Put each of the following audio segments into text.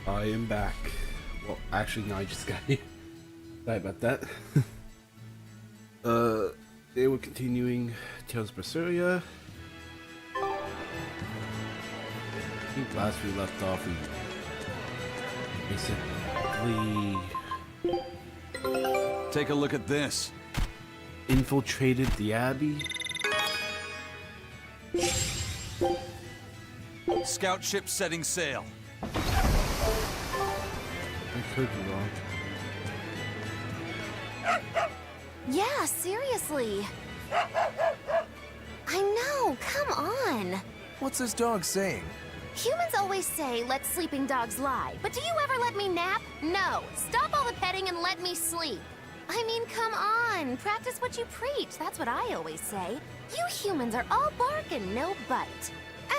I am back. Well, actually, no, I just got here. Sorry about that. They were continuing Tales of Berseria. I think last we left off, we basically Take a look at this. infiltrated the Abbey. Scout ship setting sail. I could be wrong. Yeah, seriously. I know, come on. What's this dog saying? Humans always say, let sleeping dogs lie. But do you ever let me nap? No. Stop all the petting and let me sleep. I mean, come on. Practice what you preach. That's what I always say. You humans are all bark and no bite.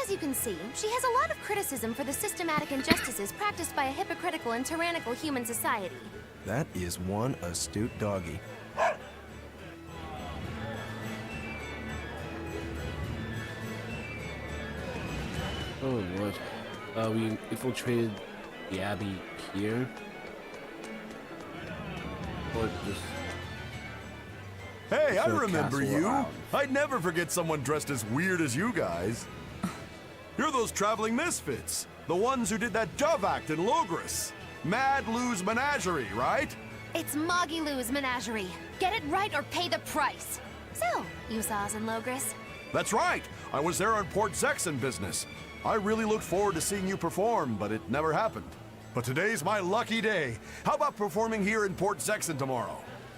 As you can see, she has a lot of criticism for the systematic injustices practiced by a hypocritical and tyrannical human society. That is one astute doggy. Oh lord. We infiltrated the Abbey here. Or just Hey, I sort of remember castle you. around. I'd never forget someone dressed as weird as you guys. You're those traveling misfits. The ones who did that dove act in Logris. Mad Lou's Menagerie, right? It's Moggy Lou's menagerie. Get it right or pay the price. So, you saw us in Logris? That's right. I was there on Port Zexon business. I really looked forward to seeing you perform, but it never happened. But today's my lucky day. How about performing here in Port Zexon tomorrow?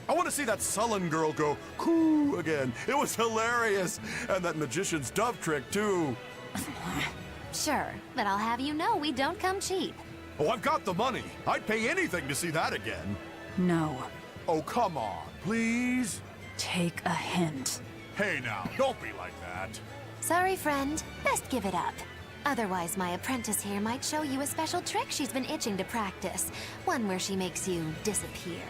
I want to see that sullen girl go coo again. It was hilarious. And that magician's dove trick, too. Sure, but I'll have you know we don't come cheap. Oh, I've got the money. I'd pay anything to see that again. No. Oh, come on, please. Take a hint. Hey now, don't be like that. Sorry, friend. Best give it up. Otherwise, my apprentice here might show you a special trick she's been itching to practice. One where she makes you disappear.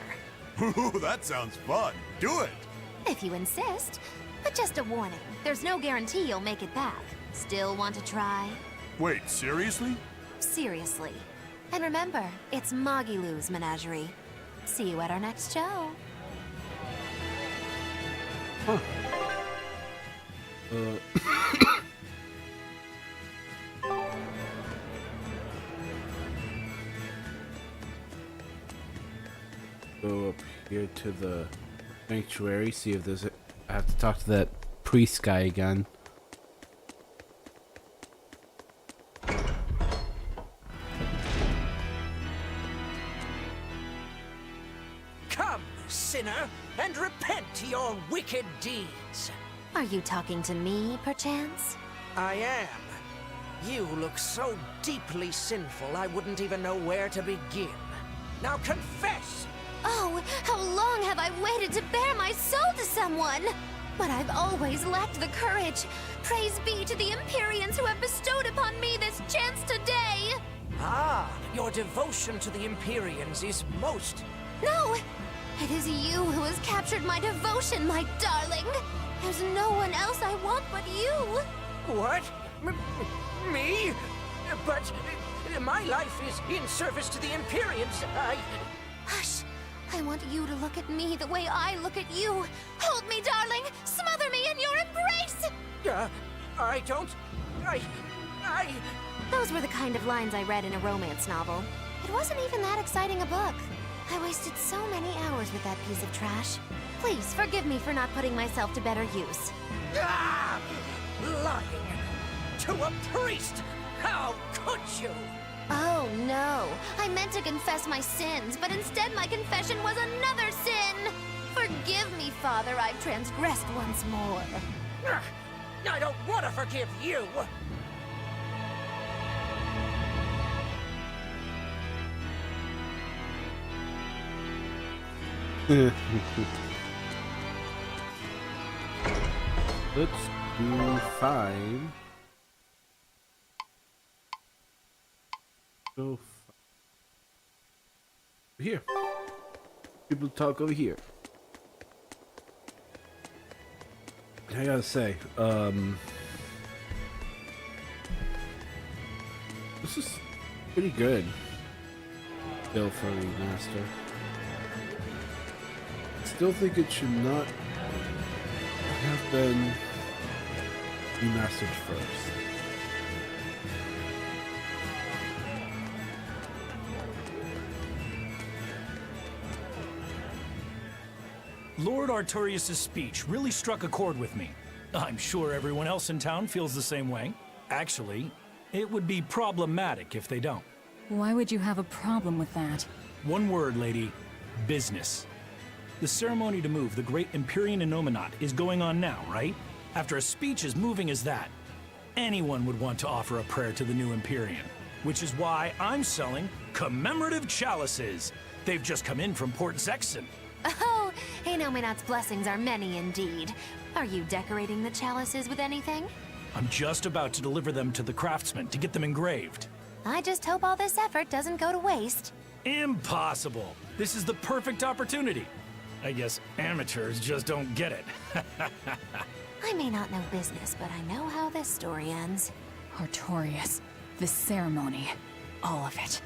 Ooh, that sounds fun. Do it. If you insist. But just a warning, there's no guarantee you'll make it back. Still want to try? Wait, seriously? Seriously. And remember, it's Moggy Lou's menagerie. See you at our next show. Huh. Go up here to the sanctuary, see if there's I have to talk to that priest guy again. Come, sinner, and repent your wicked deeds. Are you talking to me, perchance? I am. You look so deeply sinful, I wouldn't even know where to begin. Now confess! Oh, how long have I waited to bare my soul to someone? But I've always lacked the courage. Praise be to the Empyreans who have bestowed upon me this chance today. Ah, your devotion to the Empyreans is most... No, it is you who has captured my devotion, my darling. There's no one else I want but you. What? Me? But my life is in service to the Empyreans. Hush. I want you to look at me the way I look at you. Hold me, darling. Smother me in your embrace. I don't... I... Those were the kind of lines I read in a romance novel. It wasn't even that exciting a book. I wasted so many hours with that piece of trash. Please, forgive me for not putting myself to better use. Ah! Lying to a priest! How could you? Oh, no. I meant to confess my sins, but instead my confession was another sin. Forgive me, Father, I've transgressed once more. I don't want to forgive you! Let's do 5. Go here. People talk over here. I gotta say, this is pretty good. Still for remaster. Still think it should not have been remastered first. Lord Artorius' speech really struck a chord with me. I'm sure everyone else in town feels the same way. Actually, it would be problematic if they don't. Why would you have a problem with that? One word, lady. Business. The ceremony to move the great Empyrean Innominat is going on now, right? After a speech as moving as that, anyone would want to offer a prayer to the new Empyrean. Which is why I'm selling commemorative chalices. They've just come in from Port Zexon. Oh, Innominat's blessings are many indeed. Are you decorating the chalices with anything? I'm just about to deliver them to the craftsman to get them engraved. I just hope all this effort doesn't go to waste. Impossible! This is the perfect opportunity. I guess amateurs just don't get it. I may not know business, but I know how this story ends. Artorius, this ceremony, all of it.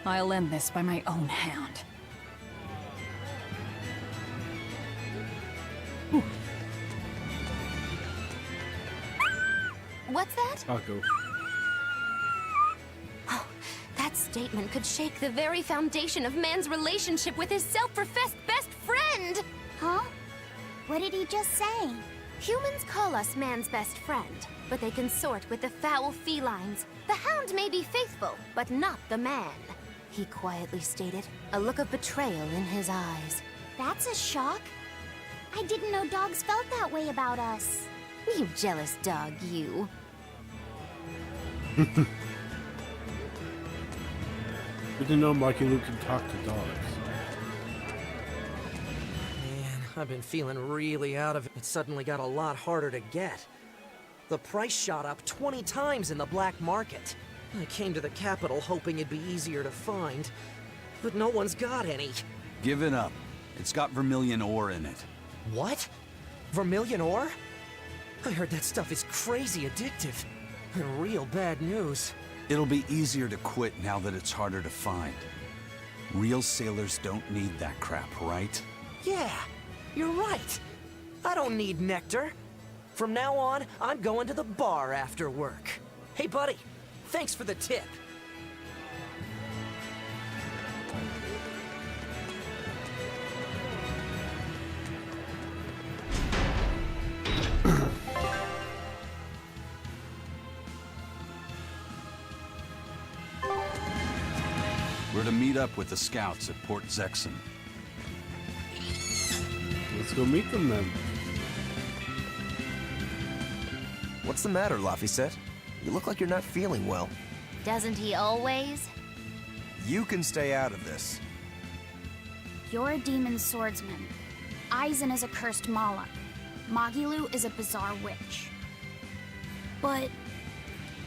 I'll end this by my own hand. What's that? Taco. Oh, that statement could shake the very foundation of man's relationship with his self-professed best friend! Huh? What did he just say? Humans call us man's best friend, but they consort with the foul felines. The hound may be faithful, but not the man, he quietly stated, a look of betrayal in his eyes. That's a shock. I didn't know dogs felt that way about us. You jealous dog, you. Good to know Marky Luke can talk to dogs. Man, I've been feeling really out of it. It suddenly got a lot harder to get. The price shot up 20 times in the black market. I came to the capital hoping it'd be easier to find, but no one's got any. Give it up. It's got vermilion ore in it. What? Vermilion ore? I heard that stuff is crazy addictive. And real bad news. It'll be easier to quit now that it's harder to find. Real sailors don't need that crap, right? Yeah, you're right. I don't need nectar. From now on, I'm going to the bar after work. Hey, buddy, thanks for the tip. We're to meet up with the scouts at Port Zexon. Let's go meet them then. What's the matter, Laphicet? You look like you're not feeling well. Doesn't he always? You can stay out of this. You're a demon swordsman. Aizen is a cursed Moloch. Magilu is a bizarre witch. But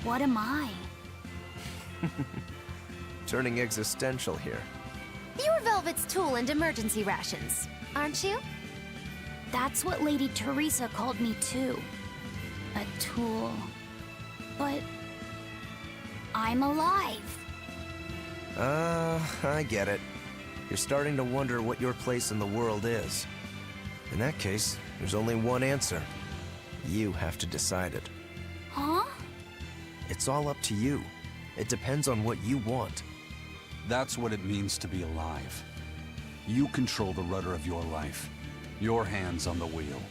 what am I? Turning existential here. You're Velvet's tool and emergency rations, aren't you? That's what Lady Teresa called me too. A tool. But I'm alive. I get it. You're starting to wonder what your place in the world is. In that case, there's only one answer. You have to decide it. Huh? It's all up to you. It depends on what you want. That's what it means to be alive. You control the rudder of your life. Your hands on the wheel.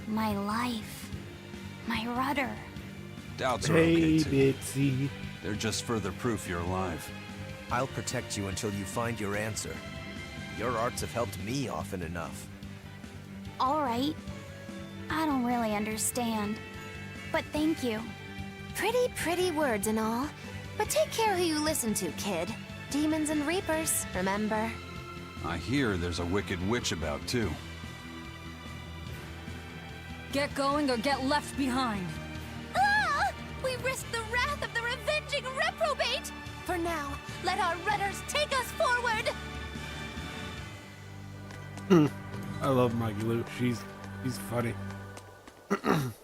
My life. My rudder. Doubts are Hey, okay too. Bitsy. They're just further proof you're alive. I'll protect you until you find your answer. Your arts have helped me often enough. All right. I don't really understand. But thank you. Pretty words and all. But take care who you listen to, kid. Demons and reapers, remember? I hear there's a wicked witch about too. Get going or get left behind. Ah! We risk the wrath of the revenging reprobate! For now, let our rudders take us forward! I love Maggie Luke. She's funny.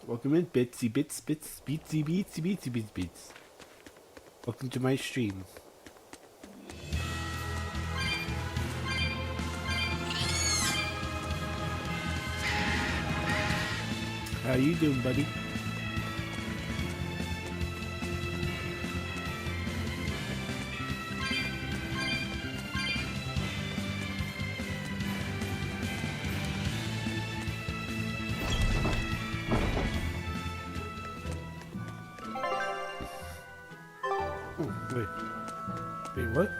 Welcome in, Bitsy Bits Bits Beatsy Beatsy Beatsy Beats Beats. Welcome to my stream. How you doing, buddy? Oh, wait. Wait, what?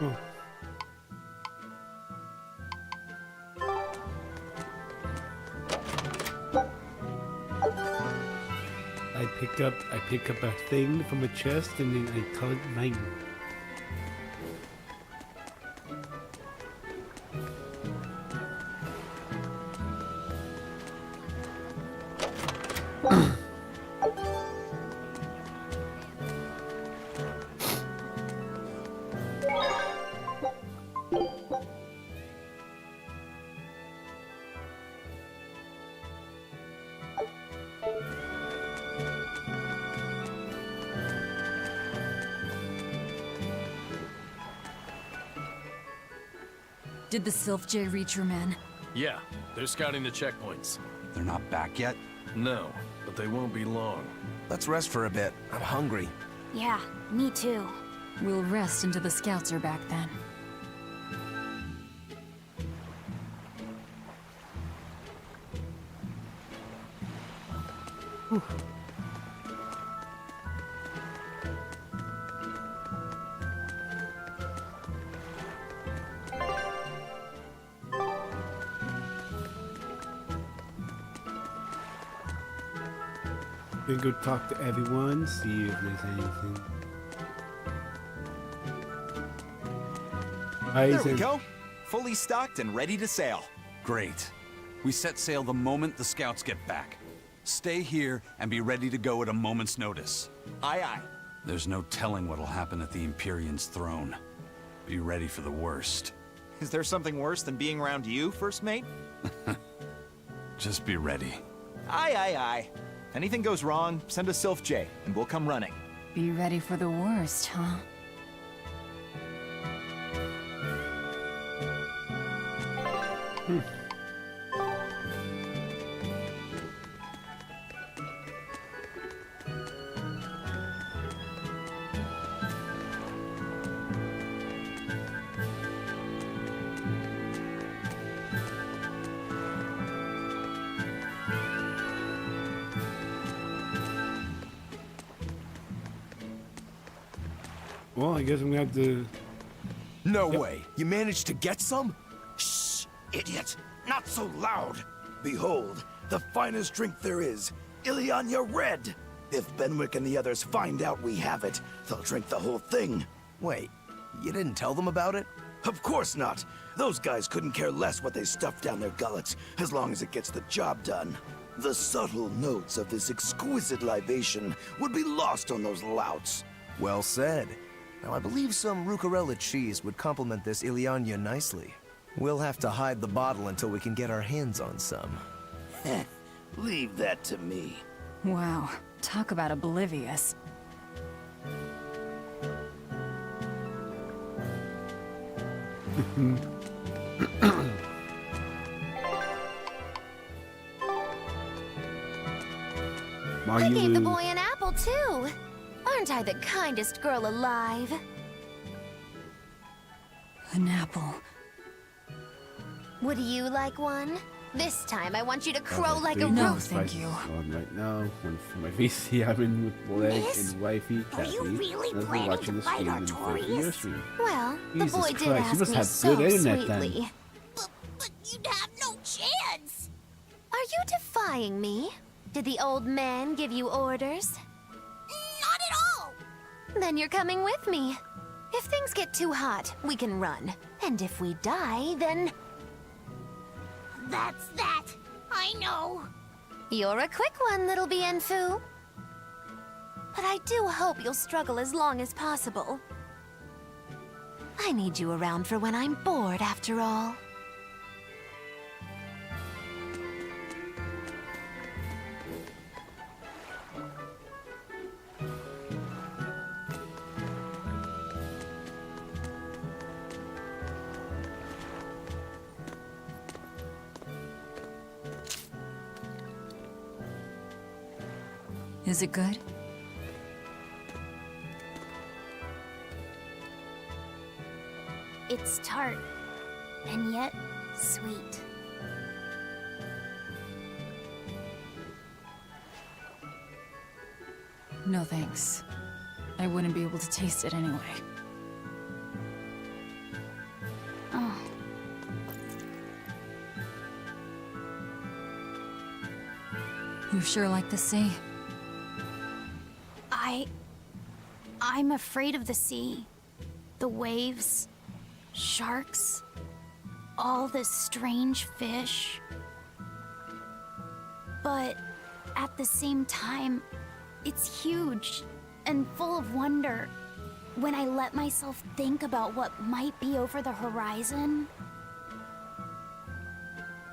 Oh. I pick up a thing from a chest and then I call it mine. Did the Sylph J reach your men? Yeah, they're scouting the checkpoints. They're not back yet? No, but they won't be long. Let's rest for a bit. I'm hungry. Yeah, me too. We'll rest until the scouts are back then. Then go talk to everyone, see if there's anything. There we go. Fully stocked and ready to sail. Great. We set sail the moment the scouts get back. Stay here and be ready to go at a moment's notice. Aye, aye. There's no telling what'll happen at the Empyrean's throne. Be ready for the worst. Is there something worse than being around you, First Mate? Just be ready. Aye, aye, aye. If anything goes wrong, send a Sylph J, and we'll come running. Be ready for the worst, huh? Well, I guess I'm gonna have to. No way. You managed to get some? Shh, idiot! Not so loud! Behold, the finest drink there is, Ileana Red! If Benwick and the others find out we have it, they'll drink the whole thing. Wait, you didn't tell them about it? Of course not! Those guys couldn't care less what they stuff down their gullets, as long as it gets the job done. The subtle notes of this exquisite libation would be lost on those louts. Well said. Now, I believe some Rucarella cheese would complement this Ileana nicely. We'll have to hide the bottle until we can get our hands on some. Heh, leave that to me. Wow, talk about oblivious. I gave the boy an apple, too. Aren't I the kindest girl alive? An apple. Would you like one? This time I want you to crow like a No, root. thank you. On right now, one for my VC. I'm in with Leg Miss? and Wifey, Are Kathy. you really Another planning watching to the fight stream our and thank you for your Taurius? stream. Well, Jesus the boy did Christ, you ask must me have so good internet then. sweetly. But you'd have no chance! Are you defying me? Did the old man give you orders? Not at all! Then you're coming with me. If things get too hot, we can run. And if we die, then... That's that! I know! You're a quick one, little Bienfu. But I do hope you'll struggle as long as possible. I need you around for when I'm bored, after all. Is it good? It's tart, and yet sweet. No thanks. I wouldn't be able to taste it anyway. Oh. You sure like the sea? I'm afraid of the sea. The waves, sharks, all this strange fish. But at the same time, it's huge and full of wonder. When I let myself think about what might be over the horizon,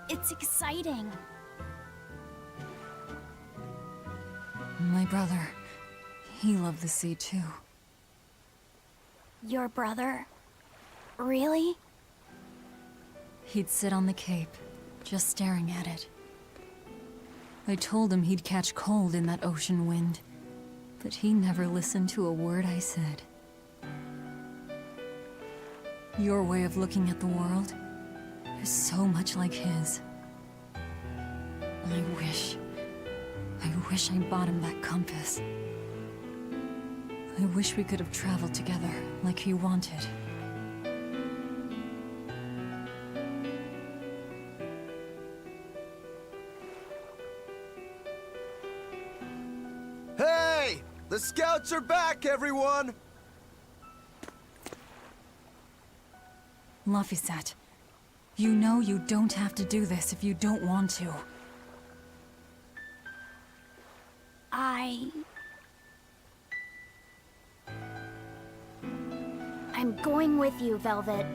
it's exciting. My brother, he loved the sea too. Your brother? Really? He'd sit on the cape, just staring at it. I told him he'd catch cold in that ocean wind, but he never listened to a word I said. Your way of looking at the world is so much like his. I wish I bought him that compass. I wish we could have traveled together like he wanted. Hey! The scouts are back, everyone! Laphicet, you know you don't have to do this if you don't want to. I'm going with you, Velvet.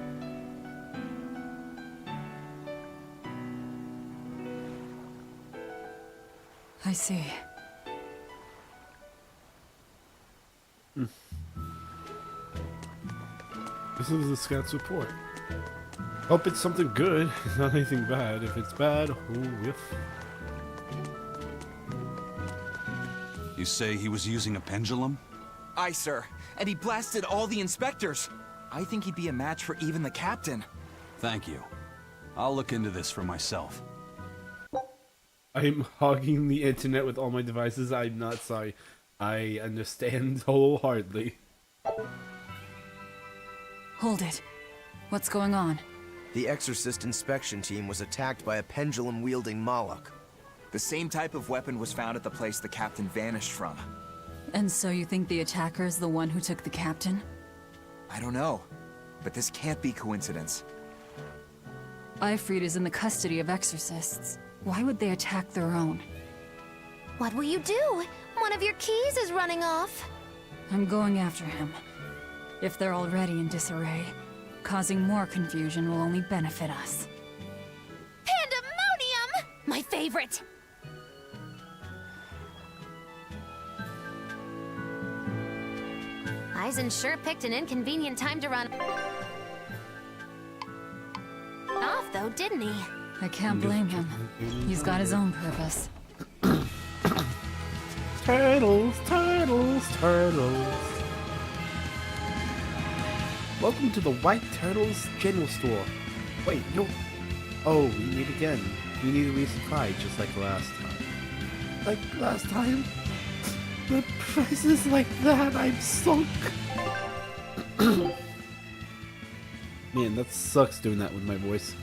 I see. This is the scout's report. Hope it's something good, not anything bad. If it's bad, oh whiff. You say he was using a pendulum? Aye, sir. And he blasted all the inspectors. I think he'd be a match for even the captain. Thank you. I'll look into this for myself. I'm hogging the internet with all my devices. I'm not sorry. I understand wholeheartedly. Hold it. What's going on? The Exorcist inspection team was attacked by a pendulum-wielding Moloch. The same type of weapon was found at the place the captain vanished from. And so you think the attacker's the one who took the captain? I don't know, but this can't be coincidence. Ifrit is in the custody of exorcists. Why would they attack their own? What will you do? One of your keys is running off. I'm going after him. If they're already in disarray, causing more confusion will only benefit us. Pandemonium! My favorite! Eisen sure picked an inconvenient time to run off, though, didn't he? I can't blame him. He's got his own purpose. Turtles, turtles, turtles. Welcome to the White Turtles General Store. Wait, no. Oh, we meet again. We need a resupply, just like last time. Like last time? The price is like that, I'm sunk. Man, that sucks doing that with my voice.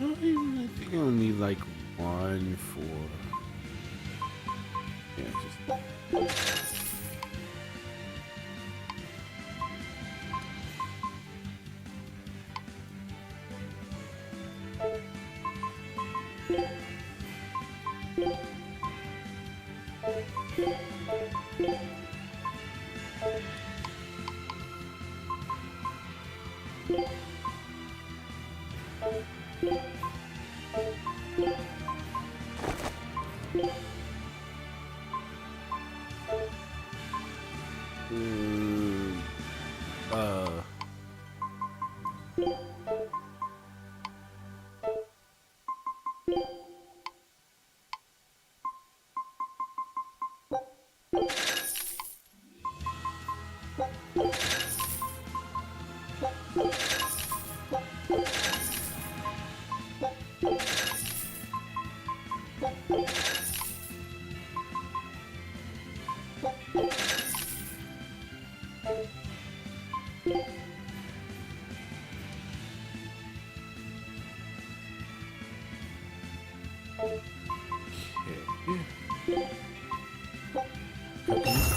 I think I only need like 1 for... Yeah, just...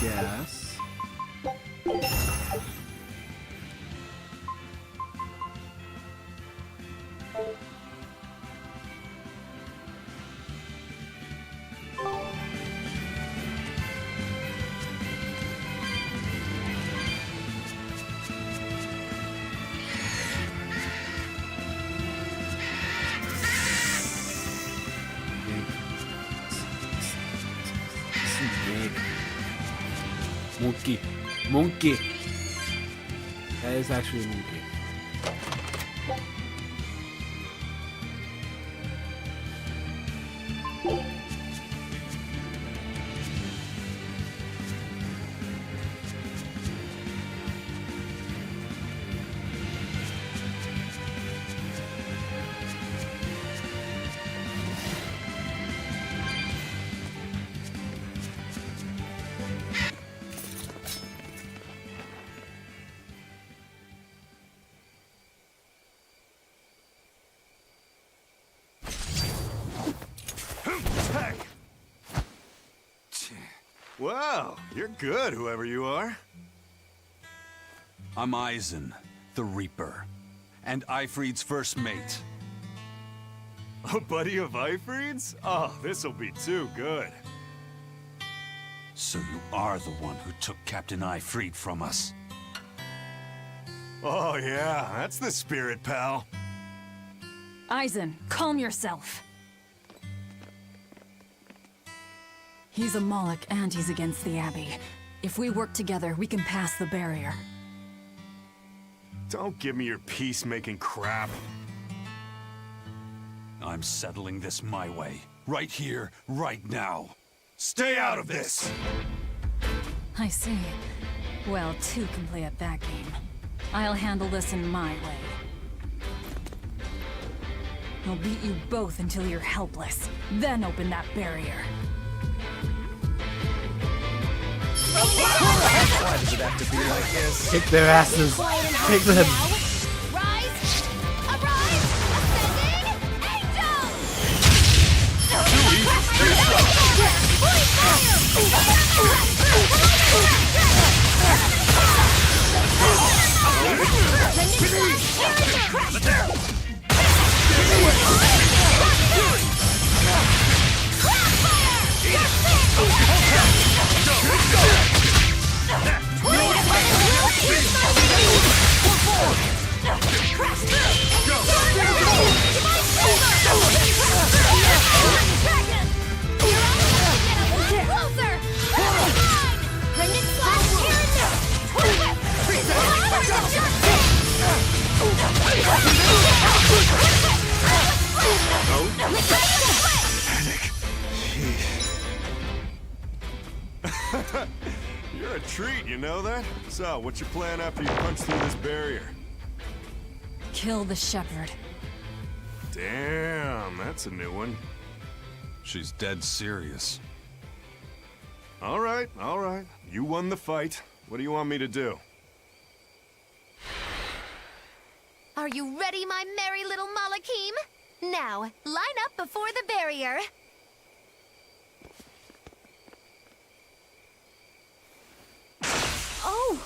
Gas. Monkey. Monkey. That is actually a monkey. Wow, you're good, whoever you are. I'm Eisen, the Reaper, and Ifrid's first mate. A buddy of Ifrid's? Oh, this'll be too good. So you are the one who took Captain Ifrid from us. Oh yeah, that's the spirit, pal. Eisen, calm yourself. He's a Moloch and he's against the Abbey. If we work together, we can pass the barrier. Don't give me your peacemaking crap. I'm settling this my way. Right here, right now. Stay out of this! I see. Well, two can play at that game. I'll handle this in my way. I'll beat you both until you're helpless. Then open that barrier. Why does it have to be like this? Kick their asses. Kick them. Rise! Arise! Ascending! Angel! You're a treat, you know that? So, what's your plan after you punch through this barrier? Kill the shepherd. Damn, that's a new one. She's dead serious. All right. You won the fight. What do you want me to do? Are you ready, my merry little Malachim? Now, line up before the barrier. Oh!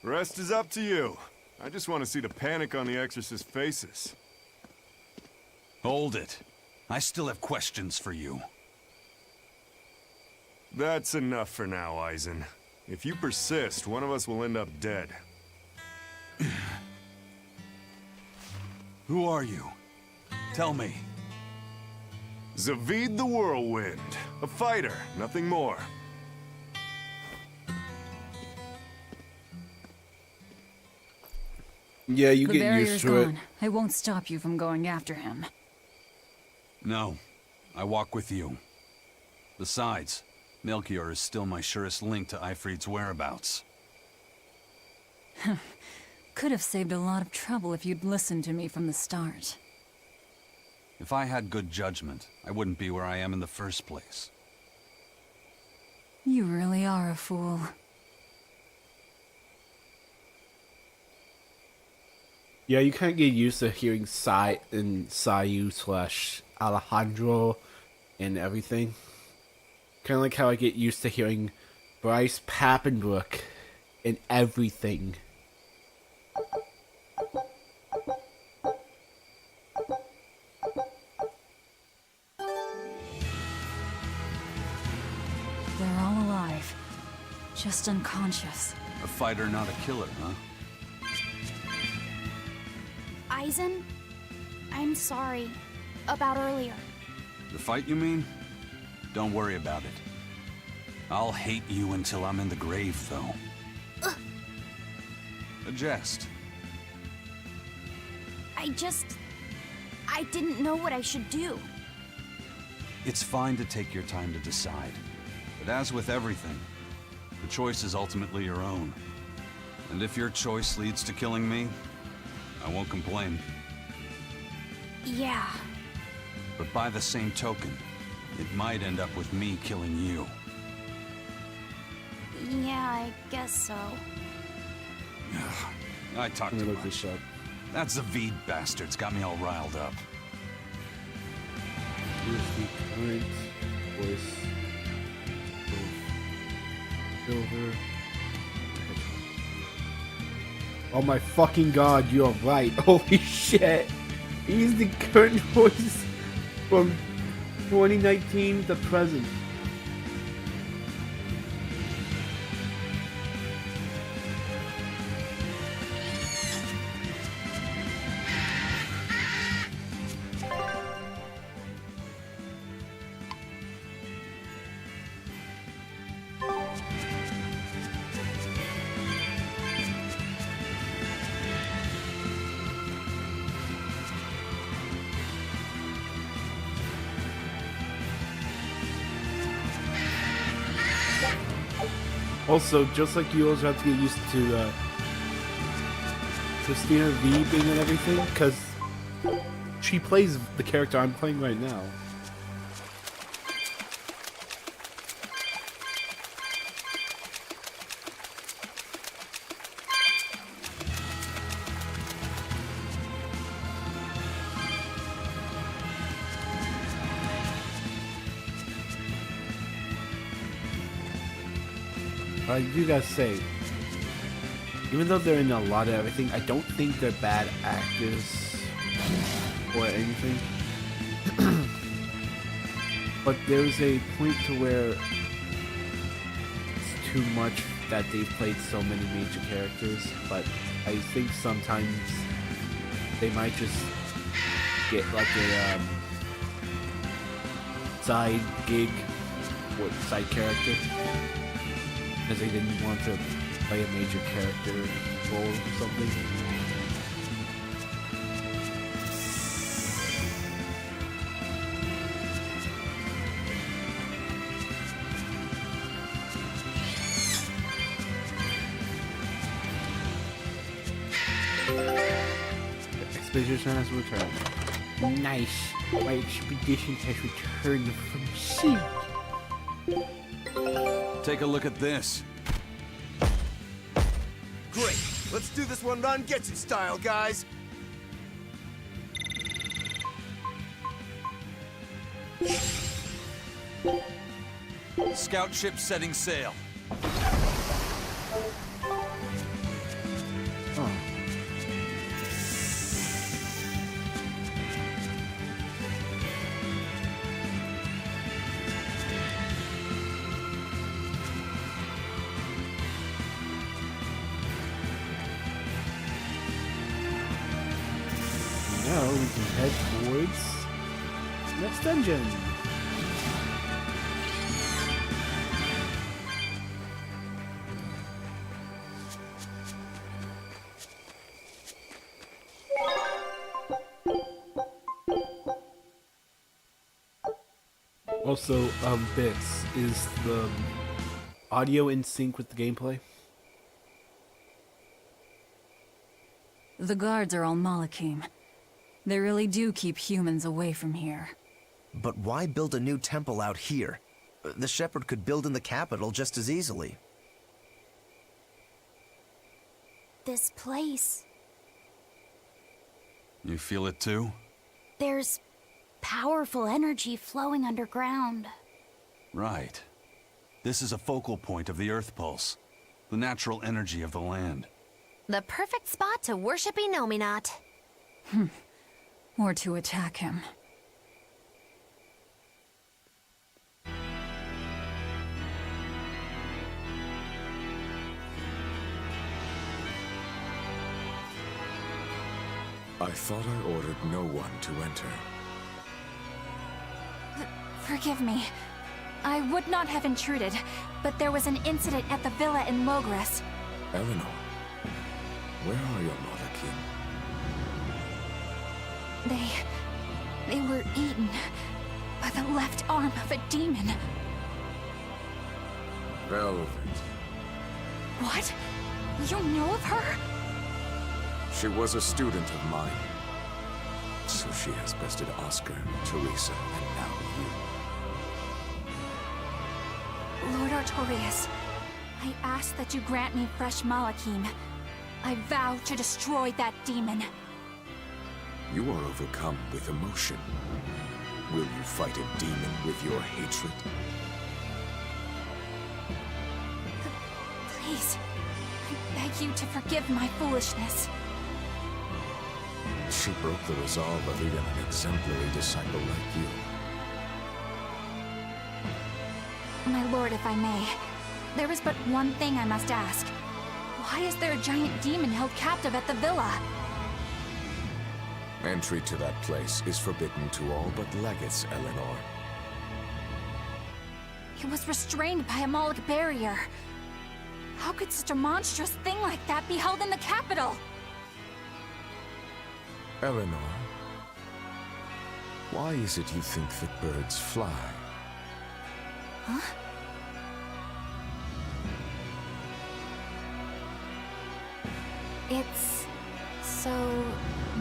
Rest is up to you. I just want to see the panic on the Exorcist's faces. Hold it. I still have questions for you. That's enough for now, Eisen. If you persist, one of us will end up dead. Who are you? Tell me. Zavid the Whirlwind. A fighter, nothing more. Yeah, you The get barrier's used to it. gone. I won't stop you from going after him. No. I walk with you. Besides, Melchior is still my surest link to Ifrit's whereabouts. Could have saved a lot of trouble if you'd listened to me from the start. If I had good judgment, I wouldn't be where I am in the first place. You really are a fool. Yeah, you can't get used to hearing Sai and Sayu slash Alejandro and everything. Kind of like how I get used to hearing Bryce Papenbrook and everything. They're all alive. Just unconscious. A fighter, not a killer, huh? Eisen, I'm sorry about earlier. The fight, you mean? Don't worry about it. I'll hate you until I'm in the grave, though. A jest. I didn't know what I should do. It's fine to take your time to decide. But as with everything, the choice is ultimately your own. And if your choice leads to killing me, I won't complain. Yeah. But by the same token, it might end up with me killing you. Yeah, I guess so. I talk Let me too look this much. up. That Zavid bastard's got me all riled up. Here's the current voice of Silver. Oh my fucking god, you're right. Holy shit. He's the current voice from 2019 to present. Also, just like you also have to get used to Christina V being and everything, because she plays the character I'm playing right now. I do gotta say, even though they're in a lot of everything, I don't think they're bad actors or anything. But there's a point to where it's too much that they've played so many major characters, but I think sometimes they might just get like a side gig or side character. Because they didn't want to play a major character role or something. The expedition has returned. Nice. My expedition has returned from sea. Take a look at this. Great. Let's do this one run get you style, guys. Scout ship setting sail. Now we can head towards next dungeon. Also, Bits, is the audio in sync with the gameplay? The guards are all Malakim. They really do keep humans away from here. But why build a new temple out here? The Shepherd could build in the capital just as easily. This place, You feel it too? there's powerful energy flowing underground. Right. This is a focal point of the Earth Pulse, the natural energy of the land. The perfect spot to worship Inominat. Or to attack him. I thought I ordered no one to enter. Forgive me. I would not have intruded, but there was an incident at the villa in Logres. Eleanor, where are your Malakim? They were eaten by the left arm of a demon. Velvet. What? You know of her? She was a student of mine. So she has bested Oscar, Teresa, and now you. Lord Artorias, I ask that you grant me fresh Malakim. I vow to destroy that demon. You are overcome with emotion. Will you fight a demon with your hatred? Please, I beg you to forgive my foolishness. She broke the resolve of even an exemplary disciple like you. My lord, if I may, there is but one thing I must ask. Why is there a giant demon held captive at the villa? Entry to that place is forbidden to all but legates, Eleanor. It was restrained by a Moloch barrier. How could such a monstrous thing like that be held in the capital? Eleanor, why is it you think that birds fly? Huh? It's so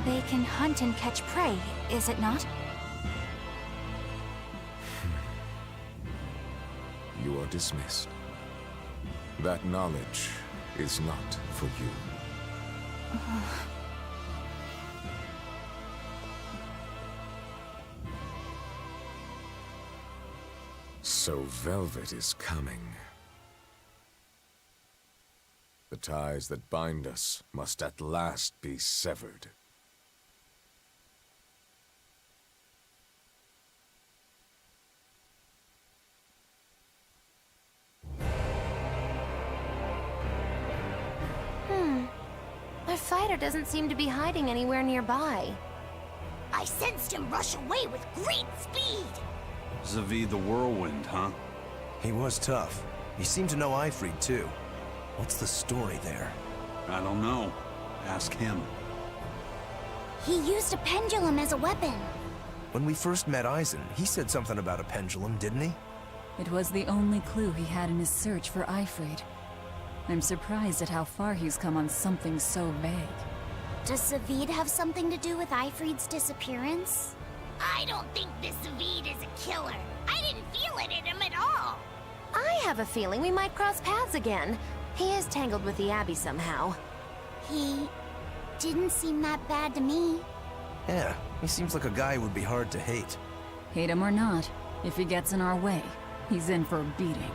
they can hunt and catch prey, is it not? You are dismissed. That knowledge is not for you. So Velvet is coming. The ties that bind us must at last be severed. Our fighter doesn't seem to be hiding anywhere nearby. I sensed him rush away with great speed. Zavid the Whirlwind, huh? He was tough. He seemed to know Ifrid, too. What's the story there? I don't know. Ask him. He used a pendulum as a weapon. When we first met Eisen, he said something about a pendulum, didn't he? It was the only clue he had in his search for Ifrid. I'm surprised at how far he's come on something so vague. Does Zavid have something to do with Ifrid's disappearance? I don't think this Zavid is a killer. I didn't feel it in him at all. I have a feeling we might cross paths again. He is tangled with the Abbey somehow. Didn't seem that bad to me. Yeah, he seems like a guy who would be hard to hate. Hate him or not, if he gets in our way, he's in for a beating.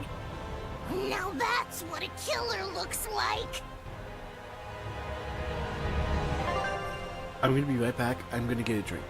Now that's what a killer looks like! I'm gonna be right back. I'm gonna get a drink.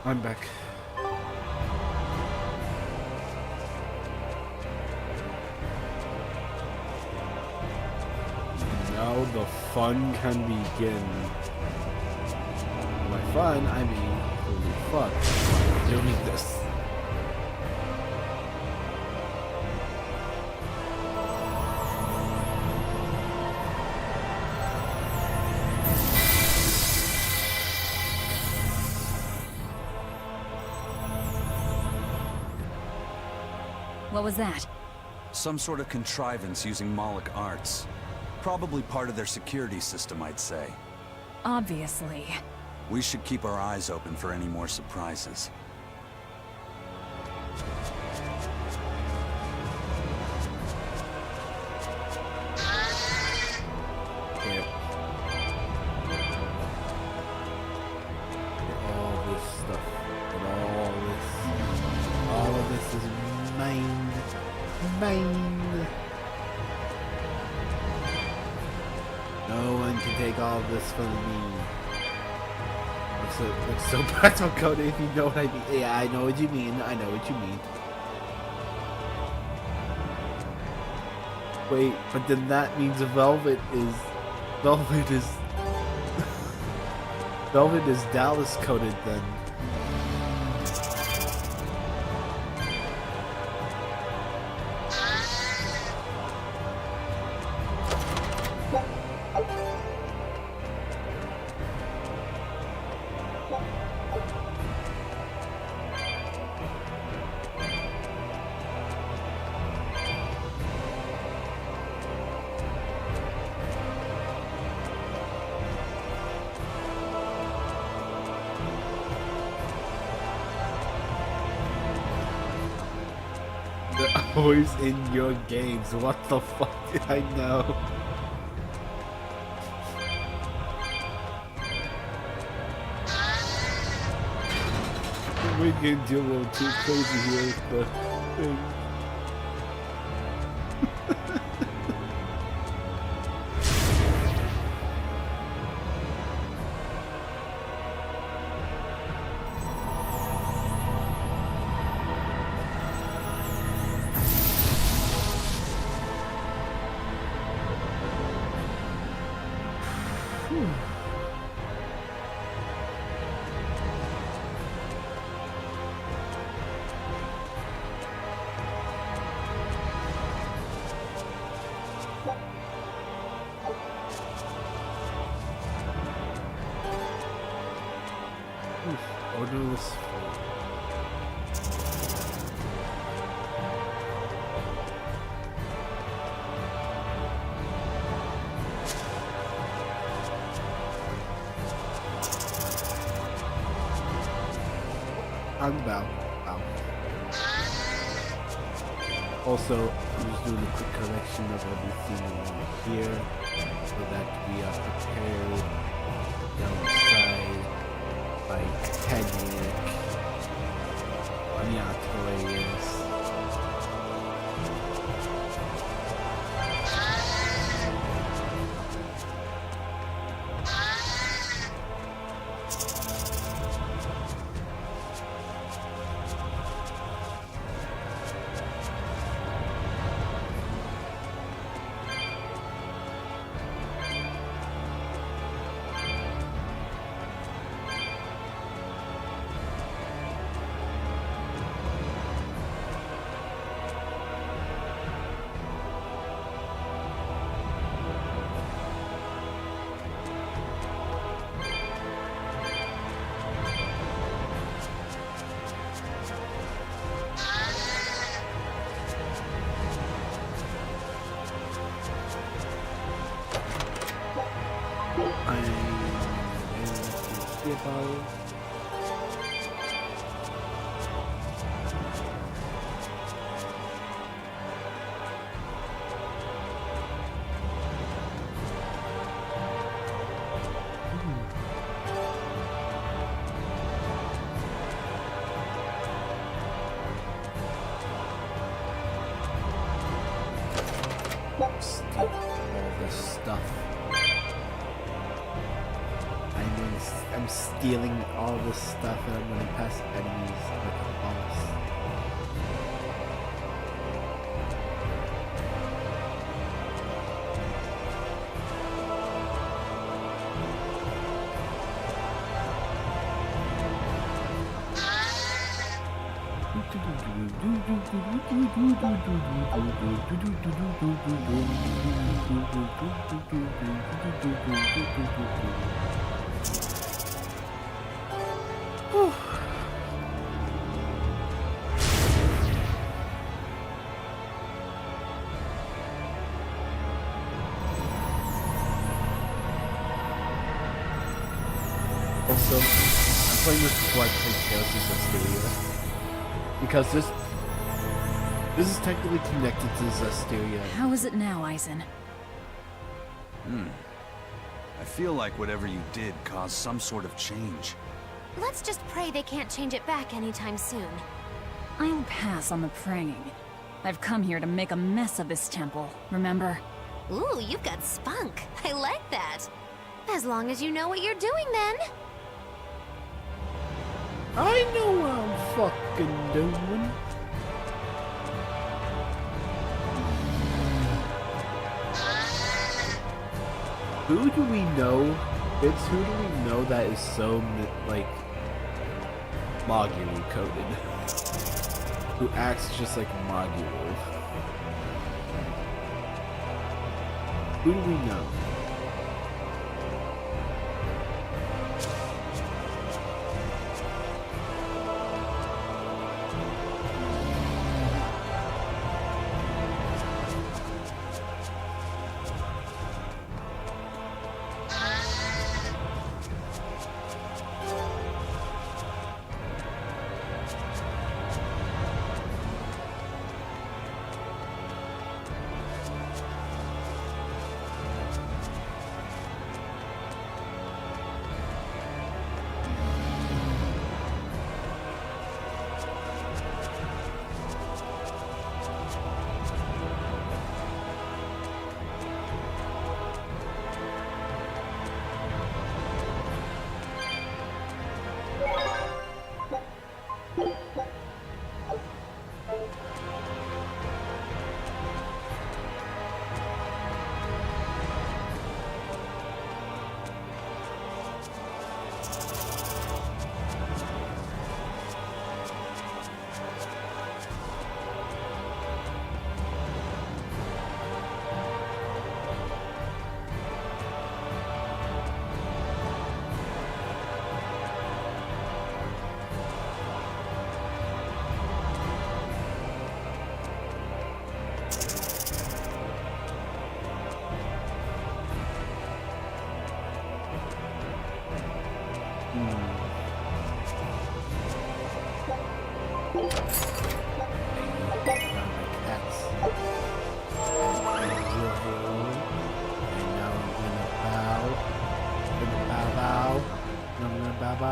I'm back. Now the fun can begin. By fun, I mean, holy fuck, I'm doing this. What was that? Some sort of contrivance using Moloch arts. Probably part of their security system, I'd say. Obviously. We should keep our eyes open for any more surprises. Okay. All this stuff and all of this is mine. Mine. No one can take all this from me. Looks so practical, Cody, if you know what I mean. Yeah, I know what you mean. I know what you mean. Wait, but then that means Velvet is Velvet is Dallas coded then. They're always in your games. What the fuck? I know. We're getting a little too crazy here with the thing. Whew. Odorless. I'm about. Wow. Also, I'm just doing a quick correction of everything here so that we are prepared down the side by Hedwig, Aniatoyes. Steal all this stuff. I'm stealing all this stuff and I'm gonna pass enemies like a boss. Also, I'm playing this before I play Tales of Zestiria, because this is technically connected to Zestiria. How is it now, Eisen? I feel like whatever you did caused some sort of change. Let's just pray they can't change it back anytime soon. I'll pass on the praying. I've come here to make a mess of this temple, remember? Ooh, you've got spunk. I like that. As long as you know what you're doing, then. I know what I'm fucking doing. Who do we know? It's who do we know that is so, like, Maguru coded? Who acts just like Maguru? Who do we know?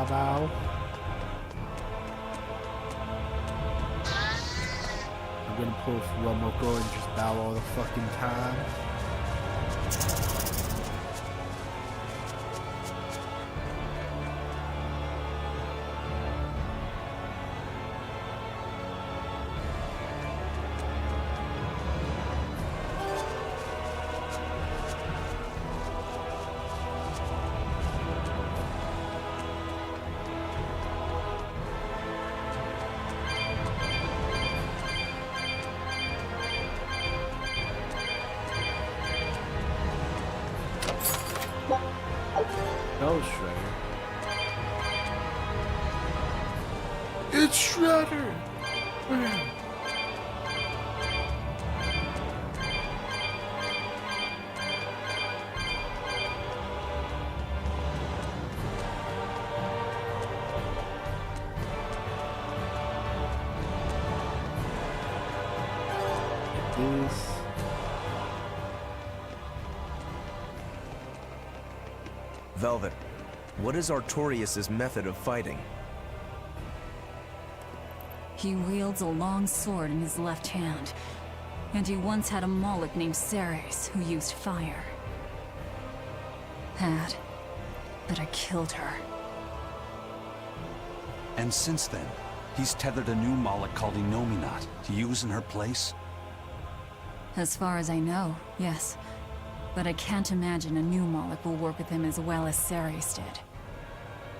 Bow. I'm gonna pull Romoko and just bow all the fucking time. No, Shredder. It's Shredder! This. Velvet, what is Artorias' method of fighting? He wields a long sword in his left hand, and he once had a Moloch named Ceres who used fire. But I killed her. And since then, he's tethered a new Moloch called Innominat to use in her place? As far as I know, yes. But I can't imagine a new Moloch will work with him as well as Ceres did.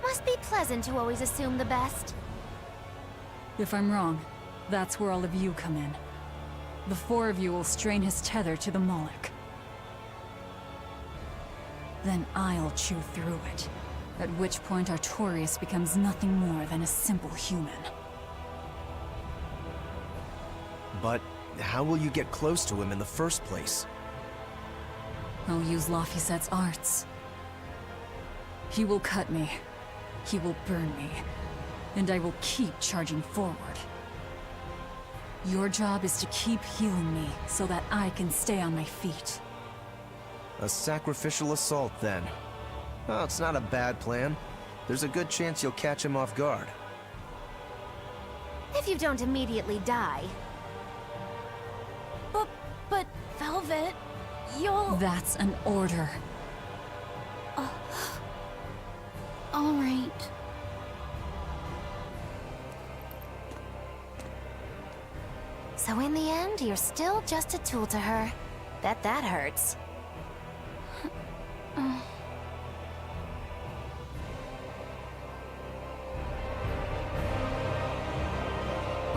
Must be pleasant to always assume the best. If I'm wrong, that's where all of you come in. The four of you will strain his tether to the Moloch. Then I'll chew through it. At which point Artorias becomes nothing more than a simple human. But how will you get close to him in the first place? I'll use Laphicet's arts. He will cut me. He will burn me. And I will keep charging forward. Your job is to keep healing me so that I can stay on my feet. A sacrificial assault, then. Oh, it's not a bad plan. There's a good chance you'll catch him off guard. If you don't immediately die. But Velvet, you'll... That's an order. All right. So in the end, you're still just a tool to her. Bet that hurts. The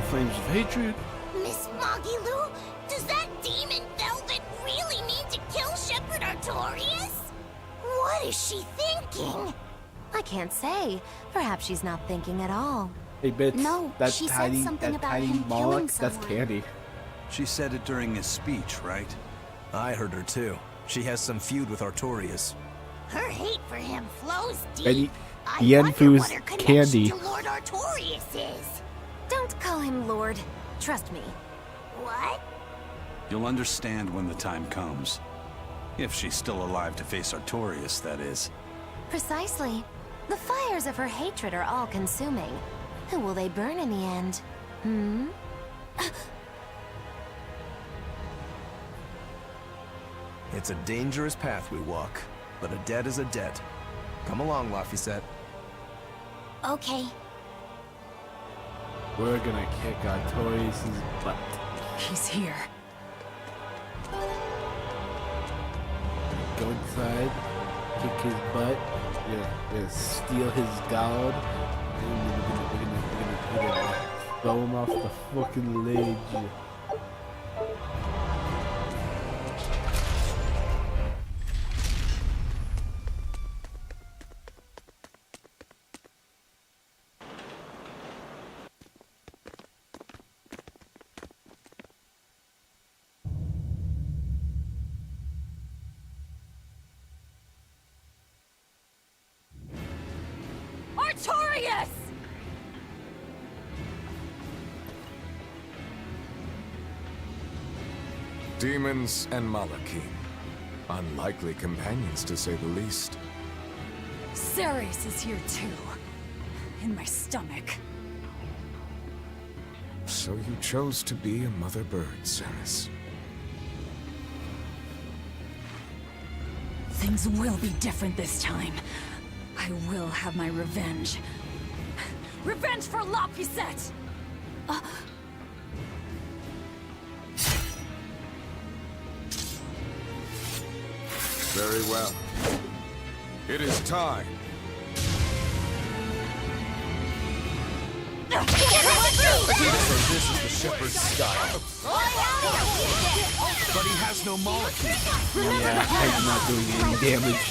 flames of hatred. Miss Moggy-Lou, does that demon Velvet really mean to kill Shepherd Artorias? What is she thinking? I can't say. Perhaps she's not thinking at all. Hey, bitch. No, that she said tiny, something that about tiny him Moloch, killing that's someone. Candy. She said it during his speech, right? I heard her too. She has some feud with Artorias. Her hate for him flows deep. Benny, I Yen wonder Fu's what her connection Candy. to Lord Artorias is. Don't call him Lord. Trust me. What? You'll understand when the time comes. If she's still alive to face Artorias, that is. Precisely. The fires of her hatred are all-consuming. Who will they burn in the end? Hmm? It's a dangerous path we walk, but a debt is a debt. Come along, Laphicet. Okay. We're gonna kick Artorias' butt. He's here. Go inside, kick his butt, yeah, steal his gold, and we're gonna throw him off the fucking ledge. Demons and Malachim. Unlikely companions, to say the least. Ceres is here too. In my stomach. So you chose to be a mother bird, Ceres. Things will be different this time. I will have my revenge. Revenge for La Pisette! Very well. It is time. So this is the shepherd's style. But he has no molecule. Yeah, he's not doing any damage.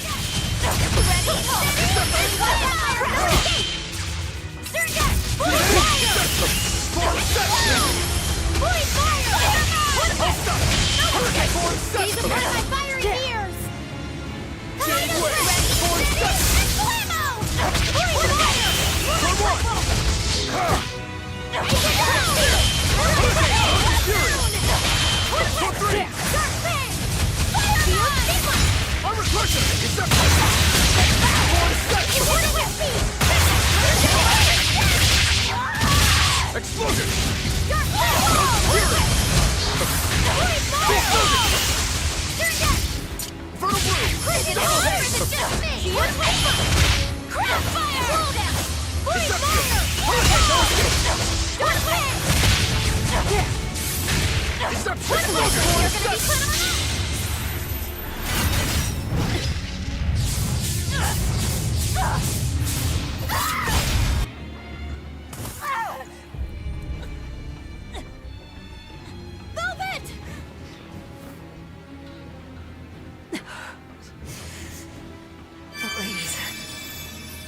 Please.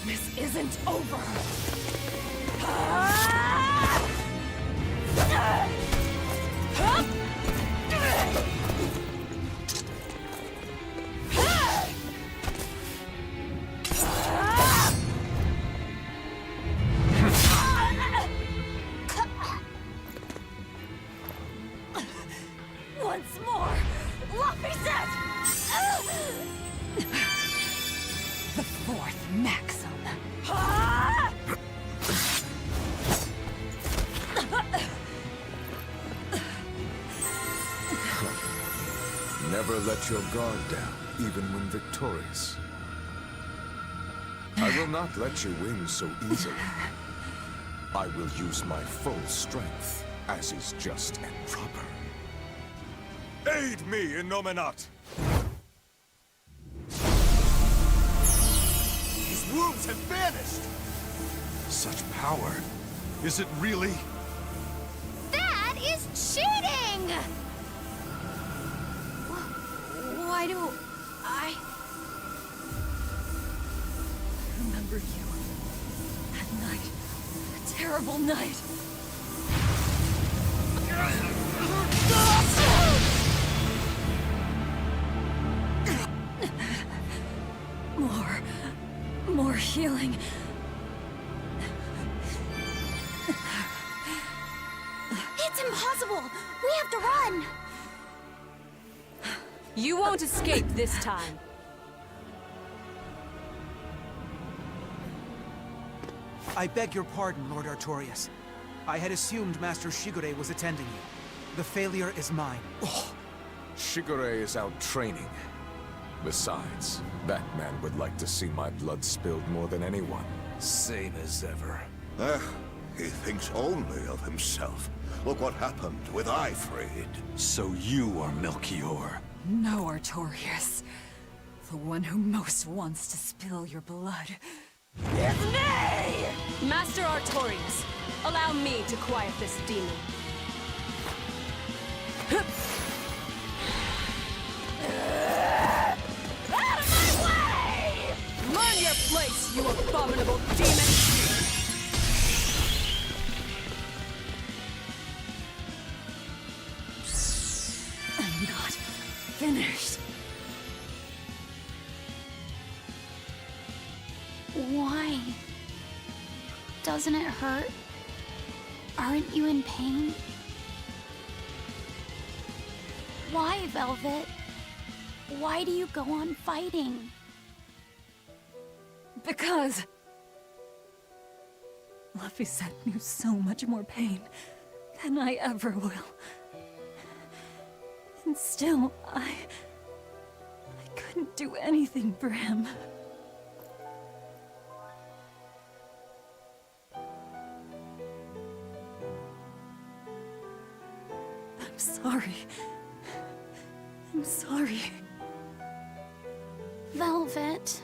This isn't over. Once more! La Pisette! The fourth maxim. Never let your guard down, even when victorious. I will not let you win so easily. I will use my full strength, as is just and proper. Aid me in Nominat! His wounds have vanished! Such power. Is it really? That is cheating! Why do I remember you? That night. A terrible night. More healing. It's impossible! We have to run! You won't escape this time. I beg your pardon, Lord Artorias. I had assumed Master Shigure was attending you. The failure is mine. Oh, Shigure is out training. Besides, that man would like to see my blood spilled more than anyone. Same as ever. He thinks only of himself. Look what happened with Ifrid. So you are Melchior. No, Artorias. The one who most wants to spill your blood. It's me! Master Artorias, allow me to quiet this demon. Out of my way! Learn your place, you abominable demon! I'm not finished. Why? Doesn't it hurt? Aren't you in pain? Why, Velvet? Why do you go on fighting? Because Laphicet knew so much more pain than I ever will. And still, I couldn't do anything for him. I'm sorry. I'm sorry. Velvet.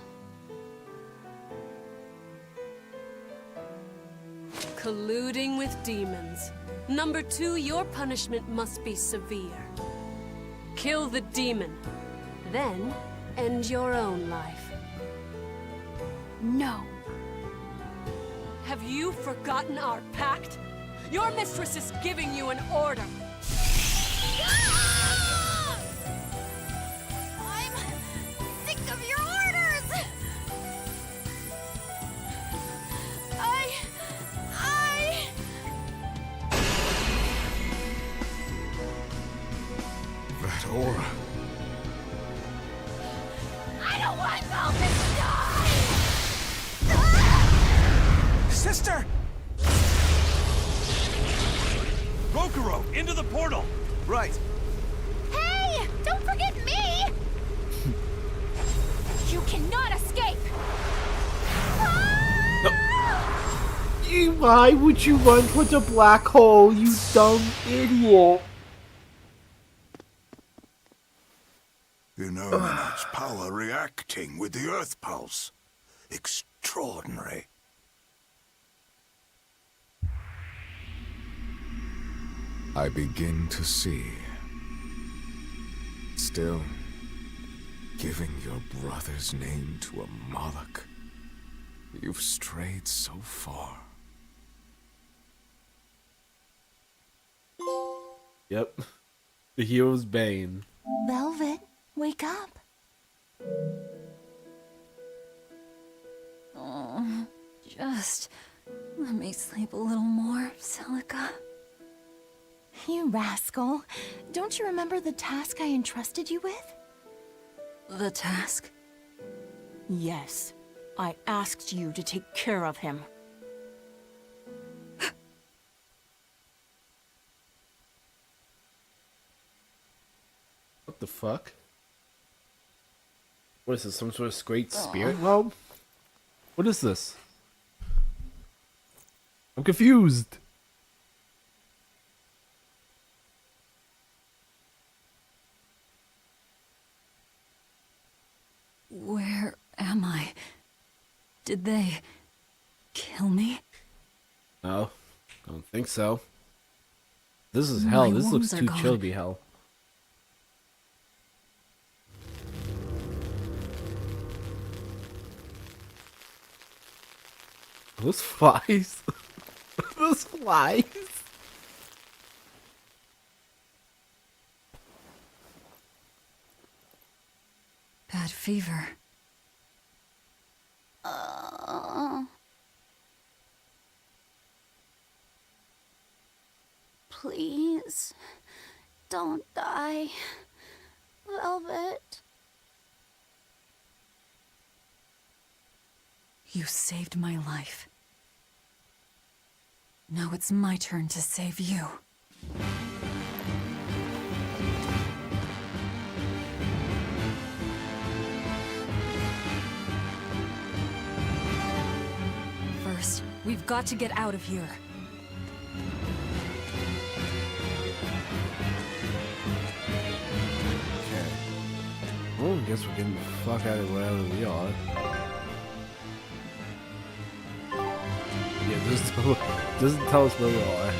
Colluding with demons. Number 2, your punishment must be severe. Kill the demon, then end your own life. No. Have you forgotten our pact? Your mistress is giving you an order. I'm sick of your orders! That aura. I don't want Velvet to die! Sister! Rokuro, into the portal! Right. Hey! Don't forget me! You cannot escape! Why would you run towards a black hole, you dumb idiot? Inominat's power reacting with the Earth Pulse. Extraordinary. I begin to see. Still, giving your brother's name to a Moloch. You've strayed so far. Yep. The hero's bane. Velvet, wake up. Oh, just let me sleep a little more, Celica. You rascal. Don't you remember the task I entrusted you with? The task? Yes. I asked you to take care of him. What the fuck? What is this, some sort of great spirit realm? What is this? I'm confused. Where am I? Did they kill me? No, I don't think so. This is My hell. This looks wounds are too gone. chill to be hell. Those flies. Those flies. Bad fever. Please, don't die. Velvet. You saved my life. Now it's my turn to save you. First, we've got to get out of here. Well, I guess we're getting the fuck out of wherever we are. Yeah, this doesn't tell us where we are.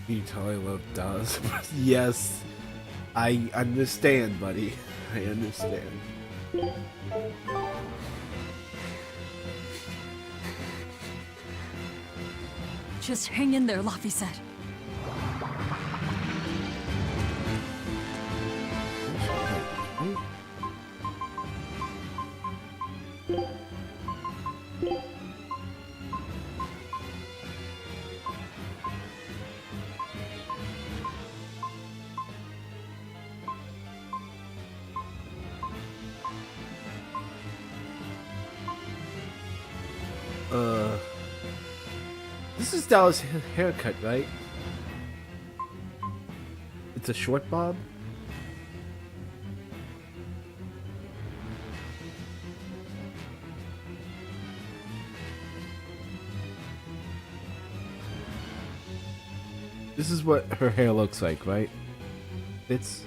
You totally love does. Yes, I understand, buddy. I understand. Just hang in there, Laphicet. This is Dallas' haircut, right? It's a short bob? This is what her hair looks like, right? It's...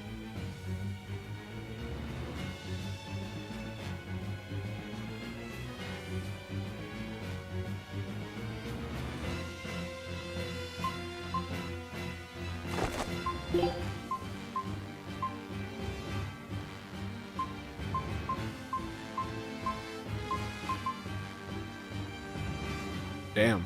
Damn.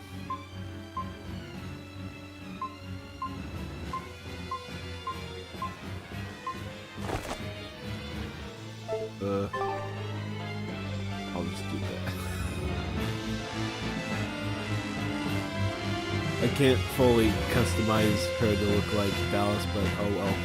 I'll just do that. I can't fully customize her to look like Dallas, but oh well.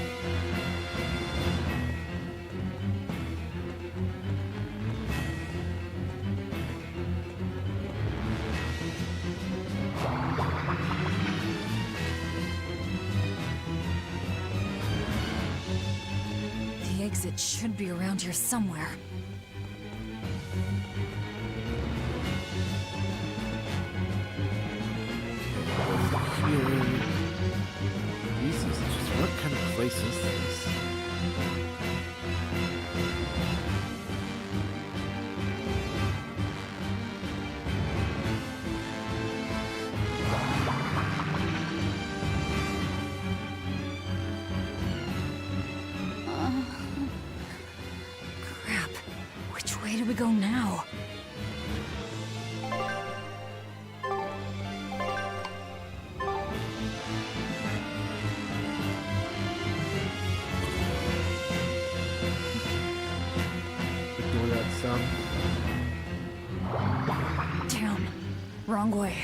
The exit should be around here somewhere. Jesus, just what kind of place is this? Crap. Which way do we go now? Ignore that sound. Damn. Wrong way.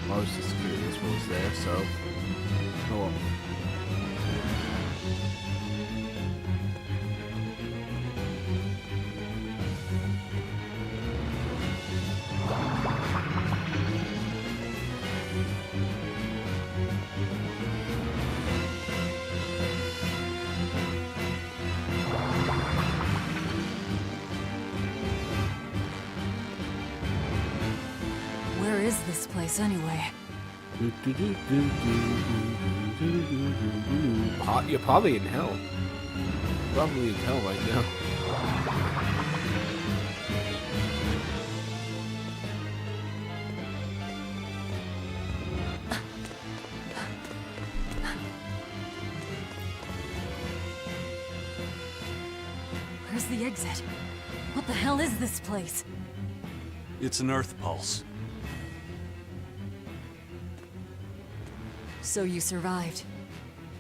I was just curious what was there, so... Oh well. Where is this place anyway? You're probably in hell. Probably in hell right now. Where's the exit? What the hell is this place? It's an Earth pulse. So you survived.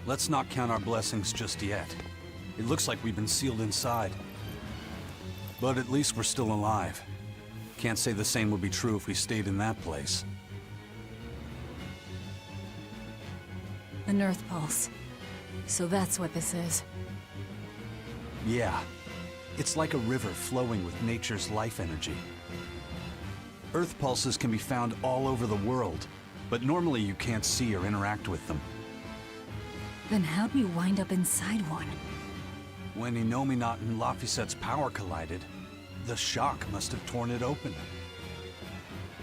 Let's not count our blessings just yet. It looks like we've been sealed inside. But at least we're still alive. Can't say the same would be true if we stayed in that place. An Earth pulse. So that's what this is. Yeah. It's like a river flowing with nature's life energy. Earth pulses can be found all over the world, but normally you can't see or interact with them. Then how'd we wind up inside one? When Innominat and Laphicet's power collided, the shock must have torn it open.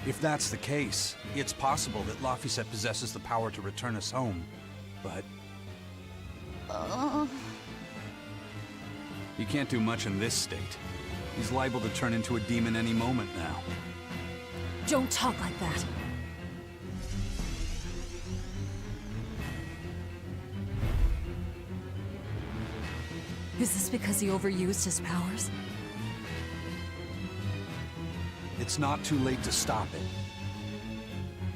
If that's the case, it's possible that Laphicet possesses the power to return us home, but... He can't do much in this state. He's liable to turn into a demon any moment now. Don't talk like that. Is this because he overused his powers? it's not too late to stop it.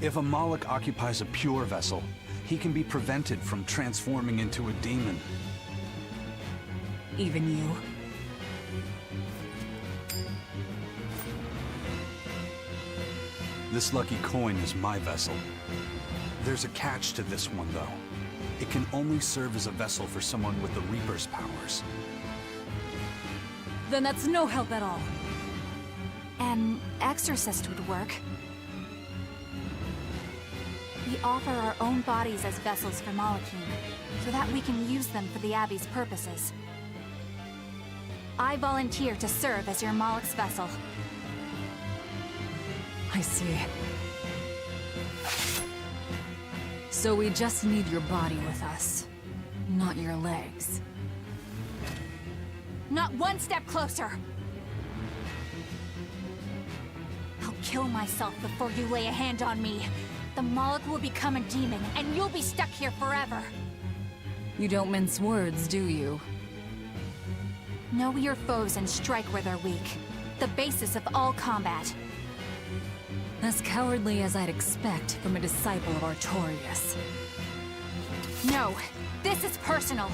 If a Moloch occupies a pure vessel, he can be prevented from transforming into a demon. Even you? This lucky coin is my vessel. There's a catch to this one, though. It can only serve as a vessel for someone with the Reaper's powers. Then that's no help at all. An exorcist would work. We offer our own bodies as vessels for Malachim, so that we can use them for the Abbey's purposes. I volunteer to serve as your Moloch's vessel. I see. So we just need your body with us, not your legs. Not one step closer! I'll kill myself before you lay a hand on me. The Moloch will become a demon, and you'll be stuck here forever. You don't mince words, do you? Know your foes and strike where they're weak. The basis of all combat. As cowardly as I'd expect from a disciple of Artorias. No, this is personal.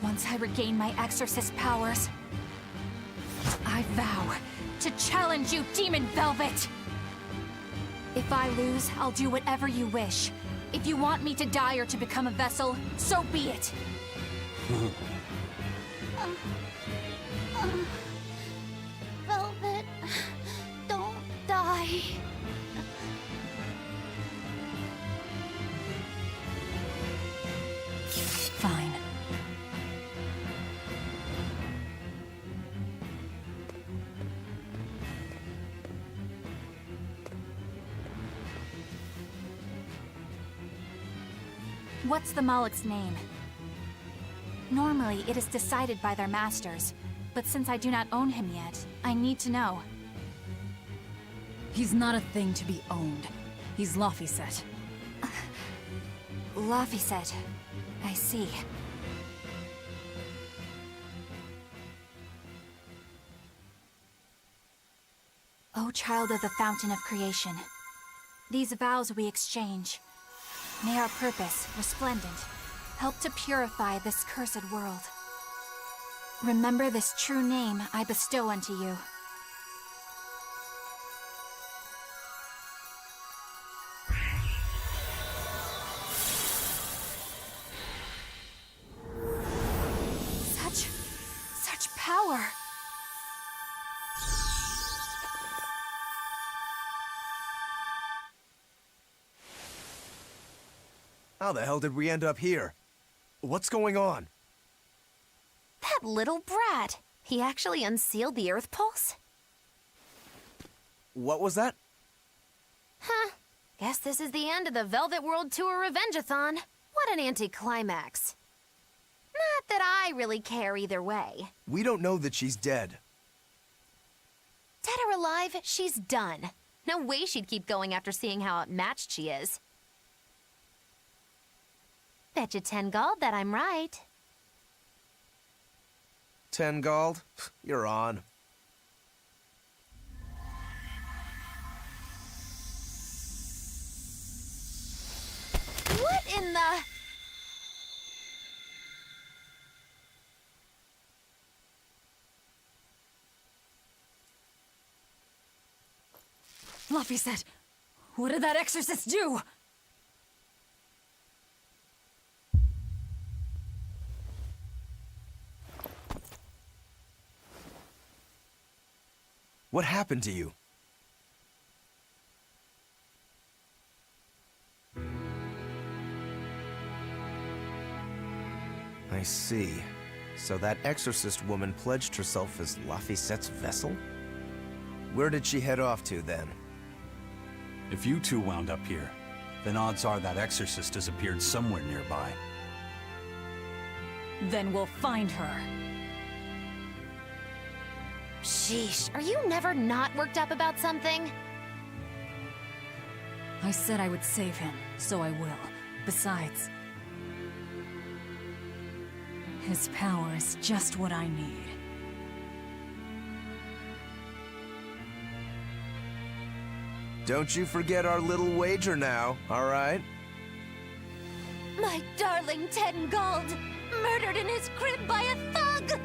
Once I regain my exorcist powers, I vow to challenge you, Demon Velvet! If I lose, I'll do whatever you wish. If you want me to die or to become a vessel, so be it. Velvet, don't die. Fine. What's the Moloch's name? Normally, it is decided by their masters, but since I do not own him yet, I need to know. He's not a thing to be owned. He's Laphicet. Laphicet. I see. O child of the Fountain of Creation, these vows we exchange. May our purpose, resplendent, help to purify this cursed world. Remember this true name I bestow unto you. Such power! How the hell did we end up here? What's going on? That little brat! He actually unsealed the Earth Pulse? What was that? Huh. Guess this is the end of the Velvet World Tour Revenge-a-thon. What an anticlimax. Not that I really care either way. We don't know that she's dead. Dead or alive, she's done. No way she'd keep going after seeing how outmatched she is. Betcha 10 gold that I'm right. 10 gold? You're on. What in the... Laphicet, what did that exorcist do? What happened to you? I see. So that exorcist woman pledged herself as Laphicet's vessel? Where did she head off to, then? If you two wound up here, then odds are that exorcist has appeared somewhere nearby. Then we'll find her. Sheesh, are you never not worked up about something? I said I would save him, so I will. Besides, his power is just what I need. Don't you forget our little wager now, all right? My darling 10 gold, murdered in his crib by a thug!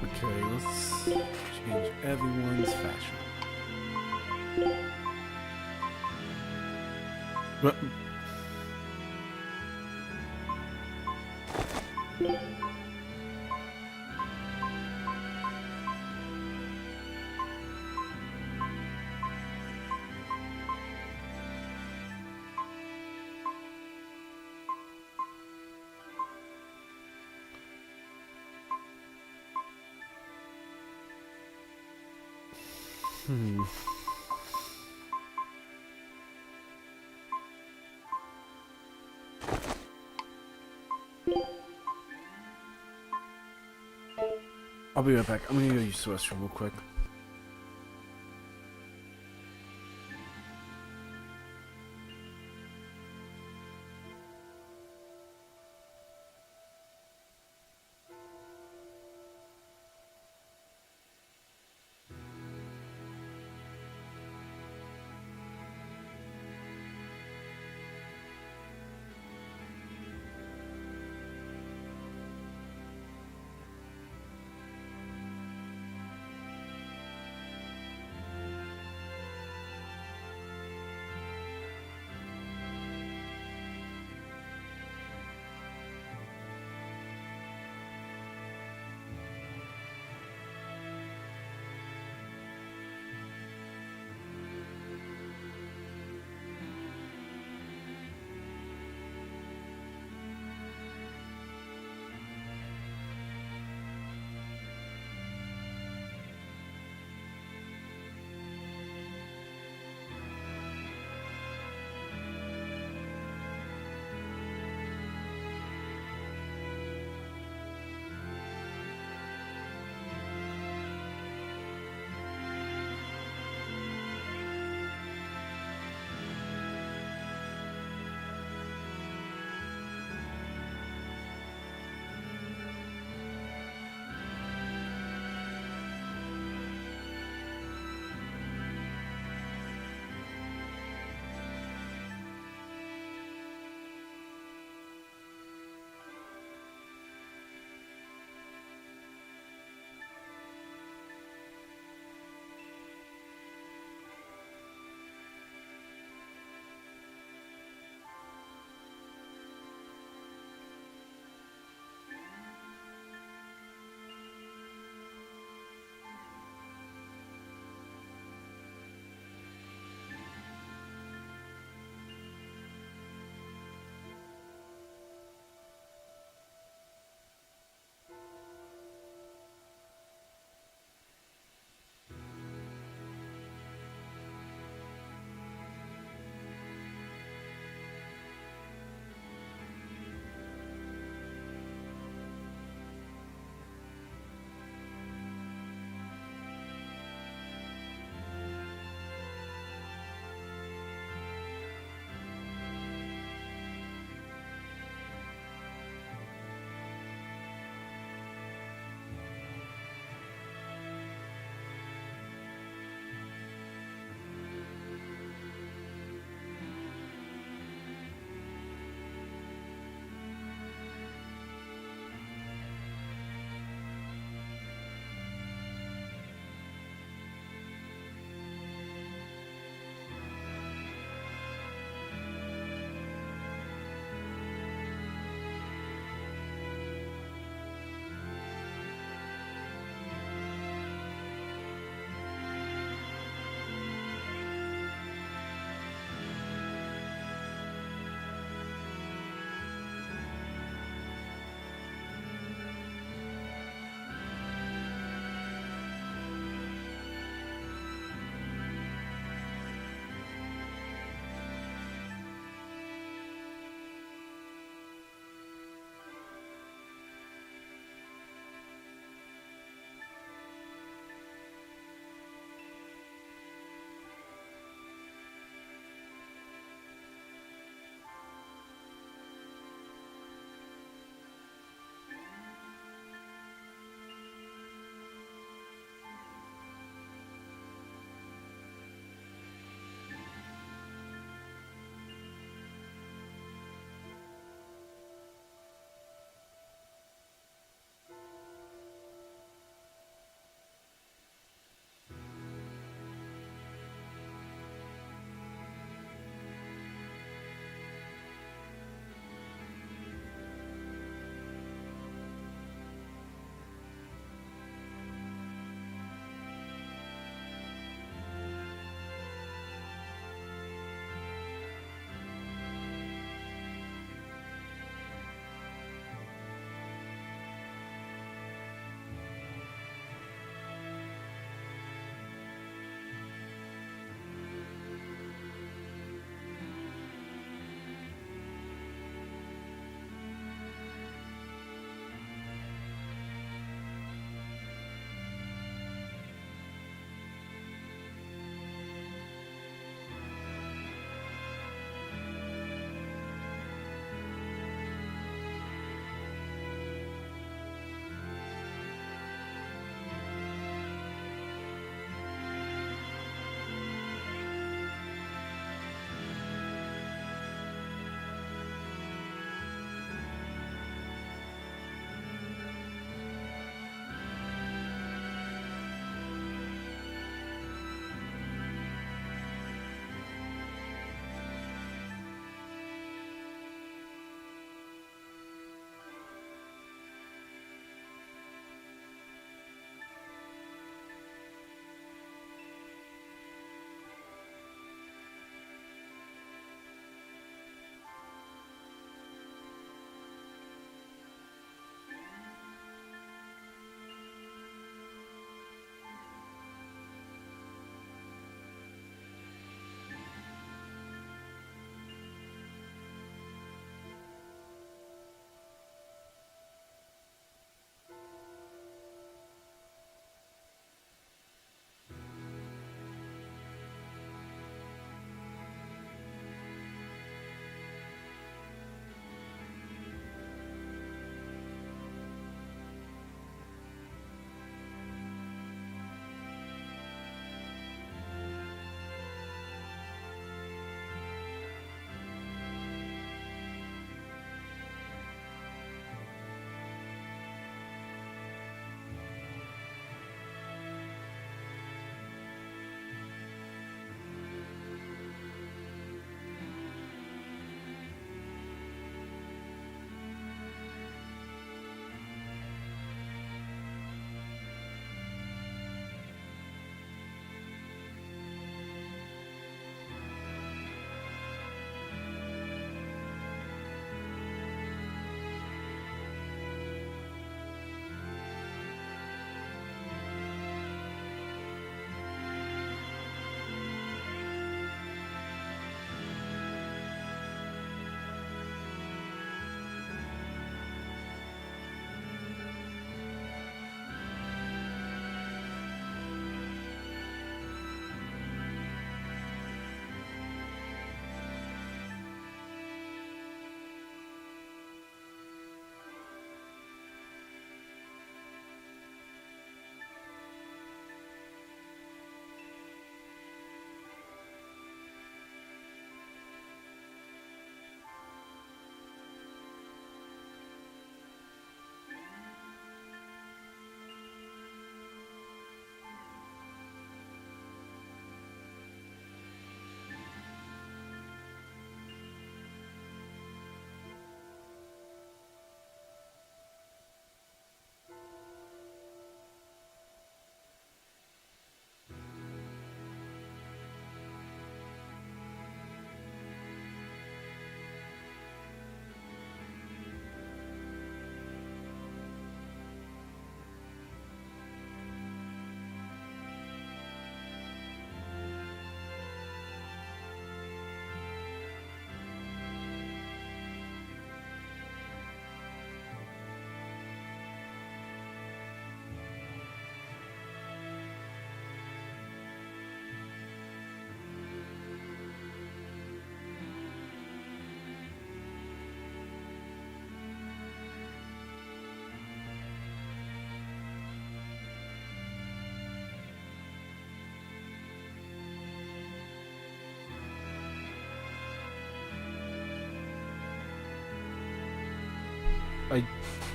Okay, let's change everyone's fashion. But I'll be right back. I'm gonna go use the restroom real quick.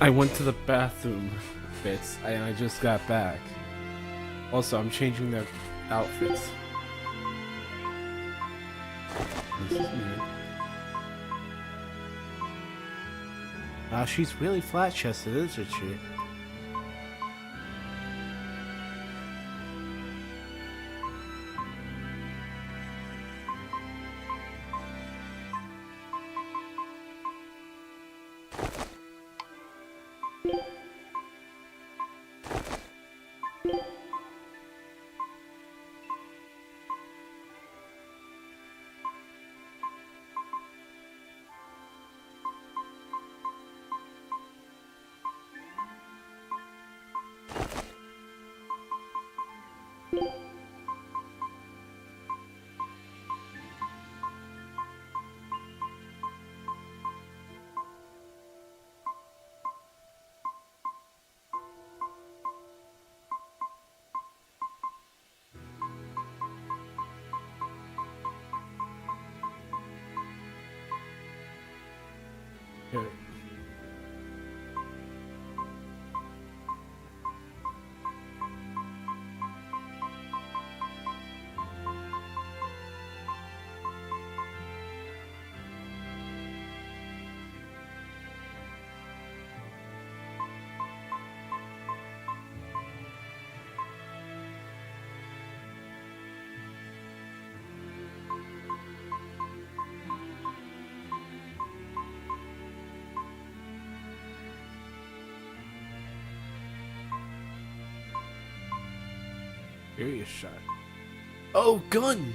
I went to the bathroom bits and I just got back. Also, I'm changing their outfits. This is weird. Wow, she's really flat-chested, isn't she? Here. Serious shot. Oh, gun!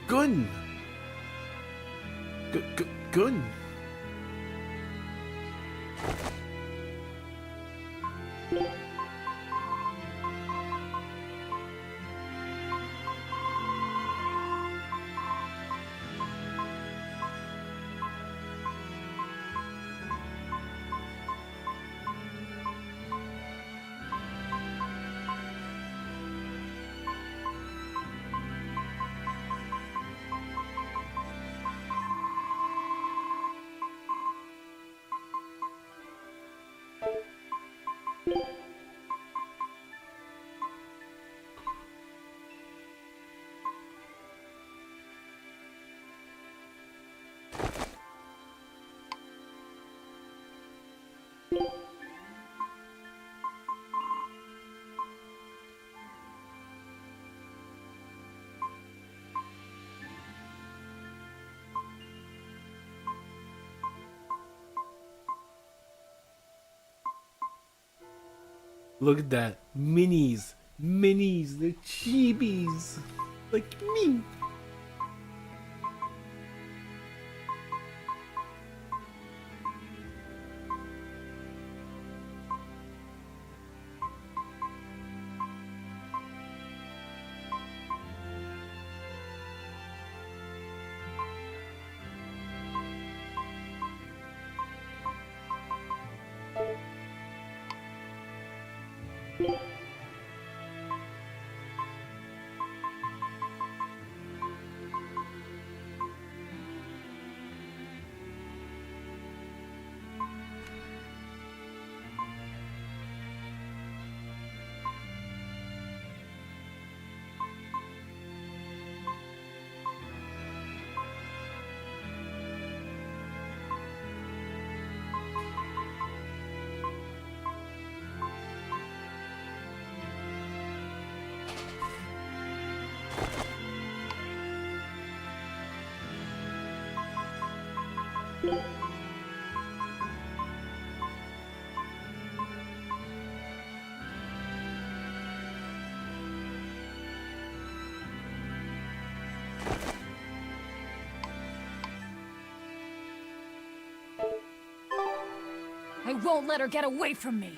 Gun! Gun! Look at that. Minis. Minis. They're chibis. Like me. I won't let her get away from me.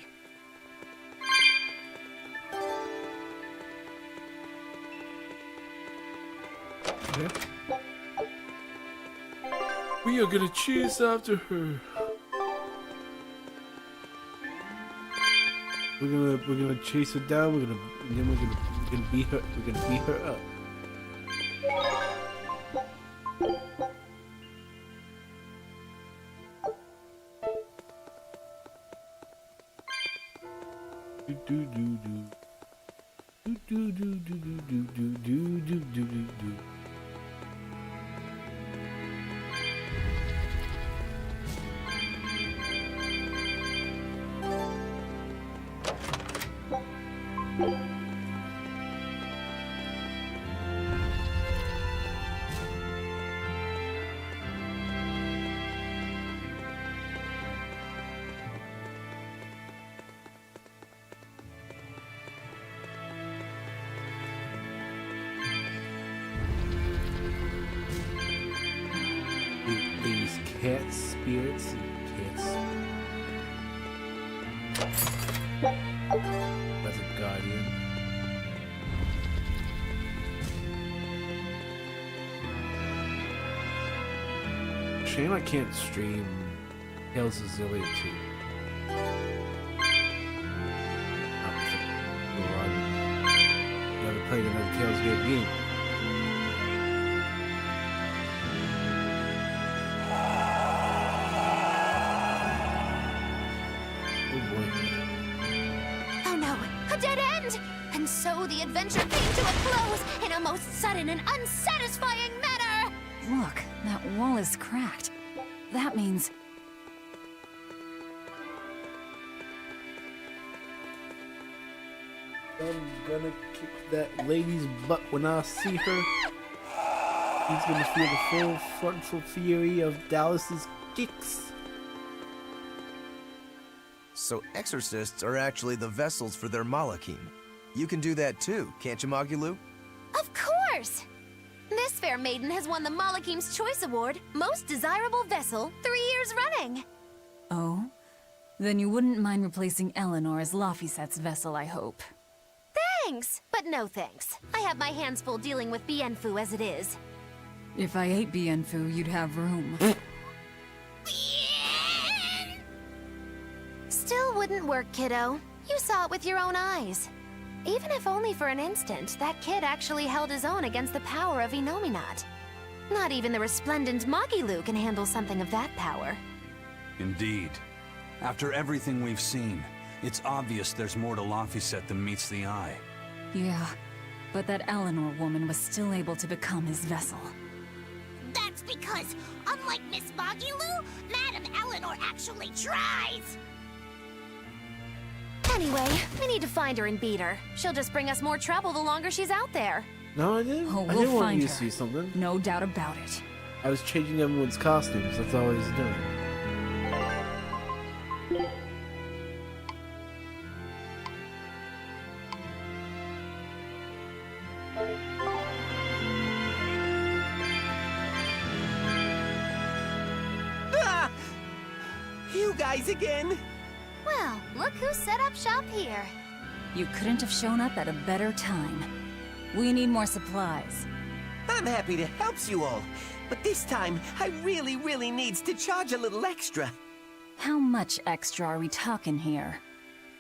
Okay. We are gonna chase after her. We're gonna chase her down. We're gonna beat her. We're gonna beat her up. These cat spirits and cats. That's a guardian. Shame I can't stream Tales of Zillia 2. Never played another Tales game. Oh no, a dead end! And so the adventure came to a close in a most sudden and unsatisfying manner! Look, that wall is cracked. That means... I'm gonna kick that lady's butt when I see her. He's gonna feel the full frontal fury of Dallas's kicks. So exorcists are actually the vessels for their Malachim. You can do that too, can't you, Magilu? Of course! This fair maiden has won the Malachim's Choice Award, Most Desirable Vessel, 3 years running. Oh? Then you wouldn't mind replacing Eleanor as Laphicet's vessel, I hope. Thanks, but no thanks. I have my hands full dealing with Bienfu as it is. If I ate Bienfu, you'd have room. Still wouldn't work, kiddo. You saw it with your own eyes. Even if only for an instant, that kid actually held his own against the power of Inominat. Not even the resplendent Magilu can handle something of that power. Indeed. After everything we've seen, it's obvious there's more to Laphicet than meets the eye. Yeah, but that Eleanor woman was still able to become his vessel. That's because, unlike Miss Magilu, Madame Eleanor actually tries! Anyway, we need to find her and beat her. She'll just bring us more trouble the longer she's out there. No, I didn't. Oh, I we'll didn't want find you her. to see something. No doubt about it. I was changing everyone's costumes. That's all I was doing. Ah! You guys again? Well, look who set up shop here. You couldn't have shown up at a better time. We need more supplies. I'm happy to help you all, but this time I really needs to charge a little extra. How much extra are we talking here?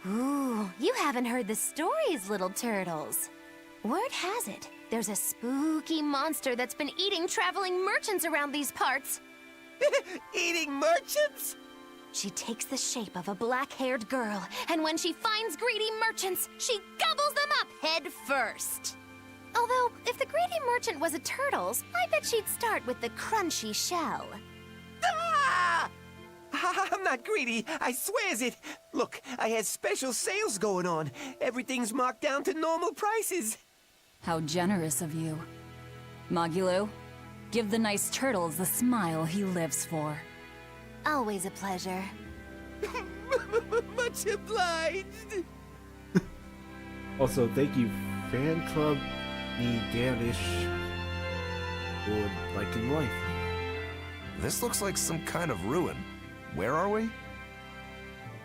Ooh, you haven't heard the stories, little turtles. Word has it, there's a spooky monster that's been eating traveling merchants around these parts. Eating merchants? She takes the shape of a black-haired girl, and when she finds greedy merchants, she gobbles them up head first. Although, if the greedy merchant was a turtle's, I bet she'd start with the crunchy shell. Ah! I'm not greedy, I swears it. Look, I has special sales going on. Everything's marked down to normal prices. How generous of you. Magilu, give the nice turtles the smile he lives for. Always a pleasure. Much obliged. Also, thank you, Fan Club Me Danish, for liking life. This looks like some kind of ruin. Where are we?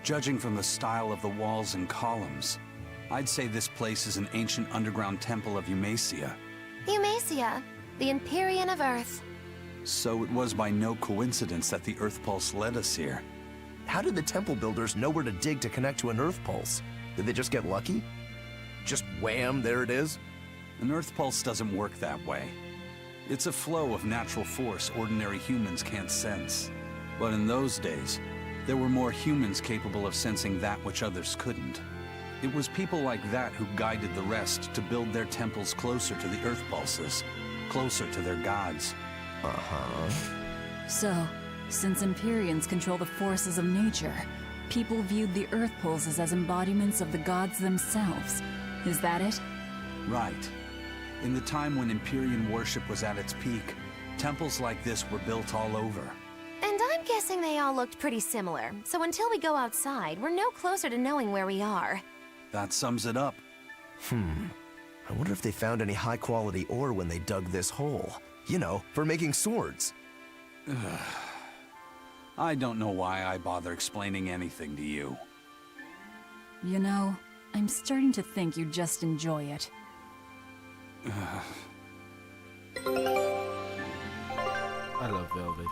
Judging from the style of the walls and columns, I'd say this place is an ancient underground temple of Eumacia. Eumacia, the Empyrean of Earth. So it was by no coincidence that the Earth Pulse led us here. How did the temple builders know where to dig to connect to an Earth Pulse? Did they just get lucky? Just wham, there it is? An Earth Pulse doesn't work that way. It's a flow of natural force ordinary humans can't sense. But in those days, there were more humans capable of sensing that which others couldn't. It was people like that who guided the rest to build their temples closer to the Earth Pulses, closer to their gods. Uh-huh. So, since Empyreans control the forces of nature, people viewed the Earth Pulses as embodiments of the gods themselves. Is that it? Right. In the time when Empyrean worship was at its peak, temples like this were built all over. And I'm guessing they all looked pretty similar, so until we go outside, we're no closer to knowing where we are. That sums it up. I wonder if they found any high-quality ore when they dug this hole. You know, for making swords. I don't know why I bother explaining anything to you. You know, I'm starting to think you just enjoy it. I love Velvet.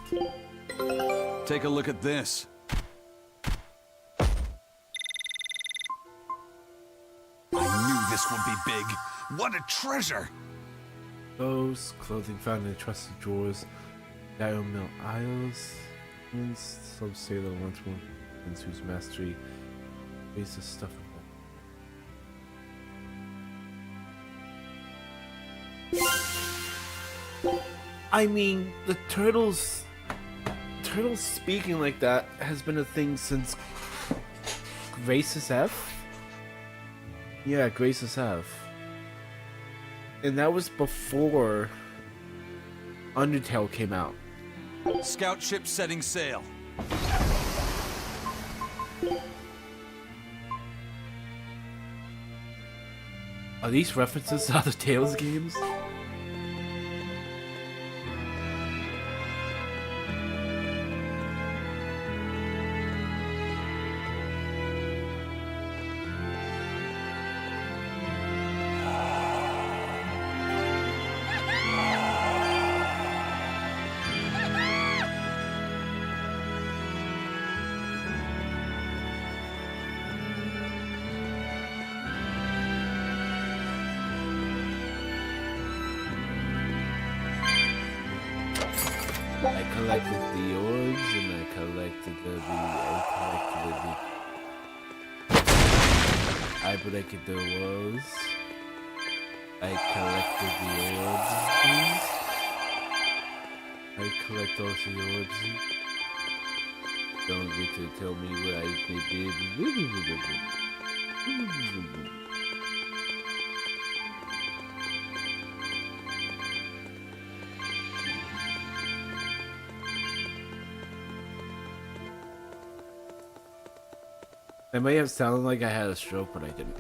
Take a look at this. I knew this would be big. What a treasure! Those clothing found in trusted drawers, Diamond Mill Isles, some sailor lunchroom, and whose mastery raised the stuff. I mean, the turtles speaking like that has been a thing since Grace's F? Yeah, Grace's F. And that was before Undertale came out. Scout ship setting sail. Are these references to other Tales games? I collected the orbs and I collected I collected the walls. I collected the orbs. I collect all the orbs. Don't get to tell me what I did. I may have sounded like I had a stroke, but I didn't.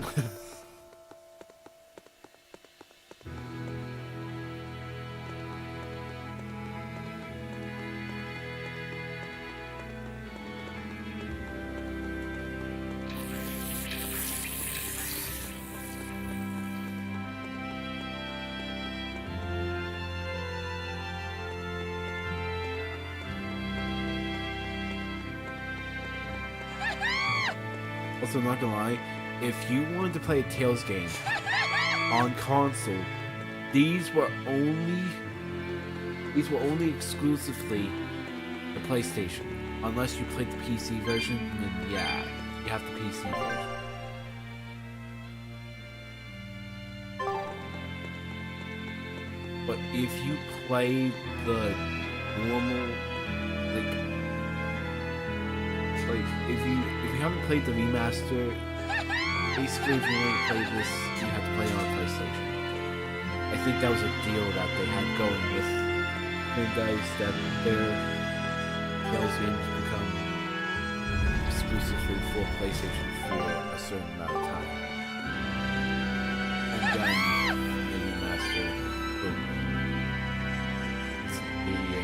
Also, not gonna lie, if you wanted to play a Tales game on console, these were only exclusively the PlayStation. Unless you played the PC version, then yeah, you have the PC version. But if you play the normal, if you haven't played the remaster, basically if you want to play this, you have to play it on PlayStation. I think that was a deal that they had going with Bandai, that their Tales games become exclusively for PlayStation for a certain amount of time. And then the remaster will be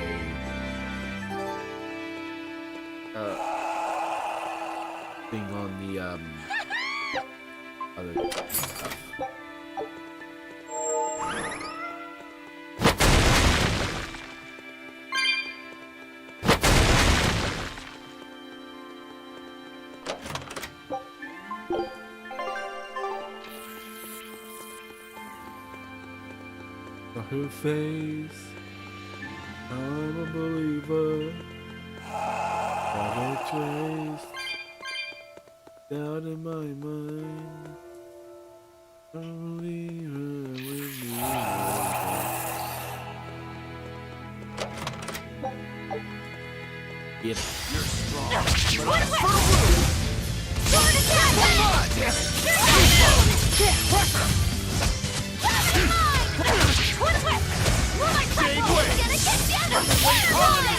thing on the other stuff. Her face, I'm a believer. Trace. Doubt in my mind. Don't leave her with me. Get it. You're strong. Sword attack! Sword whip! Moonlight platform!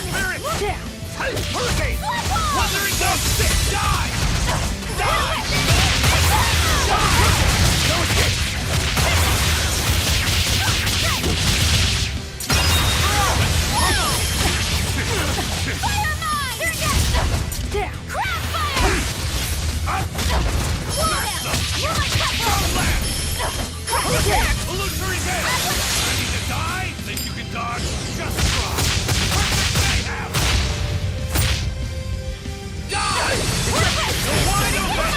Gonna get you! Hurricane! Wuthering Dog Stick! Die! Die! No escape! Fire mine! Here it goes! Crab fire! Moonlight platform! Illusory Veil! Ready to die? Think you can dodge? Just try! Perfect mayhem! Die! You're wide open!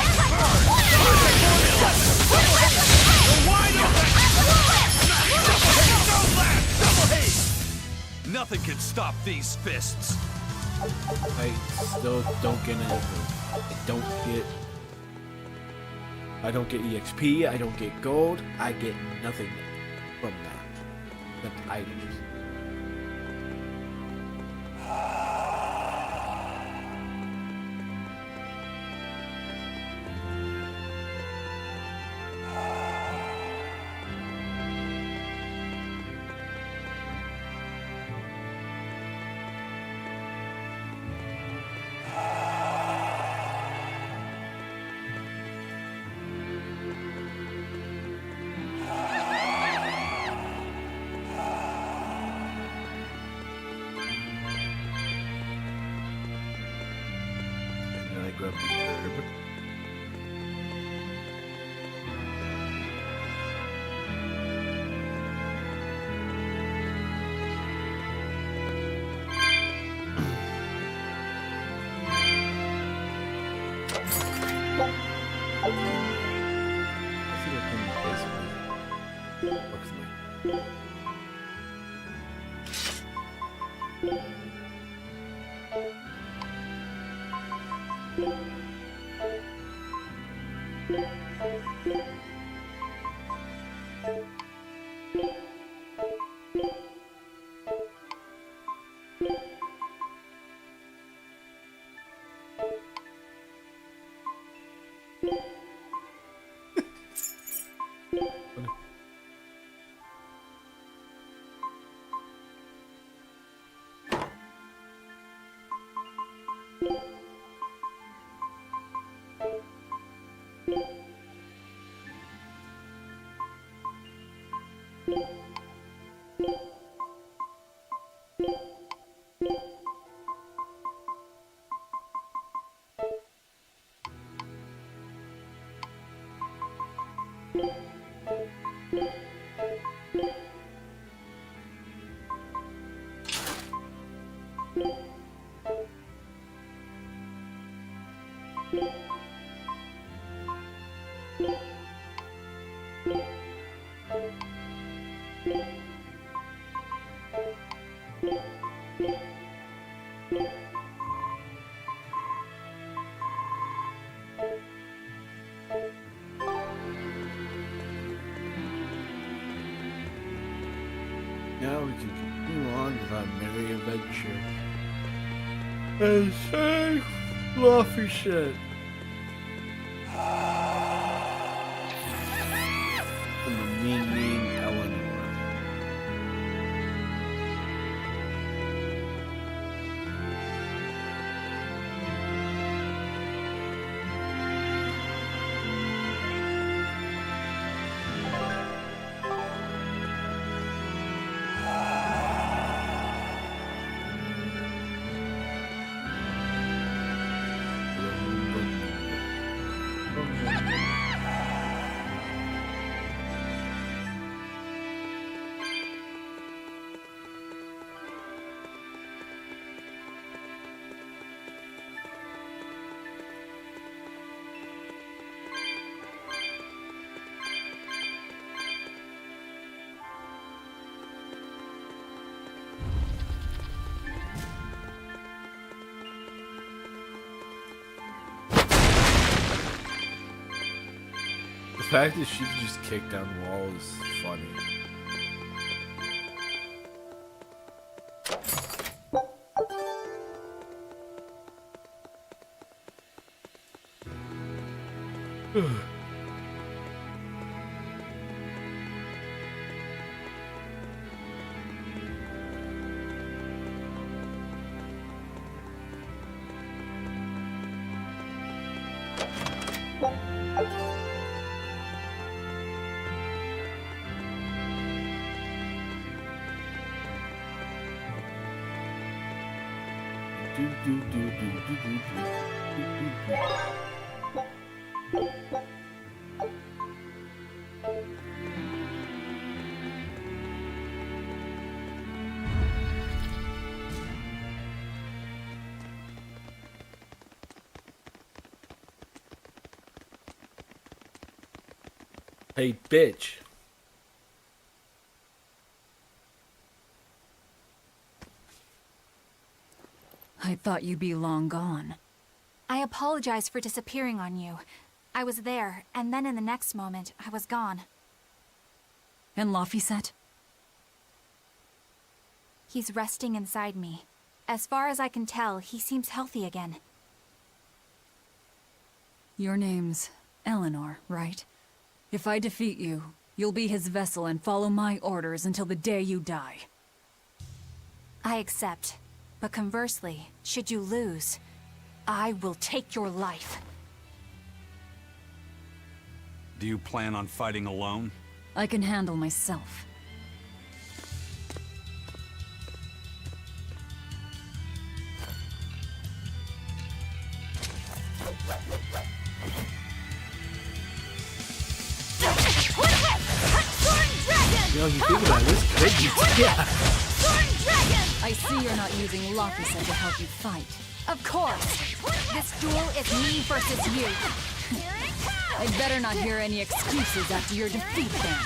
You're wide open! Double land! Double haste! Nothing can stop these fists. I still don't get anything. I don't get EXP, I don't get gold, I get nothing from that. Except items. And I grab the herb. I see what can basically looks like. Now we can continue on with our merry adventure. And say fluffy shit. From the mean Eleanor. fact that she can just kick down walls is funny. Hey, bitch. I thought you'd be long gone. I apologize for disappearing on you. I was there, and then in the next moment, I was gone. And Laphicet? He's resting inside me. As far as I can tell, he seems healthy again. Your name's Eleanor, right? If I defeat you, you'll be his vessel and follow my orders until the day you die. I accept. But conversely, should you lose, I will take your life. Do you plan on fighting alone? I can handle myself. You know, you think about this, crazy. Yeah. I see you're not using Laphicet to help you fight. Of course! This duel is me versus you! I'd better not hear any excuses after your defeat, then.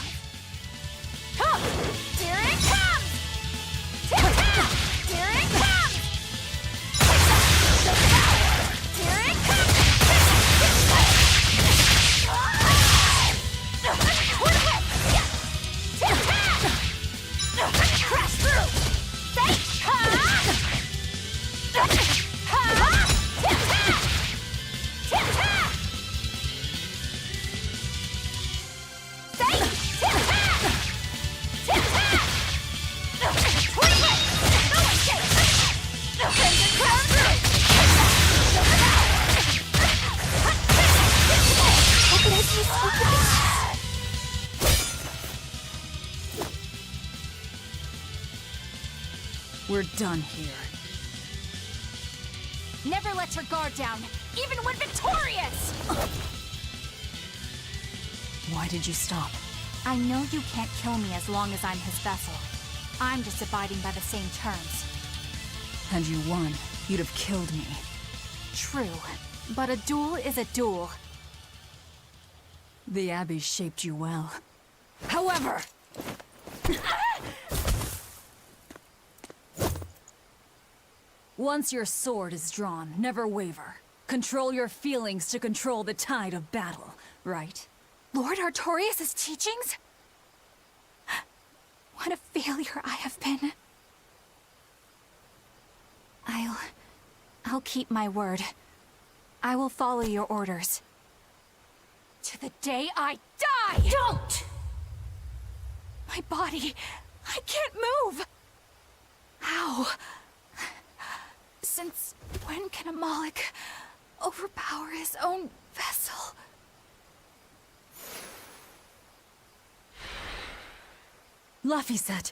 Here it comes! Here it comes! Here it comes! Crash through! We're done here. Never let your guard down, even when victorious! Why did you stop? I know you can't kill me as long as I'm his vessel. I'm just abiding by the same terms. Had you won, you'd have killed me. True, but a duel is a duel. The Abbey shaped you well. However... Once your sword is drawn, never waver. Control your feelings to control the tide of battle, right? Lord Artorias' teachings? What a failure I have been. I'll keep my word. I will follow your orders. To the day I die! Don't! My body, I can't move! How? Since when can a Moloch overpower his own vessel? Laphicet,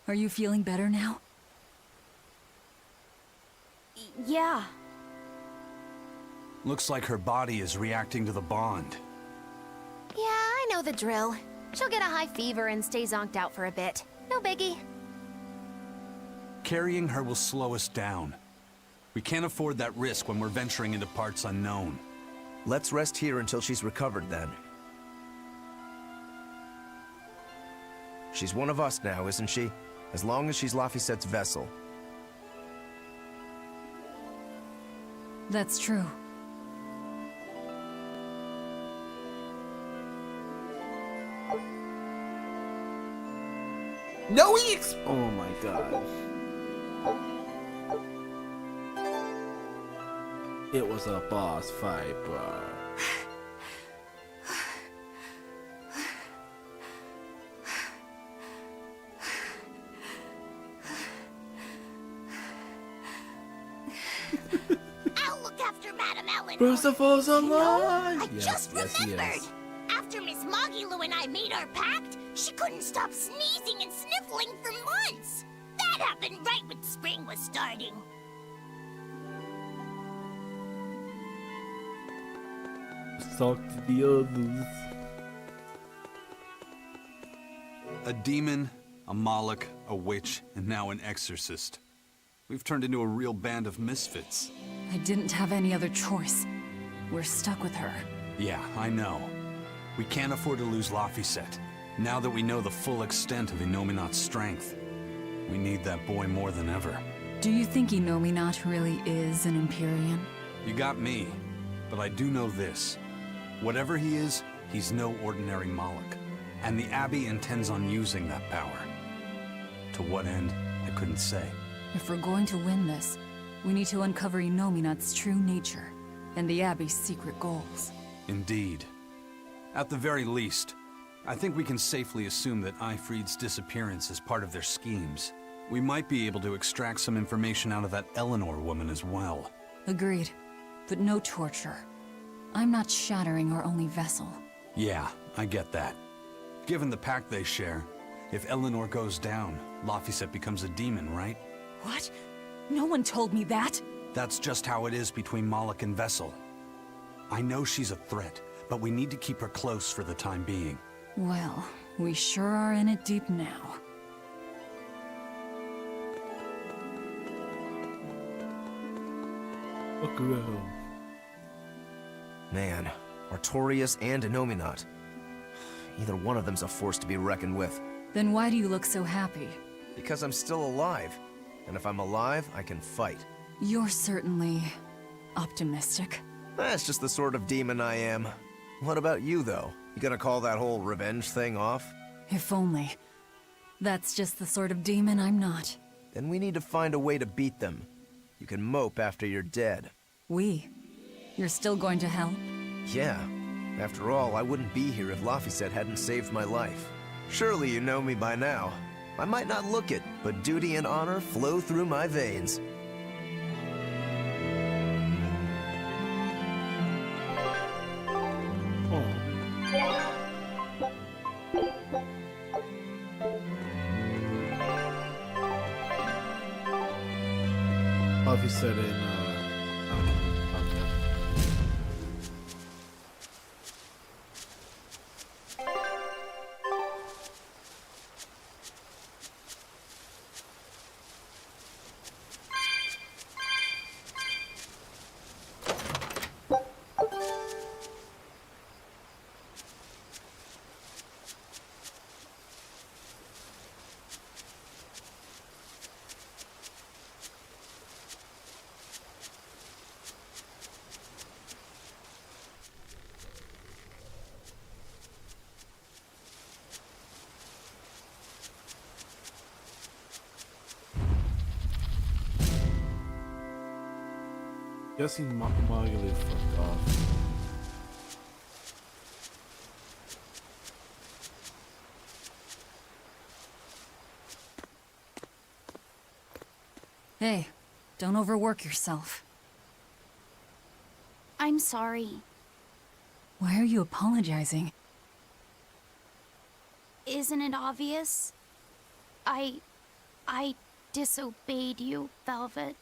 are you feeling better now? Yeah. Looks like her body is reacting to the bond. Yeah, I know the drill. She'll get a high fever and stay zonked out for a bit. No biggie. Carrying her will slow us down. We can't afford that risk when we're venturing into parts unknown. Let's rest here until she's recovered, then. She's one of us now, isn't she? As long as she's Laphicet's vessel. That's true. No, oh my god. It was a boss fight, bro. I'll look after Madame Ellen. Percival's alive! I Yes, just yes, he remembered. is. After Miss Mogulu and I made our pact, she couldn't stop sneezing and sniffling for months. That happened right when spring was starting. Let's talk to the others. A demon, a Moloch, a witch, and now an exorcist. We've turned into a real band of misfits. I didn't have any other choice. We're stuck with her. Yeah, I know. We can't afford to lose Laphicet. Now that we know the full extent of Innominat's strength, we need that boy more than ever. Do you think Innominat really is an Empyrean? You got me, but I do know this. Whatever he is, he's no ordinary Moloch. And the Abbey intends on using that power. To what end, I couldn't say. If we're going to win this, we need to uncover Innominat's true nature and the Abbey's secret goals. Indeed. At the very least, I think we can safely assume that Ifrid's disappearance is part of their schemes. We might be able to extract some information out of that Eleanor woman as well. Agreed. But no torture. I'm not shattering our only vessel. Yeah, I get that. Given the pact they share, if Eleanor goes down, Laphicet becomes a demon, right? What? No one told me that! That's just how it is between Moloch and Vessel. I know she's a threat, but we need to keep her close for the time being. Well, we sure are in it deep now. Look around. Man, Artorias and Innominat. Either one of them's a force to be reckoned with. Then why do you look so happy? Because I'm still alive. And if I'm alive, I can fight. You're certainly optimistic. That's just the sort of demon I am. What about you, though? You gonna call that whole revenge thing off? If only. That's just the sort of demon I'm not. Then we need to find a way to beat them. You can mope after you're dead. We? You're still going to help? Yeah. After all, I wouldn't be here if Laphicet hadn't saved my life. Surely you know me by now. I might not look it, but duty and honor flow through my veins. Laphicet in, guessing Mogulu fucked off. Hey, don't overwork yourself. I'm sorry. Why are you apologizing? Isn't it obvious? I disobeyed you, Velvet.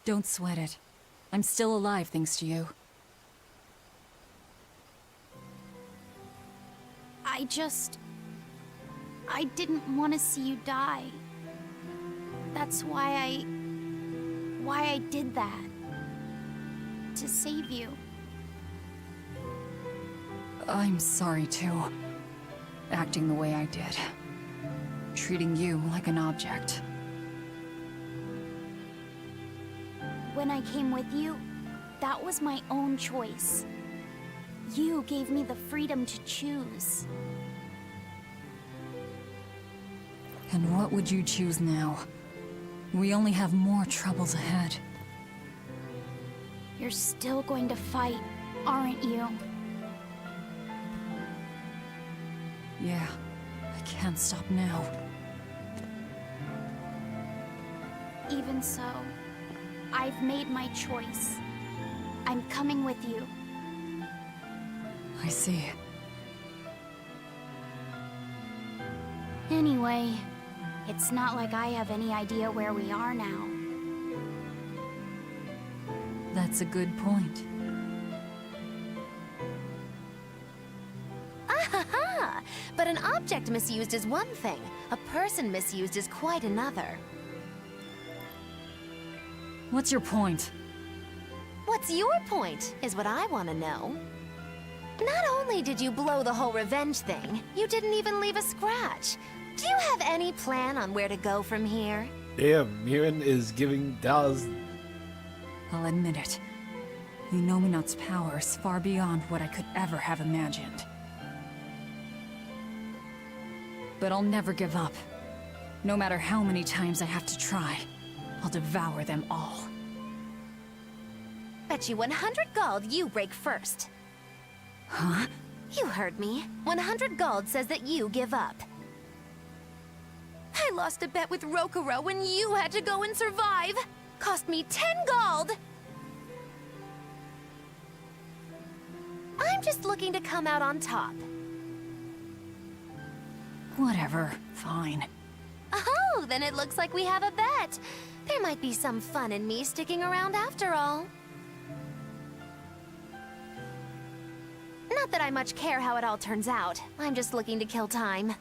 Don't sweat it. I'm still alive thanks to you. I didn't want to see you die. That's why I did that. To save you. I'm sorry too. Acting the way I did. Treating you like an object. When I came with you, that was my own choice. You gave me the freedom to choose. And what would you choose now? We only have more troubles ahead. You're still going to fight, aren't you? Yeah, I can't stop now. Even so, I've made my choice. I'm coming with you. I see. Anyway, it's not like I have any idea where we are now. That's a good point. Ah-ha-ha! But an object misused is one thing. A person misused is quite another. What's your point? What's your point, is what I want to know. Not only did you blow the whole revenge thing, you didn't even leave a scratch. Do you have any plan on where to go from here? Damn, Miran is giving Dallas. I'll admit it. Inominat's power is far beyond what I could ever have imagined. But I'll never give up. No matter how many times I have to try, I'll devour them all. Bet you 100 gold you break first. Huh? You heard me. 100 gold says that you give up. I lost a bet with Rokuro when you had to go and survive. Cost me 10 gold. I'm just looking to come out on top. Whatever. Fine. Oh, then it looks like we have a bet. There might be some fun in me sticking around after all. Not that I much care how it all turns out. I'm just looking to kill time.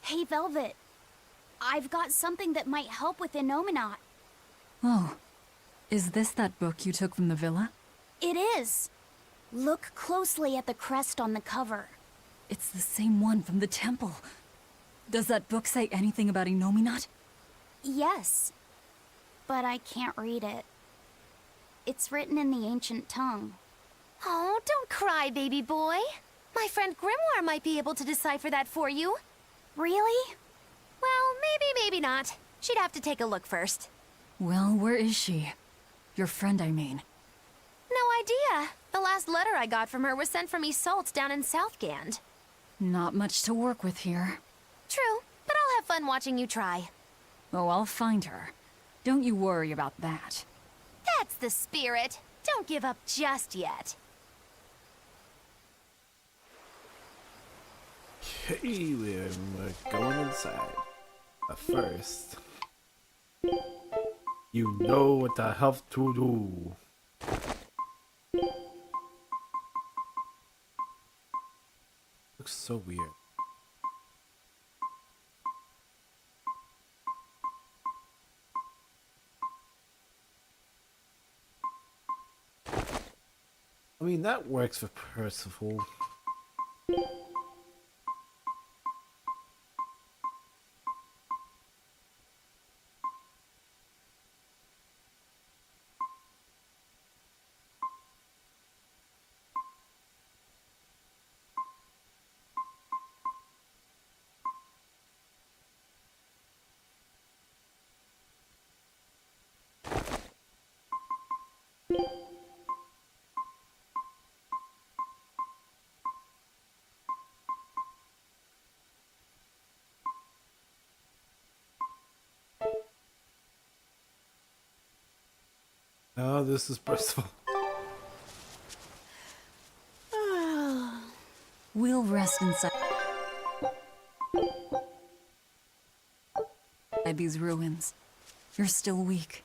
Hey, Velvet. I've got something that might help with Inominat. Oh. Is this that book you took from the villa? It is. Look closely at the crest on the cover. It's the same one from the temple. Does that book say anything about Inominat? Yes. But I can't read it. It's written in the ancient tongue. Oh, don't cry, baby boy. My friend Grimoire might be able to decipher that for you. Really? Well, maybe not. She'd have to take a look first. Well, where is she? Your friend, I mean. No idea. The last letter I got from her was sent from Isolde down in Southgand. Not much to work with here. True, but I'll have fun watching you try. Oh, I'll find her. Don't you worry about that. That's the spirit. Don't give up just yet. Okay, we're going inside. But first, you know what I have to do. Looks so weird. I mean, that works for Percival. Oh, this is Percival. We'll rest inside these ruins. You're still weak.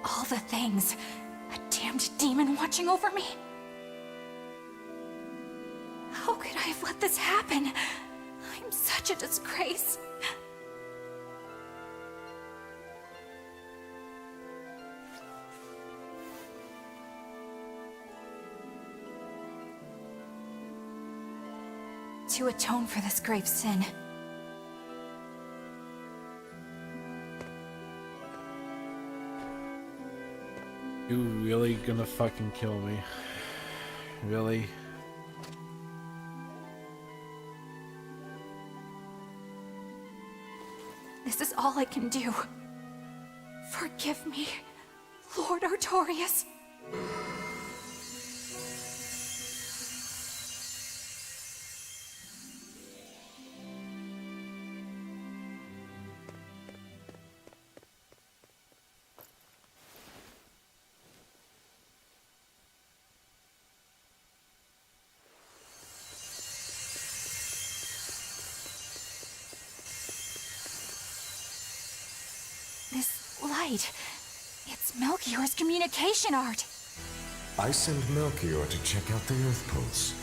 All the things. A damned demon watching over me. How could I have let this happen? I'm such a disgrace. To atone for this grave sin. You really gonna fucking kill me? Really? This is all I can do. Forgive me, Lord Artorias. This light, it's Melchior's communication art. I send Melchior to check out the Earth Pulse.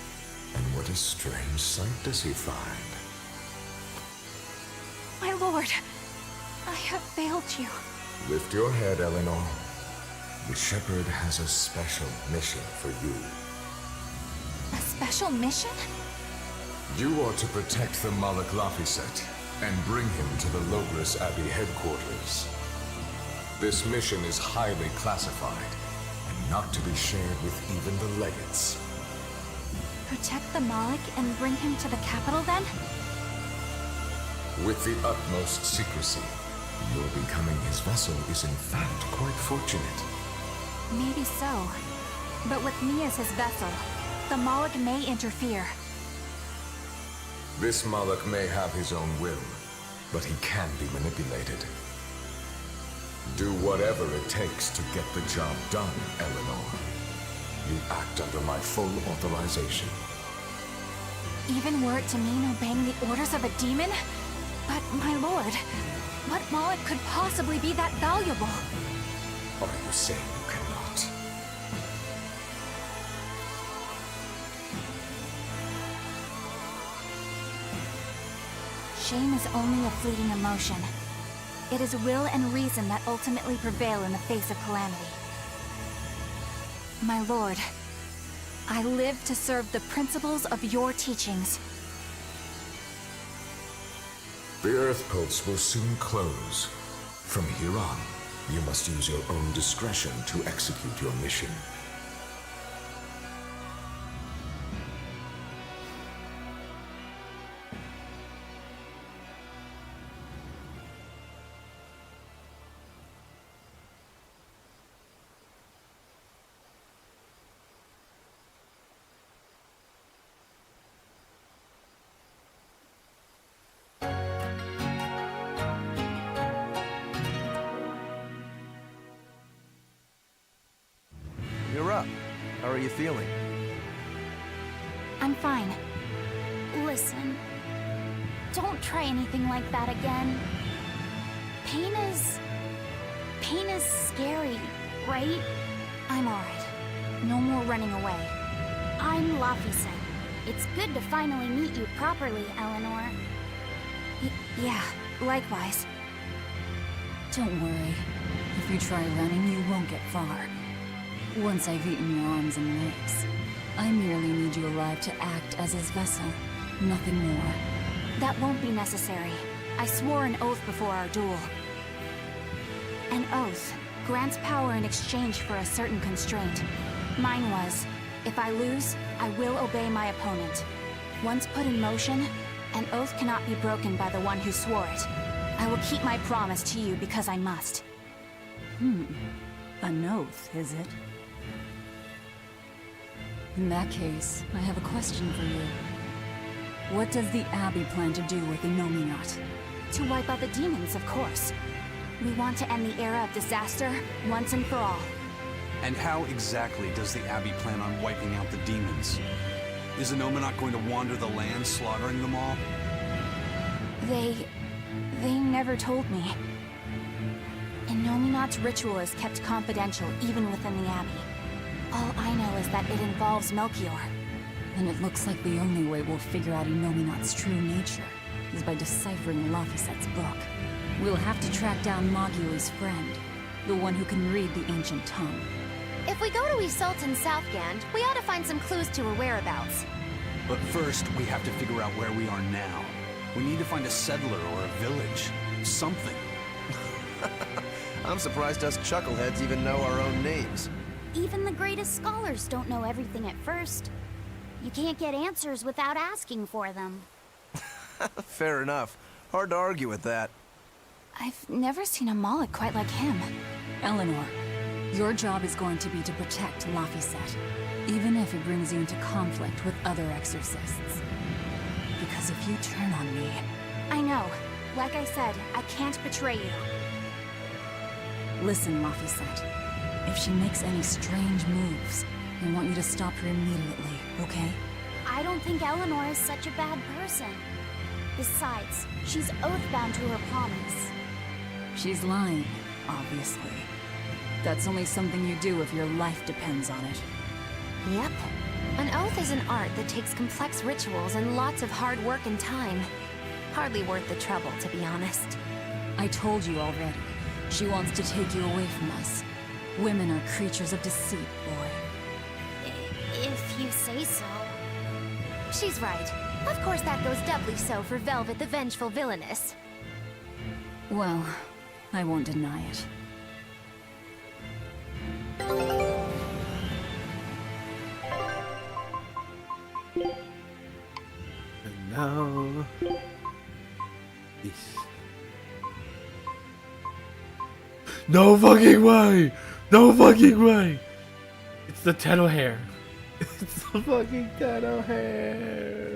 And what a strange sight does he find? My lord, I have failed you. Lift your head, Eleanor. The Shepherd has a special mission for you. A special mission? You are to protect the Malak Lafiset and bring him to the Logris Abbey headquarters. This mission is highly classified and not to be shared with even the legates. Protect the Malik and bring him to the capital then? With the utmost secrecy. Your becoming his vessel is in fact quite fortunate. Maybe so. But with me as his vessel, the Malik may interfere. This Malak may have his own will, but he can be manipulated. Do whatever it takes to get the job done, Eleanor. You act under my full authorization. Even were it to mean obeying the orders of a demon? But, my lord, what Malik could possibly be that valuable? Are you saying you cannot? Shame is only a fleeting emotion. It is will and reason that ultimately prevail in the face of calamity. My lord, I live to serve the principles of your teachings. The Earth Pulse will soon close. From here on, you must use your own discretion to execute your mission. You're up. How are you feeling? I'm fine. Listen, don't try anything like that again. Pain is scary, right? I'm alright. No more running away. I'm Lafi-sen. It's good to finally meet you properly, Eleanor. Yeah, likewise. Don't worry. If you try running, you won't get far. Once I've eaten your arms and legs. I merely need you alive to act as his vessel. Nothing more. That won't be necessary. I swore an oath before our duel. An oath grants power in exchange for a certain constraint. Mine was, if I lose, I will obey my opponent. Once put in motion, an oath cannot be broken by the one who swore it. I will keep my promise to you because I must. An oath, is it? In that case, I have a question for you. What does the Abbey plan to do with the Nominat? To wipe out the demons, of course. We want to end the era of disaster, once and for all. And how exactly does the Abbey plan on wiping out the demons? Is the Nominat going to wander the land, slaughtering them all? They never told me. Nominat Nominat's ritual is kept confidential even within the Abbey. All I know is that it involves Melchior. Then it looks like the only way we'll figure out Inominat's true nature is by deciphering Laphicet's book. We'll have to track down Moguli's friend, the one who can read the ancient tongue. If we go to Isoltan Southgand, we ought to find some clues to her whereabouts. But first, we have to figure out where we are now. We need to find a settler or a village. Something. I'm surprised us chuckleheads even know our own names. Even the greatest scholars don't know everything at first. You can't get answers without asking for them. Fair enough. Hard to argue with that. I've never seen a Moloch quite like him. Eleanor, your job is going to be to protect Laphicet, even if it brings you into conflict with other exorcists. Because if you turn on me... I know. Like I said, I can't betray you. Listen, Laphicet. If she makes any strange moves, I want you to stop her immediately, okay? I don't think Eleanor is such a bad person. Besides, she's oath-bound to her promise. She's lying, obviously. That's only something you do if your life depends on it. Yep. An oath is an art that takes complex rituals and lots of hard work and time. Hardly worth the trouble, to be honest. I told you already. She wants to take you away from us. Women are creatures of deceit, boy. If you say so. She's right. Of course that goes doubly so for Velvet the Vengeful Villainess. Well, I won't deny it. And now... This. No fucking way! No fucking way! It's the Tenno hair. It's the fucking Tenno hair.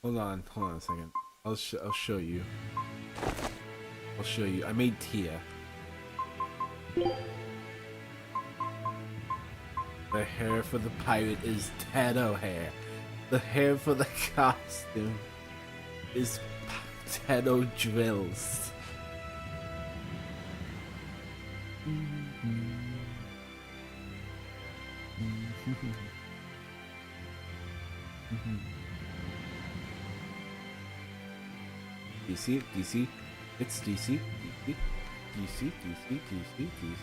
Hold on a second. I'll show you. I'll show you. I made Tia. The hair for the pirate is Tenno hair. The hair for the costume is Tenno drills. DC, DC, it's DC, DC, DC, DC, DC, DC.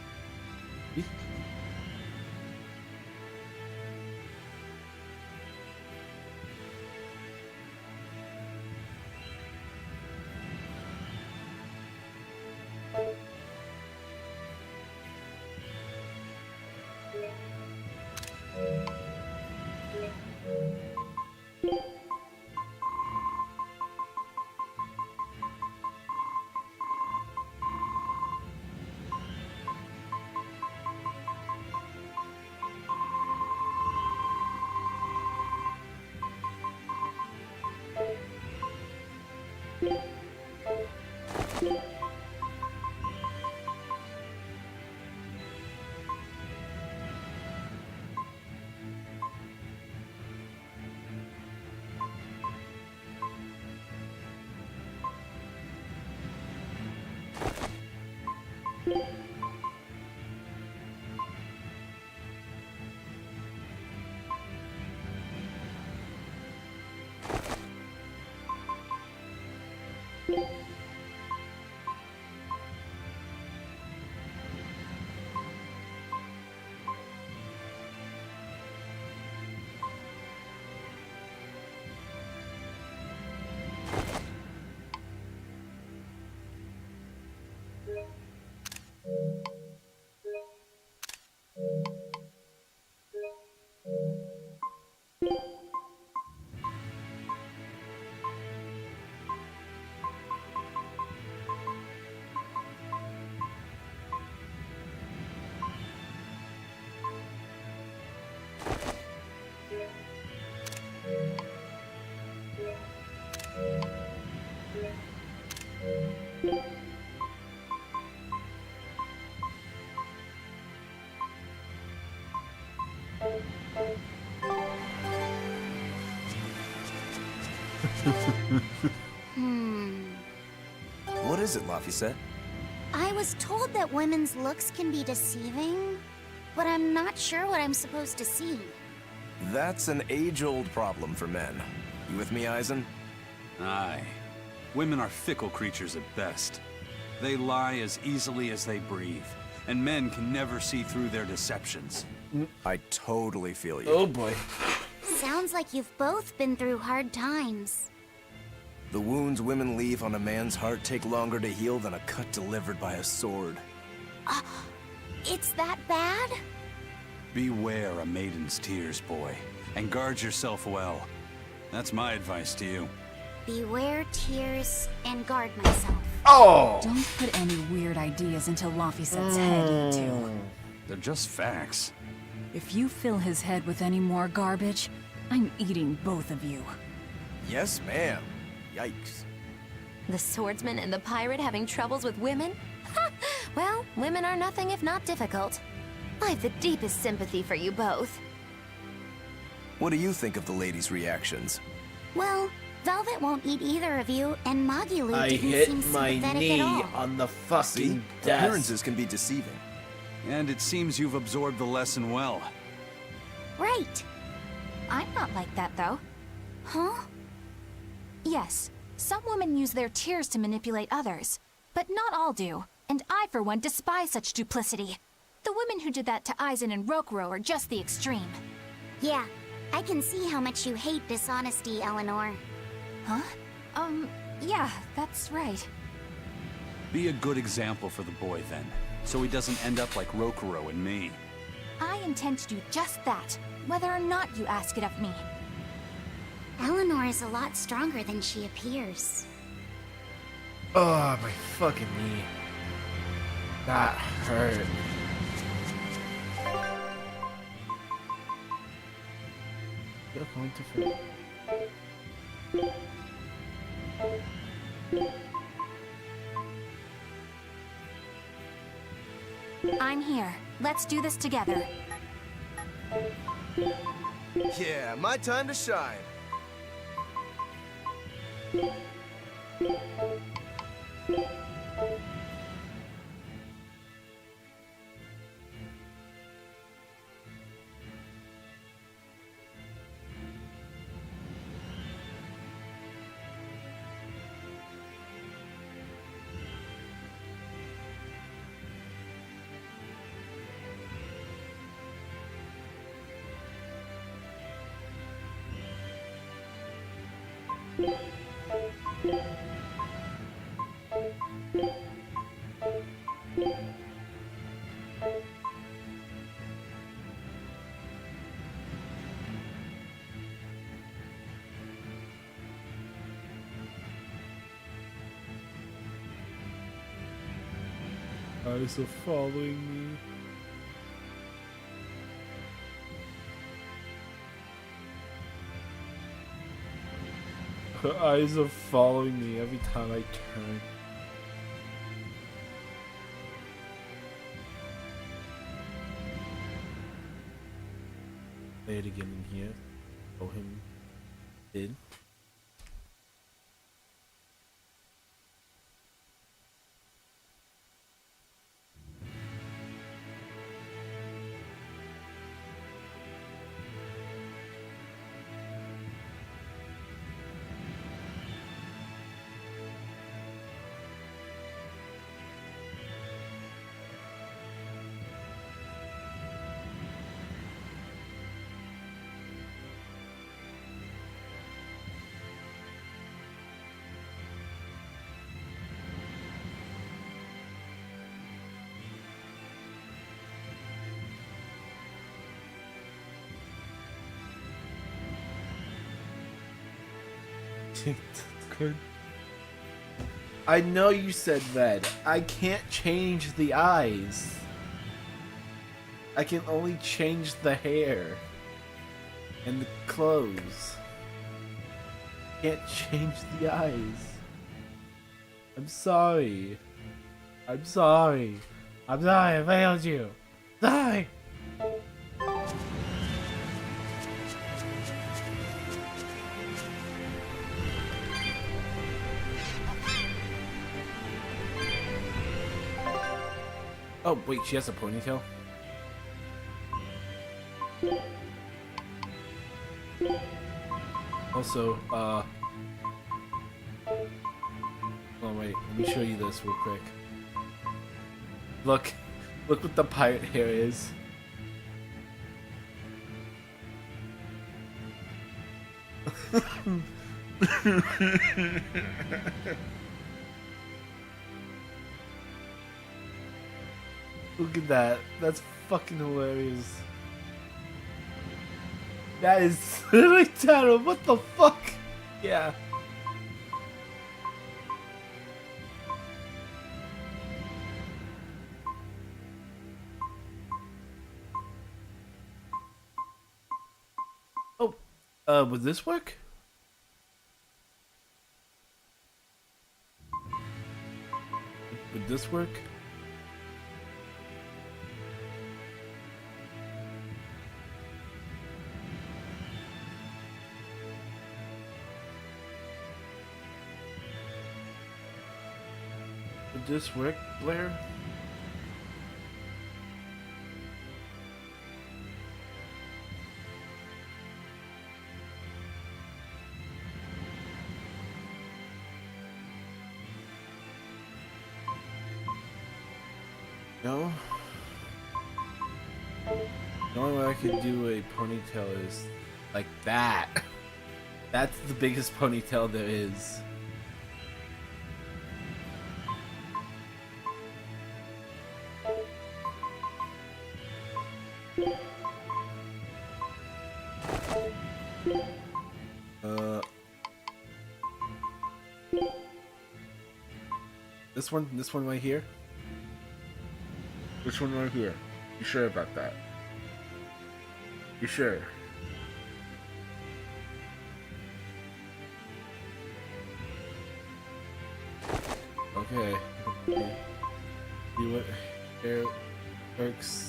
What is it, Laphicet? I was told that women's looks can be deceiving, but I'm not sure what I'm supposed to see. That's an age-old problem for men. You with me, Eisen? Aye. Women are fickle creatures at best. They lie as easily as they breathe, and men can never see through their deceptions. I totally feel you. Oh boy. Sounds like you've both been through hard times. The wounds women leave on a man's heart take longer to heal than a cut delivered by a sword. It's that bad? Beware a maiden's tears, boy, and guard yourself well. That's my advice to you. Beware tears and guard myself. Oh! Don't put any weird ideas into Laphicet's head, you two. They're just facts. If you fill his head with any more garbage, I'm eating both of you. Yes, ma'am. Yikes. The swordsman and the pirate having troubles with women? Ha! Well, women are nothing if not difficult. I've the deepest sympathy for you both. What do you think of the ladies' reactions? Well, Velvet won't eat either of you, and Magilu I didn't hit seem my sympathetic knee at all. on the fucking See? desk. Appearances can be deceiving. And it seems you've absorbed the lesson well. Right. I'm not like that, though. Huh? Yes, some women use their tears to manipulate others, but not all do, and I, for one, despise such duplicity. The women who did that to Eisen and Rokuro are just the extreme. Yeah, I can see how much you hate dishonesty, Eleanor. Huh? Yeah, that's right. Be a good example for the boy, then, so he doesn't end up like Rokuro and me. I intend to do just that, whether or not you ask it of me. Eleanor is a lot stronger than she appears. Oh, my fucking knee. That hurt. You're going to fail. I'm here. Let's do this together. Yeah, my time to shine. Eyes are following me. Her eyes are following me every time I turn. Play it again in here. Show him in. Good. I know you said red. I can't change the eyes. I can only change the hair and the clothes. Can't change the eyes. I'm sorry. I'm sorry. I'm sorry. I failed you. Sorry. Oh, wait, she has a ponytail? Also, oh wait, let me show you this real quick. Look what the pirate hair is. Look at that. That's fucking hilarious. That is literally terrible. What the fuck? Yeah. Oh, would this work? Would this work? Would this work, Blair? No? The only way I could do a ponytail is like that. That's the biggest ponytail there is. This one right here? Which one right here? You sure about that? You sure? Okay. See what hair works.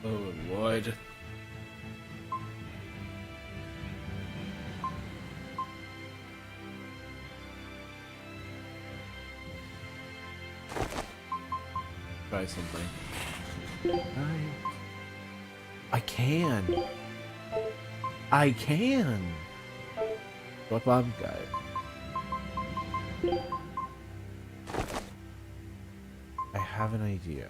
Oh Lord. Try something. I can. I can. What I'm guy. I have an idea.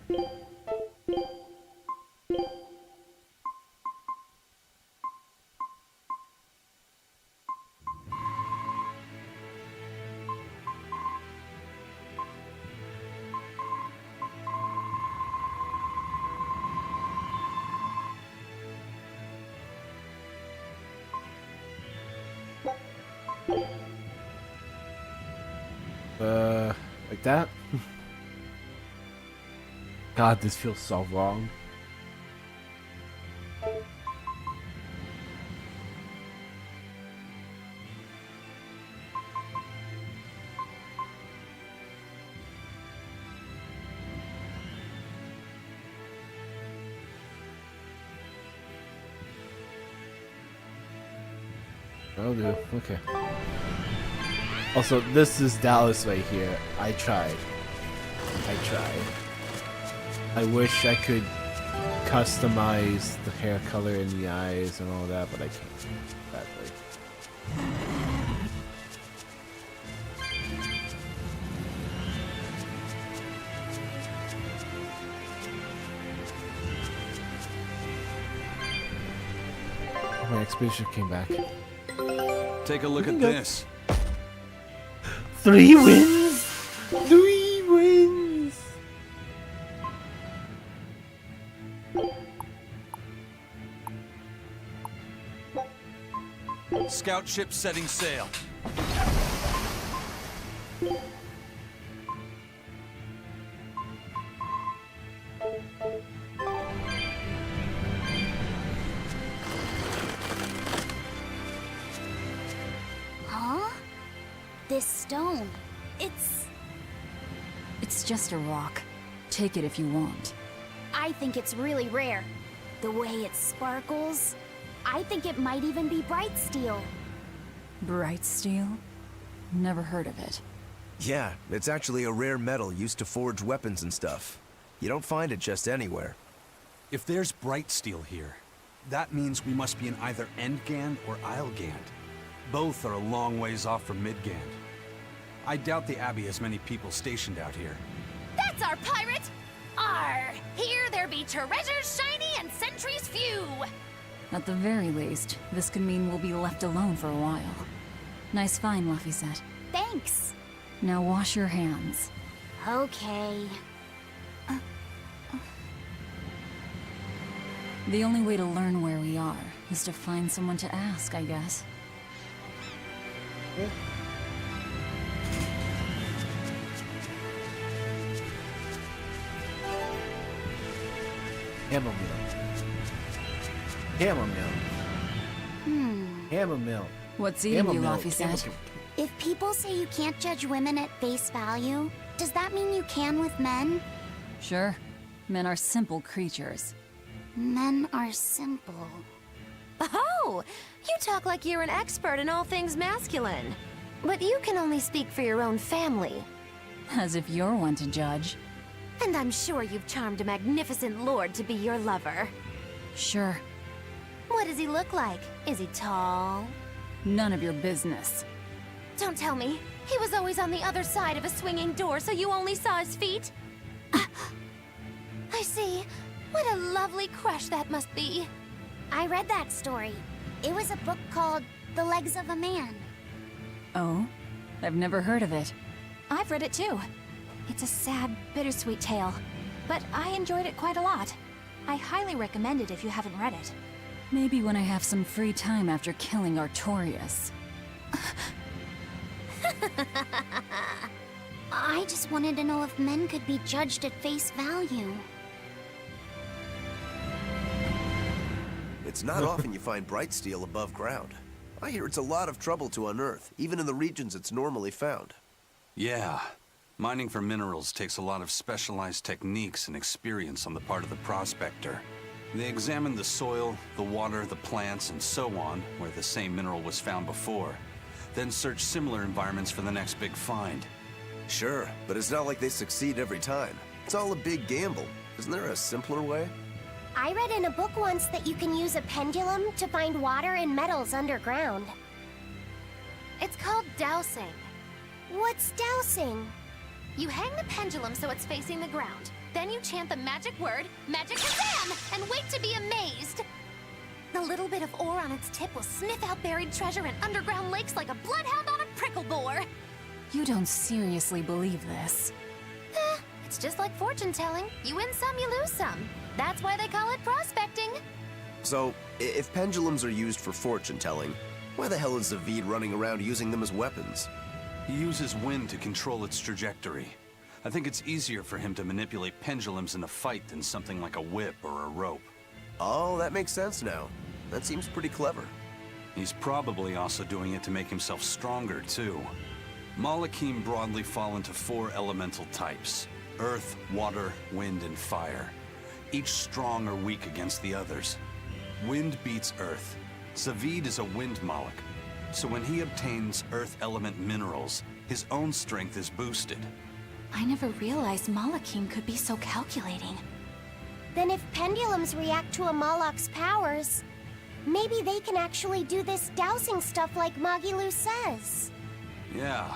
Like that? God, this feels so wrong. I'll do. Okay. Also, this is Dallas right here. I tried. I wish I could customize the hair color and the eyes and all that, but I can't. Sadly. My expedition came back. Take a look at this. 3 wins! 3 wins! Scout ship setting sail. Huh? This stone, It's just a rock. Take it if you want. I think it's really rare. The way it sparkles, I think it might even be bright steel. Bright steel? Never heard of it. Yeah, it's actually a rare metal used to forge weapons and stuff. You don't find it just anywhere. If there's bright steel here, that means we must be in either Endgand or Islegand. Both are a long ways off from Midgand. I doubt the Abbey has many people stationed out here. That's our pirate! Arr! Here there be treasures shiny and sentries few! At the very least, this could mean we'll be left alone for a while. Nice find, Laphicet. Thanks. Now wash your hands. Okay. The only way to learn where we are is to find someone to ask, I guess. Chamomile. Chamomile. Chamomile. What's eating you, Chamomile. Laphicet? If people say you can't judge women at face value, does that mean you can with men? Sure. Men are simple creatures. Men are simple. Oh! You talk like you're an expert in all things masculine. But you can only speak for your own family. As if you're one to judge. And I'm sure you've charmed a magnificent lord to be your lover. Sure. What does he look like? Is he tall? None of your business. Don't tell me. He was always on the other side of a swinging door, so you only saw his feet? I see. What a lovely crush that must be. I read that story. It was a book called The Legs of a Man. Oh? I've never heard of it. I've read it too. It's a sad, bittersweet tale, but I enjoyed it quite a lot. I highly recommend it if you haven't read it. Maybe when I have some free time after killing Artorias. I just wanted to know if men could be judged at face value. It's not often you find bright steel above ground. I hear it's a lot of trouble to unearth, even in the regions it's normally found. Yeah. Mining for minerals takes a lot of specialized techniques and experience on the part of the prospector. They examine the soil, the water, the plants, and so on, where the same mineral was found before. Then search similar environments for the next big find. Sure, but it's not like they succeed every time. It's all a big gamble. Isn't there a simpler way? I read in a book once that you can use a pendulum to find water and metals underground. It's called dowsing. What's dowsing? You hang the pendulum so it's facing the ground. Then you chant the magic word, Magic Kazam, and wait to be amazed. The little bit of ore on its tip will sniff out buried treasure in underground lakes like a bloodhound on a prickle bore. You don't seriously believe this. It's just like fortune telling. You win some, you lose some. That's why they call it prospecting. So, if pendulums are used for fortune telling, why the hell is Zavid running around using them as weapons? He uses wind to control its trajectory. I think it's easier for him to manipulate pendulums in a fight than something like a whip or a rope. Oh, that makes sense now. That seems pretty clever. He's probably also doing it to make himself stronger, too. Malachim broadly fall into 4 elemental types: earth, water, wind, and fire. Each strong or weak against the others. Wind beats earth. Zavid is a wind Malach, so when he obtains earth element minerals, his own strength is boosted. I never realized Malachim could be so calculating. Then if pendulums react to a Moloch's powers, maybe they can actually do this dowsing stuff like Magilu says. Yeah,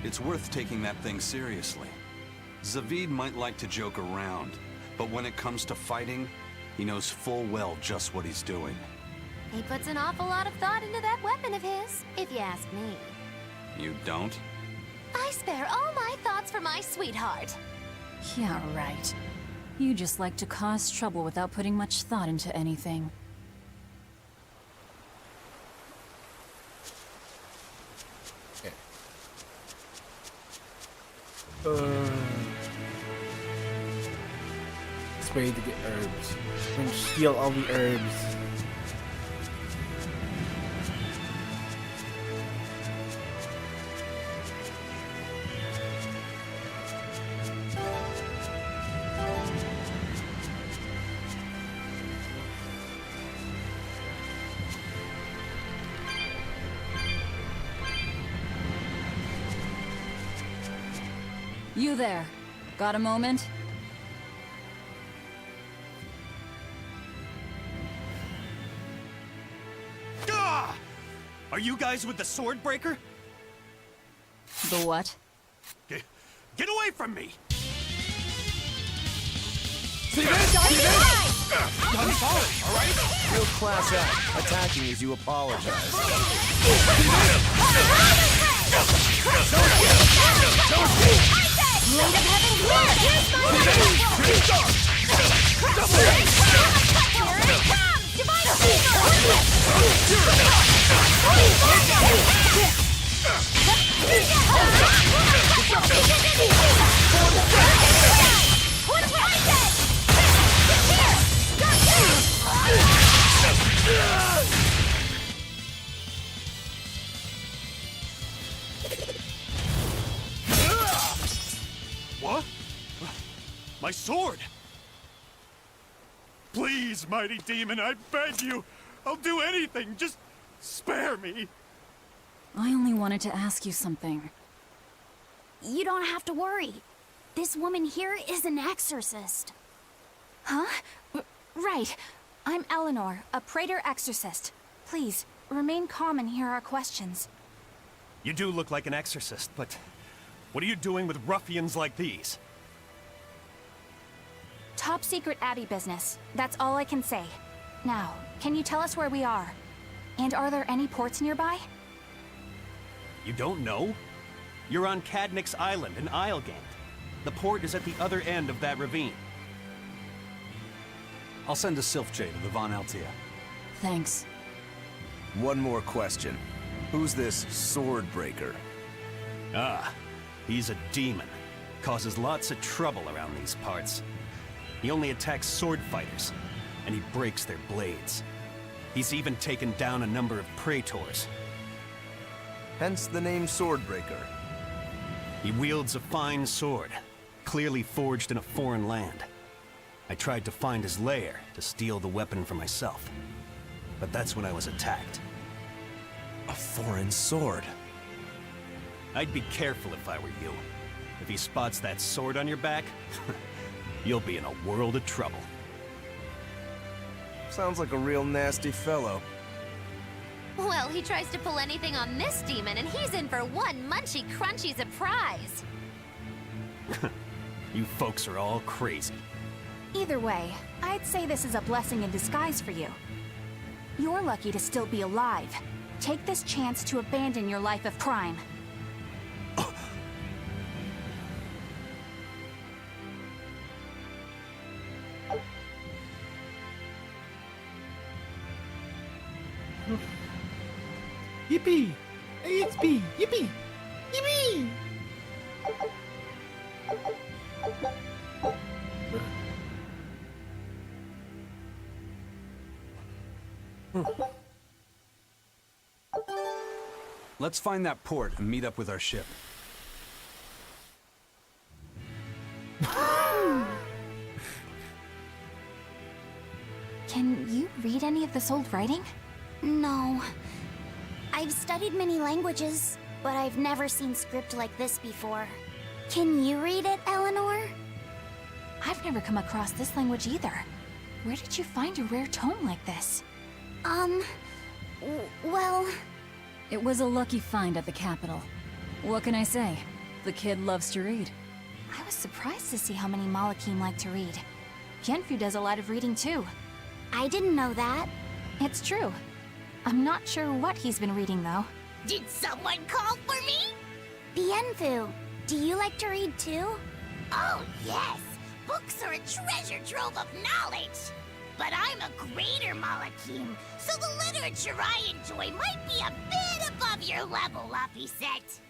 it's worth taking that thing seriously. Zavid might like to joke around, but when it comes to fighting, he knows full well just what he's doing. He puts an awful lot of thought into that weapon of his, if you ask me. You don't? I spare all my thoughts for my sweetheart. Yeah, right. You just like to cause trouble without putting much thought into anything. It's ready to get herbs. We're gonna steal all the herbs. You there. Got a moment? Gah! Are you guys with the Swordbreaker? The what? Get away from me! See this? See this? I'm sorry, all right? Real class act, attacking as you apologize. Blade of Heaven's Word! Here's my weapon! Here it comes! Divine What? My sword! Please, mighty demon, I beg you! I'll do anything, just spare me! I only wanted to ask you something. You don't have to worry. This woman here is an exorcist. Huh? Right. I'm Eleanor, a Praetor exorcist. Please, remain calm and hear our questions. You do look like an exorcist, but what are you doing with ruffians like these? Top secret Abbey business. That's all I can say. Now, can you tell us where we are? And are there any ports nearby? You don't know? You're on Cadnick's Island in Islegant. The port is at the other end of that ravine. I'll send a Sylph-J to the Von Altea. Thanks. One more question. Who's this Swordbreaker? Ah, he's a demon. Causes lots of trouble around these parts. He only attacks sword fighters, and he breaks their blades. He's even taken down a number of praetors. Hence the name Swordbreaker. He wields a fine sword, clearly forged in a foreign land. I tried to find his lair to steal the weapon for myself, but that's when I was attacked. A foreign sword? I'd be careful if I were you. If he spots that sword on your back, you'll be in a world of trouble. Sounds like a real nasty fellow. Well, he tries to pull anything on this demon, and he's in for one munchy crunchy surprise. You folks are all crazy. Either way, I'd say this is a blessing in disguise for you. You're lucky to still be alive. Take this chance to abandon your life of crime. Yippee! Hey, it's B! Yippee! Yippee! Let's find that port and meet up with our ship. Can you read any of this old writing? No. I've studied many languages, but I've never seen script like this before. Can you read it, Eleanor? I've never come across this language either. Where did you find a rare tome like this? Well... It was a lucky find at the capital. What can I say? The kid loves to read. I was surprised to see how many Malakim like to read. Bienfu does a lot of reading too. I didn't know that. It's true. I'm not sure what he's been reading though. Did someone call for me? Bienfu, do you like to read too? Oh, yes. Books are a treasure trove of knowledge. But I'm a greater Malakim, so the literature I enjoy might be a bit above your level, Laphicet.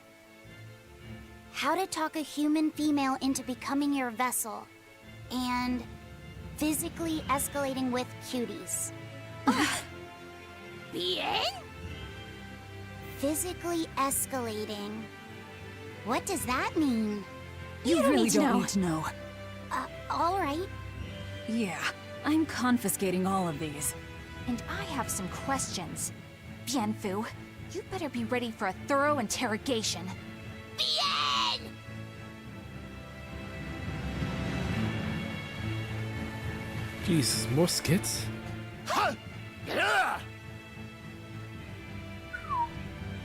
How to talk a human female into becoming your vessel. And physically escalating with cuties. Bien? Physically escalating. What does that mean? You really don't need to know. All right. Yeah, I'm confiscating all of these. And I have some questions. Bienfu, you better be ready for a thorough interrogation. Bien! Jesus, more skits?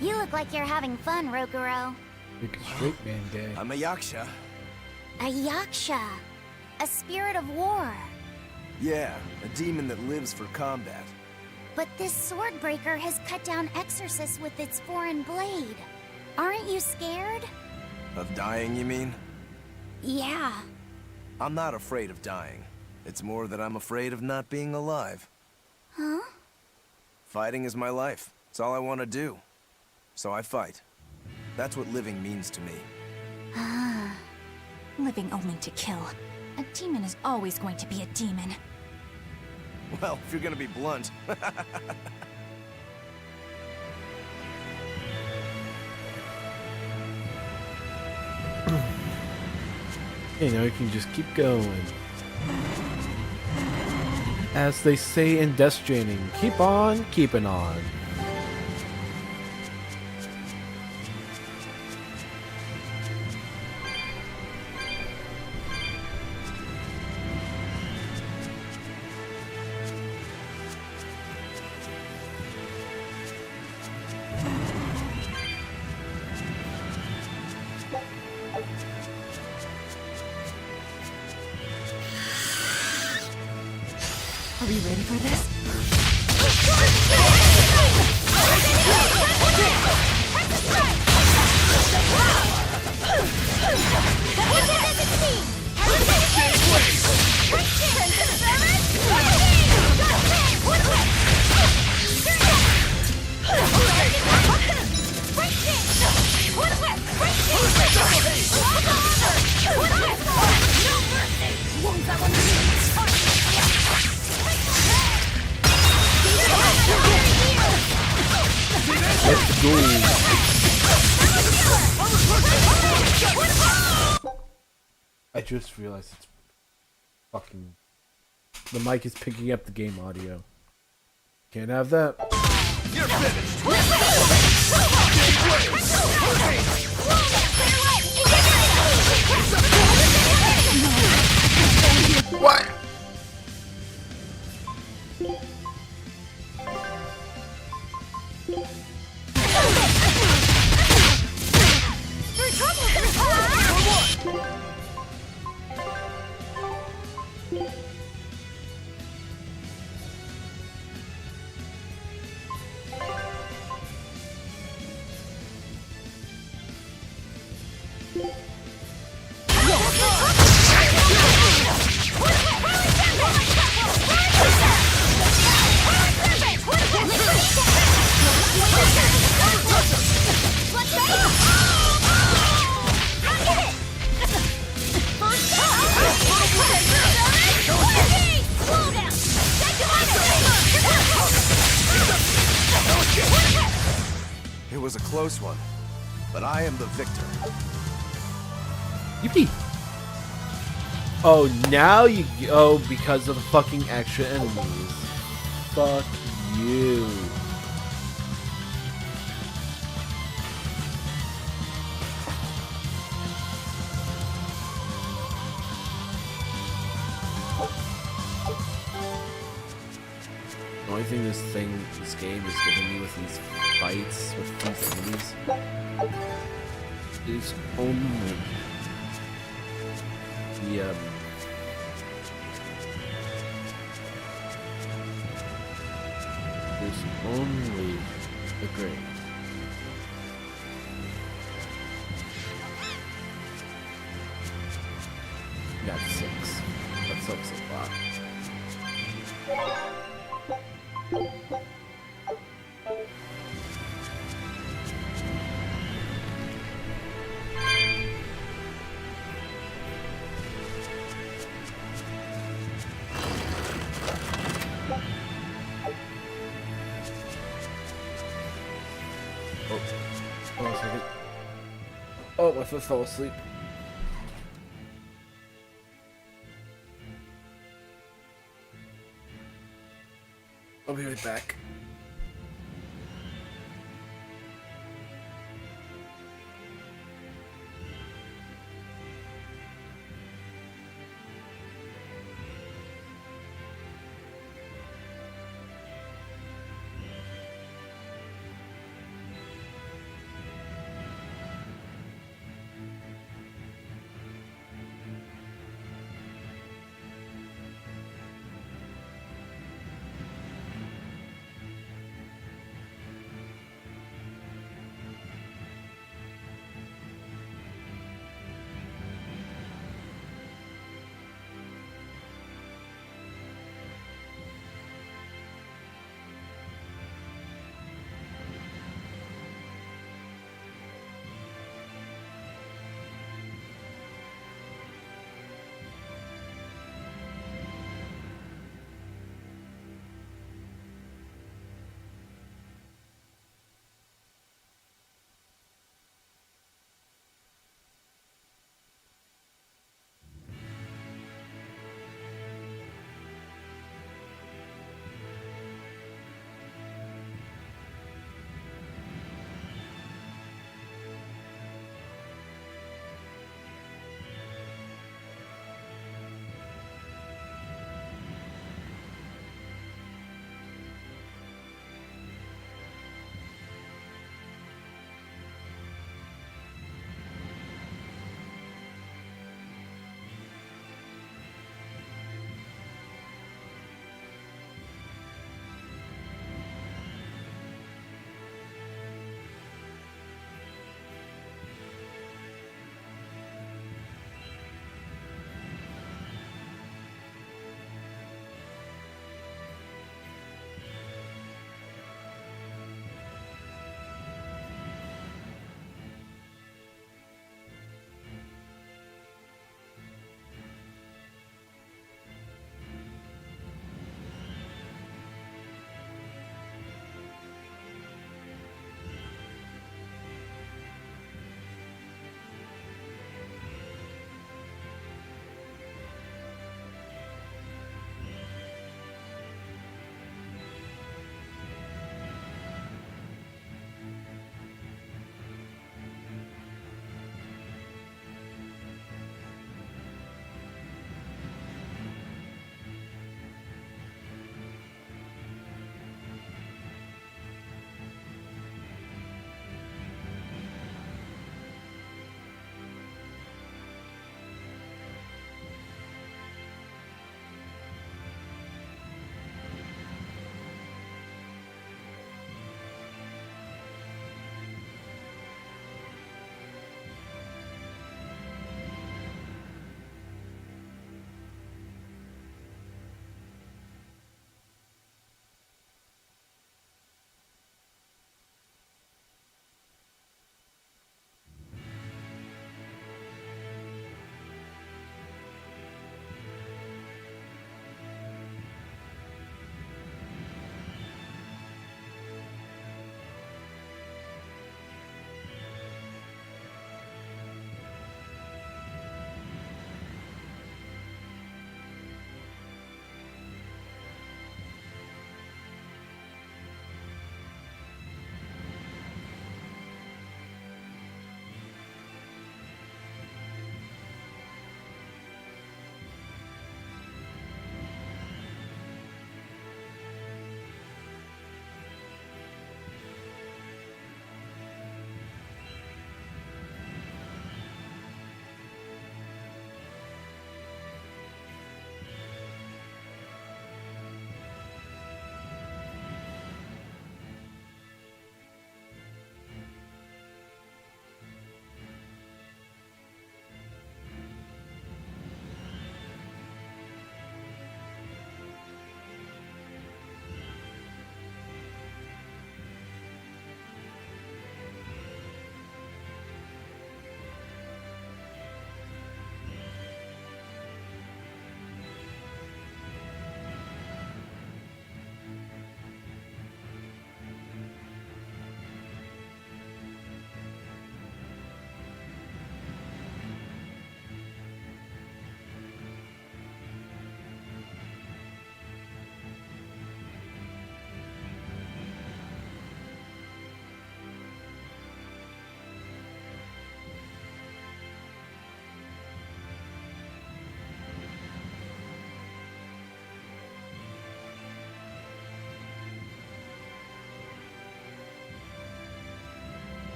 You look like you're having fun, Rokuro. You're a straight man gay. I'm a yaksha. A yaksha. A spirit of war. Yeah, a demon that lives for combat. But this sword breaker has cut down exorcists with its foreign blade. Aren't you scared? Of dying, you mean? Yeah. I'm not afraid of dying. It's more that I'm afraid of not being alive. Huh? Fighting is my life. It's all I want to do. So I fight. That's what living means to me. Ah. Living only to kill. A demon is always going to be a demon. Well, if you're gonna be blunt. You know, you can just keep going. As they say in Death Stranding, keep on keeping on. Are we ready for this? Let's go. I just realized it's fucking... The mic is picking up the game audio. Can't have that. You're finished! What? It was a close one, but I am the victor. Yippee! Oh, now you... Oh, because of the fucking extra enemies. Fuck you. The only thing this game is giving me with these fights with these enemies is only the there's only the grade. That's 6. That sucks a lot. Hold on a second. Oh, my foot fell asleep. I'll be right back.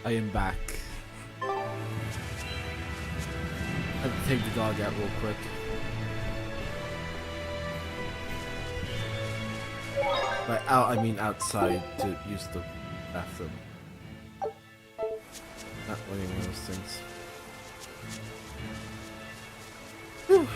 I am back. I have to take the dog out real quick. By out, I mean outside to use the bathroom. Not one of those things. Whew.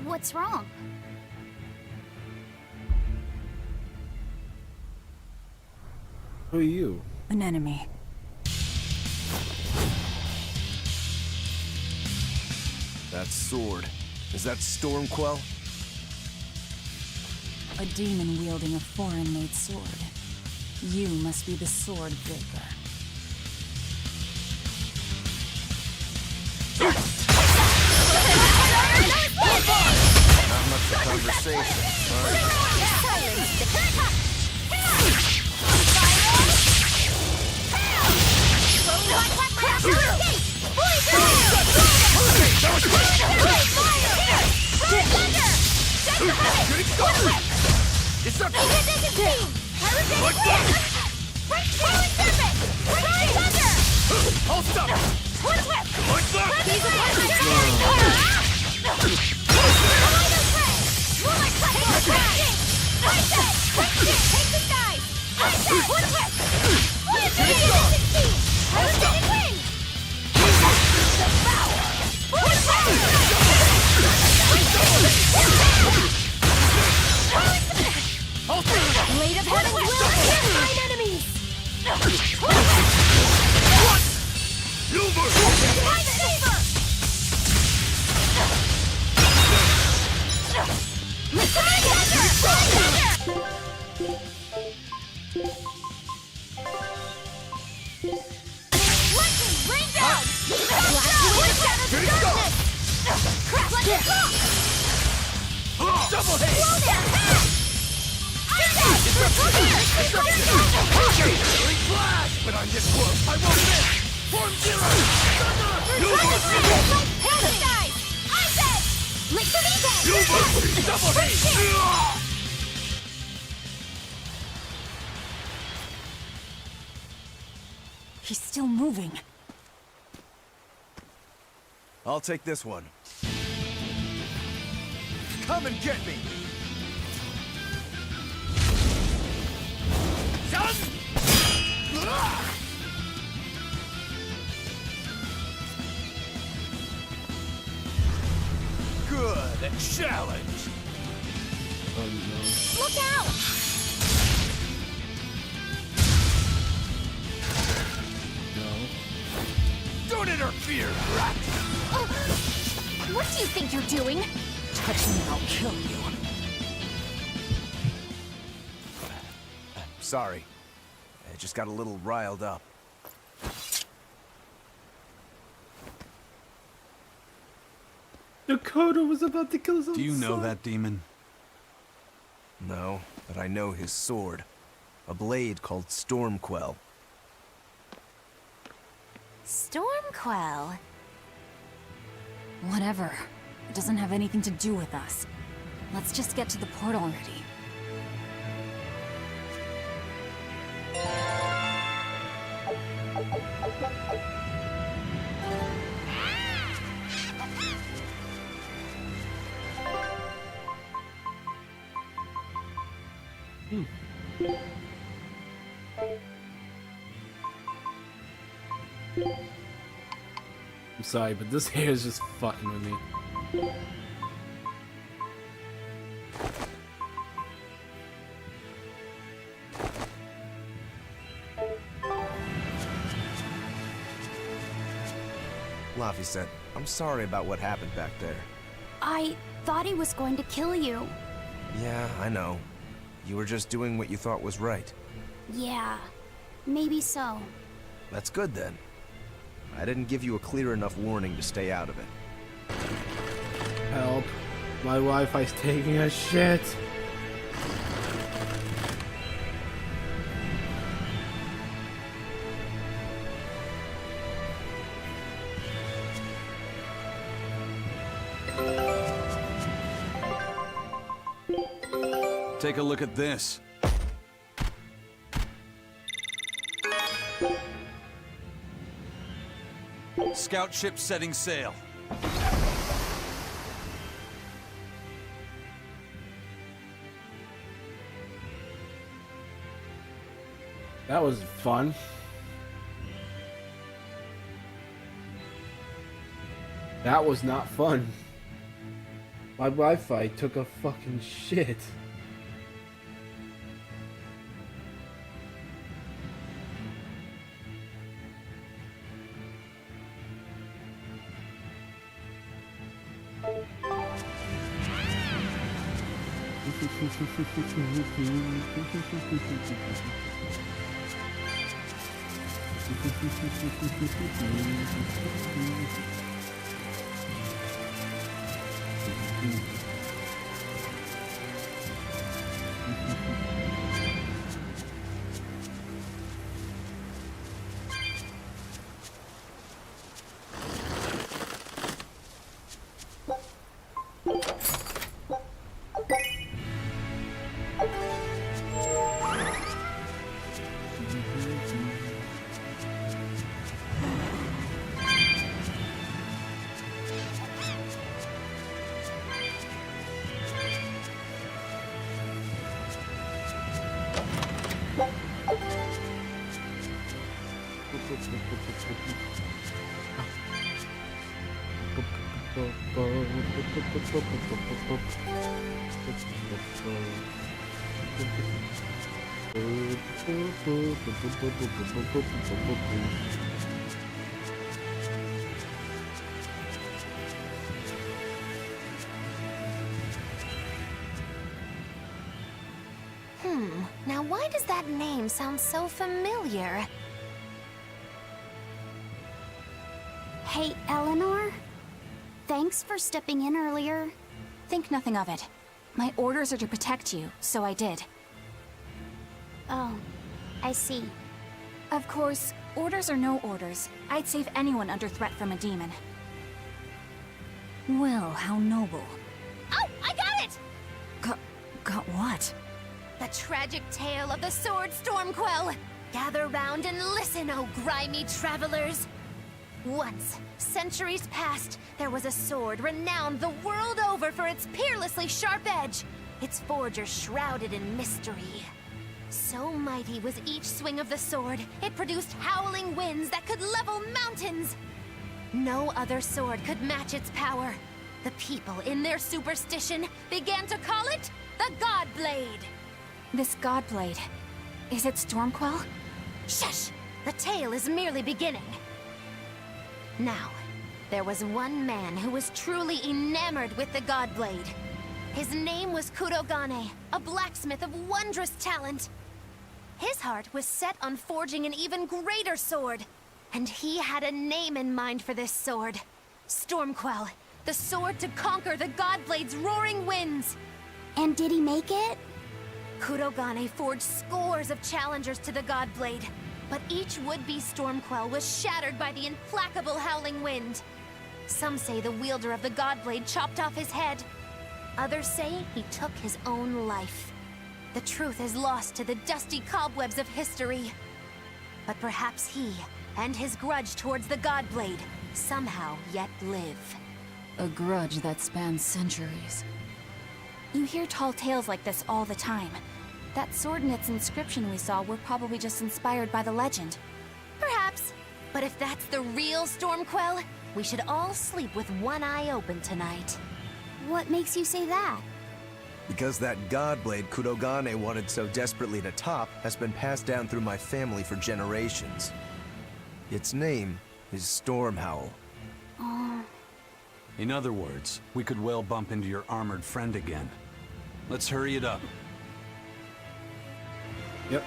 What's wrong? Who are you? An enemy. That sword. Is that Stormquell? A demon wielding a foreign-made sword. You must be the sword breaker. Not much for conversation. Blade of Heaven will hit mine enemies! Double hit! But I'm this close, I won't miss! Form zero! Double hit! He's still moving. I'll take this one. Come and get me! Good challenge! Oh no. Look out! No. Don't interfere, rat! What do you think you're doing? Touch me and I'll kill you. Sorry. I just got a little riled up. Dakota was about to kill his own Do you know son. that demon? No, but I know his sword. A blade called Stormquell. Stormquell? Whatever. It doesn't have anything to do with us. Let's just get to the port already. I'm sorry, but this hair is just fucking with me. Laffy said, I'm sorry about what happened back there. I thought he was going to kill you. Yeah, I know. You were just doing what you thought was right. Yeah, maybe so. That's good then. I didn't give you a clear enough warning to stay out of it. Help. My Wi-Fi's taking a shit. Take a look at this. Scout ship setting sail. That was fun. That was not fun. My Wi-Fi took a fucking shit. Now why does that name sound so familiar? Hey, Eleanor? Thanks for stepping in earlier. Think nothing of it. My orders are to protect you, so I did. Oh, I see. Of course, orders or no orders, I'd save anyone under threat from a demon. Well, how noble. Oh, I got it! Got what? The tragic tale of the sword Stormquell. Gather round and listen, oh grimy travelers. Once, centuries past, there was a sword renowned the world over for its peerlessly sharp edge, its forger shrouded in mystery. So mighty was each swing of the sword, it produced howling winds that could level mountains. No other sword could match its power. The people, in their superstition, began to call it the Godblade. This Godblade, is it Stormquell? Shush! The tale is merely beginning. Now, there was one man who was truly enamored with the Godblade. His name was Kurogane, a blacksmith of wondrous talent. His heart was set on forging an even greater sword, and he had a name in mind for this sword. Stormquell, the sword to conquer the Godblade's roaring winds. And did he make it? Kurogane forged scores of challengers to the Godblade, but each would-be Stormquell was shattered by the implacable howling wind. Some say the wielder of the Godblade chopped off his head. Others say he took his own life. The truth is lost to the dusty cobwebs of history. But perhaps he, and his grudge towards the Godblade, somehow yet live. A grudge that spans centuries. You hear tall tales like this all the time. That sword and its inscription we saw were probably just inspired by the legend. Perhaps. But if that's the real Stormquell, we should all sleep with one eye open tonight. What makes you say that? Because that Godblade Kurogane wanted so desperately to top has been passed down through my family for generations. Its name is Stormhowl. In other words, we could well bump into your armored friend again. Let's hurry it up. Yep.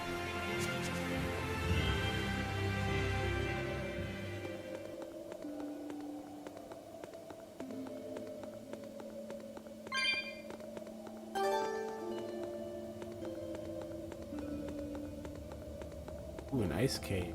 Ooh, an ice cave.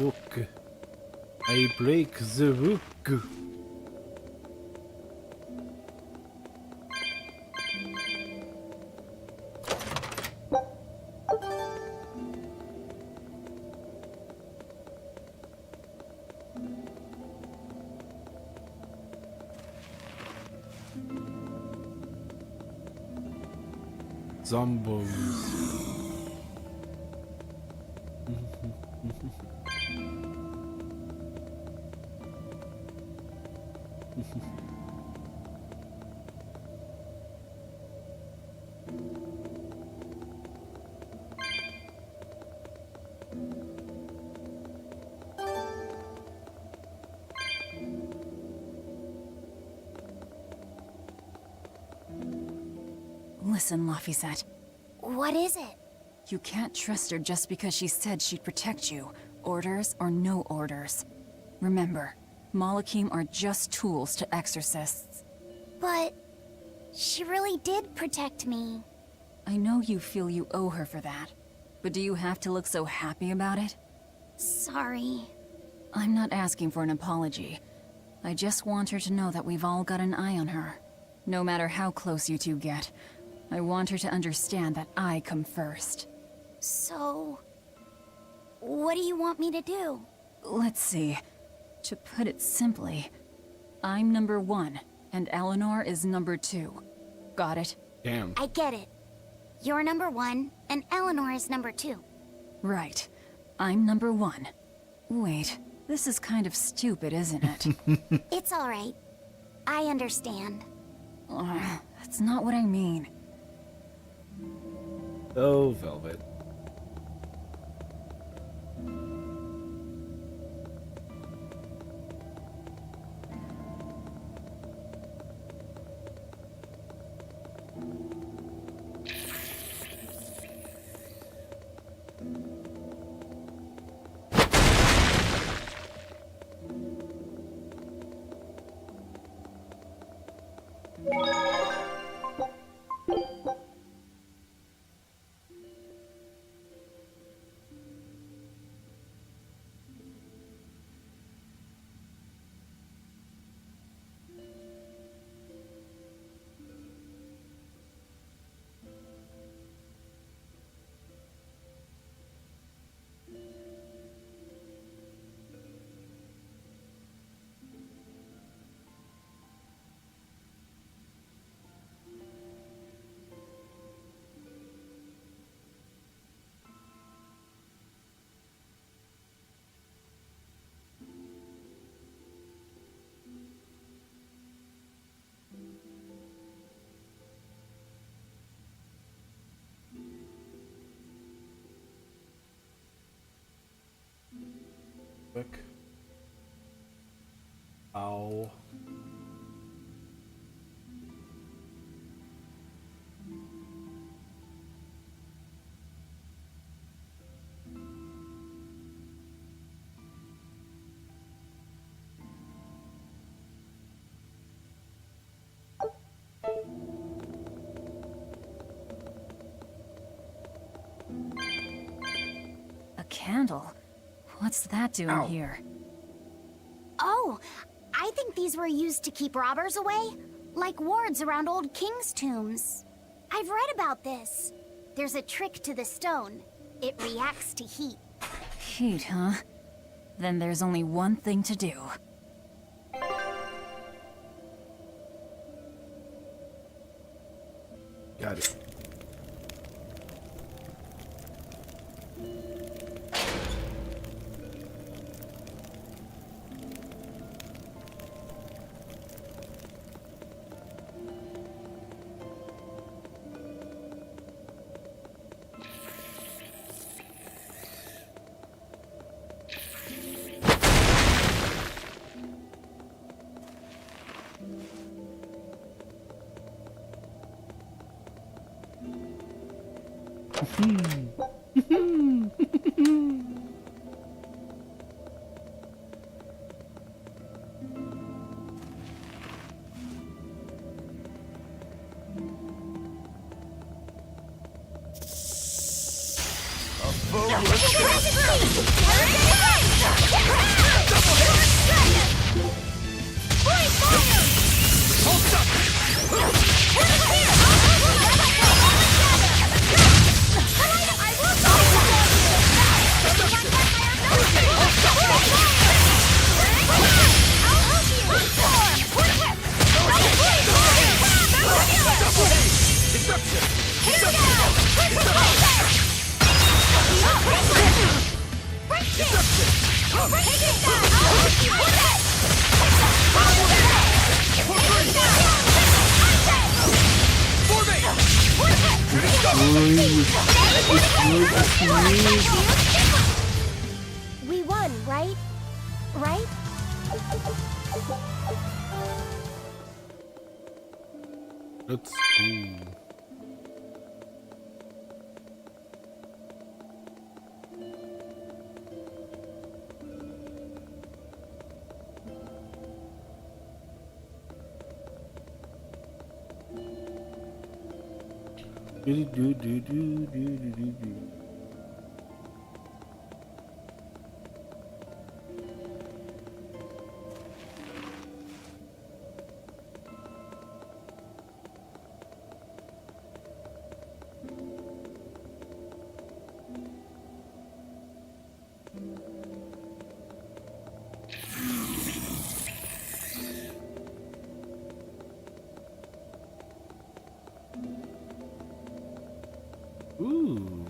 look. I break the book. Zombos. Listen, Laphicet. What is it? You can't trust her just because she said she'd protect you, orders or no orders. Remember, Malakim are just tools to exorcists. But she really did protect me. I know you feel you owe her for that, but do you have to look so happy about it? Sorry. I'm not asking for an apology. I just want her to know that we've all got an eye on her. No matter how close you two get, I want her to understand that I come first. So, what do you want me to do? Let's see. To put it simply, I'm number 1, and Eleanor is number 2. Got it? Damn. I get it. You're number 1, and Eleanor is number 2. Right. I'm number 1. Wait, this is kind of stupid, isn't it? It's alright. I understand. That's not what I mean. Oh, Velvet. Quick. Ow. A candle? What's that doing here? Oh, I think these were used to keep robbers away, like wards around old kings' tombs. I've read about this. There's a trick to the stone. It reacts to heat. Heat, huh? Then there's only one thing to do. Got it. We won, right? Right? Let's see. Do. Ooh.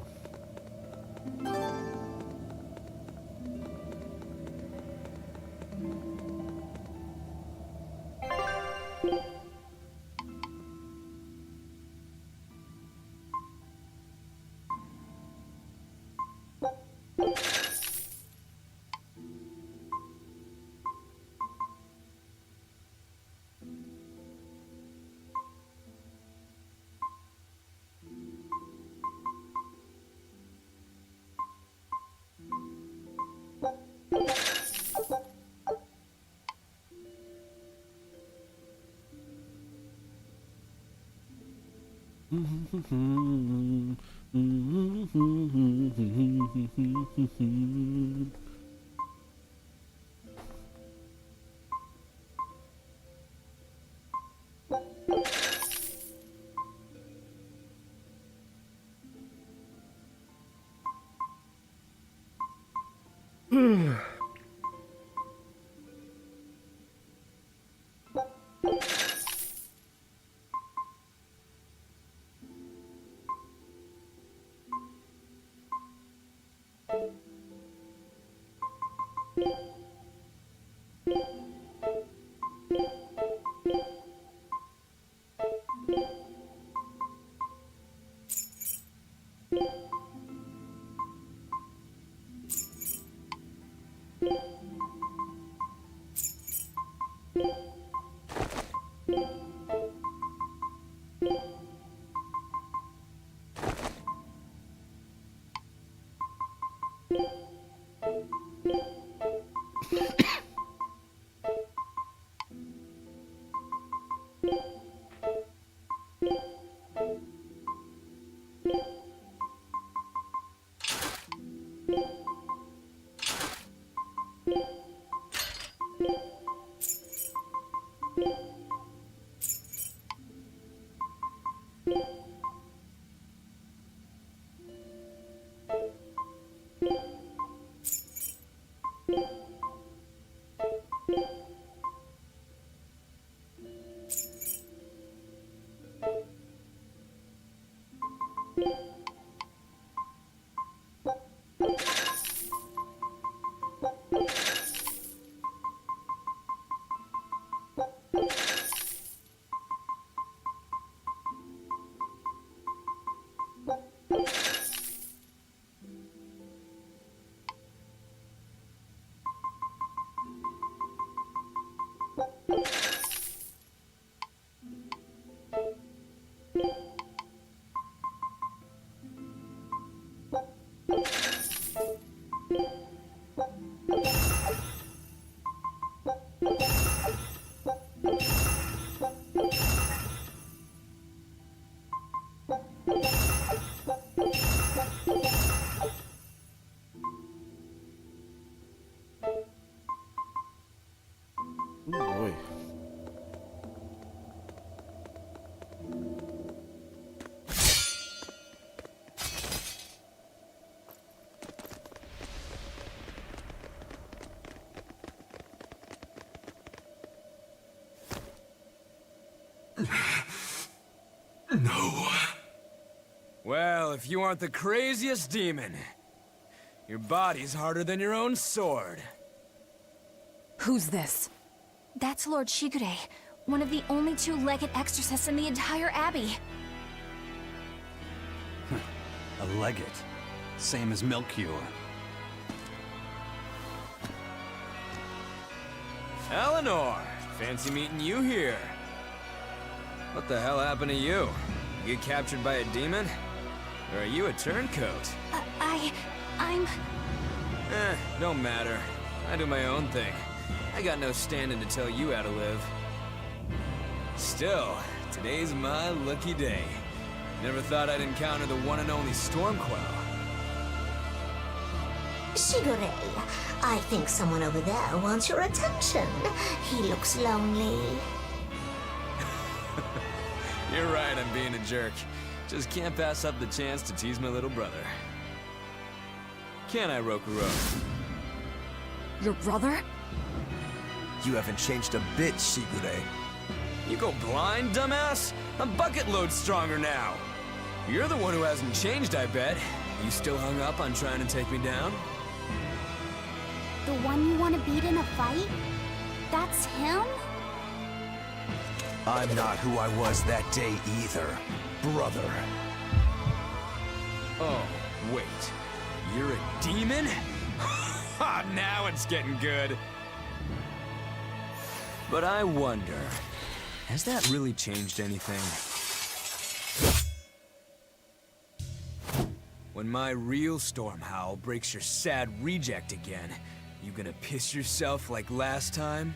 No. Well, if you aren't the craziest demon, your body's harder than your own sword. Who's this? That's Lord Shigure, one of the only two-legged exorcists in the entire abbey. A legate. Same as Melchior. Eleanor! Fancy meeting you here. What the hell happened to you? You get captured by a demon? Or are you a turncoat? I'm... Don't matter. I do my own thing. I got no standing to tell you how to live. Still, today's my lucky day. Never thought I'd encounter the one and only Stormquell. Shigure, I think someone over there wants your attention. He looks lonely. You're right, I'm being a jerk. Just can't pass up the chance to tease my little brother. Can I, Rokuro? Your brother? You haven't changed a bit, Shigure. You go blind, dumbass? I'm bucket load stronger now. You're the one who hasn't changed, I bet. You still hung up on trying to take me down? The one you want to beat in a fight? That's him? I'm not who I was that day either, brother. Oh, wait. You're a demon? Ha! Now it's getting good. But I wonder, has that really changed anything? When my real storm howl breaks your sad reject again, you gonna piss yourself like last time?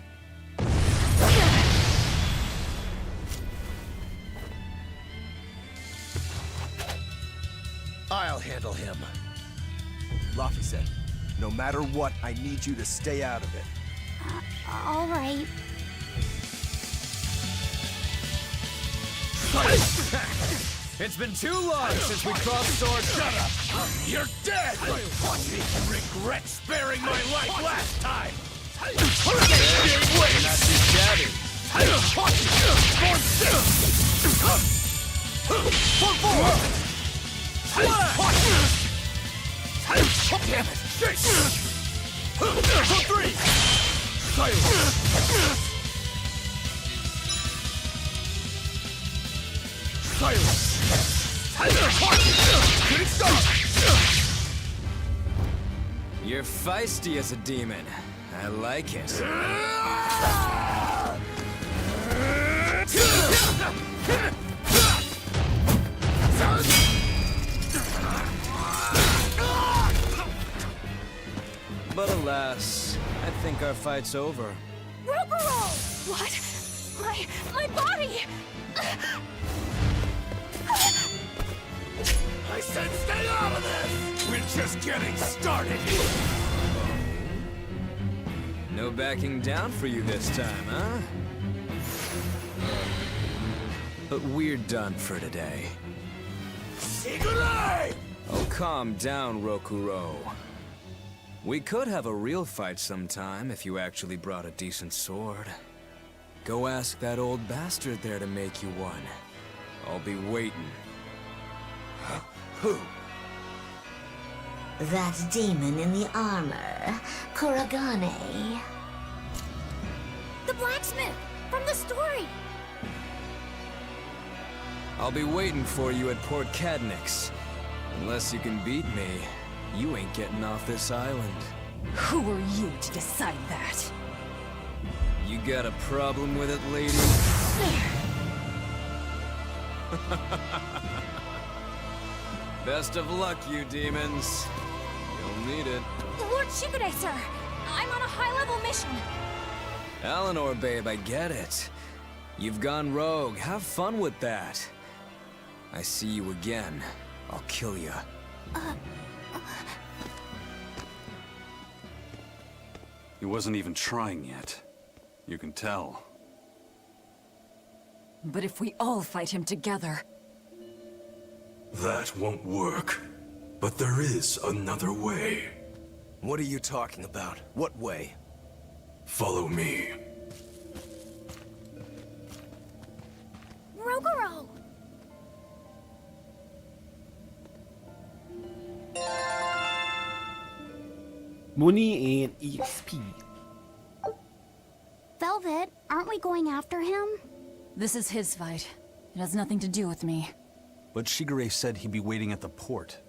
I'll handle him. Laffy said, no matter what, I need you to stay out of it. All right. It's been too long since we crossed swords. Shut up! You're dead! You regret sparing my life last time! You're not too shabby. Form 6! Form 4! Damn it! 6! Form 3! Silence! Shooting star! You're feisty as a demon. I like it. But alas, I think our fight's over. Rokuro! What? My body! I said stay out of this! We're just getting started! No backing down for you this time, huh? But we're done for today. Shigure! Oh, calm down, Rokuro. We could have a real fight sometime if you actually brought a decent sword. Go ask that old bastard there to make you one. I'll be waiting. Who? That demon in the armor, Kuragane. The blacksmith from the story. I'll be waiting for you at Port Cadnix. Unless you can beat me, you ain't getting off this island. Who are you to decide that? You got a problem with it, lady? Best of luck, you demons. You'll need it. Lord Shigure, sir! I'm on a high-level mission! Eleanor, babe, I get it. You've gone rogue. Have fun with that. I see you again, I'll kill you. He wasn't even trying yet. You can tell. But if we all fight him together... That won't work. But there is another way. What are you talking about? What way? Follow me. Rokuro! Money and EXP. Velvet, aren't we going after him? This is his fight. It has nothing to do with me. But Shigure said he'd be waiting at the port.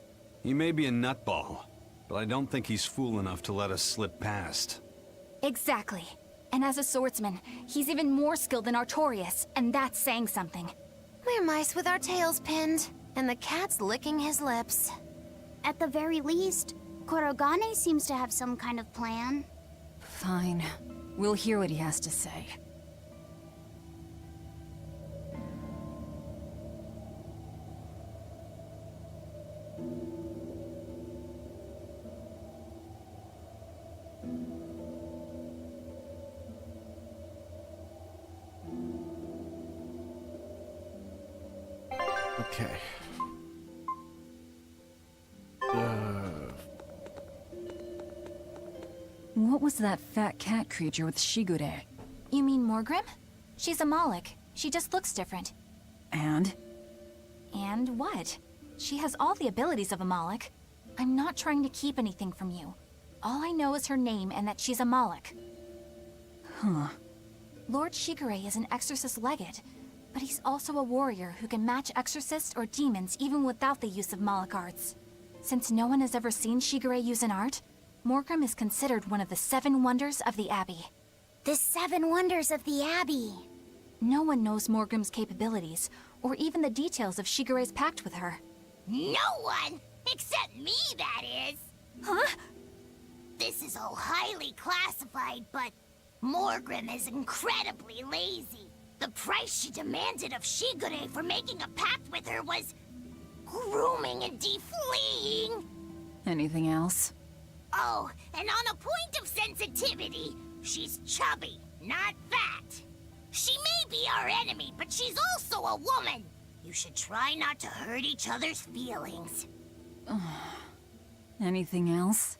He may be a nutball, but I don't think he's fool enough to let us slip past. Exactly. And as a swordsman, he's even more skilled than Artorias, and that's saying something. We're mice with our tails pinned, and the cat's licking his lips. At the very least, Kurogane seems to have some kind of plan. Fine. We'll hear what he has to say. Okay. What was that fat cat creature with Shigure? You mean Morgrim? She's a Moloch. She just looks different. And? And what? She has all the abilities of a Moloch. I'm not trying to keep anything from you. All I know is her name and that she's a Moloch. Huh. Lord Shigure is an exorcist legate, but he's also a warrior who can match exorcists or demons even without the use of Moloch arts. Since no one has ever seen Shigure use an art, Morgrim is considered one of the 7 wonders of the Abbey. The 7 wonders of the Abbey. No one knows Morgrim's capabilities, or even the details of Shigure's pact with her. No one! Except me, that is! Huh? This is all highly classified, but Morgrim is incredibly lazy. The price she demanded of Shigure for making a pact with her was grooming and defleeing. Anything else? Oh, and on a point of sensitivity, she's chubby, not fat. She may be our enemy, but she's also a woman. You should try not to hurt each other's feelings. Anything else?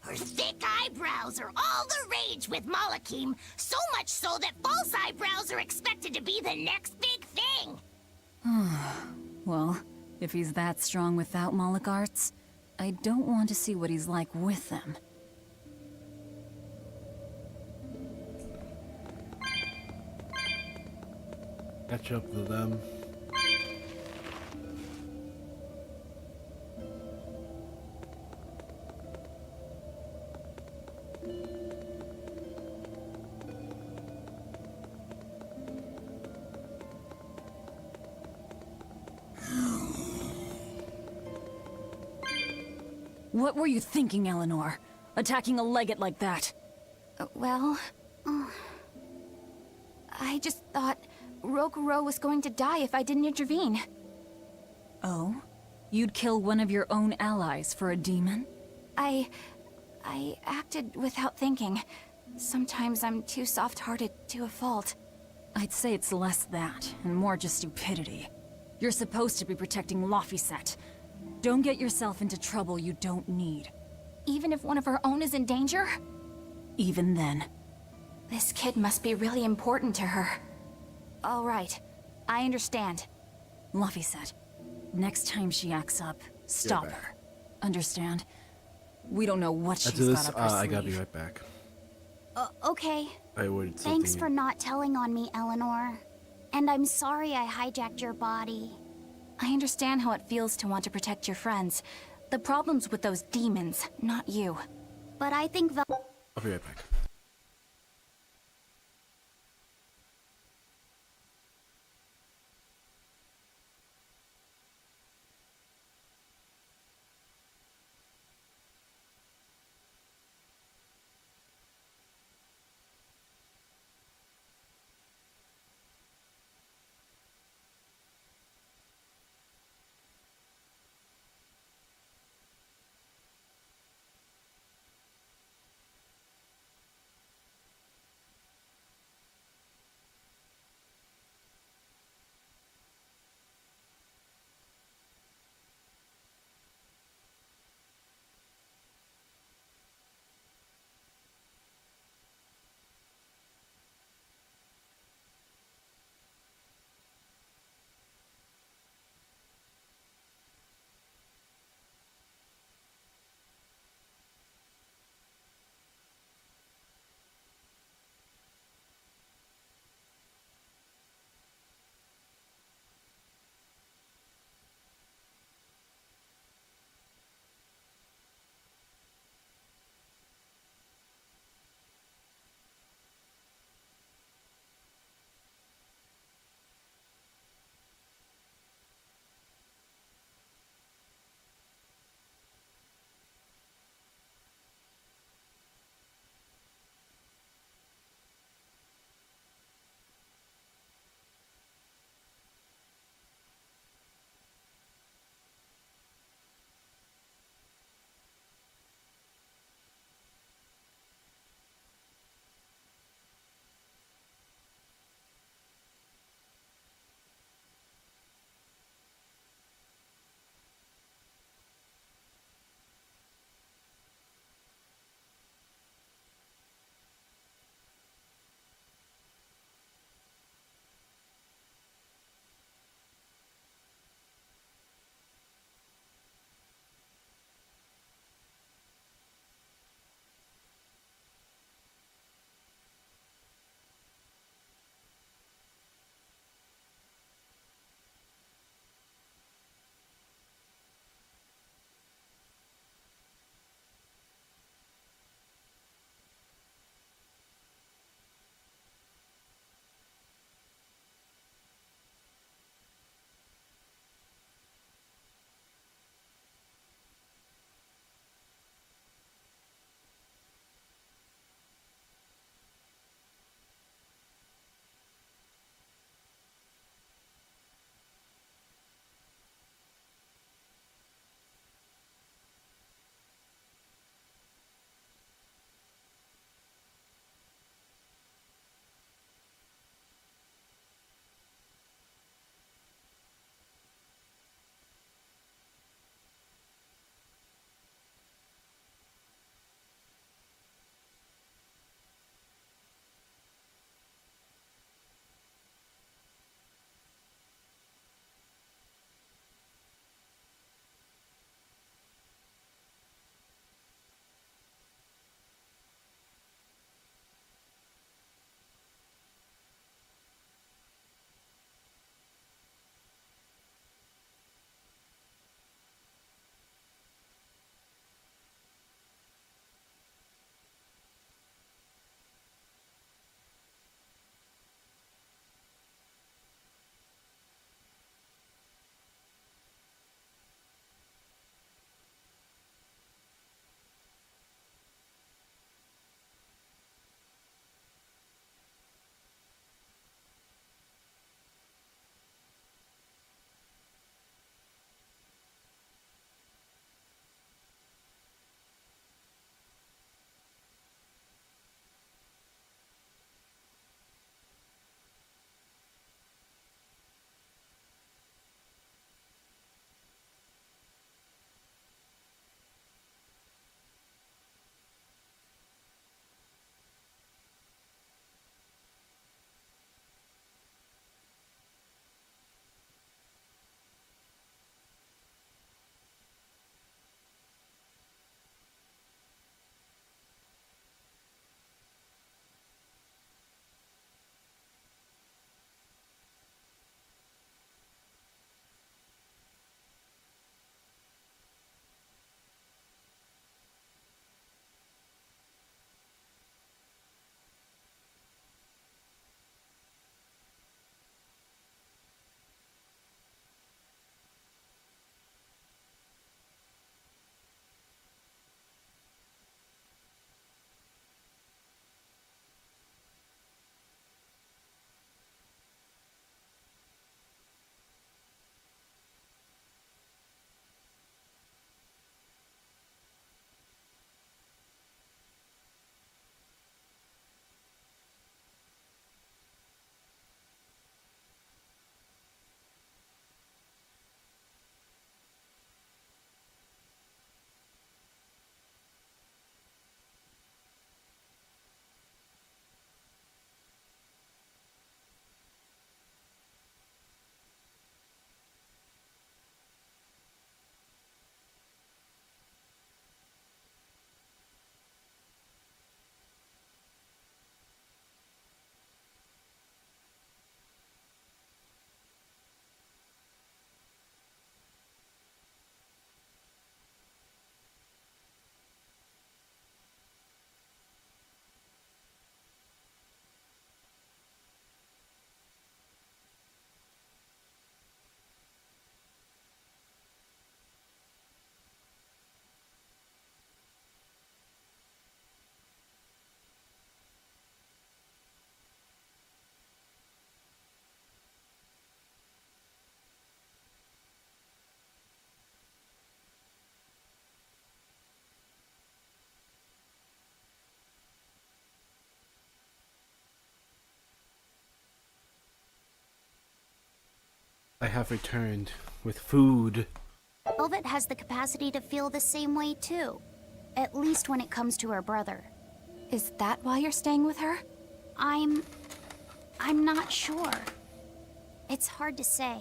Her thick eyebrows are all the rage with Malakim, so much so that false eyebrows are expected to be the next big thing. Well, if he's that strong without Moloch arts, I don't want to see what he's like with them. Catch up to them. What were you thinking, Eleanor? Attacking a legate like that? I just thought Rokuro was going to die if I didn't intervene. Oh? You'd kill one of your own allies for a demon? I acted without thinking. Sometimes I'm too soft-hearted to a fault. I'd say it's less that, and more just stupidity. You're supposed to be protecting Laphicet. Don't get yourself into trouble you don't need. Even if one of her own is in danger? Even then. This kid must be really important to her. All right, I understand. Laphicet, next time she acts up, stop her. Understand? We don't know what she's got up her sleeve. I gotta be right back. Okay. I would. Thanks for not telling on me, Eleanor. And I'm sorry I hijacked your body. I understand how it feels to want to protect your friends. The problem's with those demons, not you. But I think I'll be right back. I have returned with food. Velvet has the capacity to feel the same way too. At least when it comes to her brother. Is that why you're staying with her? I'm not sure. It's hard to say.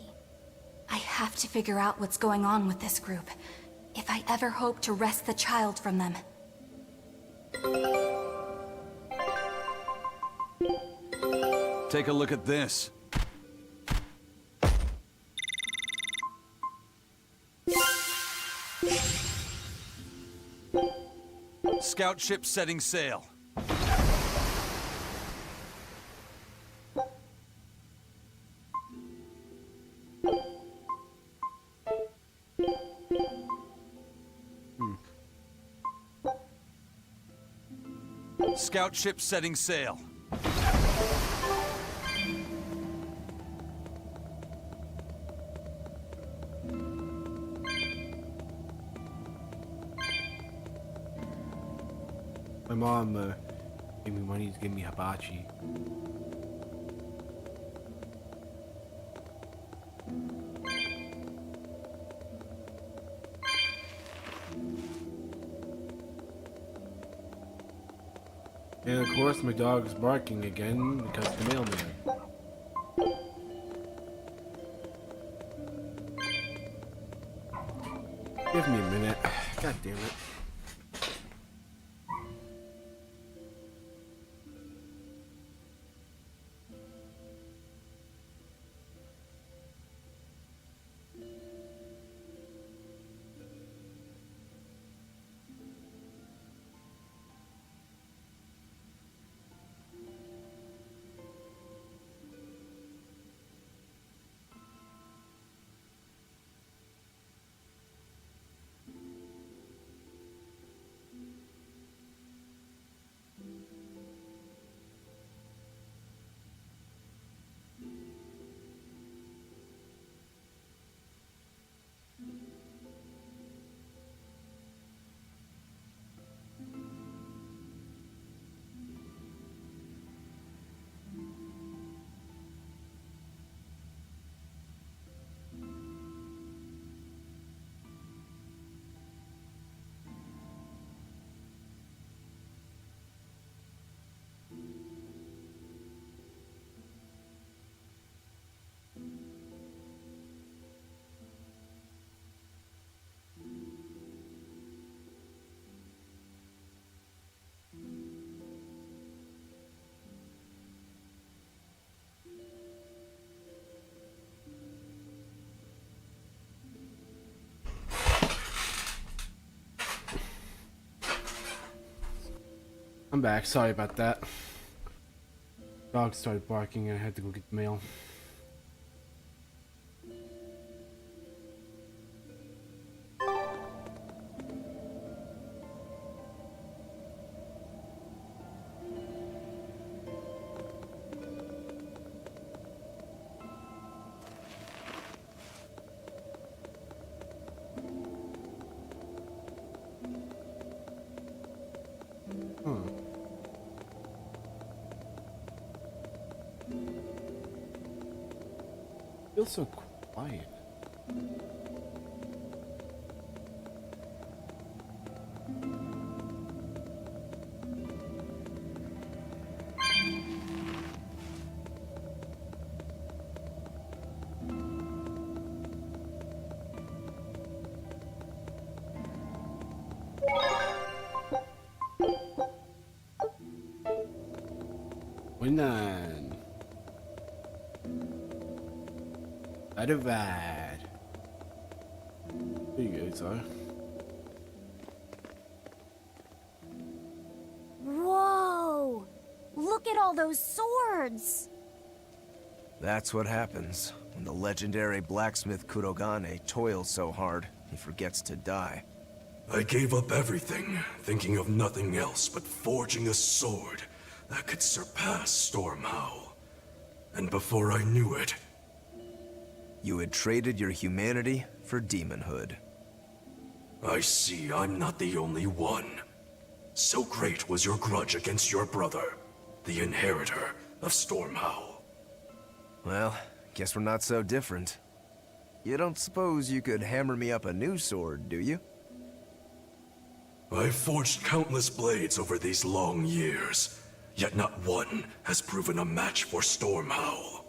I have to figure out what's going on with this group, if I ever hope to wrest the child from them. Take a look at this. Scout ship setting sail. Scout ship setting sail. My mom gave me money to give me hibachi. And of course my dog's barking again because the mailman. Give me a minute. God damn it. I'm back. Sorry about that. Dog started barking and I had to go get the mail. Feels so quiet. Winnan. Bad. There you go, sir. Whoa! Look at all those swords! That's what happens when the legendary blacksmith Kurogane toils so hard, he forgets to die. I gave up everything, thinking of nothing else but forging a sword that could surpass Stormhowl. And before I knew it... You had traded your humanity for demonhood. I see I'm not the only one. So great was your grudge against your brother, the inheritor of Stormhowl. Well, guess we're not so different. You don't suppose you could hammer me up a new sword, do you? I've forged countless blades over these long years, yet not one has proven a match for Stormhowl.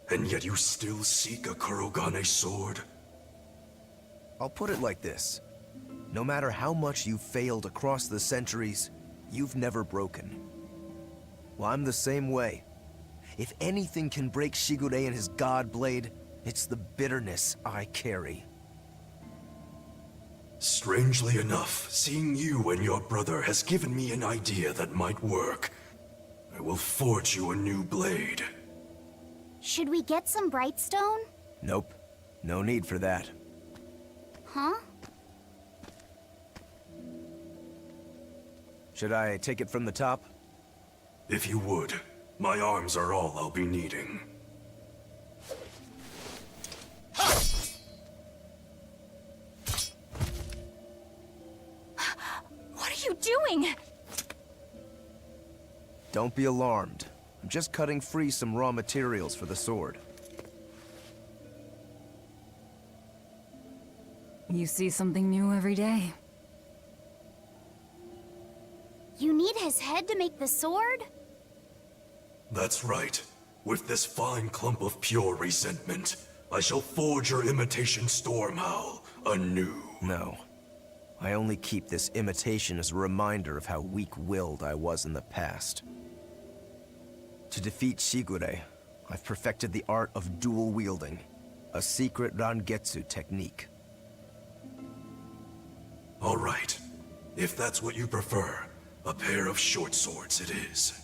And yet you still seek a Kurogane sword? I'll put it like this. No matter how much you've failed across the centuries, you've never broken. Well, I'm the same way. If anything can break Shigure and his god blade, it's the bitterness I carry. Strangely enough, seeing you and your brother has given me an idea that might work. I will forge you a new blade. Should we get some Brightstone? Nope. No need for that. Huh? Should I take it from the top? If you would. My arms are all I'll be needing. What are you doing? Don't be alarmed. I'm just cutting free some raw materials for the sword. You see something new every day. You need his head to make the sword? That's right. With this fine clump of pure resentment, I shall forge your imitation Stormhowl anew. No. I only keep this imitation as a reminder of how weak-willed I was in the past. To defeat Shigure, I've perfected the art of dual wielding, a secret Rangetsu technique. All right. If that's what you prefer, a pair of short swords it is.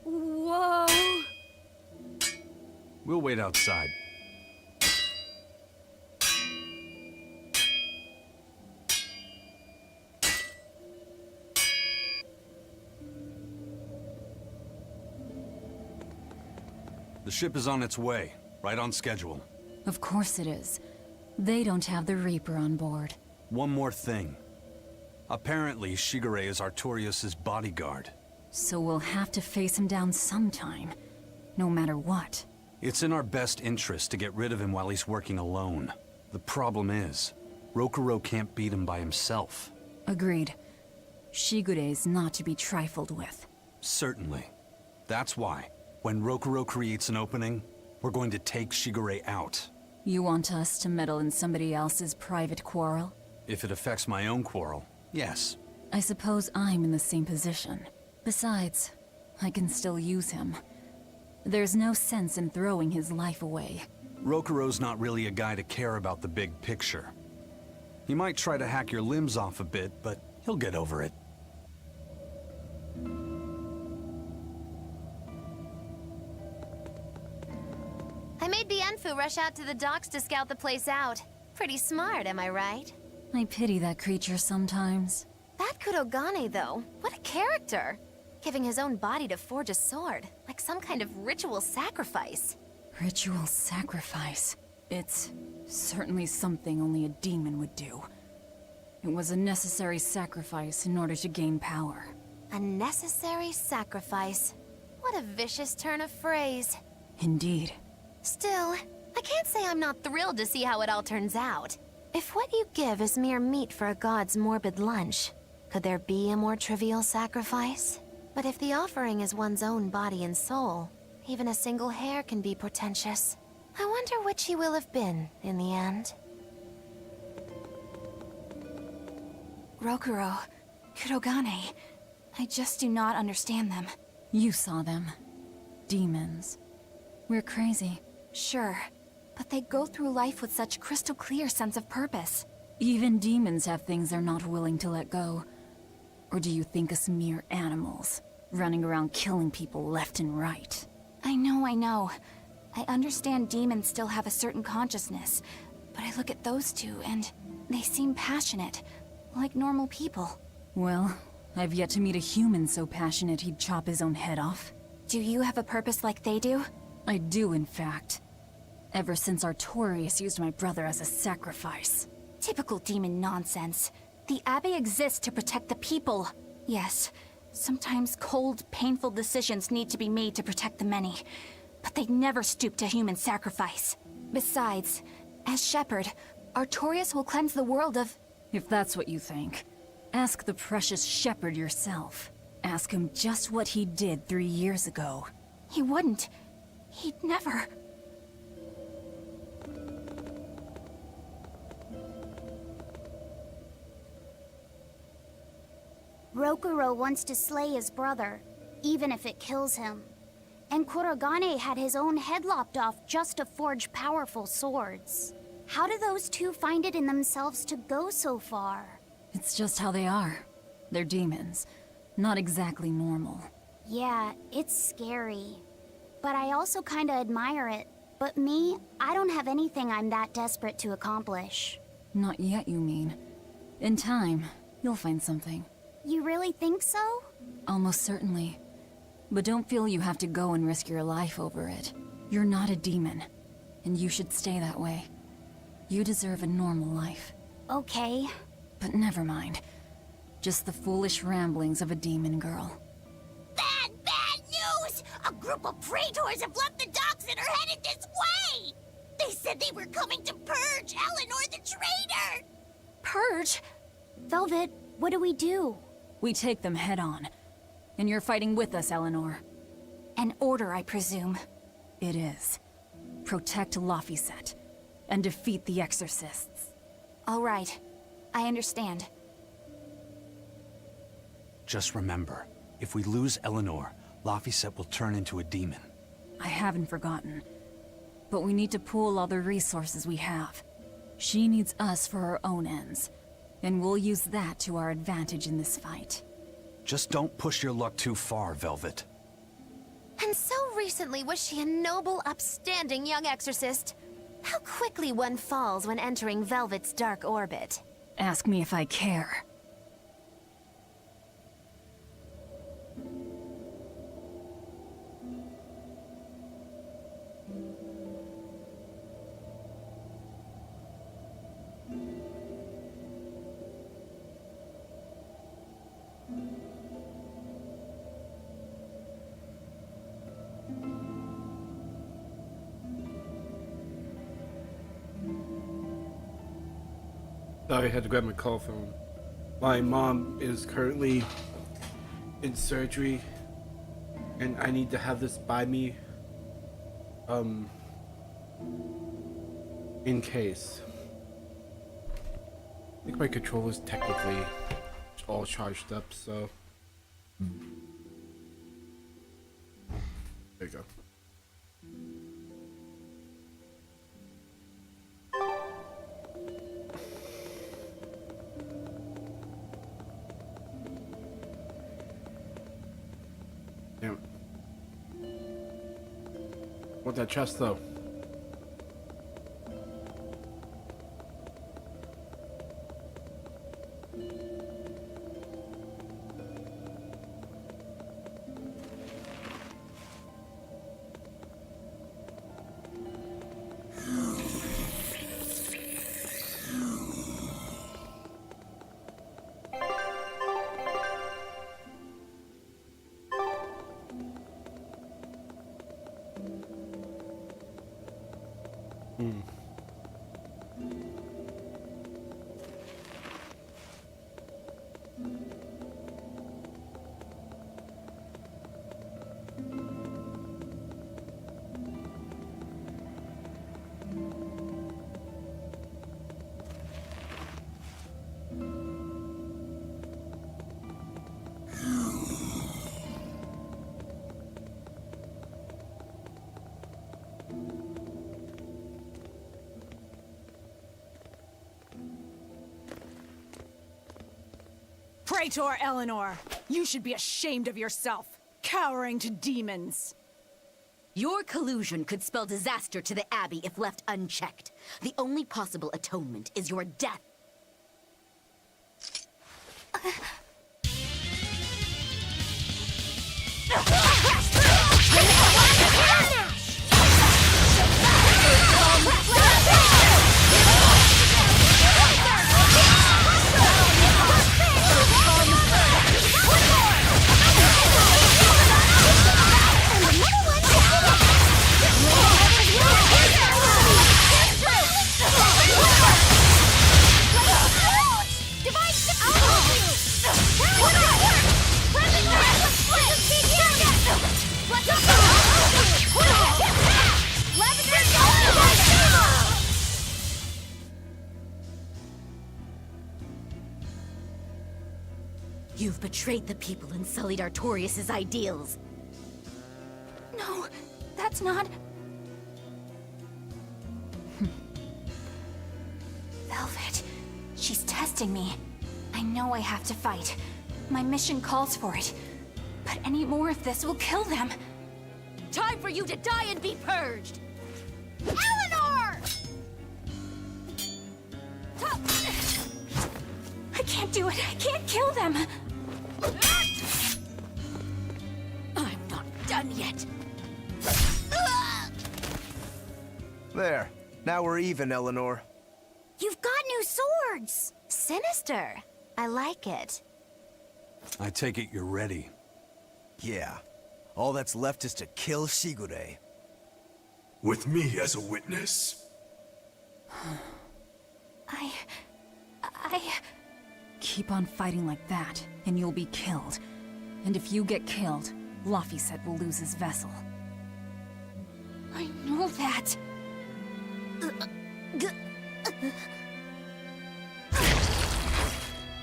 Whoa! We'll wait outside. The ship is on its way, right on schedule. Of course it is. They don't have the Reaper on board. One more thing. Apparently, Shigure is Artorias' bodyguard. So we'll have to face him down sometime, no matter what. It's in our best interest to get rid of him while he's working alone. The problem is, Rokuro can't beat him by himself. Agreed. Shigure is not to be trifled with. Certainly. That's why, when Rokuro creates an opening, we're going to take Shigure out. You want us to meddle in somebody else's private quarrel? If it affects my own quarrel, yes. I suppose I'm in the same position. Besides, I can still use him. There's no sense in throwing his life away. Rokuro's not really a guy to care about the big picture. He might try to hack your limbs off a bit, but he'll get over it. I made Bienfu rush out to the docks to scout the place out. Pretty smart, am I right? I pity that creature sometimes. That Kurogane, though, what a character! Giving his own body to forge a sword, like some kind of ritual sacrifice. Ritual sacrifice. It's certainly something only a demon would do. It was a necessary sacrifice in order to gain power. A necessary sacrifice. What a vicious turn of phrase. Indeed. Still, I can't say I'm not thrilled to see how it all turns out. If what you give is mere meat for a god's morbid lunch, could there be a more trivial sacrifice? But if the offering is one's own body and soul, even a single hair can be portentous. I wonder which he will have been in the end. Rokuro, Kurogane, I just do not understand them. You saw them. Demons. We're crazy. Sure, but they go through life with such crystal clear sense of purpose. Even demons have things they're not willing to let go. Or do you think us mere animals, running around killing people left and right? I know. I understand demons still have a certain consciousness, but I look at those two and they seem passionate, like normal people. Well, I've yet to meet a human so passionate he'd chop his own head off. Do you have a purpose like they do? I do, in fact. Ever since Artorius used my brother as a sacrifice. Typical demon nonsense. The Abbey exists to protect the people. Yes, sometimes cold, painful decisions need to be made to protect the many. But they never stoop to human sacrifice. Besides, as Shepherd, Artorius will cleanse the world of... If that's what you think, ask the precious Shepherd yourself. Ask him just what he did 3 years ago. He wouldn't. He'd never... Rokuro wants to slay his brother, even if it kills him. And Kurogane had his own head lopped off just to forge powerful swords. How do those two find it in themselves to go so far? It's just how they are. They're demons. Not exactly normal. Yeah, it's scary. But I also kinda admire it. But me, I don't have anything I'm that desperate to accomplish. Not yet, you mean. In time, you'll find something. You really think so? Almost certainly. But don't feel you have to go and risk your life over it. You're not a demon, and you should stay that way. You deserve a normal life. Okay. But never mind. Just the foolish ramblings of a demon girl. Bad news! A group of praetors have left the docks and are headed this way! They said they were coming to purge Eleanor the traitor! Purge? Velvet, what do we do? We take them head on. And you're fighting with us, Eleanor. An order, I presume. It is. Protect Laphicet, and defeat the Exorcists. All right. I understand. Just remember, if we lose Eleanor, Laphicet will turn into a demon. I haven't forgotten. But we need to pool all the resources we have. She needs us for her own ends. And we'll use that to our advantage in this fight. Just don't push your luck too far, Velvet. And so recently was she a noble, upstanding young exorcist. How quickly one falls when entering Velvet's dark orbit. Ask me if I care. Sorry, I had to grab my call phone. My mom is currently in surgery, and I need to have this by me, in case. I think my controller's technically all charged up, so. There you go. Damn. Want that chest though? Praetor Eleanor, you should be ashamed of yourself, cowering to demons. Your collusion could spell disaster to the Abbey if left unchecked. The only possible atonement is your death. You've betrayed the people and sullied Artorias' ideals. No, that's not... Velvet, she's testing me. I know I have to fight. My mission calls for it. But any more of this will kill them. Time for you to die and be purged! Eleanor! I can't do it. I can't kill them. I'm not done yet. There. Now we're even, Eleanor. You've got new swords! Sinister. I like it. I take it you're ready. Yeah. All that's left is to kill Shigure. With me as a witness. I... Keep on fighting like that, and you'll be killed. And if you get killed, Laphicet will lose his vessel. I know that.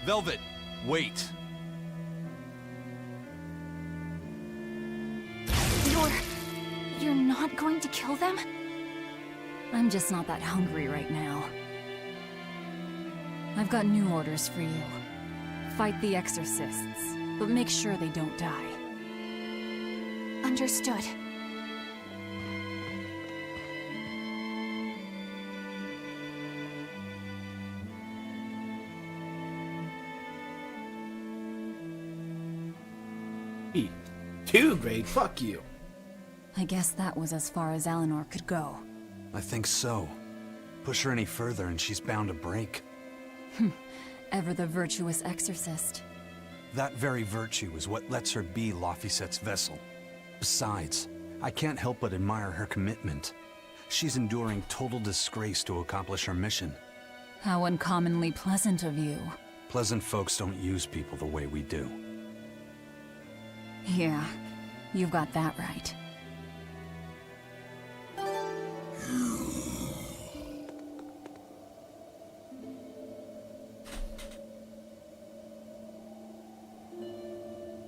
Velvet, wait. You're not going to kill them? I'm just not that hungry right now. I've got new orders for you. Fight the exorcists, but make sure they don't die. Understood. Two grade, fuck you. I guess that was as far as Eleanor could go. I think so. Push her any further and she's bound to break. Ever the virtuous exorcist. That very virtue is what lets her be Laphicet's vessel. Besides, I can't help but admire her commitment. She's enduring total disgrace to accomplish her mission. How uncommonly pleasant of you. Pleasant folks don't use people the way we do. Yeah, you've got that right.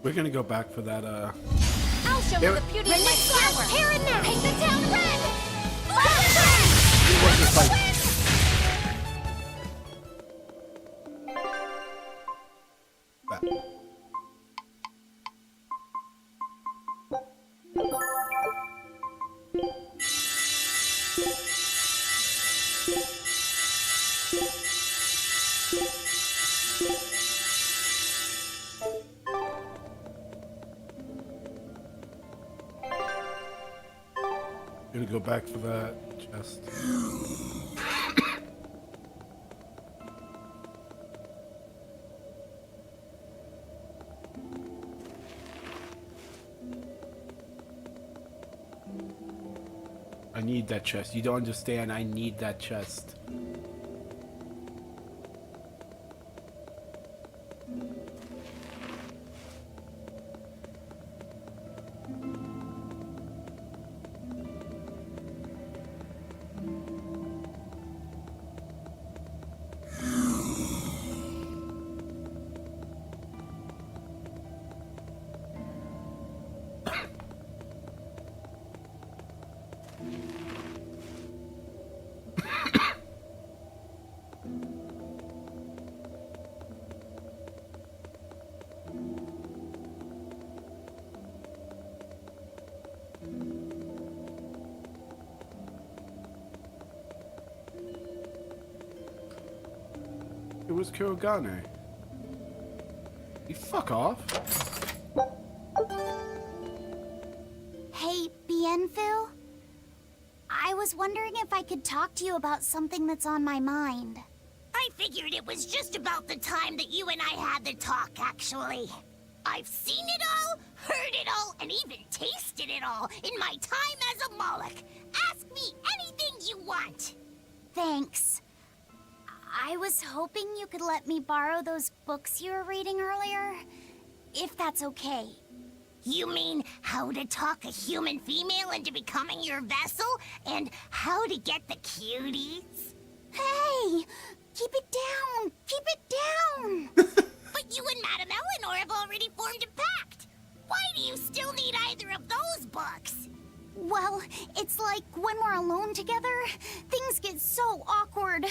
We're gonna go back for that, I'll show you the beauty of my power! Terra now! Paint the town red! Gonna go back for that chest. I need that chest. You don't understand. I need that chest. It was Kurogane. You fuck off. Hey, Bienfu? I was wondering if I could talk to you about something that's on my mind. I figured it was just about the time that you and I had the talk, actually. I've seen it all, heard it all, and even tasted it all in my time as a Moloch. Ask me anything you want. Thanks. I was hoping you could let me borrow those books you were reading earlier, if that's okay. You mean how to talk a human female into becoming your vessel, and how to get the cuties? Hey! Keep it down! Keep it down! But you and Madame Eleanor have books? Well, it's like when we're alone together, things get so awkward.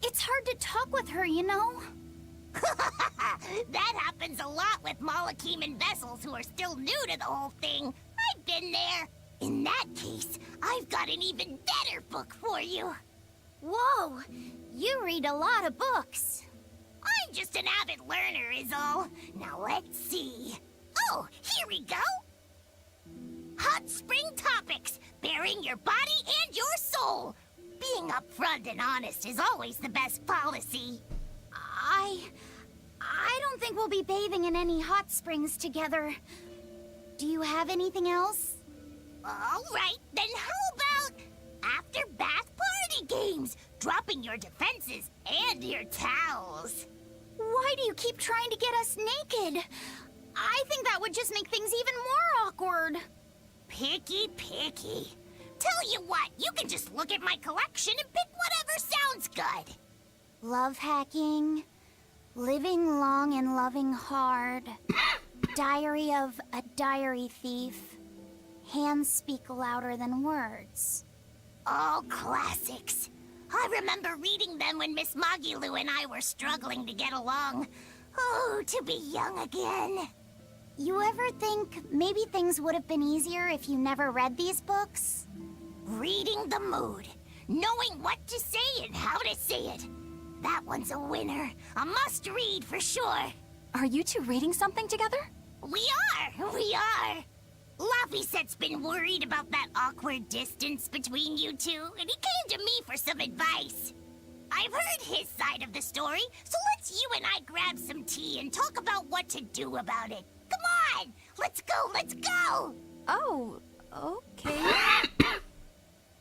It's hard to talk with her, you know? That happens a lot with Malachim and vessels who are still new to the whole thing. I've been there. In that case, I've got an even better book for you. Whoa, you read a lot of books. I'm just an avid learner is all. Now let's see. Oh, here we go. Hot Spring Topics, bearing your body and your soul. Being upfront and honest is always the best policy. I don't think we'll be bathing in any hot springs together. Do you have anything else? All right, then how about after-bath party games? Dropping your defenses and your towels. Why do you keep trying to get us naked? I think that would just make things even more awkward. Picky. Tell you what, you can just look at my collection and pick whatever sounds good. Love hacking, living long and loving hard, diary of a diary thief, hands speak louder than words. All classics. I remember reading them when Miss Magilu and I were struggling to get along. Oh, to be young again. You ever think maybe things would have been easier if you never read these books? Reading the mood. Knowing what to say and how to say it. That one's a winner. A must-read for sure. Are you two reading something together? We are. Laffyset's been worried about that awkward distance between you two, and he came to me for some advice. I've heard his side of the story, so let's you and I grab some tea and talk about what to do about it. Come on! Let's go! Oh, okay.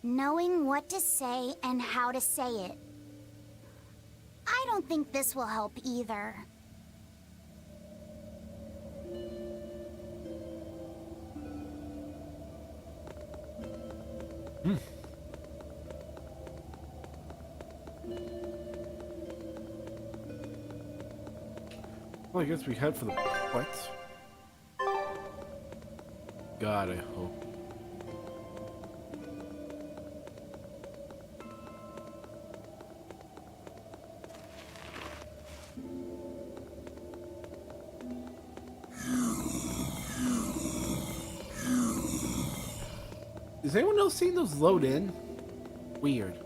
Knowing what to say and how to say it. I don't think this will help either. Well, I guess we head for the... What? God, I hope. Is anyone else seeing those load in? Weird.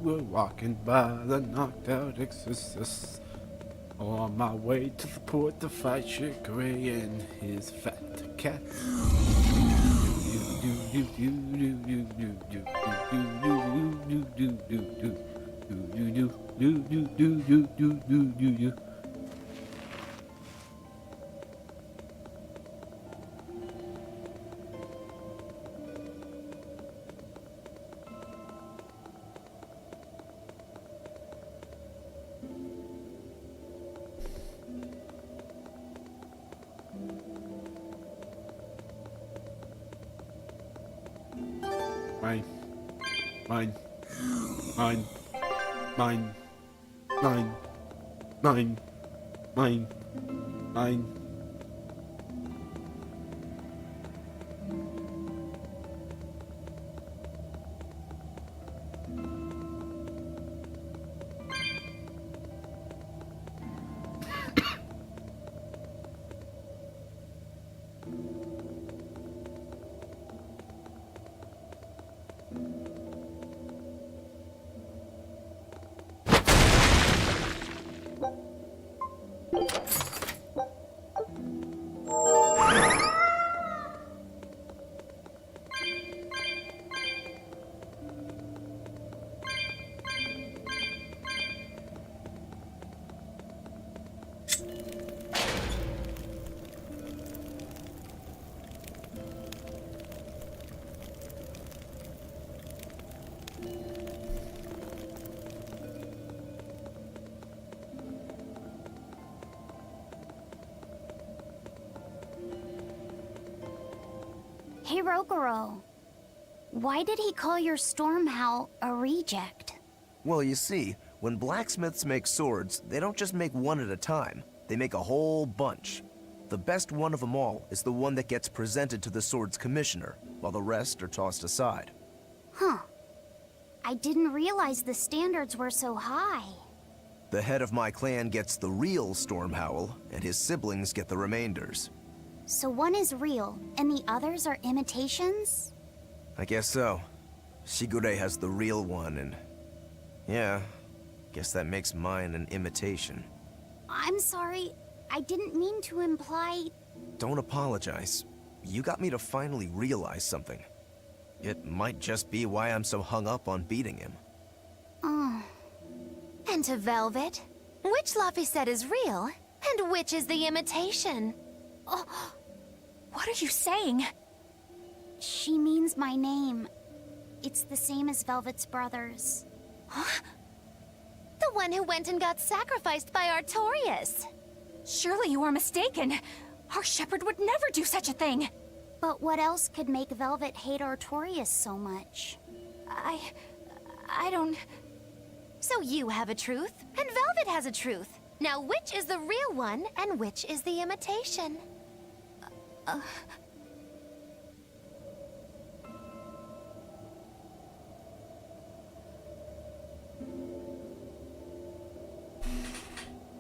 We're walking by the knocked out exorcist. On my way to the port to fight Chicory and his fat cat. Mine. Hey, Rokuro. Why did he call your storm howl a reject? Well, you see, when blacksmiths make swords, they don't just make one at a time. They make a whole bunch. The best one of them all is the one that gets presented to the sword's commissioner, while the rest are tossed aside. Huh. I didn't realize the standards were so high. The head of my clan gets the real storm howl, and his siblings get the remainders. So one is real, and the others are imitations? I guess so. Shigure has the real one, and... yeah, guess that makes mine an imitation. I'm sorry, I didn't mean to imply... Don't apologize. You got me to finally realize something. It might just be why I'm so hung up on beating him. Oh. And to Velvet, which Laphicet is real, and which is the imitation? Oh, what are you saying? She means my name. It's the same as Velvet's brothers. Huh? The one who went and got sacrificed by Artorias. Surely you are mistaken. Our shepherd would never do such a thing. But what else could make Velvet hate Artorias so much? I don't... So you have a truth, and Velvet has a truth. Now which is the real one, and which is the imitation?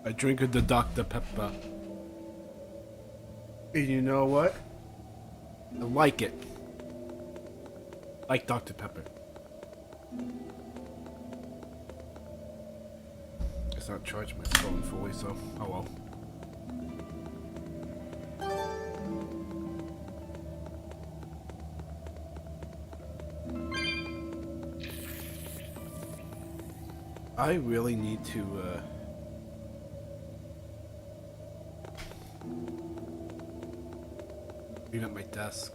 I drink of the Dr. Pepper. And you know what? I like it. Like Dr. Pepper. It's not charged my phone fully, so oh well. I really need to clean up my desk.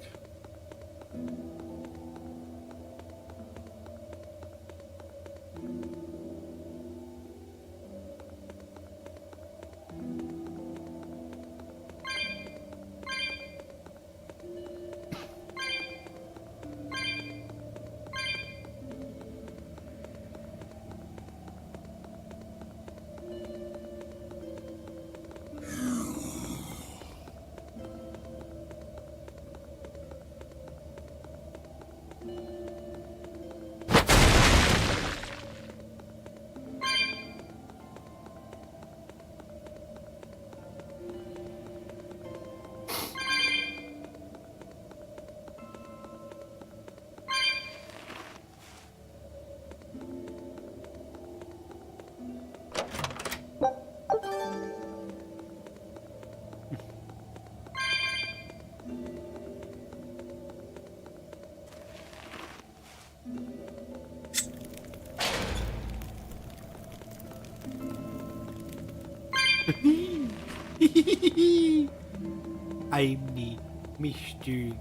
I'm the Mr.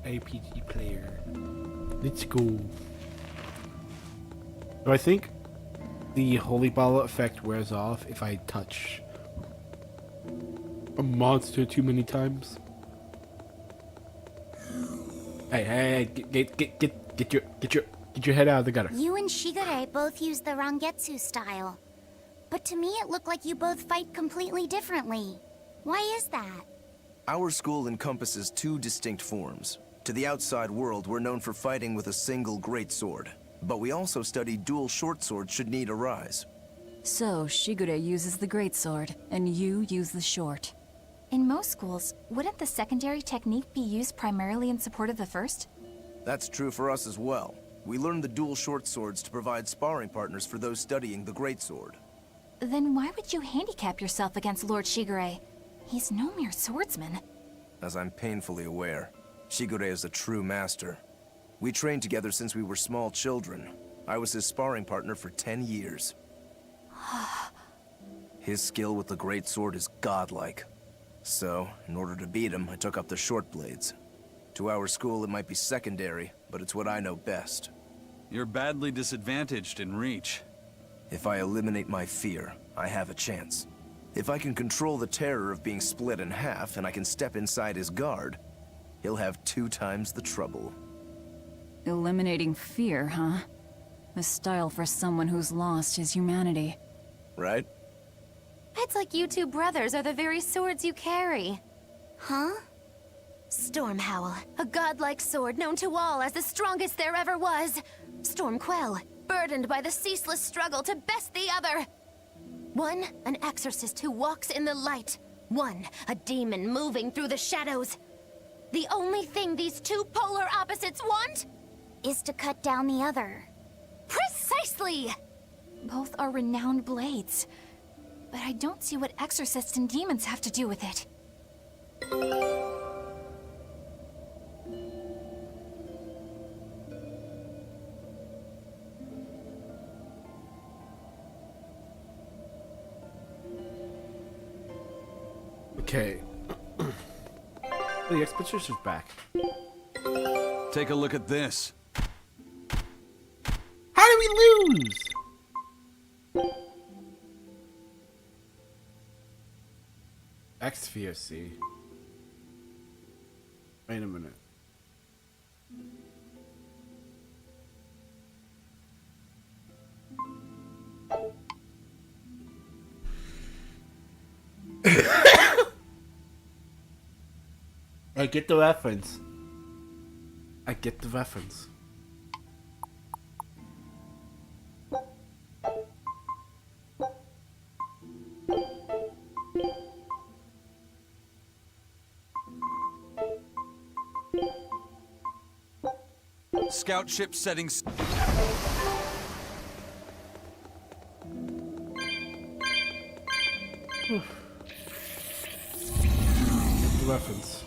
RPG player. Let's go. So I think the holy bottle effect wears off if I touch a monster too many times. Hey, get your head out of the gutter. You and Shigure both use the Rangetsu style. But to me it looked like you both fight completely differently. Why is that? Our school encompasses two distinct forms. To the outside world, we're known for fighting with a single greatsword. But we also study dual short swords should need arise. So, Shigure uses the greatsword, and you use the short. In most schools, wouldn't the secondary technique be used primarily in support of the first? That's true for us as well. We learn the dual short swords to provide sparring partners for those studying the greatsword. Then why would you handicap yourself against Lord Shigure? He's no mere swordsman. As I'm painfully aware, Shigure is a true master. We trained together since we were small children. I was his sparring partner for 10 years. His skill with the greatsword is godlike. So, in order to beat him, I took up the short blades. To our school, it might be secondary, but it's what I know best. You're badly disadvantaged in reach. If I eliminate my fear, I have a chance. If I can control the terror of being split in half and I can step inside his guard, he'll have 2 times the trouble. Eliminating fear, huh? A style for someone who's lost his humanity. Right? It's like you two brothers are the very swords you carry. Huh? Stormhowl. A godlike sword known to all as the strongest there ever was. Stormquell, burdened by the ceaseless struggle to best the other. One, an exorcist who walks in the light. One, a demon moving through the shadows. The only thing these two polar opposites want is to cut down the other. Precisely! Both are renowned blades. But I don't see what exorcists and demons have to do with it. Okay. The Expedition's back. Take a look at this. How did we lose? XVOC. Wait a minute. I get the reference. I get the reference. Scout ship settings. The reference.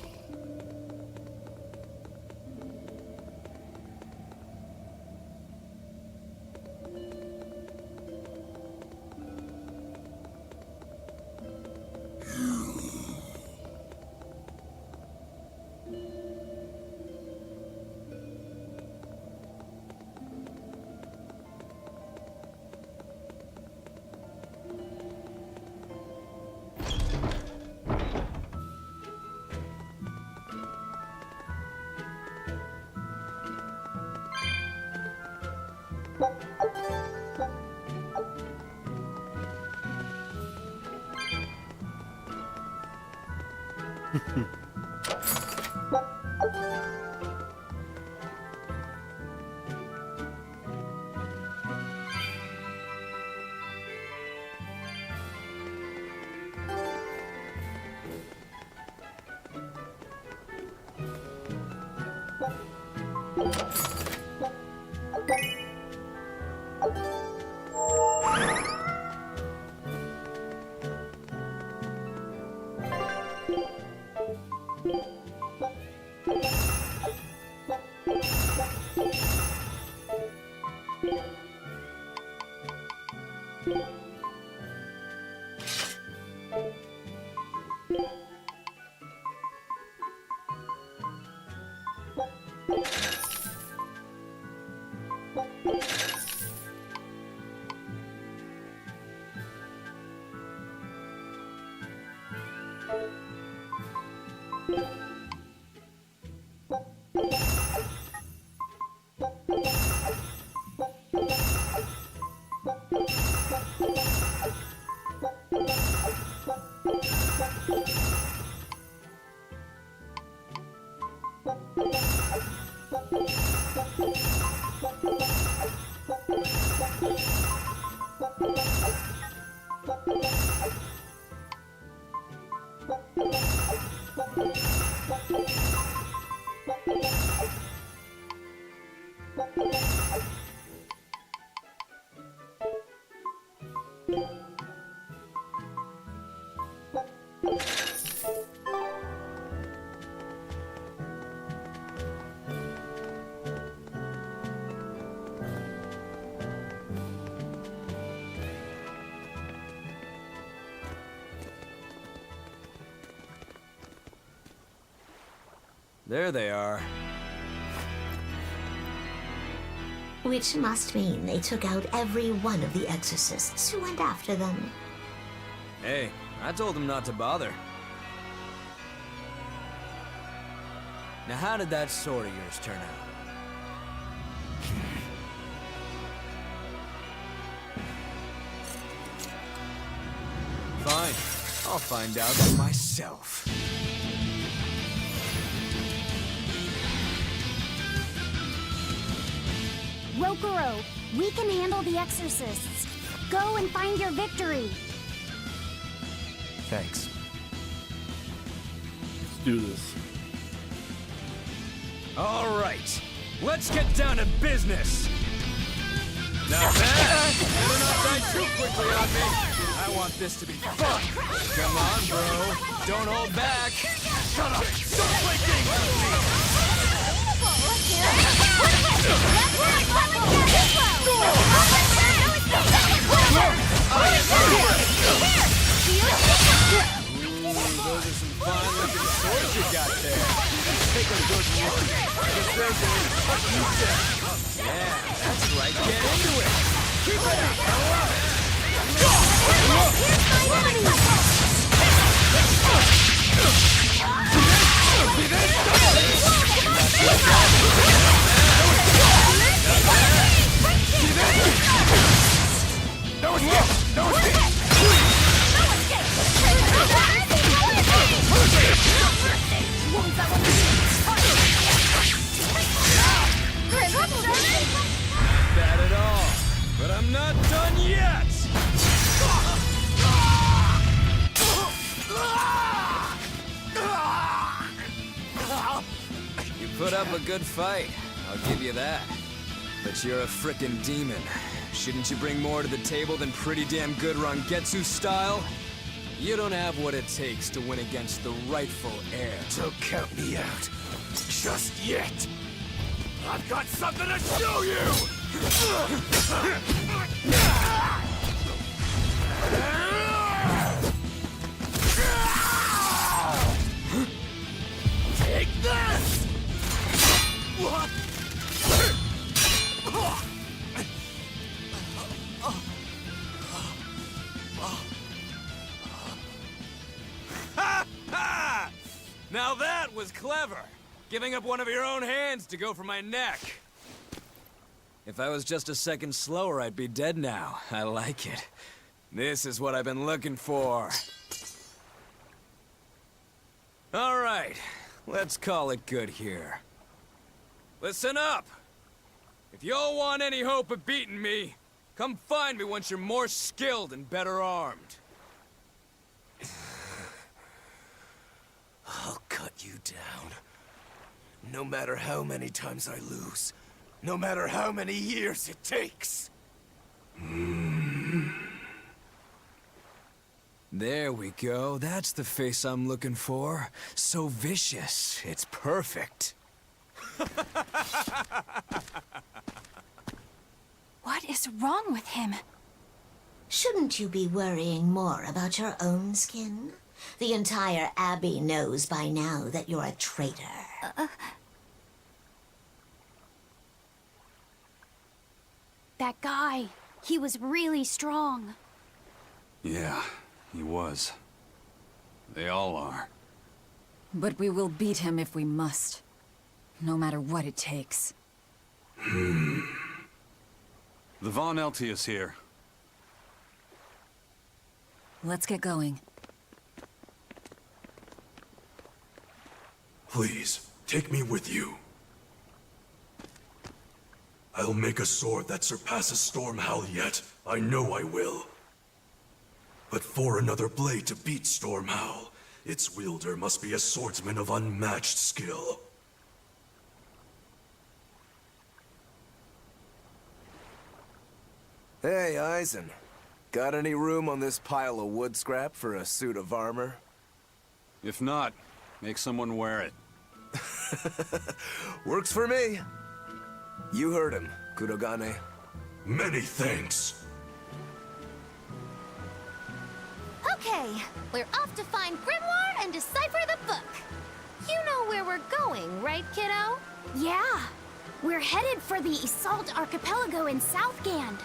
There they are. Which must mean they took out every one of the exorcists who went after them. Hey, I told them not to bother. Now how did that sword of yours turn out? Fine. I'll find out for myself. Rokuro, we can handle the exorcists. Go and find your victory. Thanks. Let's do this. All right, let's get down to business. Now that, better not die too quickly on me. I want this to be fun. Come on, bro. Don't hold back. Shut up. Don't play games with me. Those are some fine-looking swords you got there. Take a good look. Just they're going to cut you down. Yeah, that's right. Get into it. Keep it up. I love it. Not bad at all, but I'm not done yet! You put up a good fight, I'll give you that. But you're a frickin' demon. Shouldn't you bring more to the table than pretty damn good Rangetsu style? You don't have what it takes to win against the rightful heir. Don't count me out. Just yet. I've got something to show you! Take this! Now that was clever! Giving up one of your own hands to go for my neck. If I was just a second slower, I'd be dead now. I like it. This is what I've been looking for. All right, let's call it good here. Listen up! If y'all want any hope of beating me, come find me once you're more skilled and better armed. I'll cut you down. No matter how many times I lose. No matter how many years it takes. There we go. That's the face I'm looking for. So vicious. It's perfect. What is wrong with him? Shouldn't you be worrying more about your own skin? The entire Abbey knows by now that you're a traitor. That guy, he was really strong. Yeah, he was. They all are. But we will beat him if we must. No matter what it takes. The Von Eltius here. Let's get going. Please, take me with you. I'll make a sword that surpasses Stormhowl yet. I know I will. But for another blade to beat Stormhowl, its wielder must be a swordsman of unmatched skill. Hey, Eisen. Got any room on this pile of wood scrap for a suit of armor? If not, make someone wear it. Works for me. You heard him, Kurogane. Many thanks. Okay, we're off to find Grimoire and decipher the book. You know where we're going, right, kiddo? Yeah. We're headed for the Assault Archipelago in Southgand.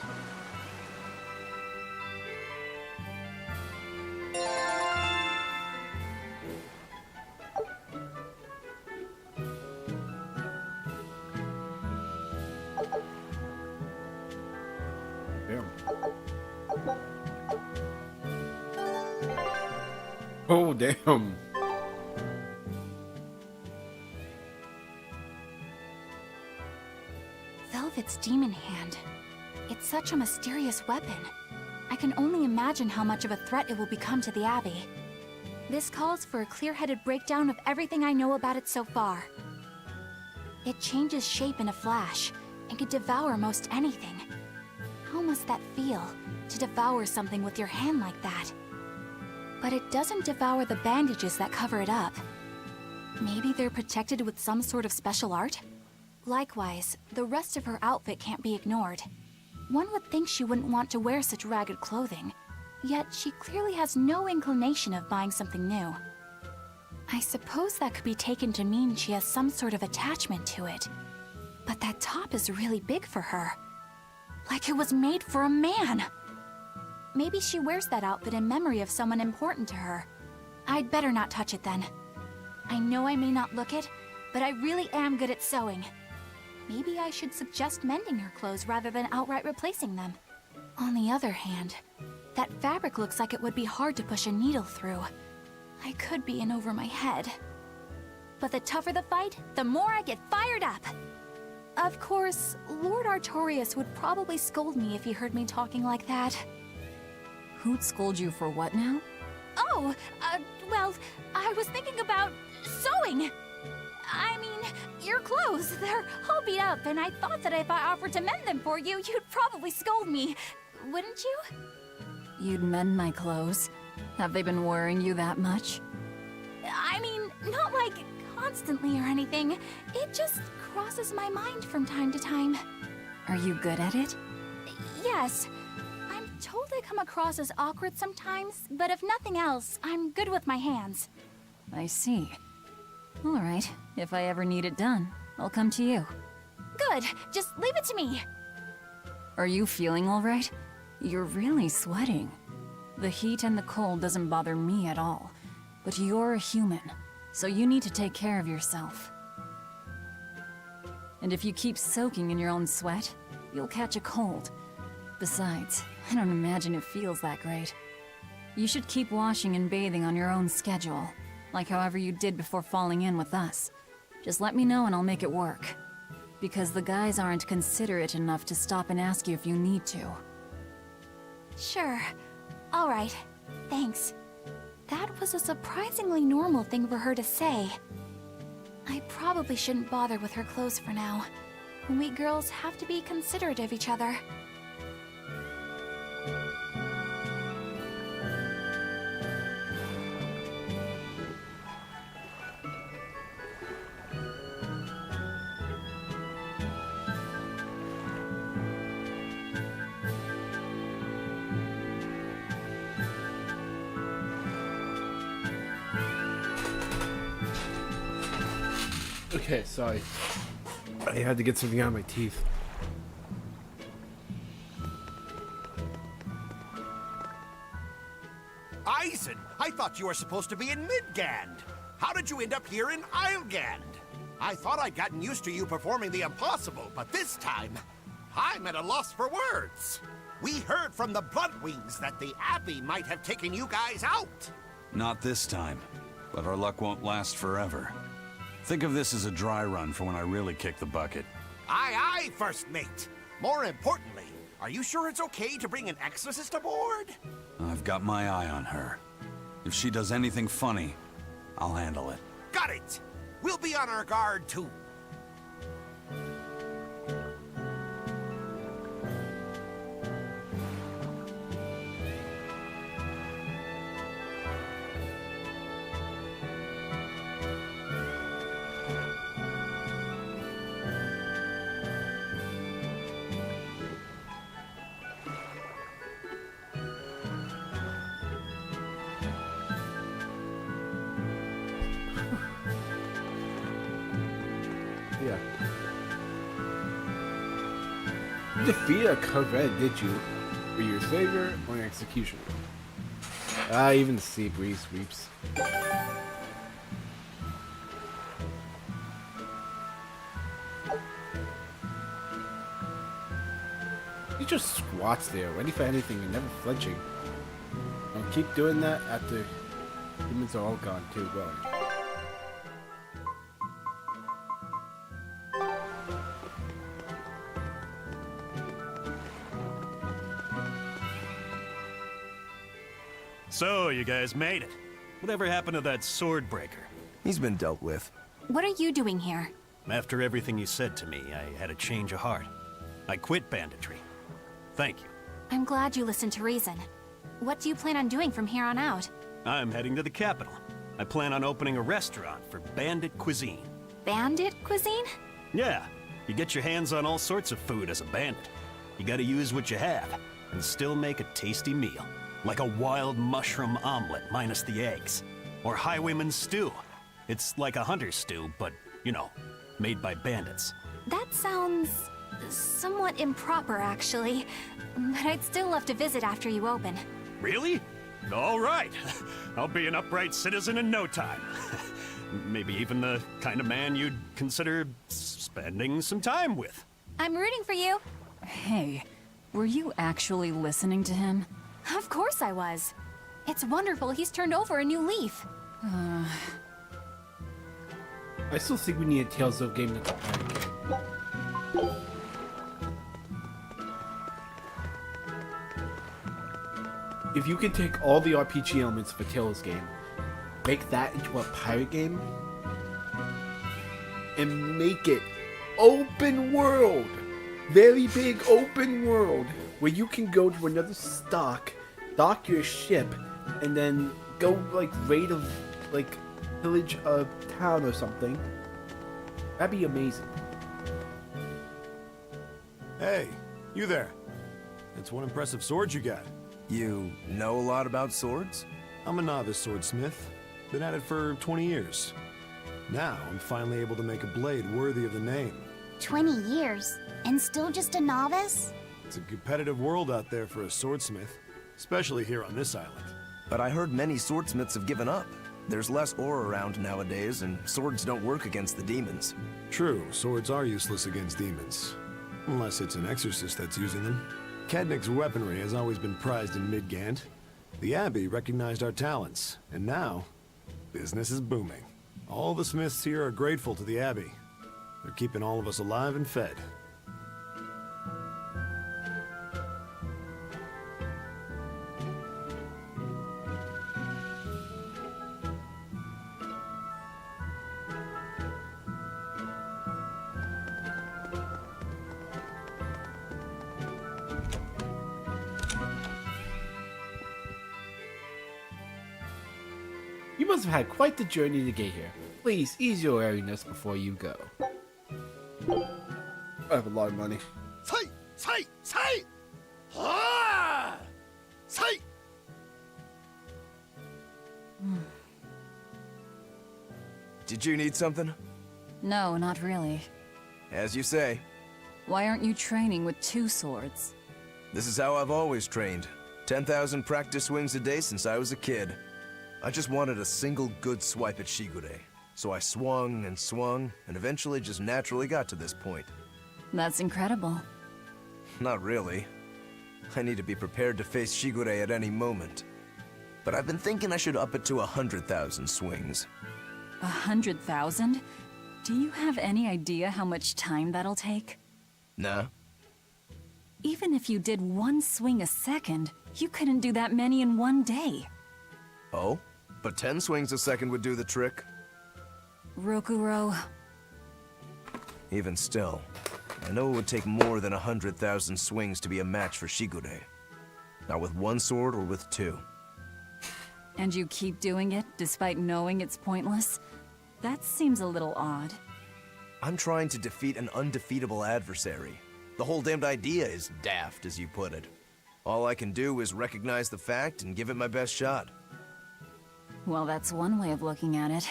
Oh, damn. Velvet's demon hand. It's such a mysterious weapon. I can only imagine how much of a threat it will become to the Abbey. This calls for a clear-headed breakdown of everything I know about it so far. It changes shape in a flash, and can devour most anything. How must that feel, to devour something with your hand like that? But it doesn't devour the bandages that cover it up. Maybe they're protected with some sort of special art? Likewise, the rest of her outfit can't be ignored. One would think she wouldn't want to wear such ragged clothing, yet she clearly has no inclination of buying something new. I suppose that could be taken to mean she has some sort of attachment to it. But that top is really big for her. Like it was made for a man. Maybe she wears that outfit in memory of someone important to her. I'd better not touch it then. I know I may not look it, but I really am good at sewing. Maybe I should suggest mending her clothes rather than outright replacing them. On the other hand, that fabric looks like it would be hard to push a needle through. I could be in over my head. But the tougher the fight, the more I get fired up. Of course, Lord Artorias would probably scold me if he heard me talking like that. Who'd scold you for what now? Oh, well, I was thinking about sewing. I mean, your clothes, they're all beat up, and I thought that if I offered to mend them for you, you'd probably scold me. Wouldn't you? You'd mend my clothes? Have they been worrying you that much? I mean, not like constantly or anything. It just crosses my mind from time to time. Are you good at it? Yes. I'm told I come across as awkward sometimes, but if nothing else, I'm good with my hands. I see. All right, if I ever need it done, I'll come to you. Good, just leave it to me. Are you feeling all right? You're really sweating. The heat and the cold doesn't bother me at all, but you're a human, so you need to take care of yourself. And if you keep soaking in your own sweat, you'll catch a cold. Besides, I don't imagine it feels that great. You should keep washing and bathing on your own schedule, like however you did before falling in with us. Just let me know and I'll make it work. Because the guys aren't considerate enough to stop and ask you if you need to. Sure. All right. Thanks. That was a surprisingly normal thing for her to say. I probably shouldn't bother with her clothes for now. We girls have to be considerate of each other. Okay, sorry. I had to get something out of my teeth. Eisen, I thought you were supposed to be in Midgand. How did you end up here in Islegand? I thought I'd gotten used to you performing the impossible, but this time, I'm at a loss for words. We heard from the Bloodwings that the Abbey might have taken you guys out. Not this time, but our luck won't last forever. Think of this as a dry run for when I really kick the bucket. Aye, aye, First Mate. More importantly, are you sure it's okay to bring an exorcist aboard? I've got my eye on her. If she does anything funny, I'll handle it. Got it! We'll be on our guard, too. Yeah. You defeated a Corvette, did you? Were you a savior or an executioner? Ah, even the sea breeze sweeps. He just squats there, ready for anything and never flinching. I'll keep doing that after Demons are all gone too, well. So, you guys made it. Whatever happened to that sword breaker? He's been dealt with. What are you doing here? After everything you said to me, I had a change of heart. I quit banditry. Thank you. I'm glad you listened to reason. What do you plan on doing from here on out? I'm heading to the capital. I plan on opening a restaurant for bandit cuisine. Bandit cuisine? Yeah, you get your hands on all sorts of food as a bandit. You gotta use what you have, and still make a tasty meal. Like a wild mushroom omelet minus the eggs. Or highwayman's stew. It's like a hunter's stew, but, you know, made by bandits. That sounds somewhat improper, actually. But I'd still love to visit after you open. Really? All right. I'll be an upright citizen in no time. Maybe even the kind of man you'd consider spending some time with. I'm rooting for you. Hey, were you actually listening to him? Of course I was. It's wonderful he's turned over a new leaf. I still think we need a Tales of game that's a pirate game. If you can take all the RPG elements of a Tales game, make that into a pirate game, and make it open world, very big open world, where you can go to another dock your ship, and then go like raid a village of town or something. That'd be amazing. Hey, you there. That's one impressive sword you got. You know a lot about swords? I'm a novice swordsmith. Been at it for 20 years. Now I'm finally able to make a blade worthy of the name. 20 years? And still just a novice? It's a competitive world out there for a swordsmith, especially here on this island. But I heard many swordsmiths have given up. There's less ore around nowadays, and swords don't work against the demons. True, swords are useless against demons. Unless it's an exorcist that's using them. Kadnik's weaponry has always been prized in Midgand. The Abbey recognized our talents, and now, business is booming. All the smiths here are grateful to the Abbey. They're keeping all of us alive and fed. You must have had quite the journey to get here. Please ease your weariness before you go. I have a lot of money. Did you need something? No, not really. As you say. Why aren't you training with 2 swords? This is how I've always trained. 10,000 practice swings a day since I was a kid. I just wanted a single good swipe at Shigure. So I swung, and eventually just naturally got to this point. That's incredible. Not really. I need to be prepared to face Shigure at any moment. But I've been thinking I should up it to 100,000 swings. 100,000? Do you have any idea how much time that'll take? Nah. Even if you did 1 swing a second, you couldn't do that many in 1 day. Oh? But 10 swings a second would do the trick. Rokuro. Even still, I know it would take more than 100,000 swings to be a match for Shigure. Not with 1 sword or with 2. And you keep doing it, despite knowing it's pointless? That seems a little odd. I'm trying to defeat an undefeatable adversary. The whole damned idea is daft, as you put it. All I can do is recognize the fact and give it my best shot. Well, that's one way of looking at it.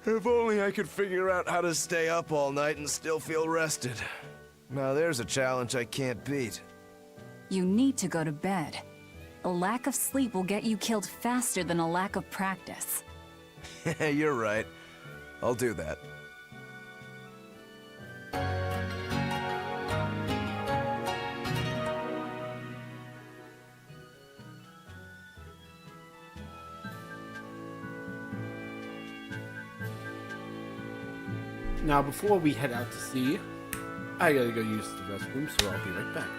If only I could figure out how to stay up all night and still feel rested. Now there's a challenge I can't beat. You need to go to bed. A lack of sleep will get you killed faster than a lack of practice. You're right. I'll do that. Now, before we head out to sea, I gotta go use the restroom, so I'll be right back.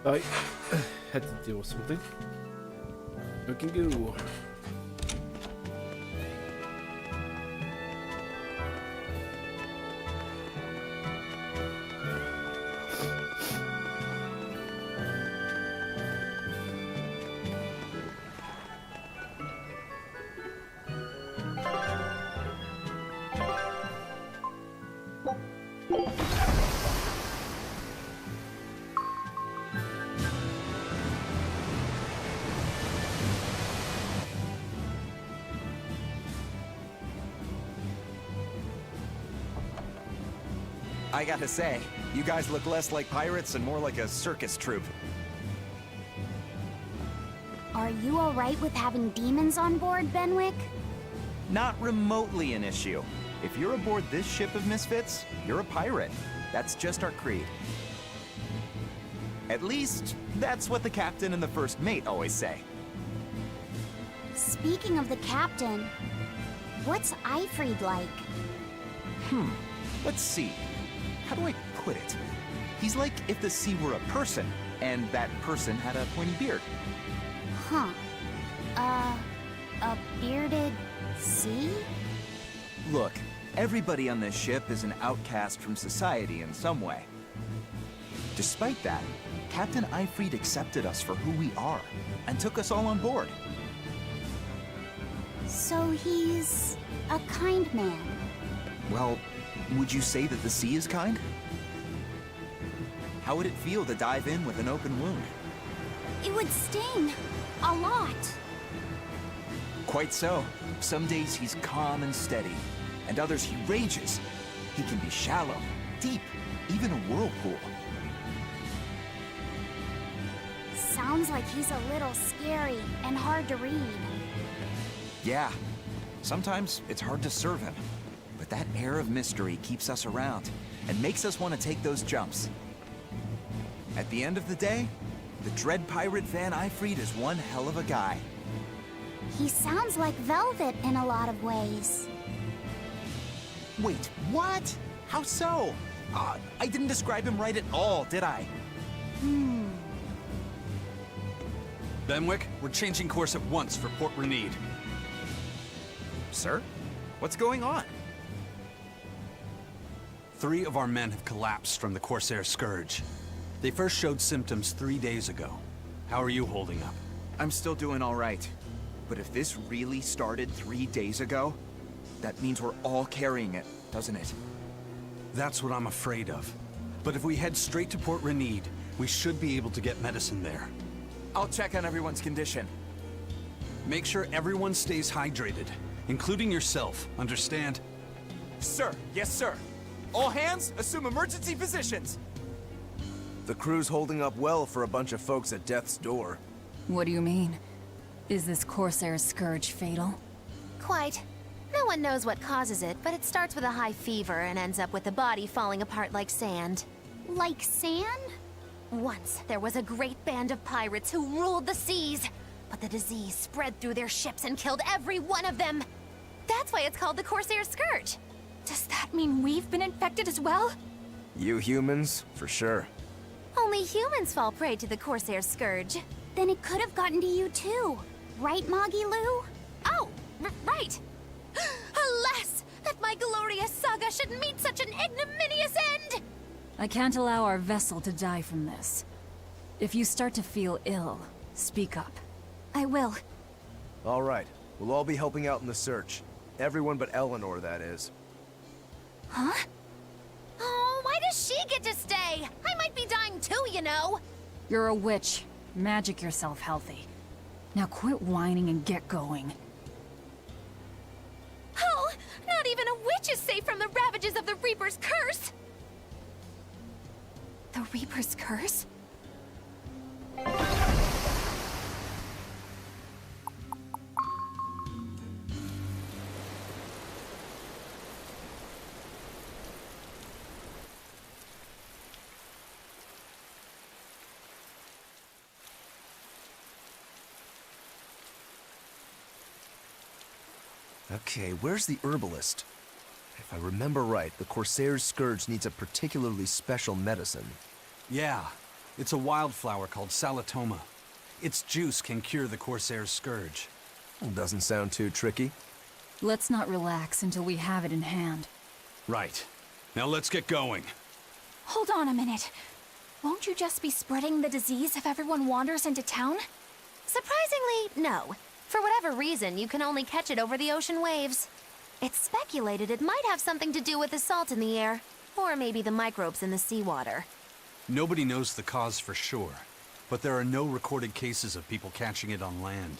I had to deal with something. We can go. I gotta say, you guys look less like pirates and more like a circus troupe. Are you alright with having demons on board, Benwick? Not remotely an issue. If you're aboard this ship of misfits, you're a pirate. That's just our creed. At least, that's what the captain and the first mate always say. Speaking of the captain, what's Eifried like? Let's see. How do I put it? He's like if the sea were a person, and that person had a pointy beard. Huh. A bearded sea? Look, everybody on this ship is an outcast from society in some way. Despite that, Captain Eifried accepted us for who we are, and took us all on board. So he's a kind man. Well, would you say that the sea is kind? How would it feel to dive in with an open wound? It would sting. A lot. Quite so. Some days he's calm and steady, and others he rages. He can be shallow, deep, even a whirlpool. Sounds like he's a little scary and hard to read. Yeah, sometimes it's hard to serve him, but that air of mystery keeps us around and makes us want to take those jumps. At the end of the day, the dread pirate Van Eifried is one hell of a guy. He sounds like Velvet in a lot of ways. Wait, what? How so? I didn't describe him right at all, did I? Benwick, we're changing course at once for Port Renede. Sir? What's going on? 3 of our men have collapsed from the Corsair Scourge. They first showed symptoms 3 days ago. How are you holding up? I'm still doing all right. But if this really started 3 days ago, that means we're all carrying it, doesn't it? That's what I'm afraid of. But if we head straight to Port Renede, we should be able to get medicine there. I'll check on everyone's condition. Make sure everyone stays hydrated, including yourself, understand? Sir, yes sir. All hands, assume emergency positions. The crew's holding up well for a bunch of folks at death's door. What do you mean? Is this Corsair Scourge fatal? Quite. No one knows what causes it, but it starts with a high fever and ends up with the body falling apart like sand. Like sand? Once, there was a great band of pirates who ruled the seas, but the disease spread through their ships and killed every one of them. That's why it's called the Corsair Scourge. Does that mean we've been infected as well? You humans, for sure. Only humans fall prey to the Corsair Scourge. Then it could have gotten to you too. Right, Moggy Lou? Oh, right! Alas, that my glorious saga should meet such an ignominious end! I can't allow our vessel to die from this. If you start to feel ill, speak up. I will. All right, we'll all be helping out in the search. Everyone but Eleanor, that is. Huh? Oh, why does she get to stay? I might be dying too, you know. You're a witch. Magic yourself healthy. Now quit whining and get going. Oh, not even a witch is safe from the ravages of the Reaper's curse! The Reaper's curse? Okay, where's the herbalist? If I remember right, the Corsair's Scourge needs a particularly special medicine. Yeah, It's a wildflower called Salatoma. Its juice can cure the Corsair's scourge. Well, doesn't sound too tricky. Let's not relax until we have it in hand. Right. Now let's get going. Hold on a minute. Won't you just be spreading the disease if everyone wanders into town? Surprisingly, no. For whatever reason, you can only catch it over the ocean waves. It's speculated it might have something to do with the salt in the air, or maybe the microbes in the seawater. Nobody knows the cause for sure, but there are no recorded cases of people catching it on land.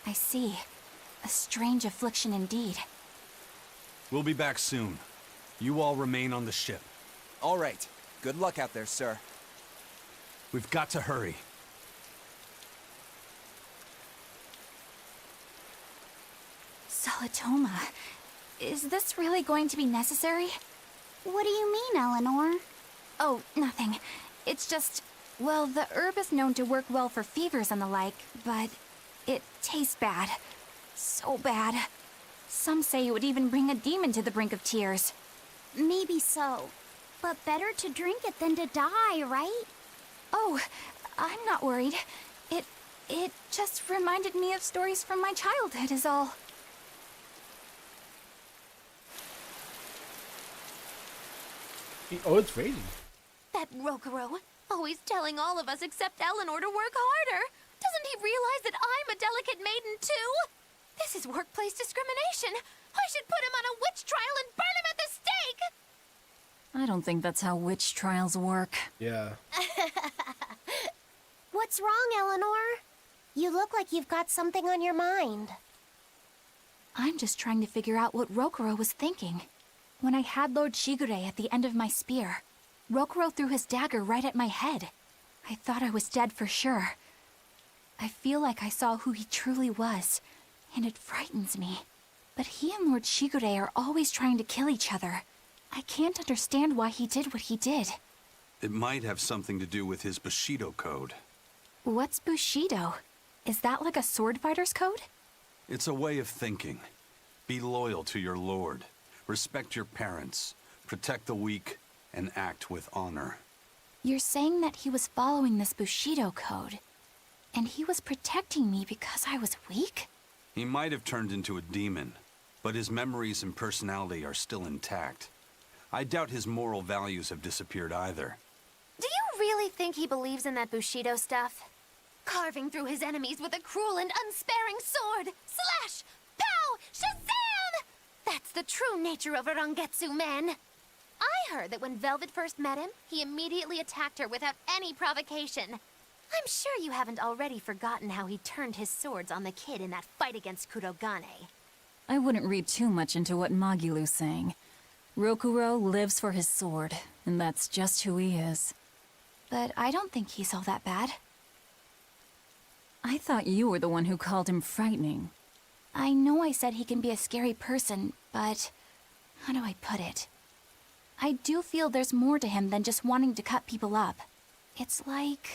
I see. A strange affliction indeed. We'll be back soon. You all remain on the ship. All right. Good luck out there, sir. We've got to hurry. Salatoma. Is this really going to be necessary? What do you mean, Eleanor? Oh, nothing. It's just, well, the herb is known to work well for fevers and the like, but it tastes bad. So bad. Some say it would even bring a demon to the brink of tears. Maybe so. But better to drink it than to die, right? Oh, I'm not worried. It just reminded me of stories from my childhood is all. Oh, it's raining. That Rokuro, always telling all of us except Eleanor to work harder. Doesn't he realize that I'm a delicate maiden too? This is workplace discrimination. I should put him on a witch trial and burn him at the stake! I don't think that's how witch trials work. Yeah. What's wrong, Eleanor? You look like you've got something on your mind. I'm just trying to figure out what Rokuro was thinking. When I had Lord Shigure at the end of my spear, Rokuro threw his dagger right at my head. I thought I was dead for sure. I feel like I saw who he truly was, and it frightens me. But he and Lord Shigure are always trying to kill each other. I can't understand why he did what he did. It might have something to do with his Bushido code. What's Bushido? Is that like a sword fighter's code? It's a way of thinking. Be loyal to your lord. Respect your parents. Protect the weak. And act with honor. You're saying that he was following this Bushido code, and he was protecting me because I was weak? He might have turned into a demon, but his memories and personality are still intact. I doubt his moral values have disappeared either. Do you really think he believes in that Bushido stuff? Carving through his enemies with a cruel and unsparing sword! Slash! Pow! Shazam! That's the true nature of a Rangetsu man! I heard that when Velvet first met him, he immediately attacked her without any provocation. I'm sure you haven't already forgotten how he turned his swords on the kid in that fight against Kurogane. I wouldn't read too much into what Magilu's saying. Rokuro lives for his sword, and that's just who he is. But I don't think he's all that bad. I thought you were the one who called him frightening. I know I said he can be a scary person, but how do I put it? I do feel there's more to him than just wanting to cut people up. It's like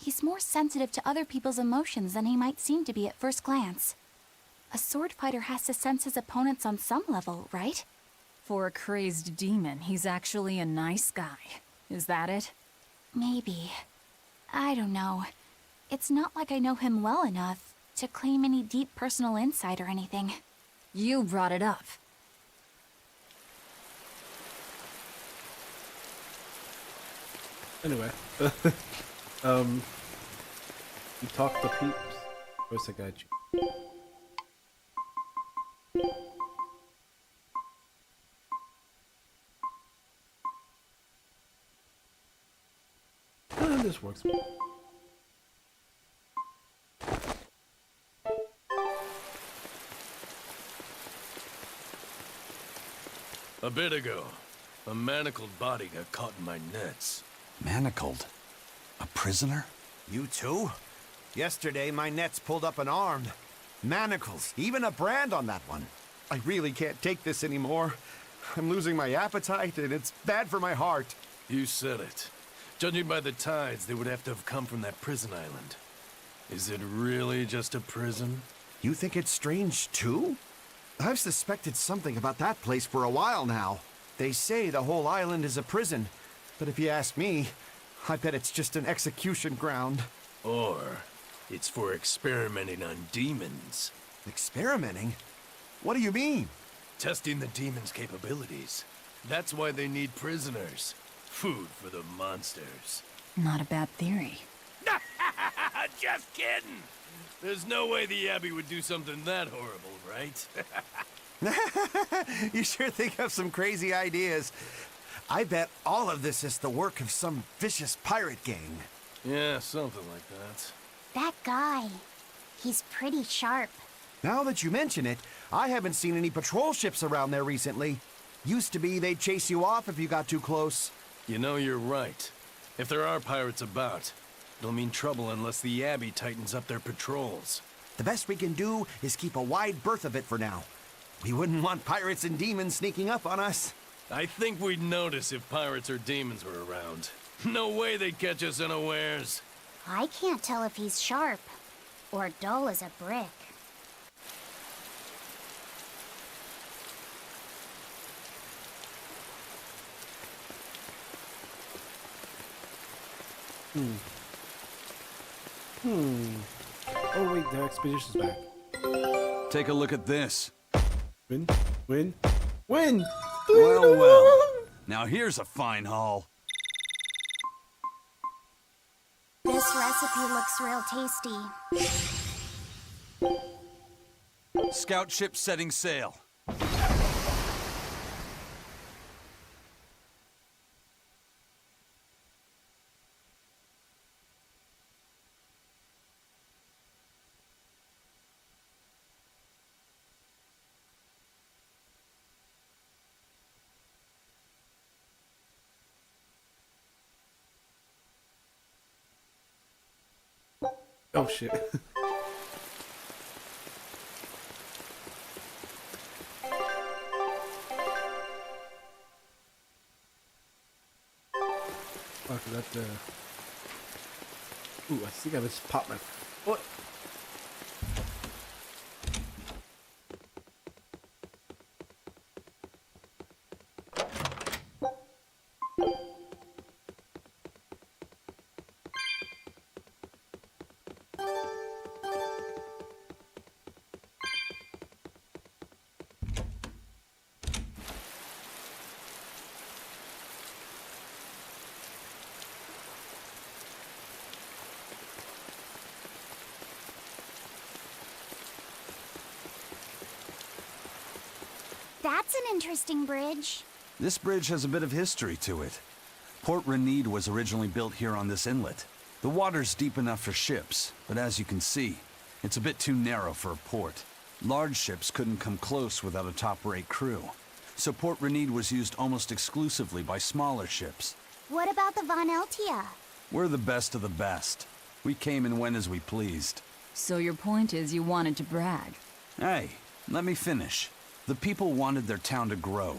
he's more sensitive to other people's emotions than he might seem to be at first glance. A sword fighter has to sense his opponents on some level, right? For a crazed demon, he's actually a nice guy. Is that it? Maybe. I don't know. It's not like I know him well enough to claim any deep personal insight or anything. You brought it up. Anyway, you talk to peeps. Where's the guy? This works. A bit ago, a manacled body got caught in my nets. Manacled? A prisoner? You too? Yesterday, my nets pulled up an arm. Manacles, even a brand on that one. I really can't take this anymore. I'm losing my appetite, and it's bad for my heart. You said it. Judging by the tides, they would have to have come from that prison island. Is it really just a prison? You think it's strange, too? I've suspected something about that place for a while now. They say the whole island is a prison, but if you ask me, I bet it's just an execution ground. Or it's for experimenting on demons. Experimenting? What do you mean? Testing the demons' capabilities. That's why they need prisoners. Food for the monsters. Not a bad theory. Just kidding! There's no way the Abbey would do something that horrible, right? You sure think of some crazy ideas. I bet all of this is the work of some vicious pirate gang. Yeah, something like that. That guy. He's pretty sharp. Now that you mention it, I haven't seen any patrol ships around there recently. Used to be they'd chase you off if you got too close. You know, you're right. If there are pirates about, it'll mean trouble unless the Abbey tightens up their patrols. The best we can do is keep a wide berth of it for now. We wouldn't want pirates and demons sneaking up on us. I think we'd notice if pirates or demons were around. No way they'd catch us unawares. I can't tell if he's sharp or dull as a brick. Oh wait, the expedition's back. Take a look at this. Win. Well, well. Now here's a fine haul. This recipe looks real tasty. Scout ship setting sail. Oh shit. Fuck that. Ooh, I think I just popped my foot. That's an interesting bridge. This bridge has a bit of history to it. Port Renede was originally built here on this inlet. The water's deep enough for ships, but as you can see, it's a bit too narrow for a port. Large ships couldn't come close without a top-rate crew, so Port Renede was used almost exclusively by smaller ships. What about the Von Eltia? We're the best of the best. We came and went as we pleased. So your point is you wanted to brag? Hey, let me finish. The people wanted their town to grow,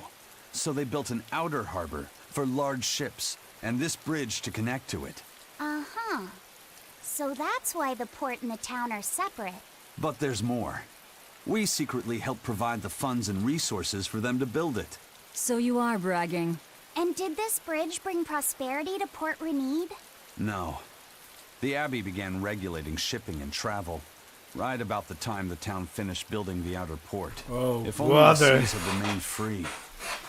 so they built an outer harbor for large ships, and this bridge to connect to it. Uh-huh. So that's why the port and the town are separate. But there's more. We secretly helped provide the funds and resources for them to build it. So you are bragging. And did this bridge bring prosperity to Port Renede? No. The Abbey began regulating shipping and travel, right about the time the town finished building the outer port. Oh, if only the seas had remained free,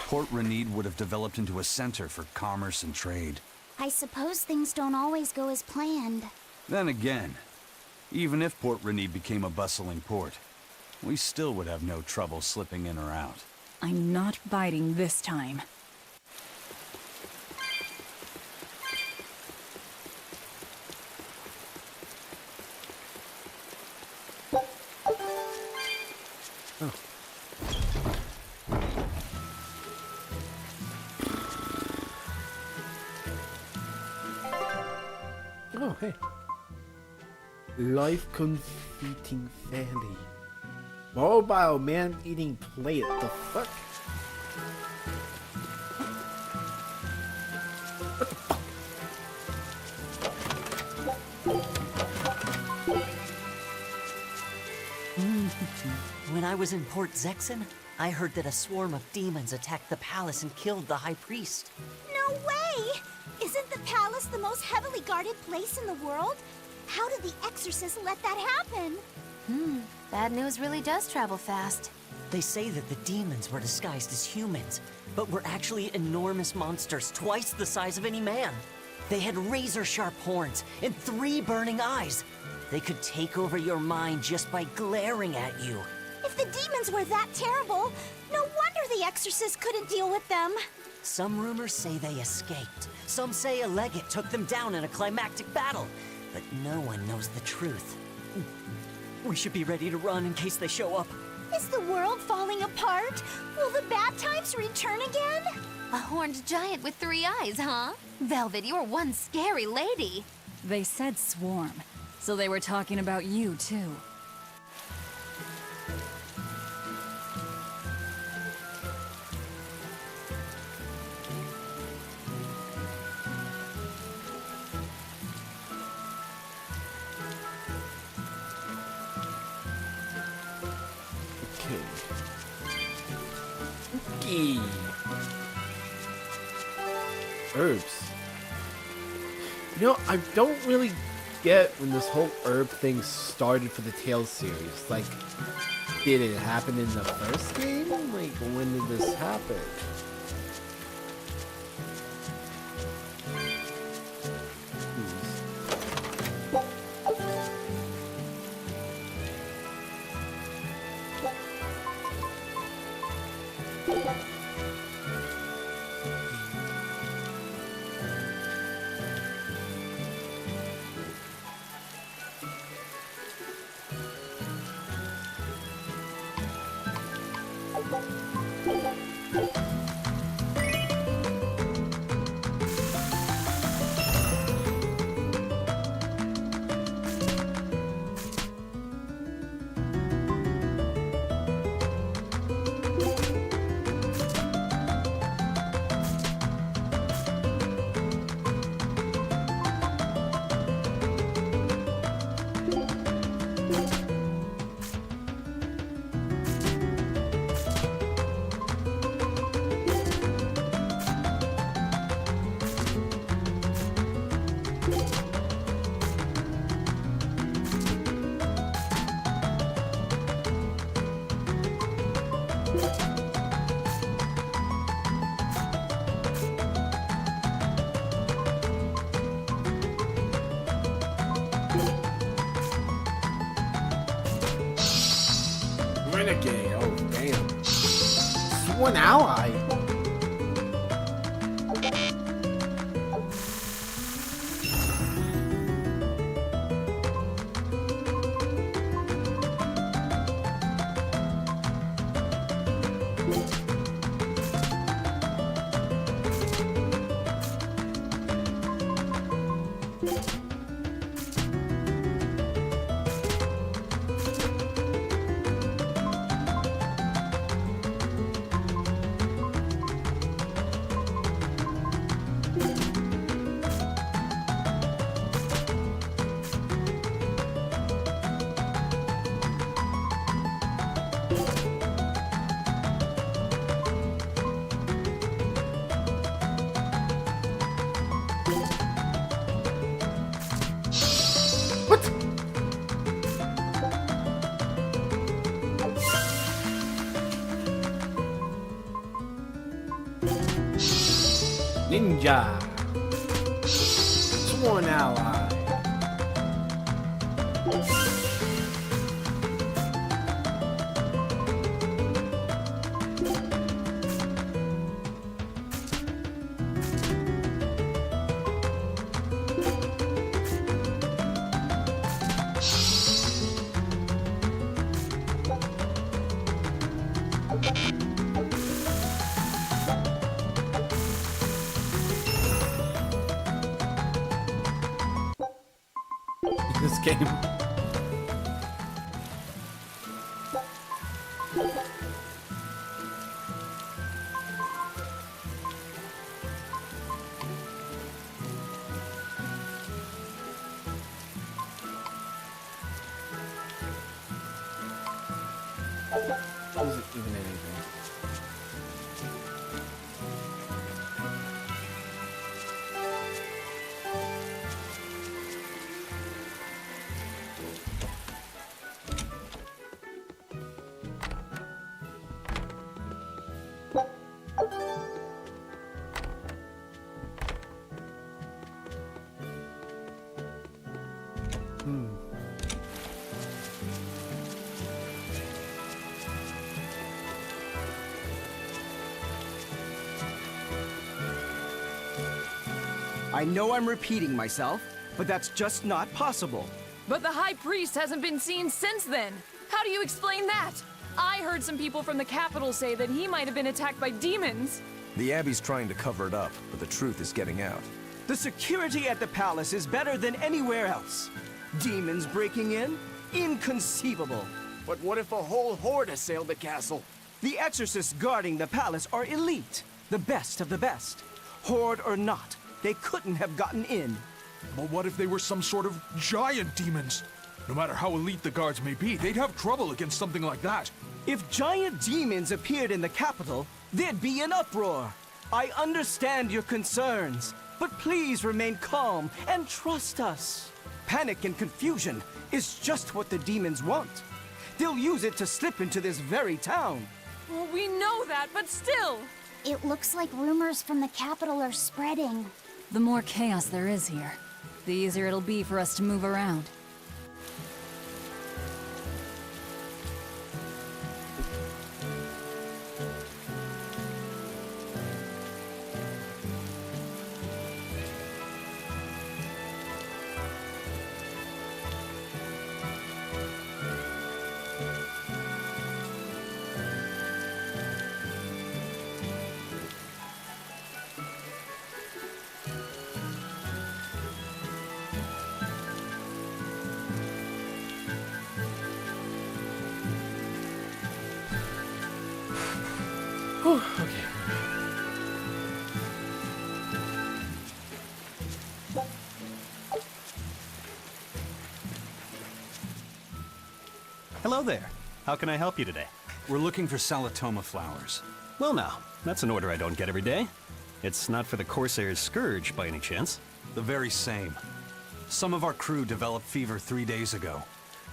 Port Renede would have developed into a center for commerce and trade. I suppose things don't always go as planned. Then again, even if Port Renede became a bustling port, we still would have no trouble slipping in or out. I'm not biting this time. Oh, hey. Life confeating fairly. Mobile man-eating plate. The fuck? When I was in Port Zexen, I heard that a swarm of demons attacked the palace and killed the High Priest. No No way! Isn't the palace the most heavily guarded place in the world? How did the exorcist let that happen? Bad news really does travel fast. They say that the demons were disguised as humans, but were actually enormous monsters, twice the size of any man. They had razor-sharp horns and 3 burning eyes. They could take over your mind just by glaring at you. If the demons were that terrible, no wonder the exorcist couldn't deal with them. Some rumors say they escaped. Some say a legate took them down in a climactic battle. But no one knows the truth. We should be ready to run in case they show up. Is the world falling apart? Will the bad times return again? A horned giant with 3 eyes, huh? Velvet, you're one scary lady. They said swarm, so they were talking about you, too. Okay. Herbs. You know, I don't really get when this whole herb thing started for the Tales series. Like, did it happen in the first game? Like, when did this happen? Renegade, oh damn. Sworn ally. Ninja. Sworn ally. This game. Is it even anything? I know I'm repeating myself, but that's just not possible. But the High Priest hasn't been seen since then. How do you explain that? I heard some people from the capital say that he might have been attacked by demons. The Abbey's trying to cover it up, but the truth is getting out. The security at the palace is better than anywhere else. Demons breaking in? Inconceivable. But what if a whole horde assailed the castle? The exorcists guarding the palace are elite, the best of the best. Horde or not, they couldn't have gotten in. But what if they were some sort of giant demons? No matter how elite the guards may be, they'd have trouble against something like that. If giant demons appeared in the capital, there'd be an uproar. I understand your concerns, but please remain calm and trust us. Panic and confusion is just what the demons want. They'll use it to slip into this very town. Well, we know that, but still. It looks like rumors from the capital are spreading. The more chaos there is here, the easier it'll be for us to move around. Okay. Hello there. How can I help you today? We're looking for Salatoma flowers. Well now, that's an order I don't get every day. It's not for the Corsair's Scourge, by any chance? The very same. Some of our crew developed fever 3 days ago.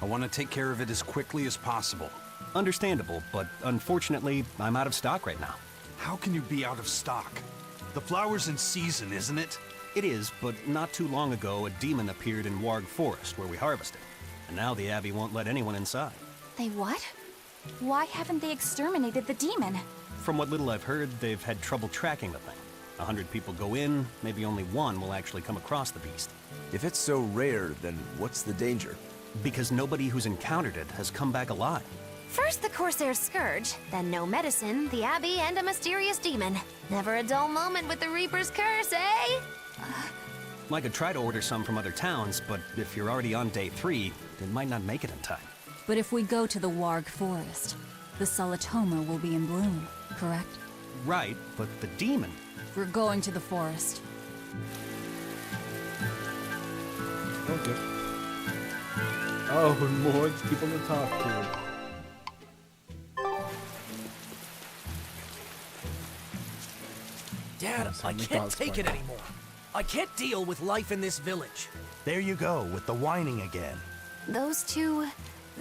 I want to take care of it as quickly as possible. Understandable, but unfortunately, I'm out of stock right now. How can you be out of stock? The flower's in season, isn't it? It is, but not too long ago, a demon appeared in Warg Forest, where we harvested. And now the Abbey won't let anyone inside. They what? Why haven't they exterminated the demon? From what little I've heard, they've had trouble tracking the thing. 100 people go in, maybe only one will actually come across the beast. If it's so rare, then what's the danger? Because nobody who's encountered it has come back alive. First the Corsair's Scourge, then no medicine, the Abbey, and a mysterious demon. Never a dull moment with the Reaper's Curse, eh? I could try to order some from other towns, but if you're already on day 3, it might not make it in time. But if we go to the Warg Forest, the Salatoma will be in bloom, correct? Right, but the demon... We're going to the forest. Okay. Oh, more people to talk to. Dad, I can't take it anymore. I can't deal with life in this village. There you go, with the whining again. Those two,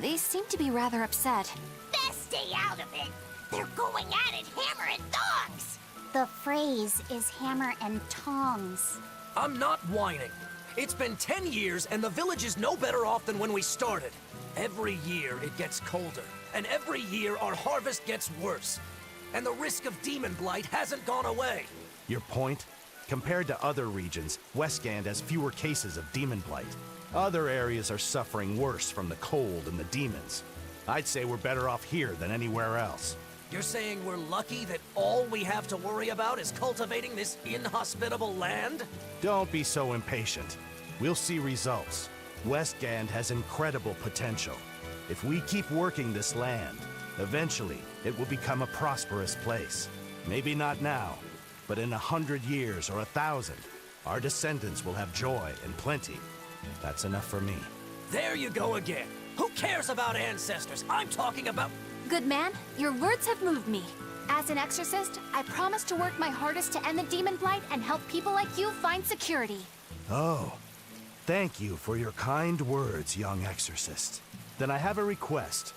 they seem to be rather upset. Best stay out of it. They're going at it hammer and tongs. The phrase is hammer and tongs. I'm not whining. It's been 10 years and the village is no better off than when we started. Every year it gets colder, and every year our harvest gets worse. And the risk of demon blight hasn't gone away. Your point? Compared to other regions, Westgand has fewer cases of demon blight. Other areas are suffering worse from the cold and the demons. I'd say we're better off here than anywhere else. You're saying we're lucky that all we have to worry about is cultivating this inhospitable land? Don't be so impatient. We'll see results. Westgand has incredible potential. If we keep working this land, eventually it will become a prosperous place. Maybe not now, but in 100 years or 1,000, our descendants will have joy and plenty. That's enough for me. There you go again. Who cares about ancestors? I'm talking about... Good man, your words have moved me. As an exorcist, I promise to work my hardest to end the demon blight and help people like you find security. Oh, thank you for your kind words, young exorcist. Then I have a request.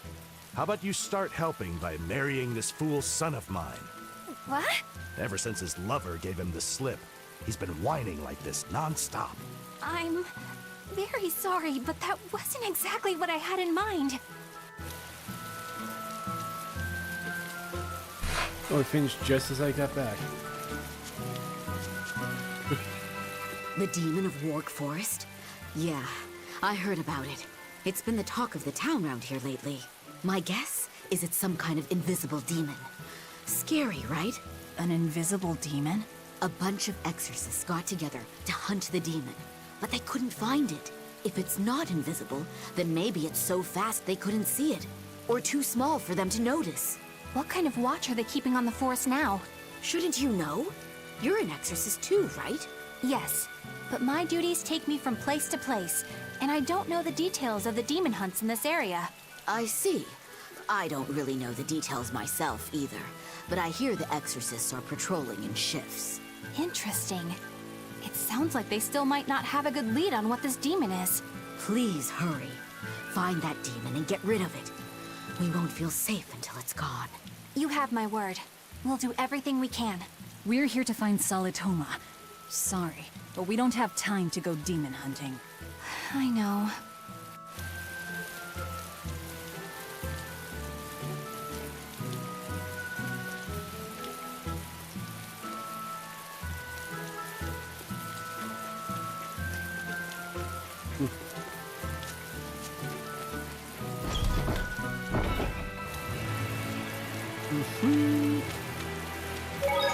How about you start helping by marrying this fool's son of mine? What? Ever since his lover gave him the slip, he's been whining like this non-stop. I'm very sorry, but that wasn't exactly what I had in mind. Oh, it finished just as I got back. The demon of Warg Forest? Yeah, I heard about it. It's been the talk of the town round here lately. My guess is it's some kind of invisible demon. Scary, right? An invisible demon? A bunch of exorcists got together to hunt the demon, but they couldn't find it. If it's not invisible, then maybe it's so fast they couldn't see it, or too small for them to notice. What kind of watch are they keeping on the forest now? Shouldn't you know? You're an exorcist too, right? Yes, but my duties take me from place to place, and I don't know the details of the demon hunts in this area. I see. I don't really know the details myself either, but I hear the exorcists are patrolling in shifts. Interesting. It sounds like they still might not have a good lead on what this demon is. Please hurry. Find that demon and get rid of it. We won't feel safe until it's gone. You have my word. We'll do everything we can. We're here to find Salitoma. Sorry, but we don't have time to go demon hunting. I know.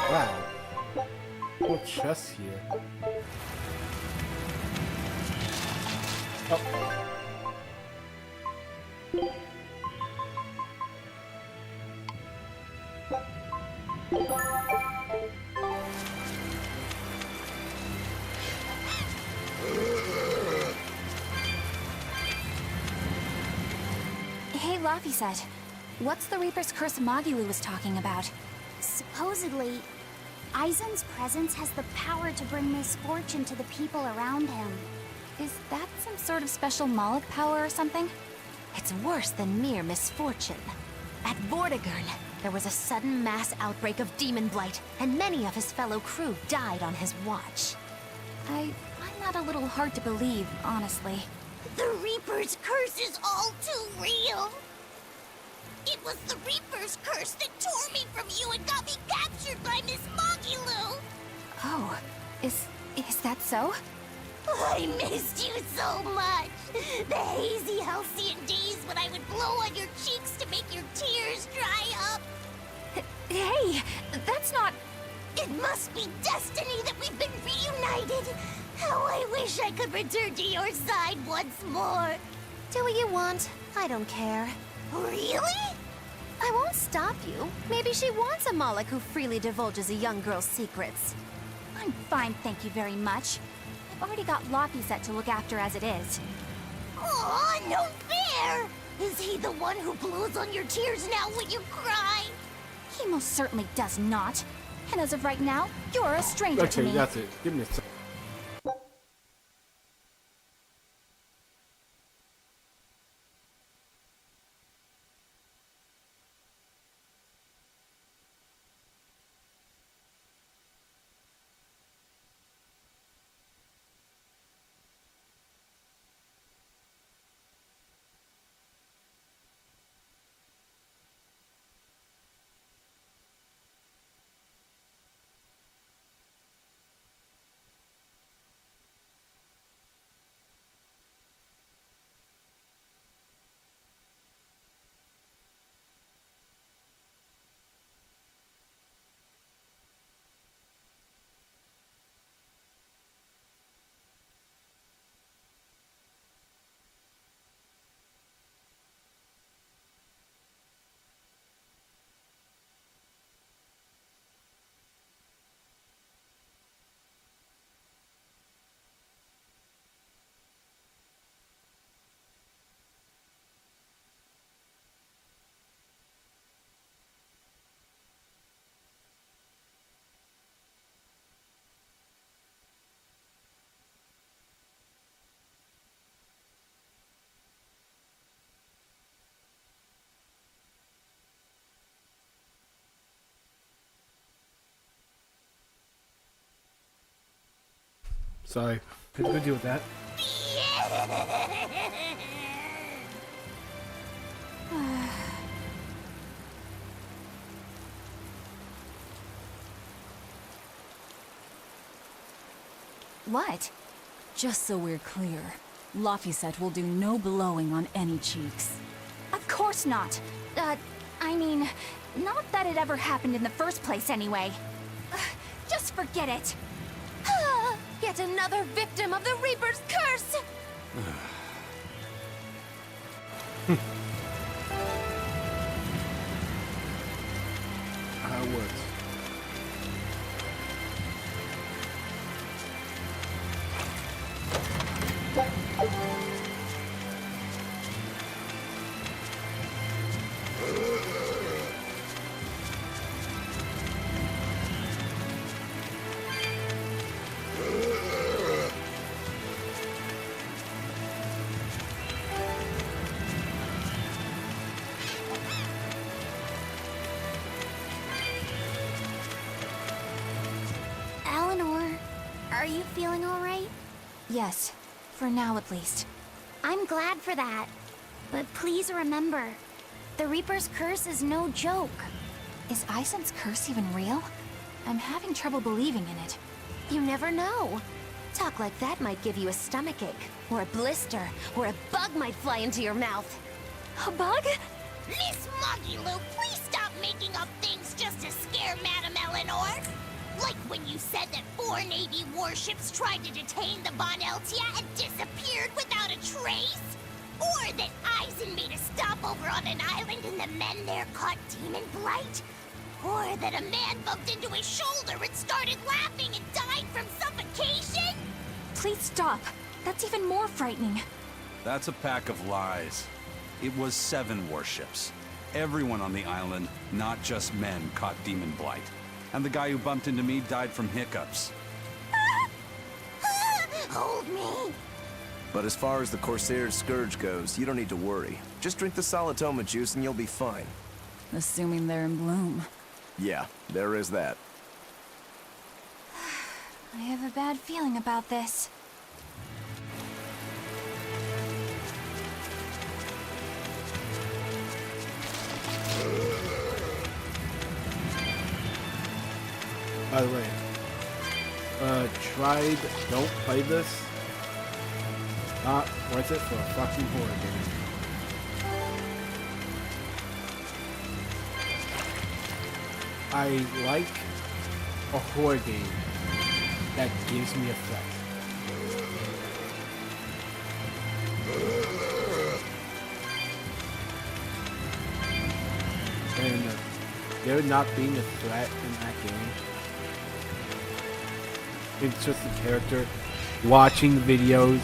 Wow. Cool chest here. Oh. Hey, Laphicet. What's the Reaper's Curse Magilu was talking about? Supposedly, Aizen's presence has the power to bring misfortune to the people around him. Is that some sort of special Moloch power or something? It's worse than mere misfortune. At Vortigern, there was a sudden mass outbreak of demon blight, and many of his fellow crew died on his watch. I find that a little hard to believe, honestly. The Reaper's curse is all too real. It was the Reaper's curse that tore me from you and got me captured by Miss Magilu. Oh, is that so? I missed you so much. The hazy, halcyon days when I would blow on your cheeks to make your tears dry up. Hey, that's not... It must be destiny that we've been reunited. How I wish I could return to your side once more. Do what you want. I don't care. Really? I won't stop you. Maybe she wants a Moloch who freely divulges a young girl's secrets. I'm fine, thank you very much. I've already got Laphicet to look after as it is. Aw, no fair! Is he the one who blows on your tears now when you cry? He most certainly does not. And as of right now, you're a stranger to me. Okay, that's it. Give me a second. Sorry. Had to go deal with that. What? Just so we're clear, Laphicet will do no blowing on any cheeks. Of course not. I mean, not that it ever happened in the first place anyway. Just forget it. Yet another victim of the Reaper's curse! How it works. Eleanor, are you feeling all right? Yes, for now at least. I'm glad for that. But please remember, the Reaper's curse is no joke. Is Isen's curse even real? I'm having trouble believing in it. You never know. Talk like that might give you a stomachache, or a blister, or a bug might fly into your mouth. A bug? Miss Moggy-Lou, please stop making up things just to scare Madame Eleanor. Like when you said that 4 Navy warships tried to detain the Bon Eltia and disappeared without a trace? Or that Eisen made a stopover on an island and the men there caught demon blight? Or that a man bumped into his shoulder and started laughing and died from suffocation? Please stop. That's even more frightening. That's a pack of lies. It was 7 warships. Everyone on the island, not just men, caught demon blight. And the guy who bumped into me died from hiccups. Hold me. But as far as the Corsair's Scourge goes, you don't need to worry. Just drink the Solitoma juice and you'll be fine. Assuming they're in bloom. Yeah, there is that. I have a bad feeling about this. By the way, don't play this. Not worth it for a fucking horror game. I like a horror game that gives me a threat. And there not being a threat in that game, it's just a character watching videos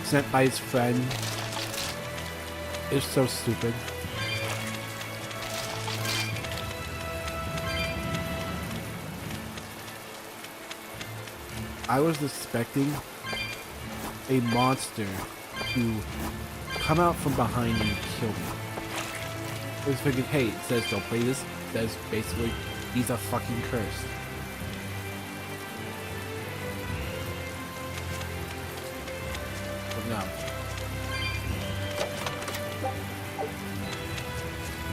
sent by his friend. It's so stupid. I was expecting a monster to come out from behind me and kill me. I was thinking, hey, it says don't play this. It says basically he's a fucking cursed. But no.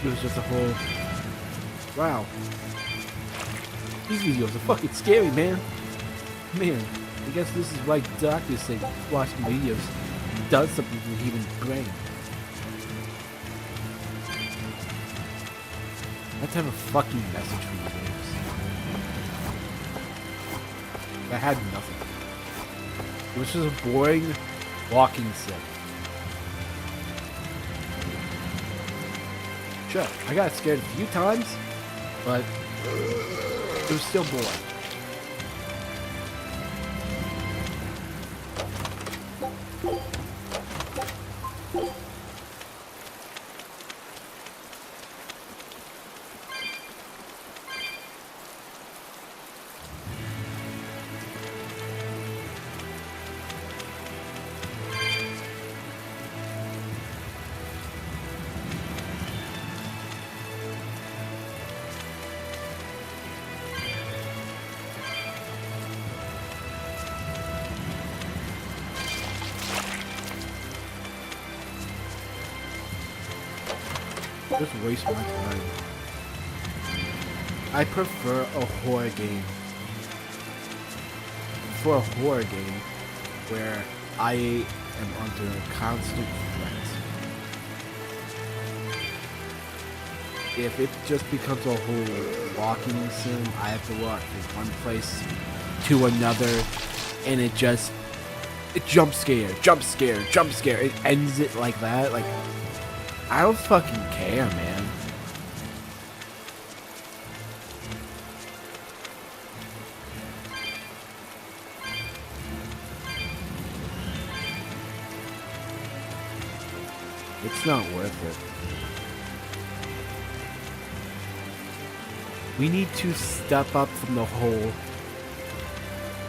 It was just a whole, wow. These videos are fucking scary, man. Man, I guess this is why doctors say watching videos does something to the human brain. I have to have a fucking message for you games. I had nothing. It was just a boring walking sim. Sure, I got scared a few times, but it was still boring. Just waste my time. I prefer a horror game for a horror game where I am under constant threat. If it just becomes a whole walking sim, I have to walk from one place to another, and it jump scare, jump scare, jump scare. It ends it like that. Like, I don't fucking care, man. It's not worth it. We need to step up from the whole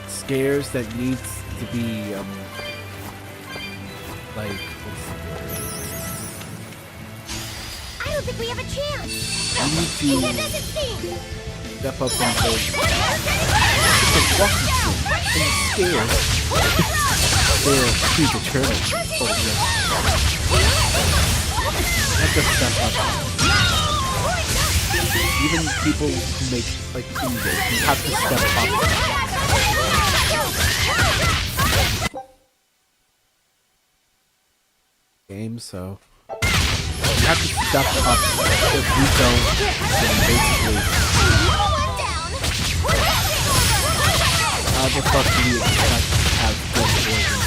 scares that needs to be, like, I don't think we have a chance. we need to Incandescent step up from the walking sim and scares. They're predetermined. Oh, yeah. Have to step up. Even people who make like indie games have to step up. Game, so you have to step up. If we don't, then basically, how the fuck do you expect to have good organs?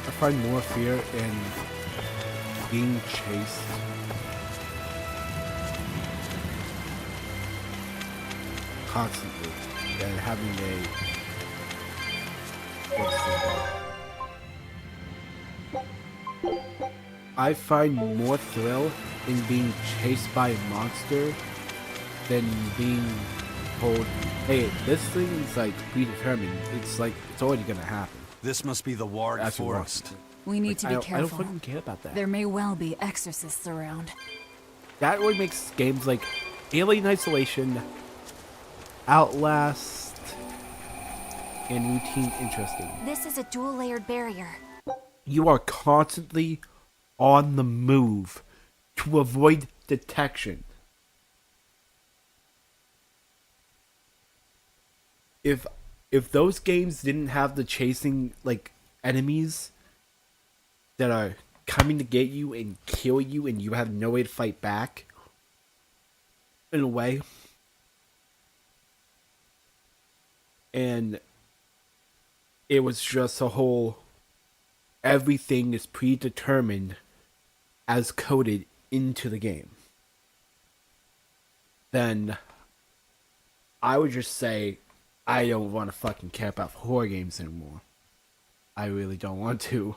I find more fear in being chased constantly than having I find more thrill in being chased by a monster than being told, hey, this thing is like predetermined. It's like, it's already gonna happen. This must be the Warg Forest. We need to be careful. I don't fucking care about that. There may well be exorcists around. That what makes games like Alien Isolation, Outlast, and Routine interesting. This is a dual-layered barrier. You are constantly on the move to avoid detection. If those games didn't have the chasing like enemies that are coming to get you and kill you and you have no way to fight back, in a way, and it was just a whole everything is predetermined as coded into the game, then I would just say I don't want to fucking care about horror games anymore. I really don't want to.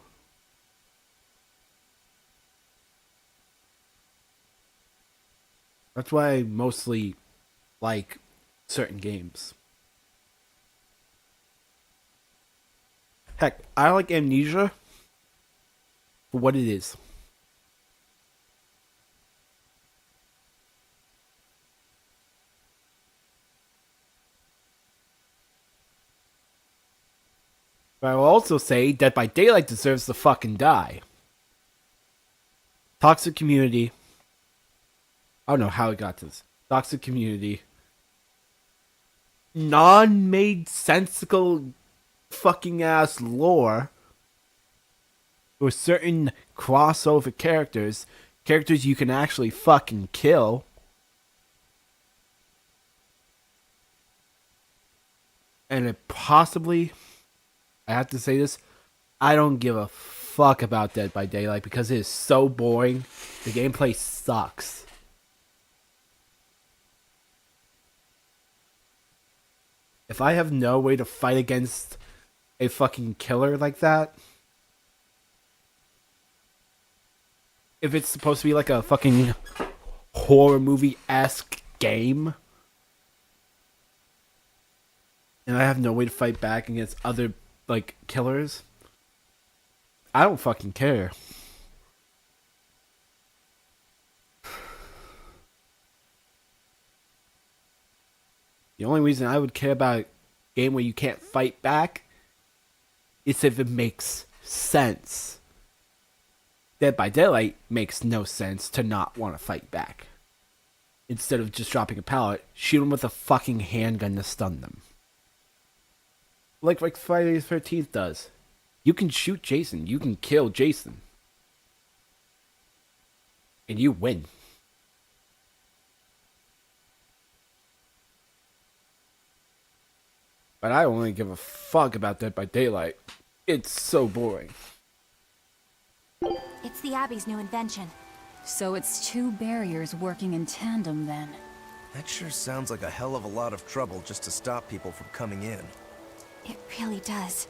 That's why I mostly like certain games. Heck, I like Amnesia for what it is. But I will also say Dead by Daylight deserves to fucking die. Toxic community. I don't know how it got this. Toxic community. Non-made sensical fucking ass lore. With certain crossover characters. Characters you can actually fucking kill. And it possibly, I have to say this, I don't give a fuck about Dead by Daylight because it is so boring. The gameplay sucks. If I have no way to fight against a fucking killer like that, if it's supposed to be like a fucking horror movie-esque game, and I have no way to fight back against other, like, killers, I don't fucking care. The only reason I would care about a game where you can't fight back is if it makes sense. Dead by Daylight makes no sense to not want to fight back. Instead of just dropping a pallet, shoot them with a fucking handgun to stun them. Like Friday the 13th does. You can shoot Jason. You can kill Jason. And you win. But I don't really give a fuck about Dead by Daylight. It's so boring. It's the Abbey's new invention. So it's two barriers working in tandem then. That sure sounds like a hell of a lot of trouble just to stop people from coming in. It really does.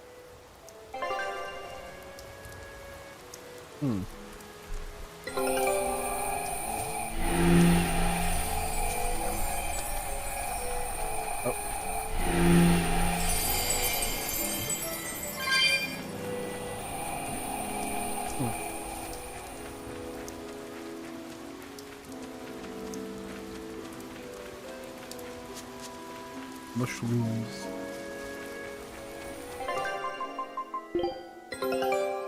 Mushrooms.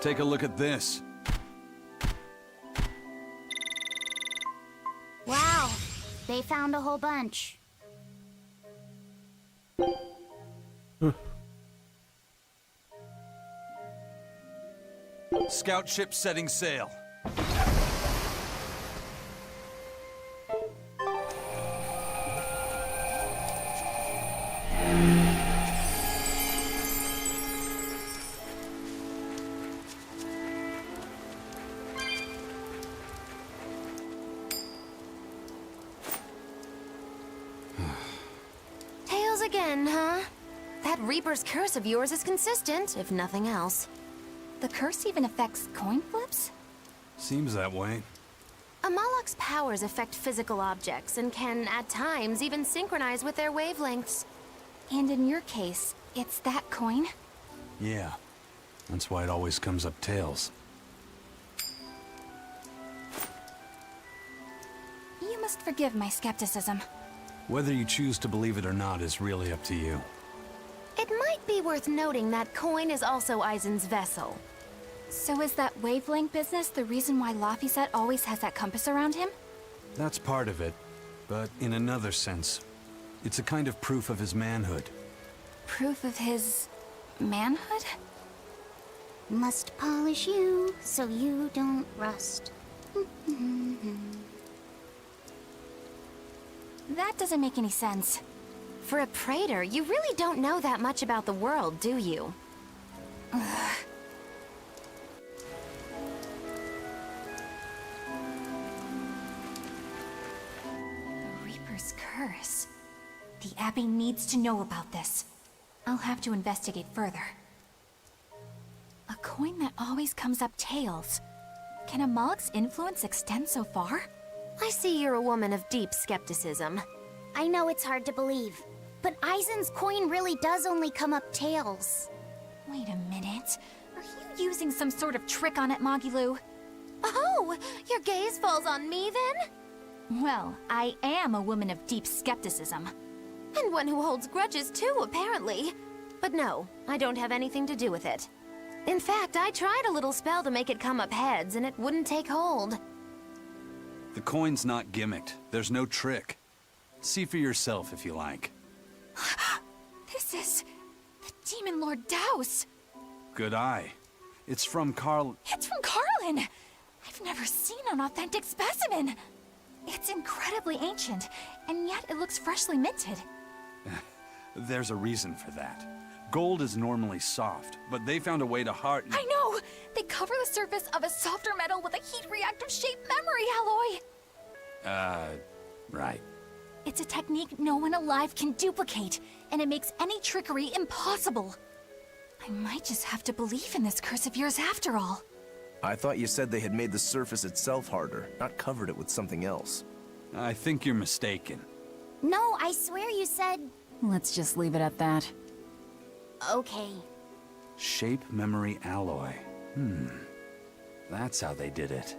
Take a look at this. Wow, they found a whole bunch. Scout ship setting sail. Tails again, huh? That Reaper's curse of yours is consistent, if nothing else. The curse even affects coin flips? Seems that way. A Moloch's powers affect physical objects and can, at times, even synchronize with their wavelengths. And in your case, it's that coin? Yeah. That's why it always comes up tails. You must forgive my skepticism. Whether you choose to believe it or not is really up to you. It might be worth noting that coin is also Eisen's vessel. So is that wavelength business the reason why Laphicet always has that compass around him? That's part of it, but in another sense, it's a kind of proof of his manhood. Proof of his manhood? Must polish you so you don't rust. That doesn't make any sense. For a praetor, you really don't know that much about the world, do you? The Reaper's curse. The Abbey needs to know about this. I'll have to investigate further. A coin that always comes up tails. Can a Moloch's influence extend so far? I see you're a woman of deep skepticism. I know it's hard to believe, but Eisen's coin really does only come up tails. Wait a minute. Are you using some sort of trick on it, Magilu? Oh, your gaze falls on me then? Well, I am a woman of deep skepticism. And one who holds grudges too, apparently. But no, I don't have anything to do with it. In fact, I tried a little spell to make it come up heads, and it wouldn't take hold. The coin's not gimmicked. There's no trick. See for yourself if you like. This is the Demon Lord Daos. Good eye. It's from Carl... It's from Carlin! I've never seen an authentic specimen. It's incredibly ancient, and yet it looks freshly minted. There's a reason for that. Gold is normally soft, but they found a way to harden... I know! They cover the surface of a softer metal with a heat-reactive shape memory alloy! Right. It's a technique no one alive can duplicate, and it makes any trickery impossible. I might just have to believe in this curse of yours after all. I thought you said they had made the surface itself harder, not covered it with something else. I think you're mistaken. No, I swear you said... Let's just leave it at that. Okay. Shape memory alloy. That's how they did it.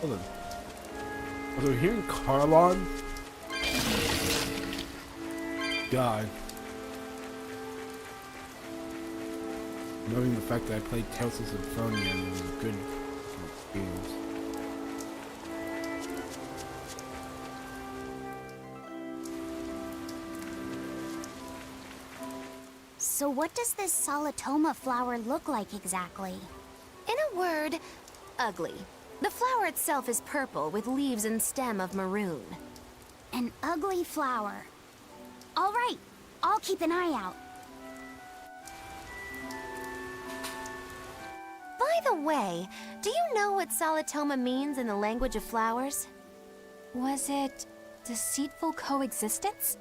Hold on. Was I hearing Carlon? God. Knowing the fact that I played Tales of Symphonia and it was a good experience. So what does this Solitoma flower look like exactly? In a word, ugly. The flower itself is purple with leaves and stem of maroon. An ugly flower. All right, I'll keep an eye out. By the way, do you know what Solitoma means in the language of flowers? Was it deceitful coexistence?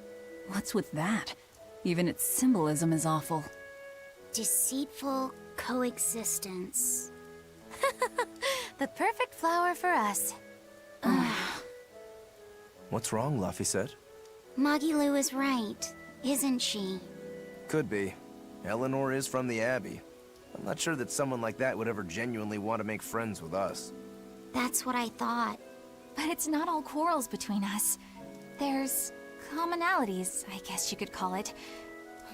What's with that? Even its symbolism is awful. Deceitful coexistence. The perfect flower for us. What's wrong, Luffy said? Magilu is right, isn't she? Could be. Eleanor is from the Abbey. I'm not sure that someone like that would ever genuinely want to make friends with us. That's what I thought. But it's not all quarrels between us. There's commonalities, I guess you could call it.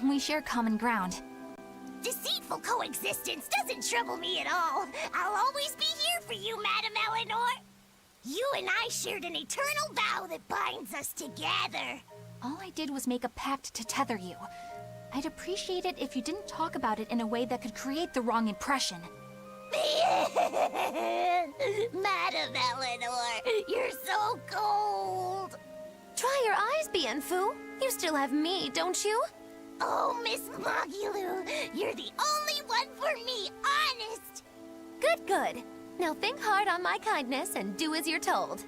We share common ground. Deceitful coexistence doesn't trouble me at all. I'll always be here for you, Madam Eleanor. You and I shared an eternal vow that binds us together. All I did was make a pact to tether you. I'd appreciate it if you didn't talk about it in a way that could create the wrong impression. Madam Eleanor, you're so cold. Try your eyes, Bienfu. You still have me, don't you? Oh, Miss Magilu, you're the only one for me, honest. Good, good. Now think hard on my kindness and do as you're told.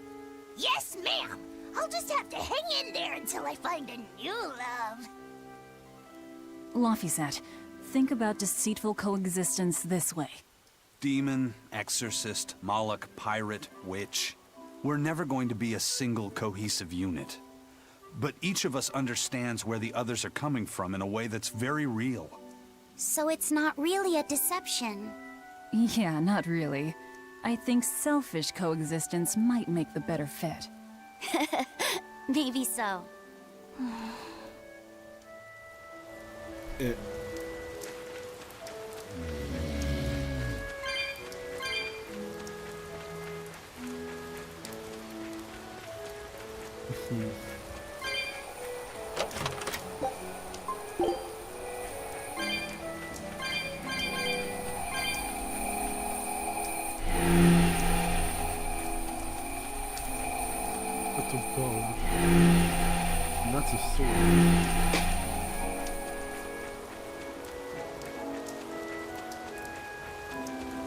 Yes, ma'am. I'll just have to hang in there until I find a new love. Laphicet, think about deceitful coexistence this way. Demon, exorcist, Moloch, pirate, witch. We're never going to be a single cohesive unit. But each of us understands where the others are coming from in a way that's very real. So it's not really a deception. Yeah, not really. I think selfish coexistence might make the better fit. Maybe so. That's a bow. And that's a sword.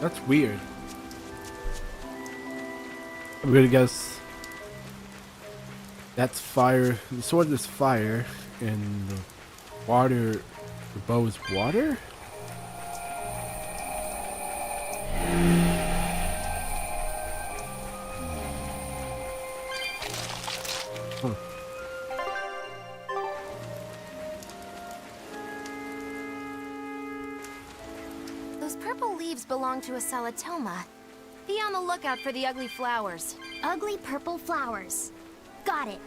That's weird. I'm gonna guess that's fire. The sword is fire, and the water, the bow is water? Those purple leaves belong to a salatoma. Be on the lookout for the ugly flowers. Ugly purple flowers. Got it.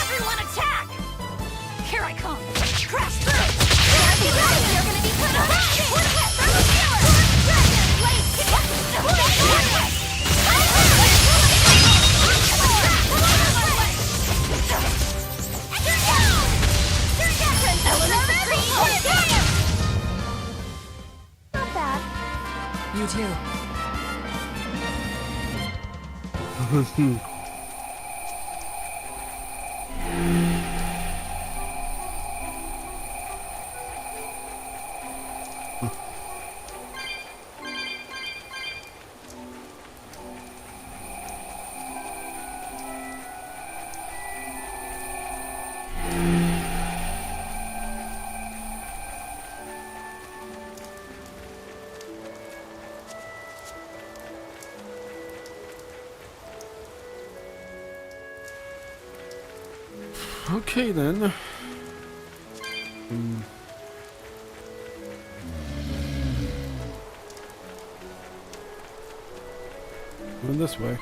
Everyone attack! Here I come! Crash through! You're gonna be put on Not bad. You too. Okay then. Going this way.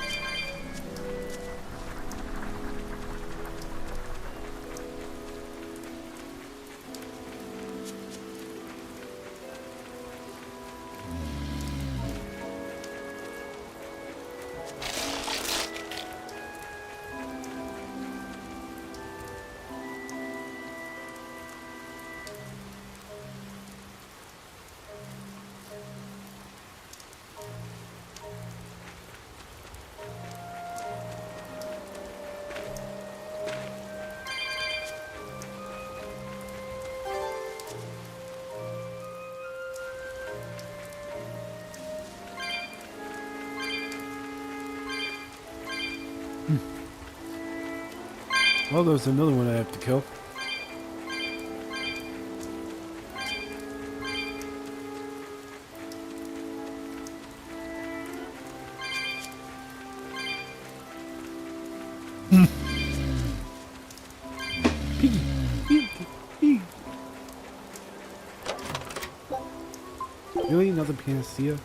Well, there's another one I have to kill. Piggy. Really? Another panacea?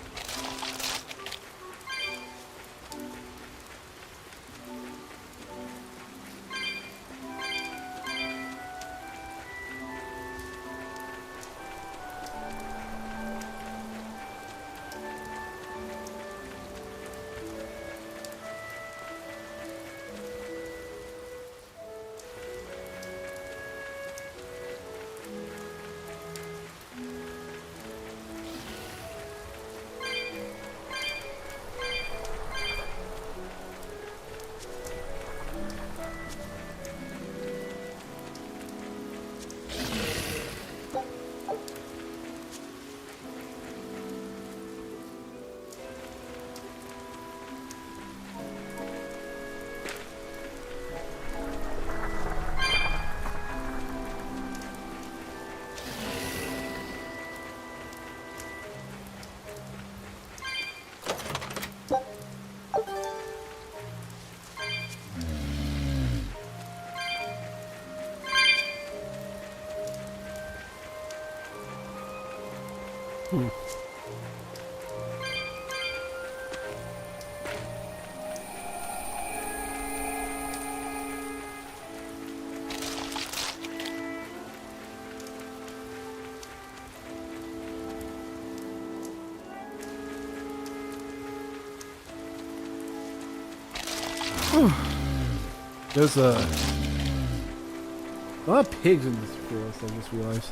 There's a lot of pigs in this forest, I just realized.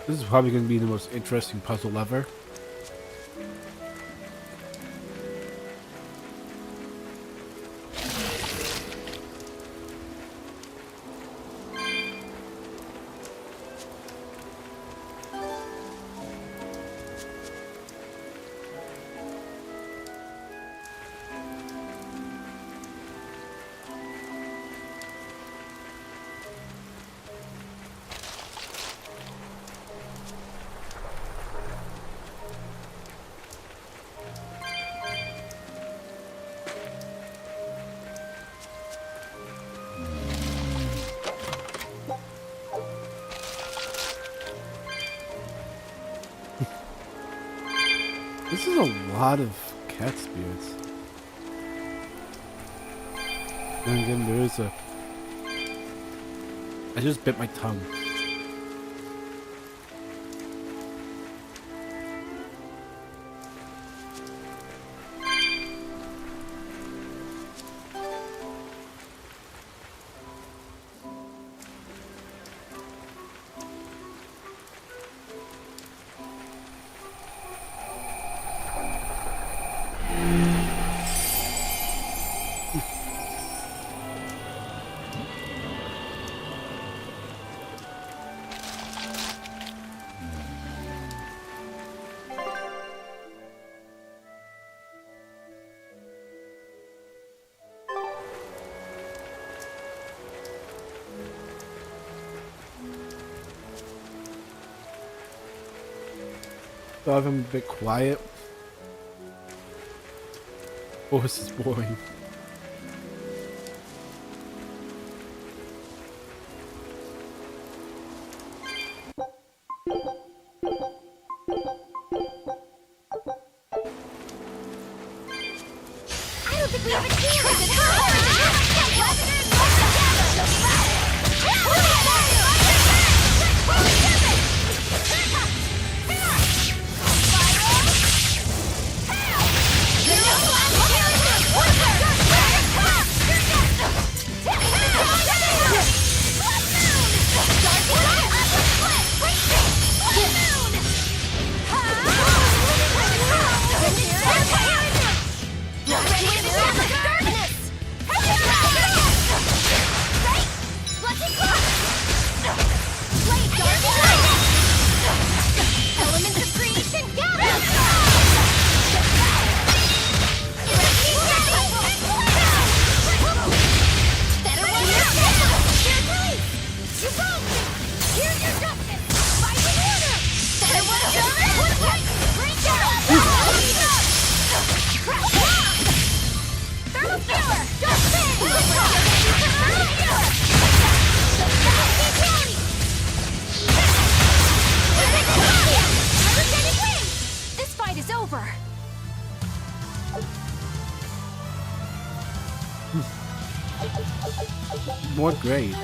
This is probably going to be the most interesting puzzle ever. This is a lot of cat spirits. And again, there is a... I just bit my tongue. So I'm a bit quiet. Oh, this is boring. I don't think we ever seen this. This fight is over. More great.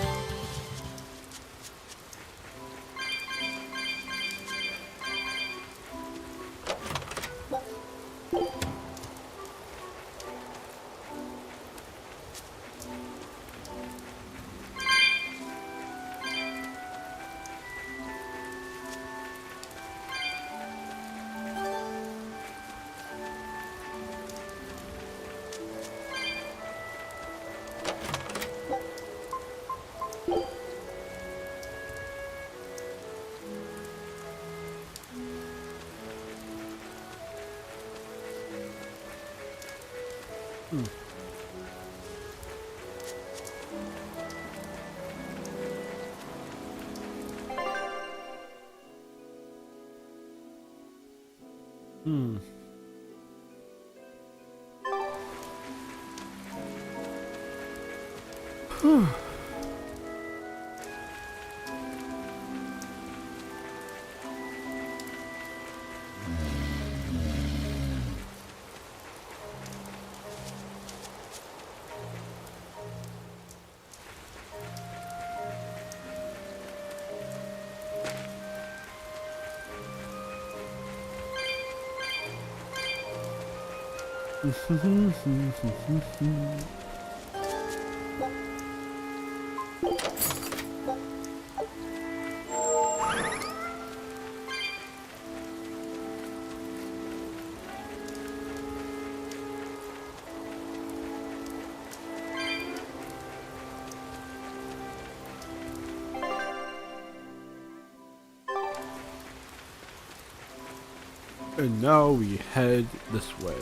And now we head this way.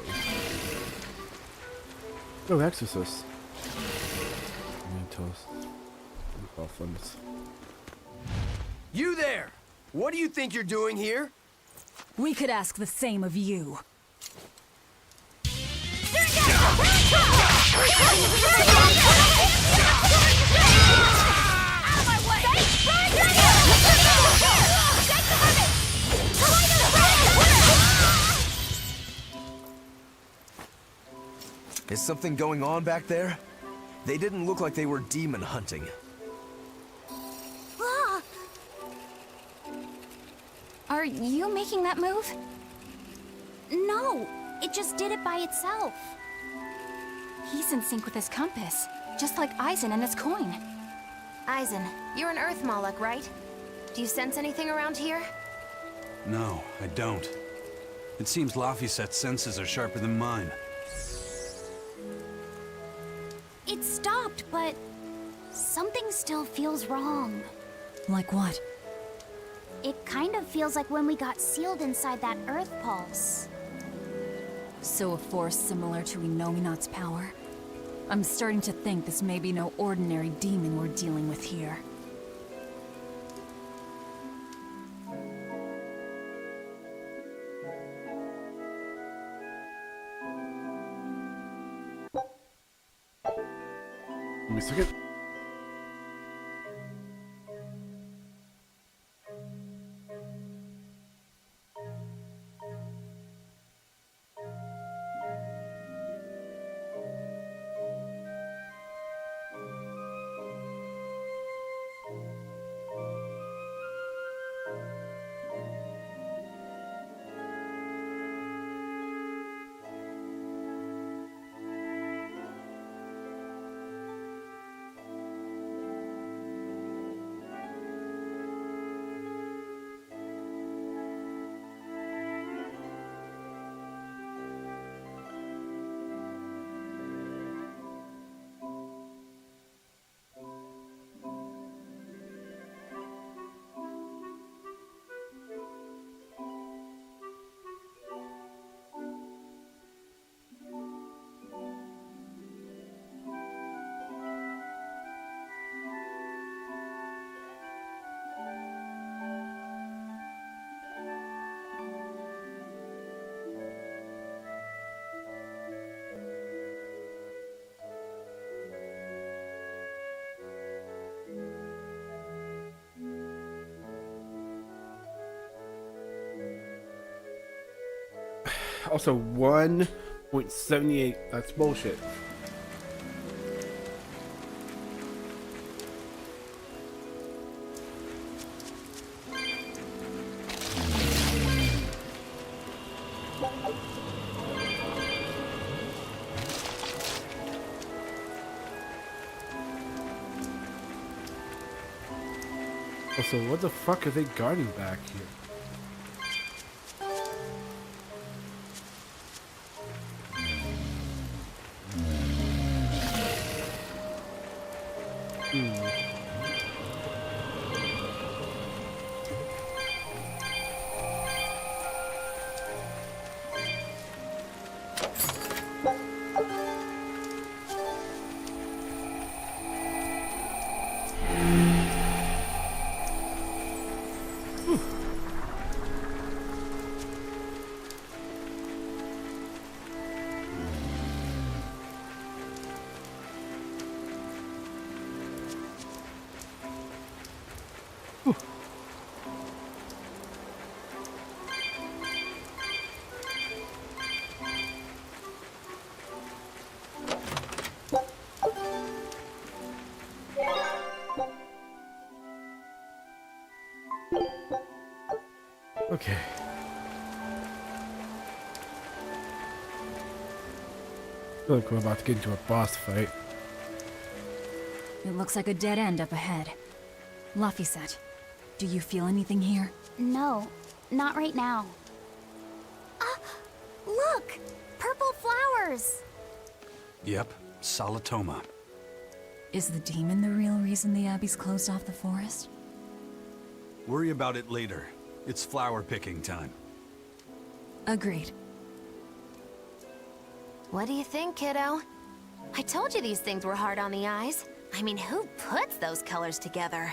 Oh, Exorcist. Mentos. Oh, funness. You there! What do you think you're doing here? We could ask the same of you. Is something going on back there? They didn't look like they were demon hunting. Are you making that move? No, it just did it by itself. He's in sync with his compass, just like Eisen and his coin. Eisen, you're an Earth Moloch, right? Do you sense anything around here? No, I don't. It seems Laphicet's senses are sharper than mine. It stopped, but something still feels wrong. Like what? It kind of feels like when we got sealed inside that Earth Pulse. So a force similar to Inominat's power? I'm starting to think this may be no ordinary demon we're dealing with here. Give me a second. Also, 1.78. That's bullshit. Also, what the fuck are they guarding back here? feel like we're about to get into a boss fight. It looks like a dead end up ahead. Laphicet, do you feel anything here? No, not right now. Look! Purple flowers! Yep, Salatoma. Is the demon the real reason the Abbey's closed off the forest? Worry about it later. It's flower picking time. Agreed. What do you think, kiddo? I told you these things were hard on the eyes. I mean, who puts those colors together?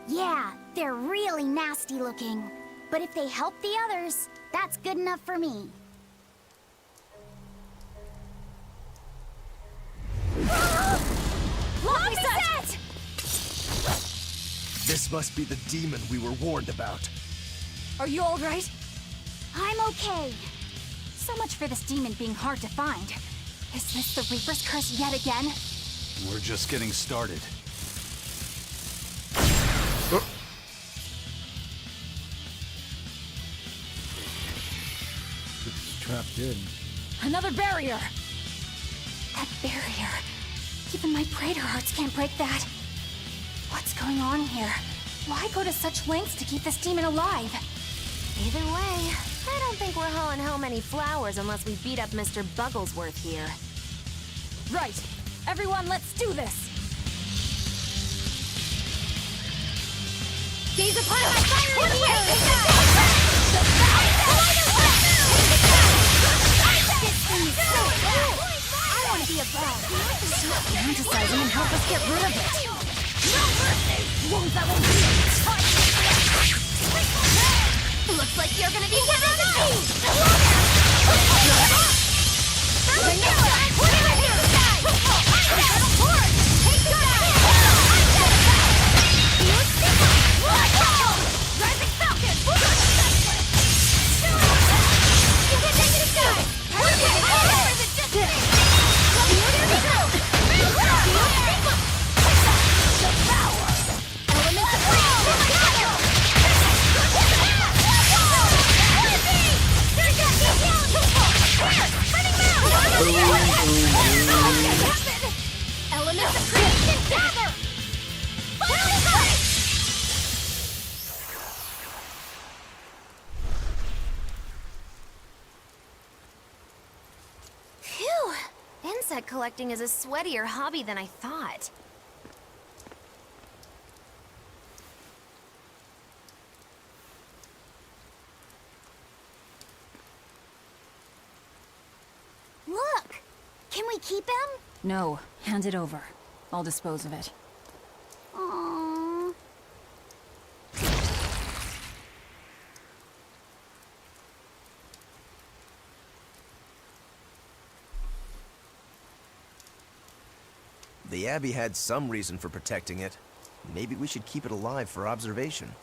Yeah, they're really nasty looking. But if they help the others, that's good enough for me. Laphicet! This must be the demon we were warned about. Are you alright? I'm okay. So much for this demon being hard to find. Is this the Reaper's curse yet again? We're just getting started. It's trapped in. Another barrier! That barrier. Even my praetor hearts can't break that. What's going on here? Why go to such lengths to keep this demon alive? Either way, I don't think we're hauling home any flowers unless we beat up Mr. Bugglesworth here. Right. Everyone, let's do this! Gaze upon my fiery wheels! This thing is so cool! I want to be a bug. Stop fantasizing and help us get rid of it! No mercy! Won't that won't be it! Looks like you're gonna be decapitated! Rising Falcon! Elements of creation gather! Phew! Insect collecting is a sweatier hobby than I thought. Look! Can we keep him? No, hand it over. I'll dispose of it. Aww. The Abbey had some reason for protecting it. Maybe we should keep it alive for observation.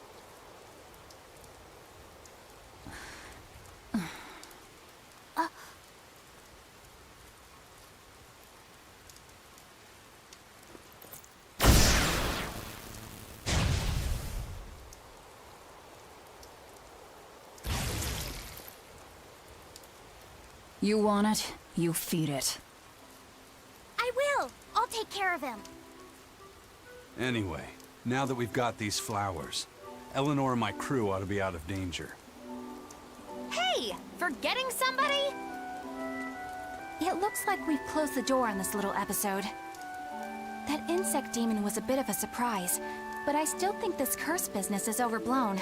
You want it, you feed it. I will! I'll take care of him. Anyway, now that we've got these flowers, Eleanor and my crew ought to be out of danger. Hey! Forgetting somebody? It looks like we've closed the door on this little episode. That insect demon was a bit of a surprise, but I still think this curse business is overblown.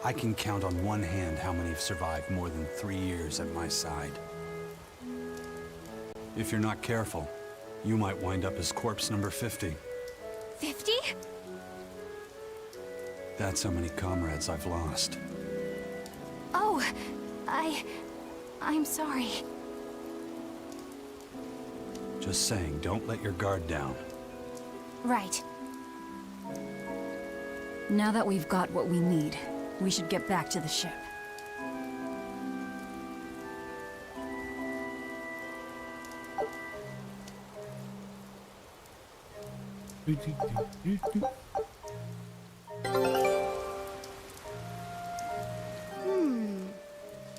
I can count on one hand how many have survived more than 3 years at my side. If you're not careful, you might wind up as corpse number 50. 50? That's how many comrades I've lost. Oh, I'm sorry. Just saying, don't let your guard down. Right. Now that we've got what we need, we should get back to the ship.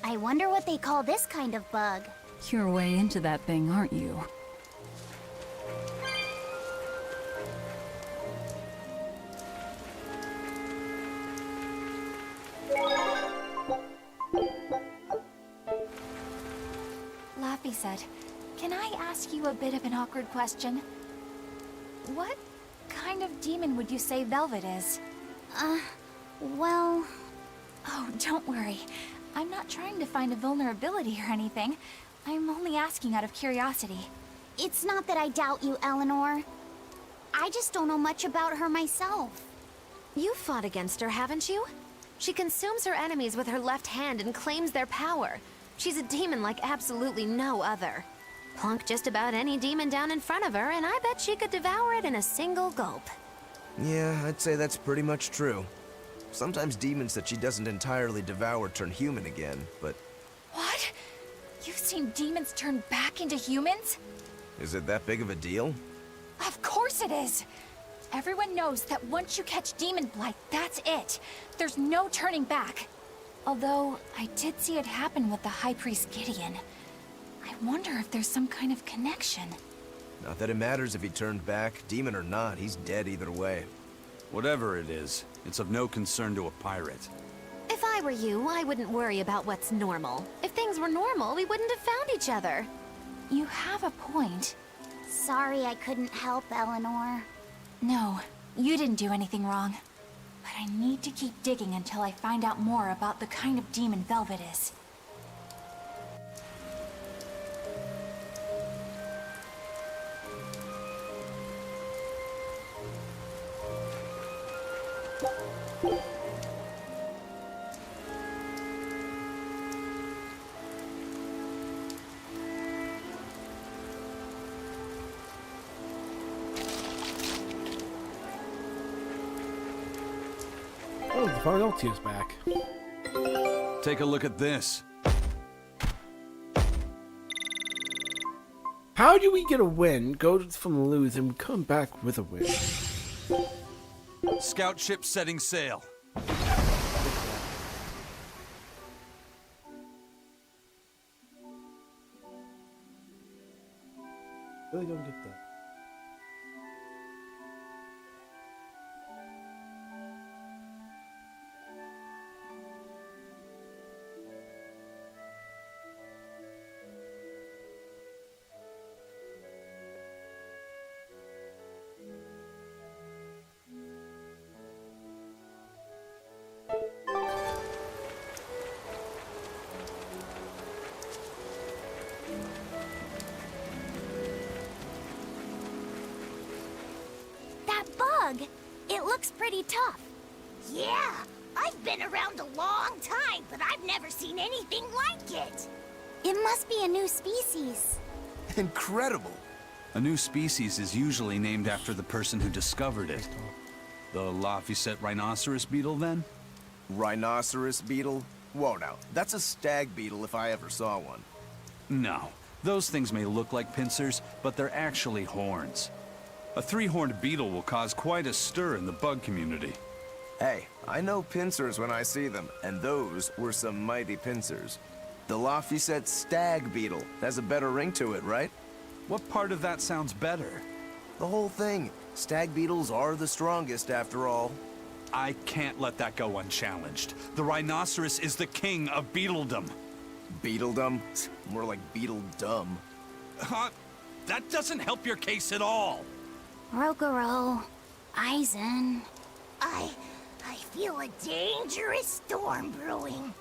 I Wonder what they call this kind of bug. You're way into that thing, aren't you? Laffy said, "Can I ask you a bit of an awkward question? What kind of demon would you say Velvet is?" Well... Oh, don't worry. I'm not trying to find a vulnerability or anything. I'm only asking out of curiosity. It's not that I doubt you, Eleanor. I just don't know much about her myself. You've fought against her, haven't you? She consumes her enemies with her left hand and claims their power. She's a demon like absolutely no other. Plunk just about any demon down in front of her, and I bet she could devour it in a single gulp. Yeah, I'd say that's pretty much true. Sometimes demons that she doesn't entirely devour turn human again, but... What? You've seen demons turn back into humans? Is it that big of a deal? Of course it is! Everyone knows that once you catch demon blight, that's it. There's no turning back. Although, I did see it happen with the High Priest Gideon. I wonder if there's some kind of connection. Not that it matters if he turned back. Demon or not, he's dead either way. Whatever it is, it's of no concern to a pirate. If I were you, I wouldn't worry about what's normal. If things were normal, we wouldn't have found each other. You have a point. Sorry I couldn't help, Eleanor. No, you didn't do anything wrong. But I need to keep digging until I find out more about the kind of demon Velvet is. Oh, the Farnoltio's back. Take a look at this. How do we get a win, go from lose, and come back with a win? Scout ship setting sail. Really don't get that. Bug. It looks pretty tough. Yeah, I've been around a long time, but I've never seen anything like it. It must be a new species. Incredible. A new species is usually named after the person who discovered it. The Laphicet rhinoceros beetle, then? Rhinoceros beetle? Whoa now, that's a stag beetle if I ever saw one. No. Those things may look like pincers, but they're actually horns. A three-horned beetle will cause quite a stir in the bug community. Hey, I know pincers when I see them, and those were some mighty pincers. The Laphicet stag beetle has a better ring to it, right? What part of that sounds better? The whole thing. Stag beetles are the strongest, after all. I can't let that go unchallenged. The rhinoceros is the king of beetledom. Beetledom? More like beetle-dumb. That doesn't help your case at all. Rokuro, Aizen. I feel a dangerous storm brewing.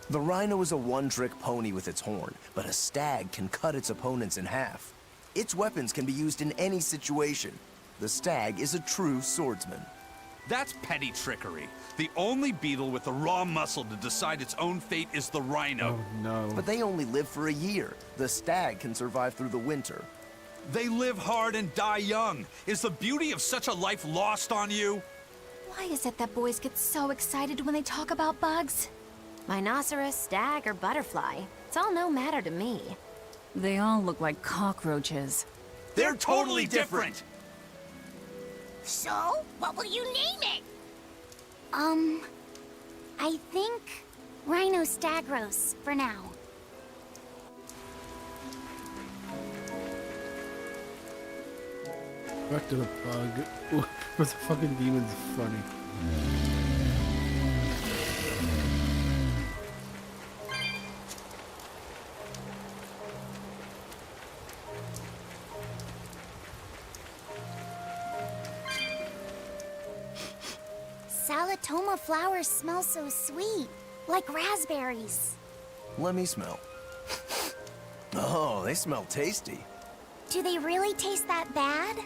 The rhino is a one-trick pony with its horn, but a stag can cut its opponents in half. Its weapons can be used in any situation. The stag is a true swordsman. That's petty trickery. The only beetle with the raw muscle to decide its own fate is the rhino. Oh, no. But they only live for a year. The stag can survive through the winter. They live hard and die young. Is the beauty of such a life lost on you? Why is it that boys get so excited when they talk about bugs? Rhinoceros, stag, or butterfly. It's all no matter to me. They all look like cockroaches. They're totally different! So, what will you name it? I think Rhino Stagros for now. Back to the bug. Ooh, but the fucking demon's funny. Salatoma flowers smell so sweet, like raspberries. Let me smell. Oh, they smell tasty. Do they really taste that bad?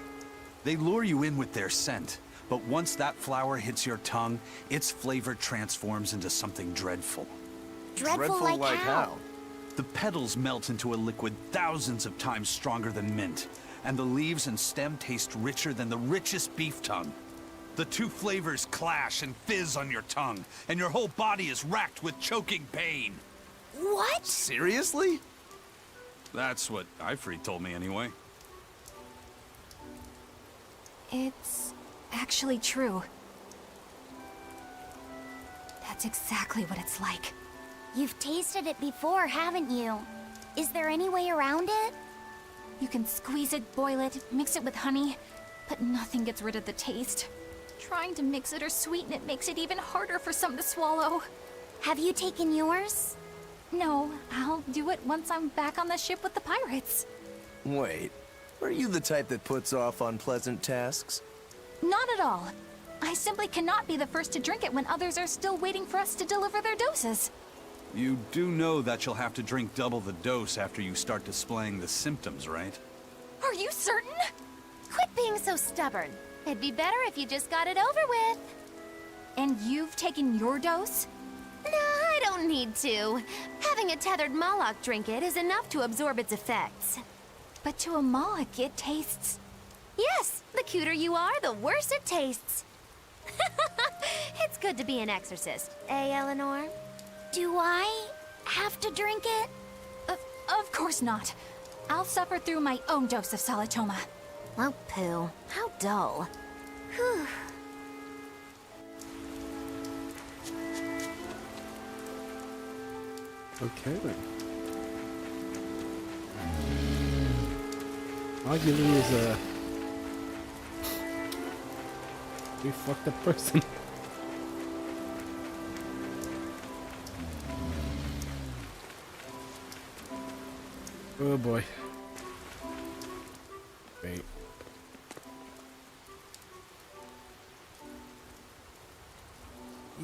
They lure you in with their scent, but once that flower hits your tongue, its flavor transforms into something dreadful. Dreadful like how? The petals melt into a liquid thousands of times stronger than mint, and the leaves and stem taste richer than the richest beef tongue. The two flavors clash and fizz on your tongue, and your whole body is racked with choking pain. What? Seriously? That's what Ifrit told me anyway. It's actually true. That's exactly what it's like. You've tasted it before, haven't you? Is there any way around it? You can squeeze it, boil it, mix it with honey, but nothing gets rid of the taste. Trying to mix it or sweeten it makes it even harder for some to swallow. Have you taken yours? No, I'll do it once I'm back on the ship with the pirates. Wait, are you the type that puts off unpleasant tasks? Not at all. I simply cannot be the first to drink it when others are still waiting for us to deliver their doses. You do know that you'll have to drink double the dose after you start displaying the symptoms, right? Are you certain? Quit being so stubborn. It'd be better if you just got it over with. And you've taken your dose? No, I don't need to. Having a tethered Moloch drink it is enough to absorb its effects. But to a Moloch, it tastes... Yes, the cuter you are, the worse it tastes. It's good to be an exorcist, eh, Eleanor? Do I have to drink it? Of course not. I'll suffer through my own dose of Salatoma. Oh, poo. How dull. Whew. Okay then. Arguably is a we fucked up person. Oh boy. Wait.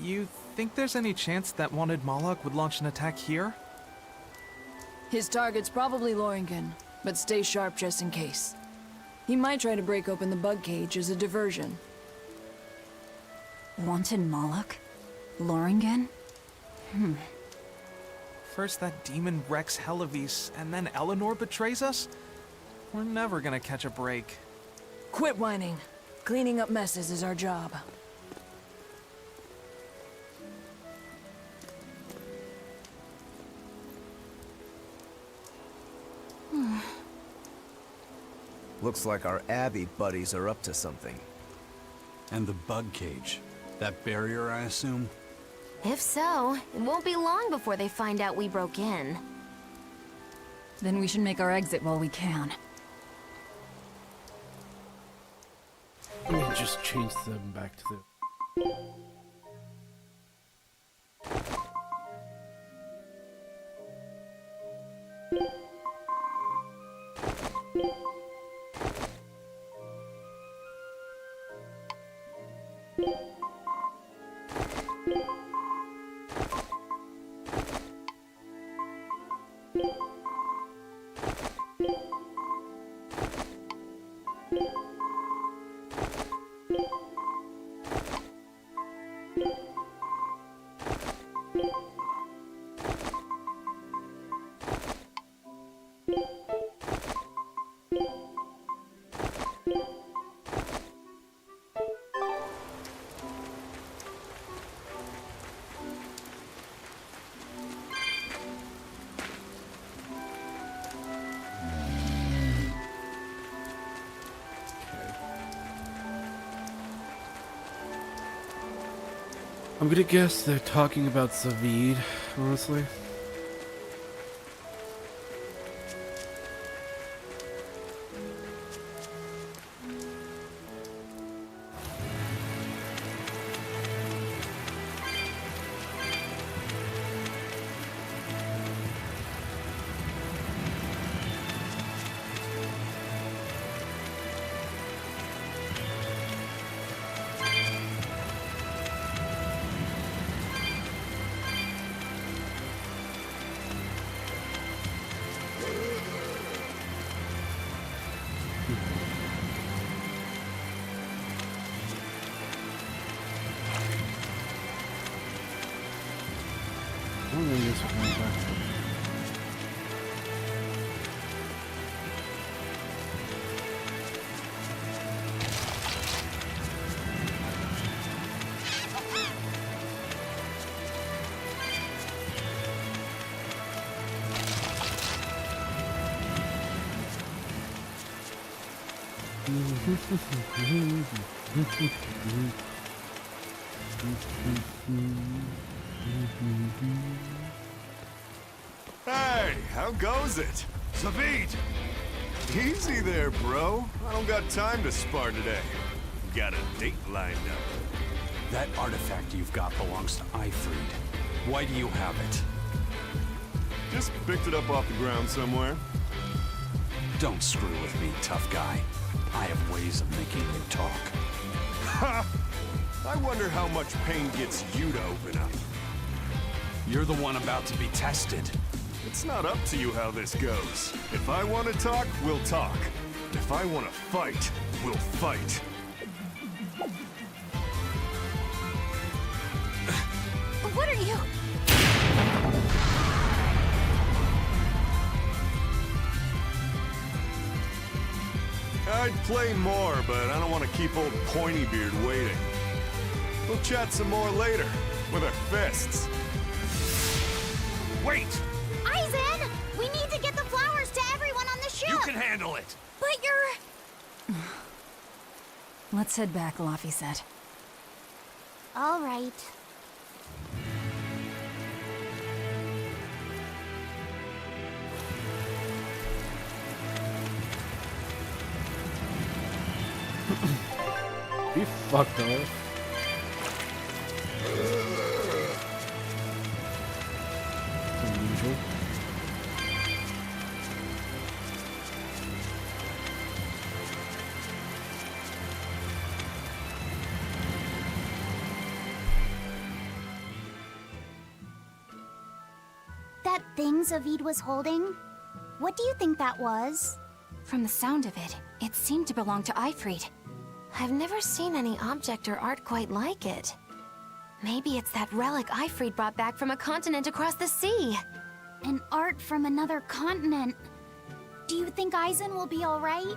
You think there's any chance that wanted Moloch would launch an attack here? His target's probably Loringen, but stay sharp just in case. He might try to break open the bug cage as a diversion. Wanted Moloch? Loringen? First that demon Rex Helavis, and then Eleanor betrays us? We're never gonna catch a break. Quit whining. Cleaning up messes is our job. Looks like our Abbey buddies are up to something. And the bug cage. That barrier, I assume? If so, it won't be long before they find out we broke in. Then we should make our exit while we can. Let me just change them back to the... I'm gonna guess they're talking about Zavid, honestly. I'm gonna use it one back. Hey, how goes it? Zavid! Easy there, bro. I don't got time to spar today. Got a date lined up. That artifact you've got belongs to Ifrid. Why do you have it? Just picked it up off the ground somewhere. Don't screw with me, tough guy. I have ways of making you talk. Ha! I wonder how much pain gets you to open up. You're the one about to be tested. It's not up to you how this goes. If I want to talk, we'll talk. If I want to fight, we'll fight. What are you? I'd play more, but I don't want to keep old Pointybeard waiting. We'll chat some more later, with our fists. Wait! Aizen! We need to get the flowers to everyone on the ship! You can handle it! But you're... Let's head back, Laffy said. All right. We fucked up. Unusual. That thing Zavid was holding? What do you think that was? From the sound of it, it seemed to belong to Ifrid. I've never seen any object or art quite like it. Maybe it's that relic Ifrid brought back from a continent across the sea. An art from another continent. Do you think Aizen will be all right?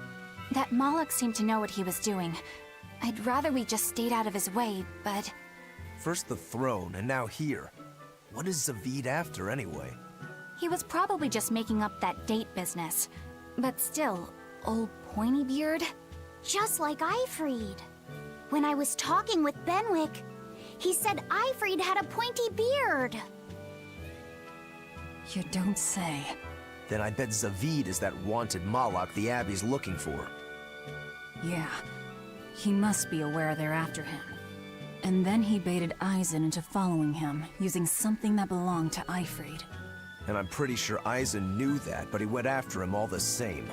That Moloch seemed to know what he was doing. I'd rather we just stayed out of his way, but... First the throne, and now here. What is Zavid after, anyway? He was probably just making up that date business. But still, old Pointybeard? Just like Ifrid. When I was talking with Benwick, he said Ifrid had a pointy beard. You don't say. Then I bet Zavid is that wanted Moloch the Abbey's looking for. Yeah. He must be aware they're after him. And then he baited Aizen into following him, using something that belonged to Ifrid. And I'm pretty sure Aizen knew that, but he went after him all the same.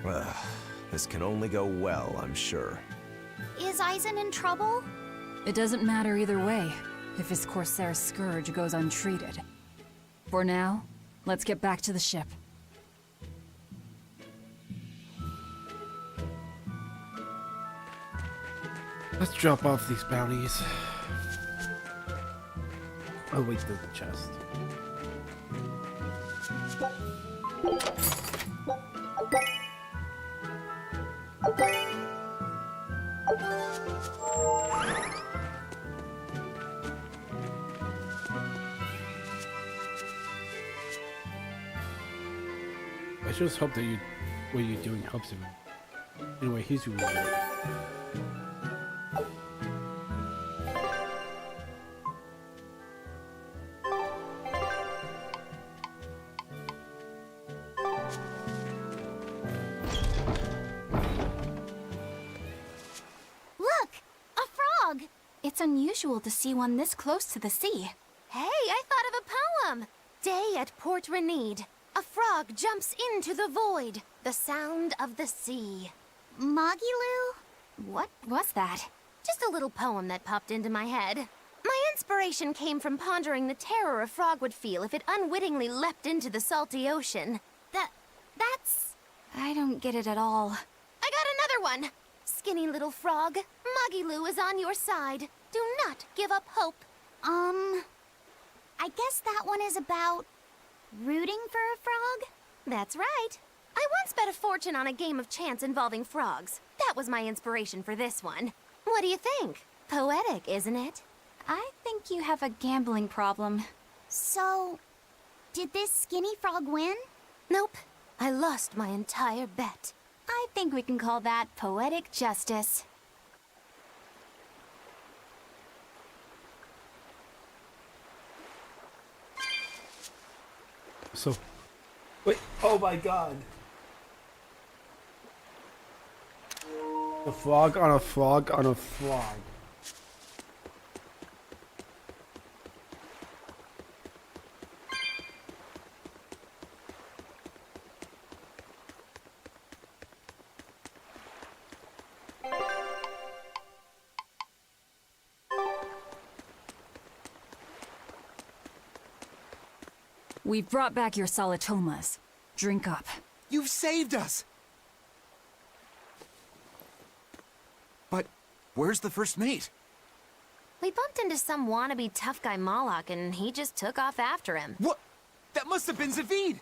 Ugh, this can only go well, I'm sure. Is Aizen in trouble? It doesn't matter either way, if his Corsair scourge goes untreated. For now, let's get back to the ship. Let's drop off these bounties. Oh wait, there's a chest. I just hope that what you're doing helps him. Anyway, he's doing it. Look! A frog! It's unusual to see one this close to the sea. Hey, I thought of a poem! Day at Port Renede. A frog jumps into the void. The sound of the sea. Magilu? What was that? Just a little poem that popped into my head. My inspiration came from pondering the terror a frog would feel if it unwittingly leapt into the salty ocean. That's... I don't get it at all. I got another one! Skinny little frog, Magilu is on your side. Do not give up hope. I guess that one is about rooting for a frog? That's right. I once bet a fortune on a game of chance involving frogs. That was my inspiration for this one. What do you think? Poetic, isn't it? I think you have a gambling problem. So, did this skinny frog win? Nope. I lost my entire bet. I think we can call that poetic justice. So, wait, oh my god. A frog on a frog on a frog. We've brought back your solitomas. Drink up. You've saved us! But where's the first mate? We bumped into some wannabe tough guy Moloch and he just took off after him. What? That must have been Zavid!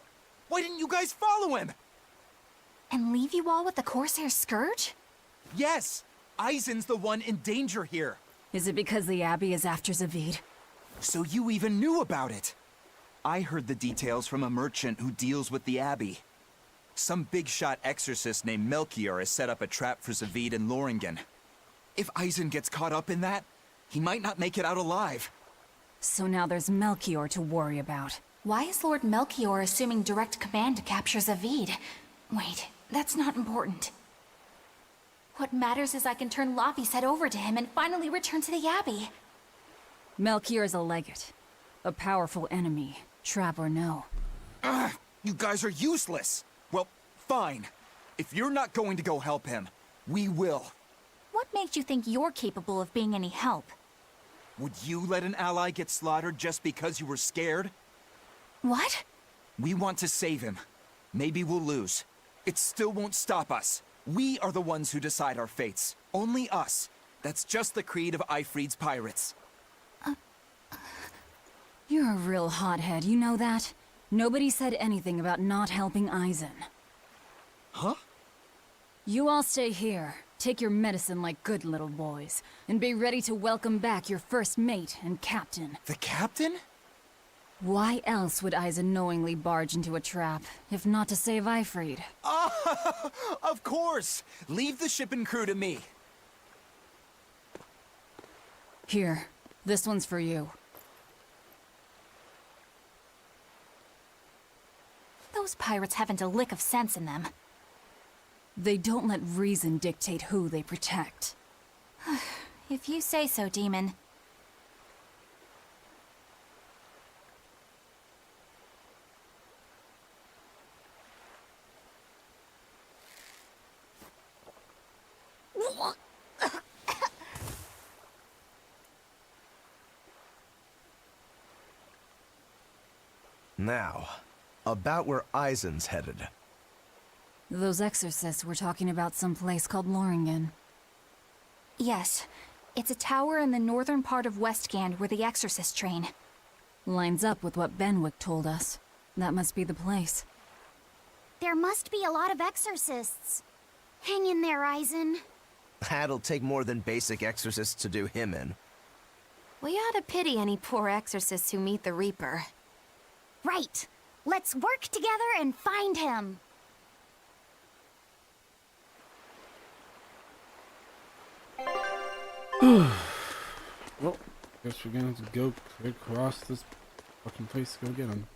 Why didn't you guys follow him? And leave you all with the Corsair Scourge? Yes! Eisen's the one in danger here. Is it because the Abbey is after Zavid? So you even knew about it? I heard the details from a merchant who deals with the Abbey. Some big-shot exorcist named Melchior has set up a trap for Zavid and Loringen. If Eisen gets caught up in that, he might not make it out alive. So now there's Melchior to worry about. Why is Lord Melchior assuming direct command to capture Zavid? Wait, that's not important. What matters is I can turn Laufey's head over to him and finally return to the Abbey. Melchior is a legate. A powerful enemy, trap or no. Ugh, you guys are useless! Well, fine. If you're not going to go help him, we will. What makes you think you're capable of being any help? Would you let an ally get slaughtered just because you were scared? What? We want to save him. Maybe we'll lose. It still won't stop us. We are the ones who decide our fates. Only us. That's just the creed of Eifried's pirates. You're a real hothead, you know that? Nobody said anything about not helping Eisen. Huh? You all stay here, take your medicine like good little boys, and be ready to welcome back your first mate and captain. The captain? Why else would Eisen knowingly barge into a trap, if not to save Eifried? Ah, of course! Leave the ship and crew to me. Here, this one's for you. Those pirates haven't a lick of sense in them. They don't let reason dictate who they protect. If you say so, Demon. Now, about where Eisen's headed. Those exorcists were talking about some place called Loringen. Yes. It's a tower in the northern part of Westgand where the exorcists train. Lines up with what Benwick told us. That must be the place. There must be a lot of exorcists. Hang in there, Eisen. That'll take more than basic exorcists to do him in. We ought to pity any poor exorcists who meet the Reaper. Right. Let's work together and find him. Well, guess we're gonna have to go across this fucking place to go get him.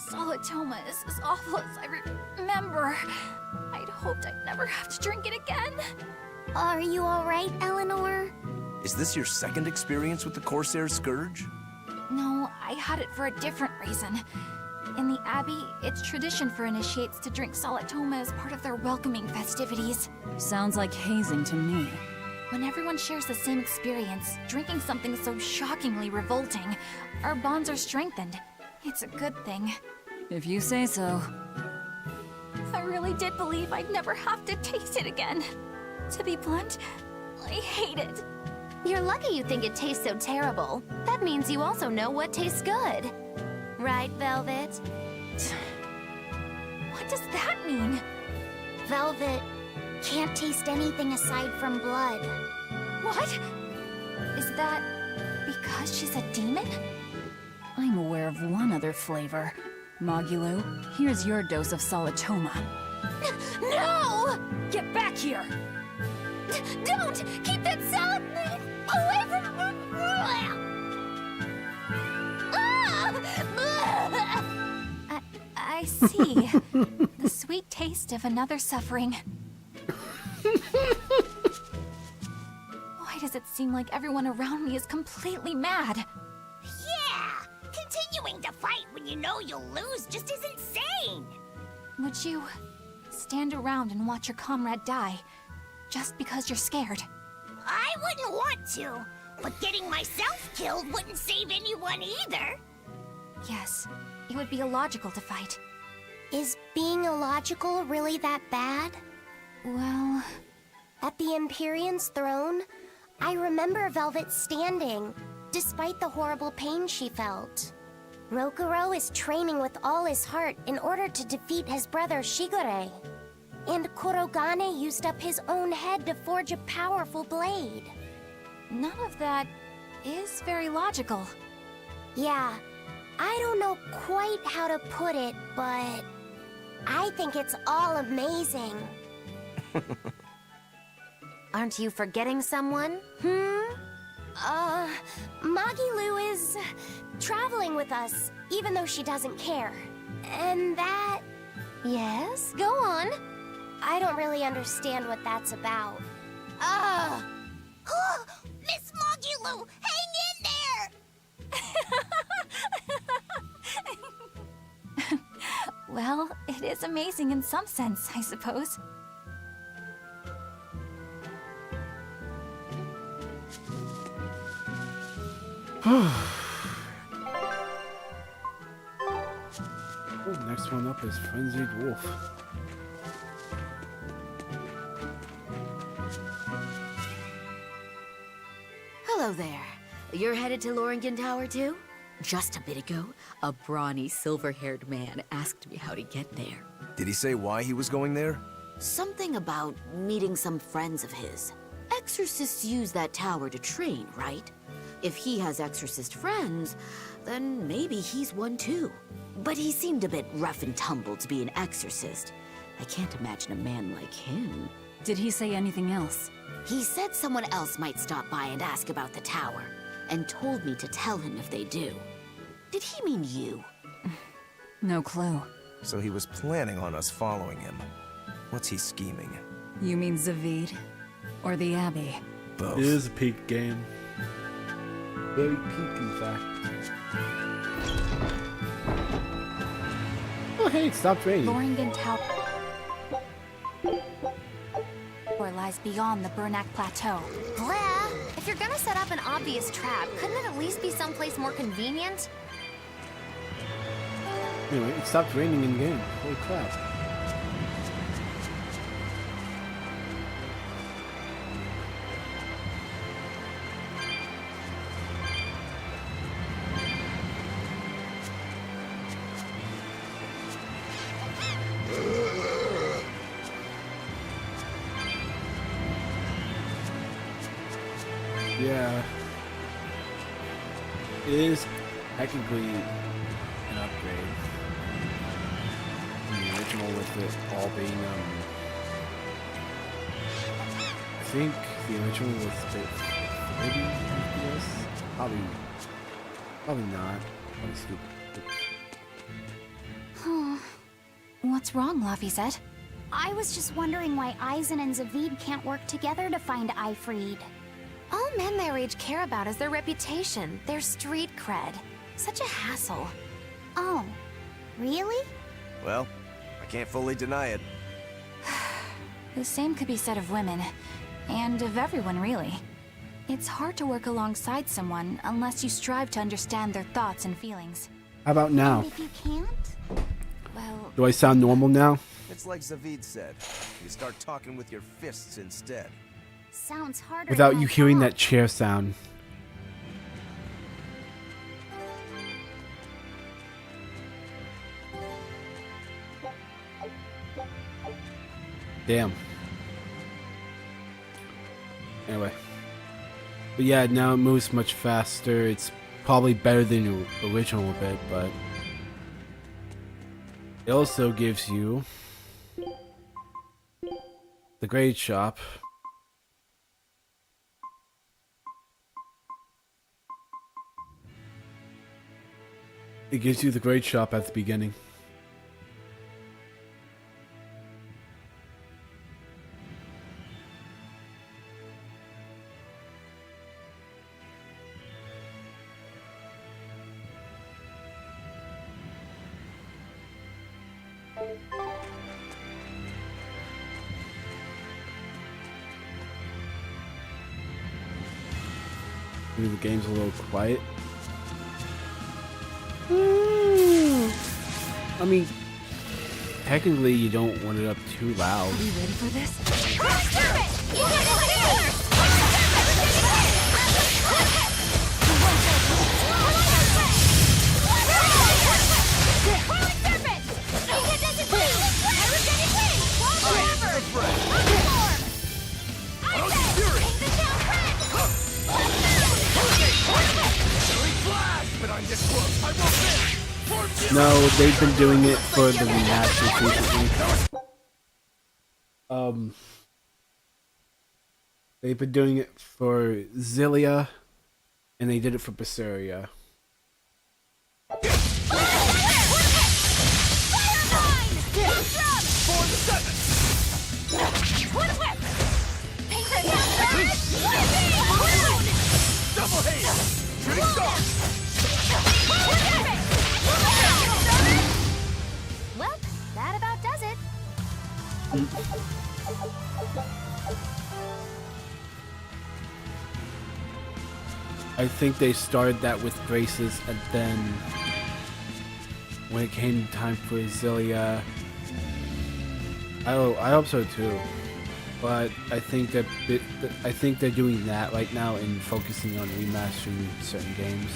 Solitoma is as awful as I remember. I'd hoped I'd never have to drink it again. Are you alright, Eleanor? Is this your second experience with the Corsair Scourge? No, I had it for a different reason. In the Abbey, it's tradition for initiates to drink Solitoma as part of their welcoming festivities. Sounds like hazing to me. When everyone shares the same experience, drinking something so shockingly revolting, our bonds are strengthened. It's a good thing. If you say so. I really did believe I'd never have to taste it again. To be blunt, I hate it. You're lucky you think it tastes so terrible. That means you also know what tastes good. Right, Velvet? What does that mean? Velvet can't taste anything aside from blood. What? Is that because she's a demon? I'm aware of one other flavor. Mogulu, here's your dose of Solitoma. No! Get back here! Don't! Keep that salad away from me! I see. The sweet taste of another suffering. Why does it seem like everyone around me is completely mad? Yeah! Continuing to fight when you know you'll lose just isn't sane! Would you stand around and watch your comrade die, just because you're scared? I wouldn't want to, but getting myself killed wouldn't save anyone either. Yes, it would be illogical to fight. Is being illogical really that bad? Well... At the Empyrean's throne, I remember Velvet standing, despite the horrible pain she felt. Rokuro is training with all his heart in order to defeat his brother Shigure. And Kurogane used up his own head to forge a powerful blade. None of that is very logical. Yeah, I don't know quite how to put it, but I think it's all amazing. Aren't you forgetting someone? Magilu is traveling with us, even though she doesn't care. And that... Yes? Go on. I don't really understand what that's about. Miss Magilu, hang in there! Well, it is amazing in some sense, I suppose. Next one up is Frenzied Wolf. Hello there. You're headed to Loringen Tower too? Just a bit ago, a brawny, silver-haired man asked me how to get there. Did he say why he was going there? Something about meeting some friends of his. Exorcists use that tower to train, right? If he has exorcist friends, then maybe he's one too. But he seemed a bit rough and tumble to be an exorcist. I can't imagine a man like him. Did he say anything else? He said someone else might stop by and ask about the tower, and told me to tell him if they do. Did he mean you? No clue. So he was planning on us following him. What's he scheming? You mean Zavid? Or the Abbey? Both. It is a peak game. Very peak, in fact. Oh hey, it stopped raining. Loringen Tower lies beyond the Bernac Plateau. Blah! If you're gonna set up an obvious trap, couldn't it at least be someplace more convenient? Anyway, it stopped raining in the game. Holy crap. Yeah. It is technically an upgrade. The original with it all being, I think the original was a bit 30 FPS? Probably not. Probably stupid. What's wrong, Lafayette? I was just wondering why Aizen and Zavid can't work together to find Aifreed. All men their age care about is their reputation, their street cred. Such a hassle. Oh, really? Well, I can't fully deny it. The same could be said of women, and of everyone, really. It's hard to work alongside someone unless you strive to understand their thoughts and feelings. How about now? And if you can't, well... Do I sound normal now? It's like Zavid said. You start talking with your fists instead. Sounds harder Without than you I hearing thought. that chair sound. Damn. Anyway. But yeah, now it moves much faster. It's probably better than the original a bit, but it also gives you the grade shop. It gives you the grade shop at the beginning. Maybe the game's a little quiet. I mean, technically you don't want it up too loud. Are you ready for this? No, they've been doing it for the remasters recently. They've been doing it for Xillia, and they did it for Berseria. Well, that about does it. I think they started that with Graces, and then when it came time for Xillia, I hope so too. But I think that they're doing that right now and focusing on remastering certain games.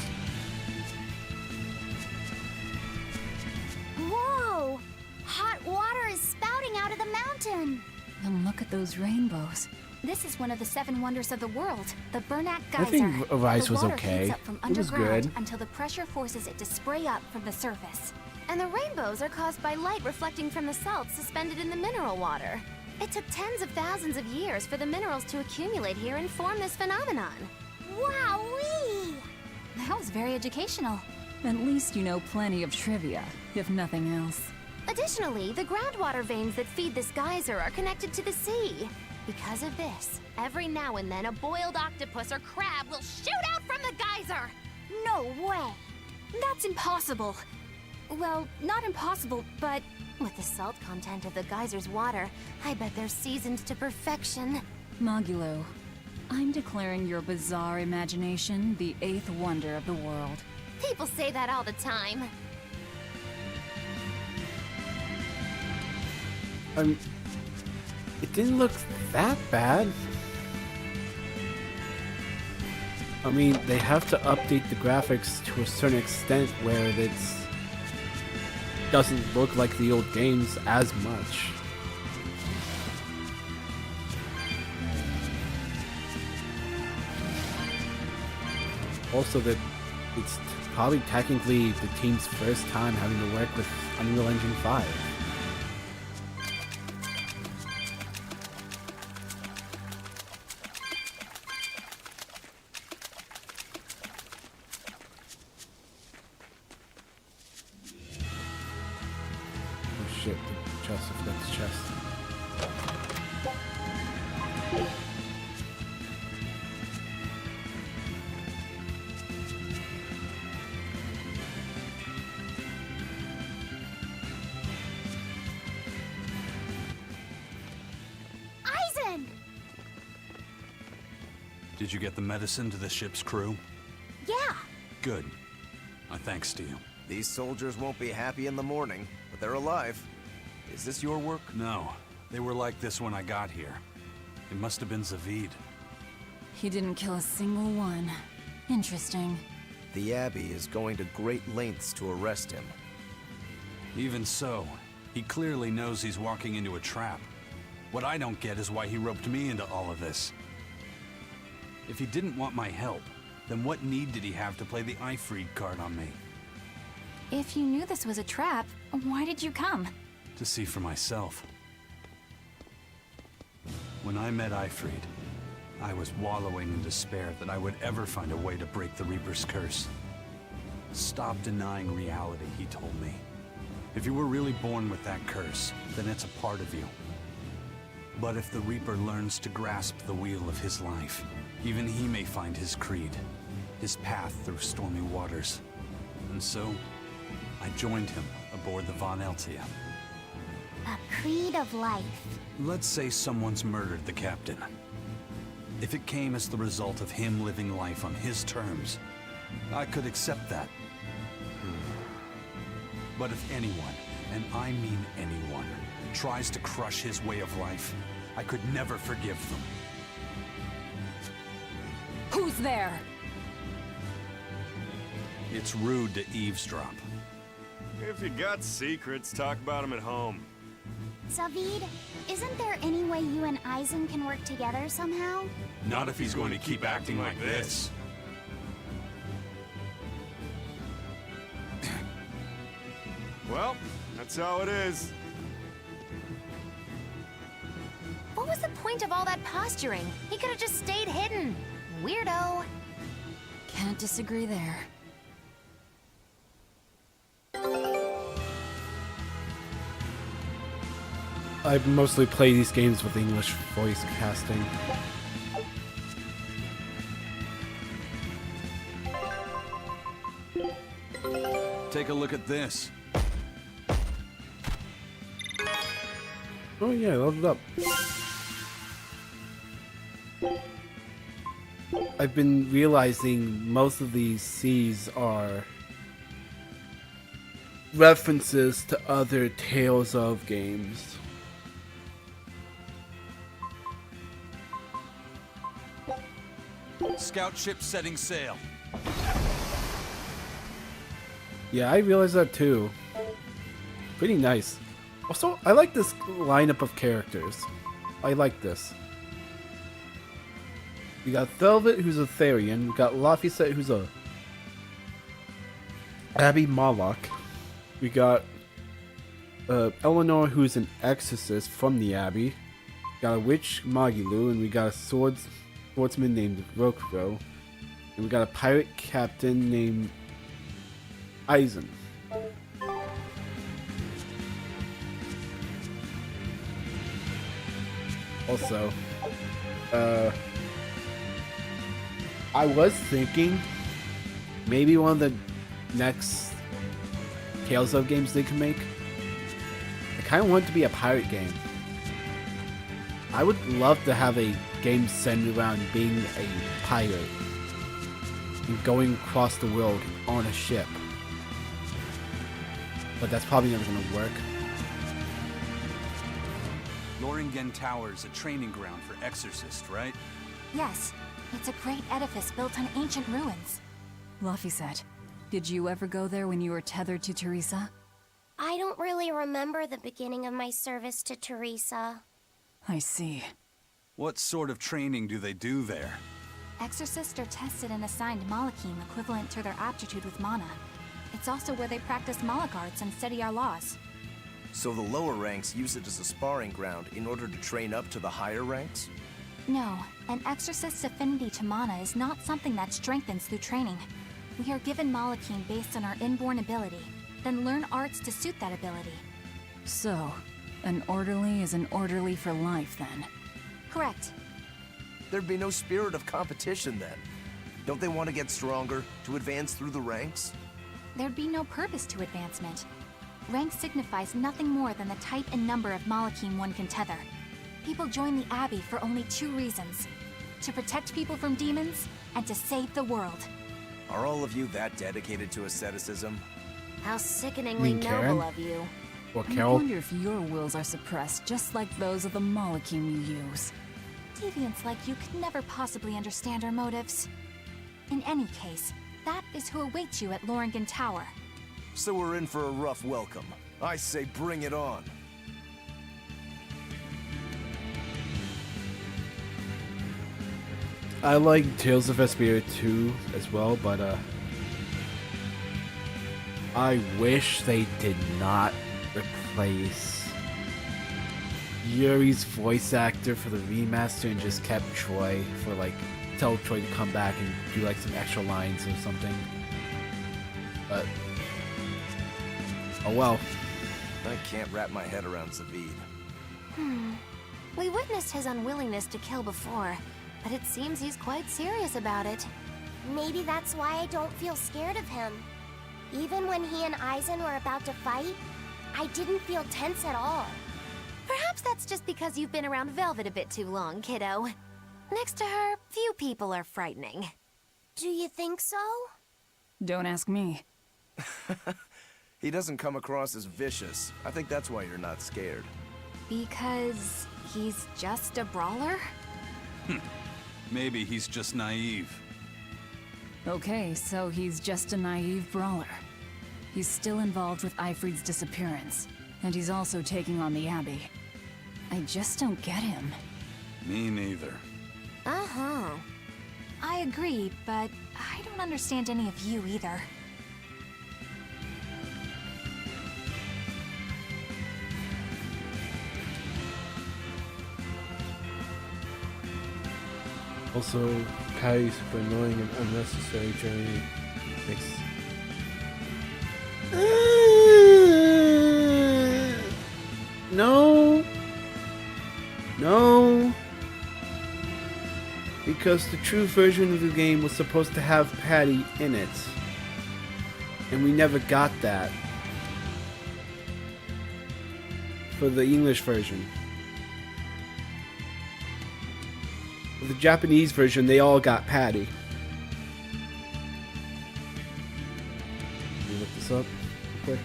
Whoa! Hot water is spouting out of the mountain. And look at those rainbows. This is one of the 7 wonders of the world, the Bernat I Geyser. think Rise was the water okay. heats up from It was underground good. until the pressure forces it to spray up from the surface. And the rainbows are caused by light reflecting from the salts suspended in the mineral water. It took tens of thousands of years for the minerals to accumulate here and form this phenomenon. Wowee! That was very educational. At least you know plenty of trivia, if nothing else. Additionally, the groundwater veins that feed this geyser are connected to the sea. Because of this, every now and then a boiled octopus or crab will shoot out from the geyser! No way! That's impossible. Well, not impossible, but with the salt content of the geyser's water, I bet they're seasoned to perfection. Mogulo, I'm declaring your bizarre imagination the 8th wonder of the world. People say that all the time. It didn't look that bad. I mean, they have to update the graphics to a certain extent where it doesn't look like the old games as much. Also, that it's probably technically the team's first time having to work with Unreal Engine 5. Oh shit, the chest, I forgot the chest. Eisen! Did you get the medicine to the ship's crew? Yeah. Good. My thanks to you. These soldiers won't be happy in the morning, but they're alive. Is this your work? No. They were like this when I got here. It must have been Zavid. He didn't kill a single one. Interesting. The Abbey is going to great lengths to arrest him. Even so, he clearly knows he's walking into a trap. What I don't get is why he roped me into all of this. If he didn't want my help, then what need did he have to play the Ifrid card on me? If you knew this was a trap, why did you come? To see for myself. When I met Ifrid, I was wallowing in despair that I would ever find a way to break the Reaper's curse. Stop denying reality, he told me. If you were really born with that curse, then it's a part of you. But if the Reaper learns to grasp the wheel of his life, even he may find his creed, his path through stormy waters. And so, I joined him aboard the Von Eltia. A creed of life. Let's say someone's murdered the captain. If it came as the result of him living life on his terms, I could accept that. But if anyone, and I mean anyone, tries to crush his way of life, I could never forgive them. Who's there? It's rude to eavesdrop. If you got secrets, talk about them at home. Zavid, isn't there any way you and Eisen can work together somehow? Not if he's going to keep acting like this. Well, that's how it is. What was the point of all that posturing? He could have just stayed hidden. Weirdo. Can't disagree there. I mostly play these games with English voice casting. Take a look at this. Oh yeah, load it up. I've been realizing most of these C's are references to other Tales of games. Scout ship setting sail. Yeah, I realized that too. Pretty nice. Also, I like this lineup of characters. I like this. We got Velvet, who's a Therian. We got Laphicet, who's a Abby Moloch. We got Eleanor, who's an exorcist from the Abbey. We got a witch, Magilu, and we got a swordsman named Rokuro. And we got a pirate captain named Eisen. Also, I was thinking maybe one of the next Tales of games they can make. I kind of want it to be a pirate game. I would love to have a game centered around being a pirate and going across the world on a ship. But that's probably never going to work. Loringen Tower's a training ground for exorcists, right? Yes, it's a great edifice built on ancient ruins. Laphicet, did you ever go there when you were tethered to Teresa? I don't really remember the beginning of my service to Teresa. I see. What sort of training do they do there? Exorcists are tested and assigned Malachim equivalent to their aptitude with mana. It's also where they practice Moloch arts and study our laws. So the lower ranks use it as a sparring ground in order to train up to the higher ranks? No, an exorcist's affinity to mana is not something that strengthens through training. We are given Malachim based on our inborn ability, then learn arts to suit that ability. So, an orderly is an orderly for life, then? Correct. There'd be no spirit of competition then. Don't they want to get stronger, to advance through the ranks? There'd be no purpose to advancement. Rank signifies nothing more than the type and number of Malachim one can tether. People join the Abbey for only 2 reasons: to protect people from demons, and to save the world. Are all of you that dedicated to asceticism? How sickeningly mean Karen? noble of you. Or I Carol? wonder if your wills are suppressed just like those of the Malakim you use. Deviants like you could never possibly understand our motives. In any case, that is who awaits you at Loringen Tower. So we're in for a rough welcome. I say bring it on. I like Tales of Vesperia 2 as well, but I wish they did not replace Yuri's voice actor for the remaster and just kept Troy for like, tell Troy to come back and do like some extra lines or something. But oh well. I can't wrap my head around Zavid. We witnessed his unwillingness to kill before, but it seems he's quite serious about it. Maybe that's why I don't feel scared of him. Even when he and Eisen were about to fight, I didn't feel tense at all. Perhaps that's just because you've been around Velvet a bit too long, kiddo. Next to her, few people are frightening. Do you think so? Don't ask me. He doesn't come across as vicious. I think that's why you're not scared. Because he's just a brawler? Maybe he's just naive. Okay, so he's just a naive brawler. He's still involved with Eifried's disappearance, and he's also taking on the Abbey. I just don't get him. Me neither. Uh-huh. I agree, but I don't understand any of you either. Also, Kai's super annoying and unnecessary journey. Makes... No. No. Because the true version of the game was supposed to have Patty in it. And we never got that. For the English version. For the Japanese version, they all got Patty. Let me look this up real quick.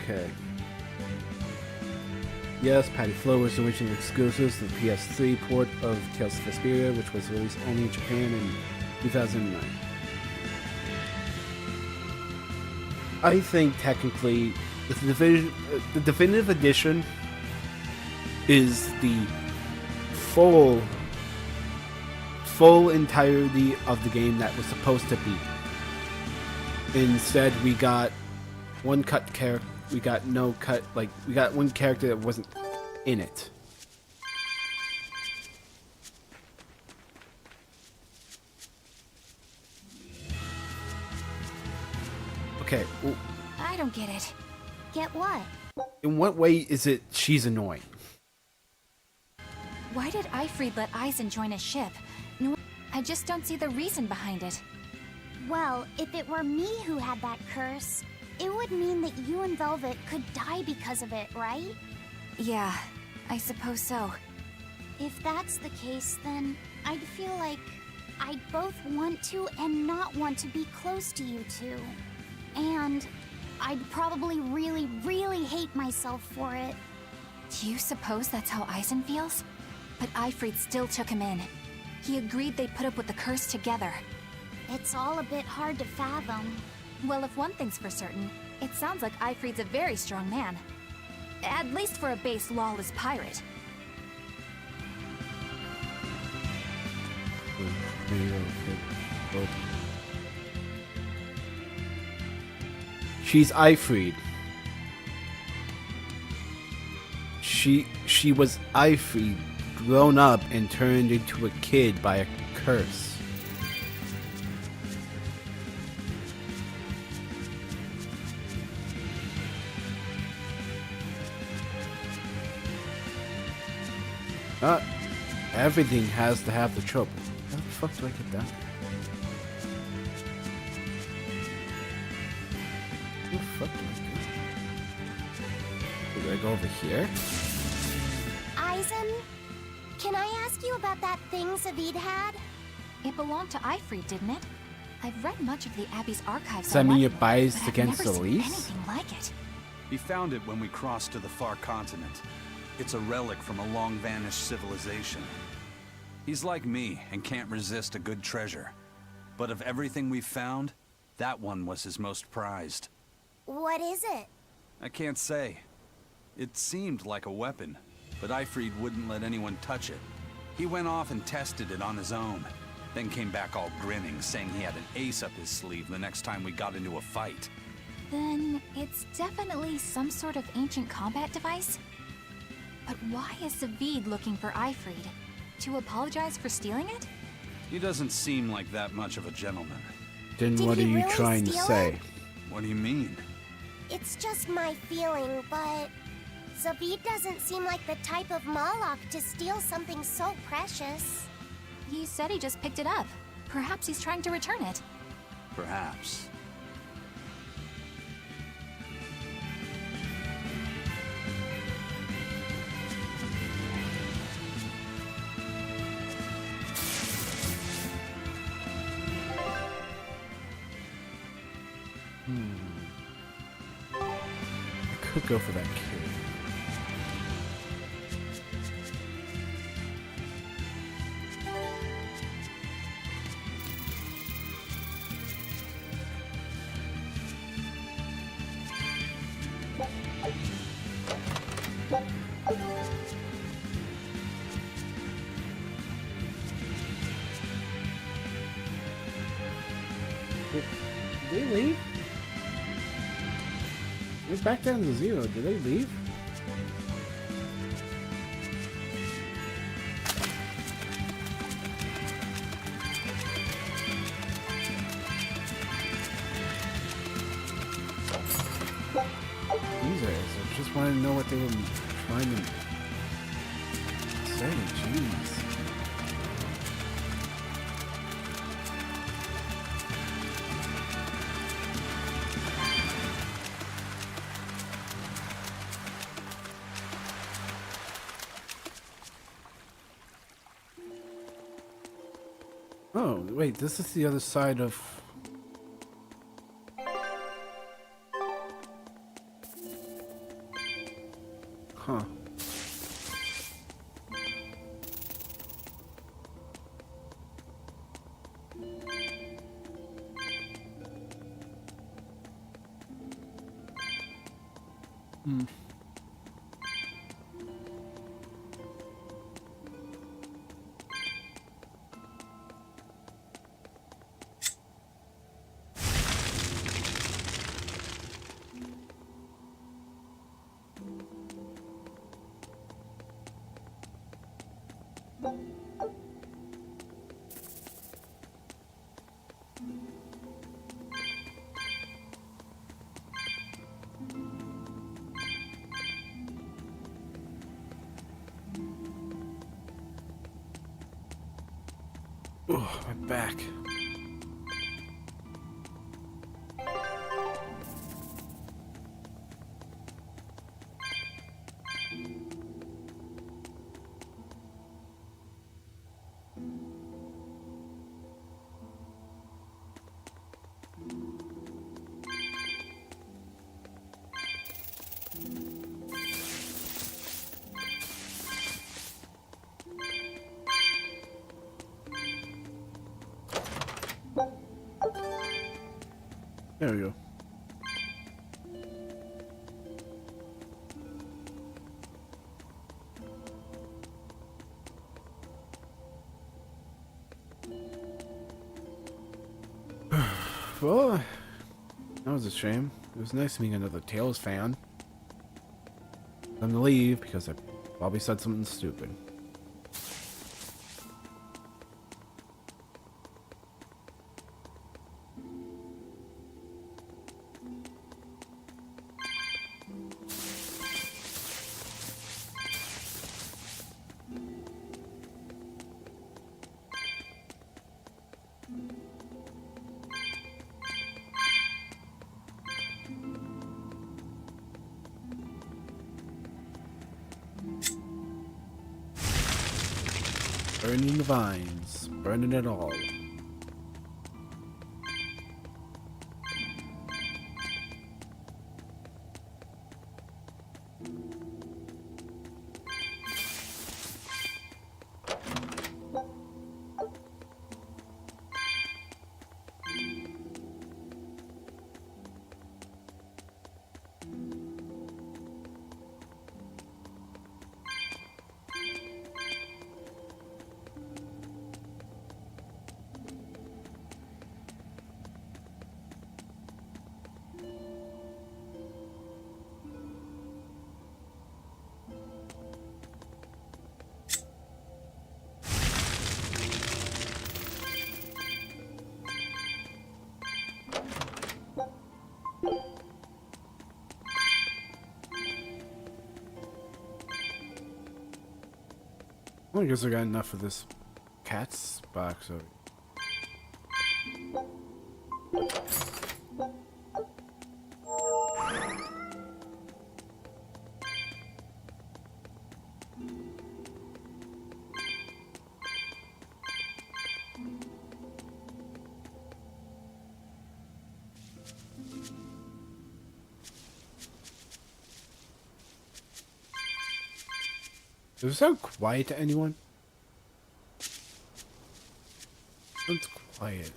Okay. Yes, Patty Flow was the original exclusive to the PS3 port of Tales of Vesperia, which was released only in Japan in 2009. I think technically the definitive edition is the full entirety of the game that was supposed to be. Instead, we got one cut character. We got no cut. Like we got one character that wasn't in it. Okay. Well, I don't get it. Get what? in what way is it she's annoying? Why did Eifried let Eisen join a ship? No, I just don't see the reason behind it. Well, if it were me who had that curse, it would mean that you and Velvet could die because of it, right? Yeah, I suppose so. If that's the case, then I'd feel like I'd both want to and not want to be close to you two. And I'd probably really, really hate myself for it. Do you suppose that's how Eisen feels? But Eifried still took him in. He agreed they'd put up with the curse together. It's all a bit hard to fathom. Well, if one thing's for certain, it sounds like Eifried's a very strong man. At least for a base lawless pirate. She's Eifried. She was Eifried, grown up and turned into a kid by a curse. Everything has to have the trouble. How the fuck do I get that? How the fuck do I get that? Do I go over here? Eisen, can I ask you about that thing Zavid had? It belonged to Ifrit, didn't it? I've read much of the Abbey's archives. Does that mean online, it biased but I've against never the seen lease? anything like it. He found it when we crossed to the far continent. It's a relic from a long-vanished civilization. He's like me and can't resist a good treasure. But of everything we've found, that one was his most prized. What is it? I can't say. It seemed like a weapon, but Ifrit wouldn't let anyone touch it. He went off and tested it on his own, then came back all grinning, saying he had an ace up his sleeve the next time we got into a fight. Then it's definitely some sort of ancient combat device? But why is Zavid looking for Ifrit? To apologize for stealing it? He doesn't seem like that much of a gentleman. Then what are you trying to say? What do you mean? It's just my feeling, but Zavid doesn't seem like the type of Malak to steal something so precious. He said he just picked it up. Perhaps he's trying to return it. Perhaps. I could go for that cave. Did they leave? We're back down to 0. Did they leave? These guys, I just wanted to know what they were trying to say. Jeez. Oh, wait, this is the other side of... Huh. Hmm. Oh, my back. There we go. Well, that was a shame. It was nice meeting another Tales fan. I'm gonna leave because I probably said something stupid. Burning the vines. Burning it all. I guess I got enough of this cat's box over. Does it sound quiet to anyone? Sounds quiet.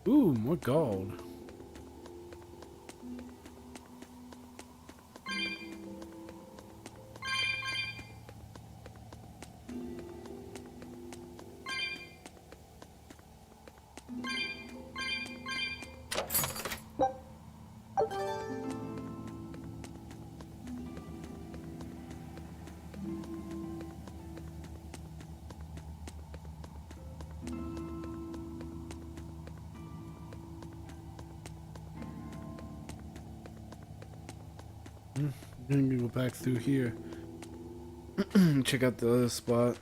Ooh, more gold. I'm gonna go back through here. Check out the other spot.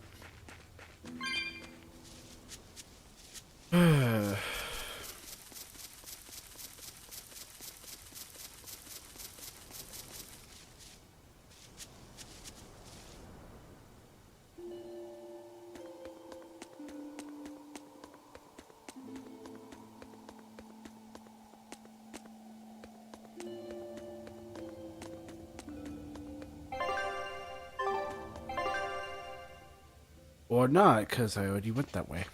Or not, because I already went that way.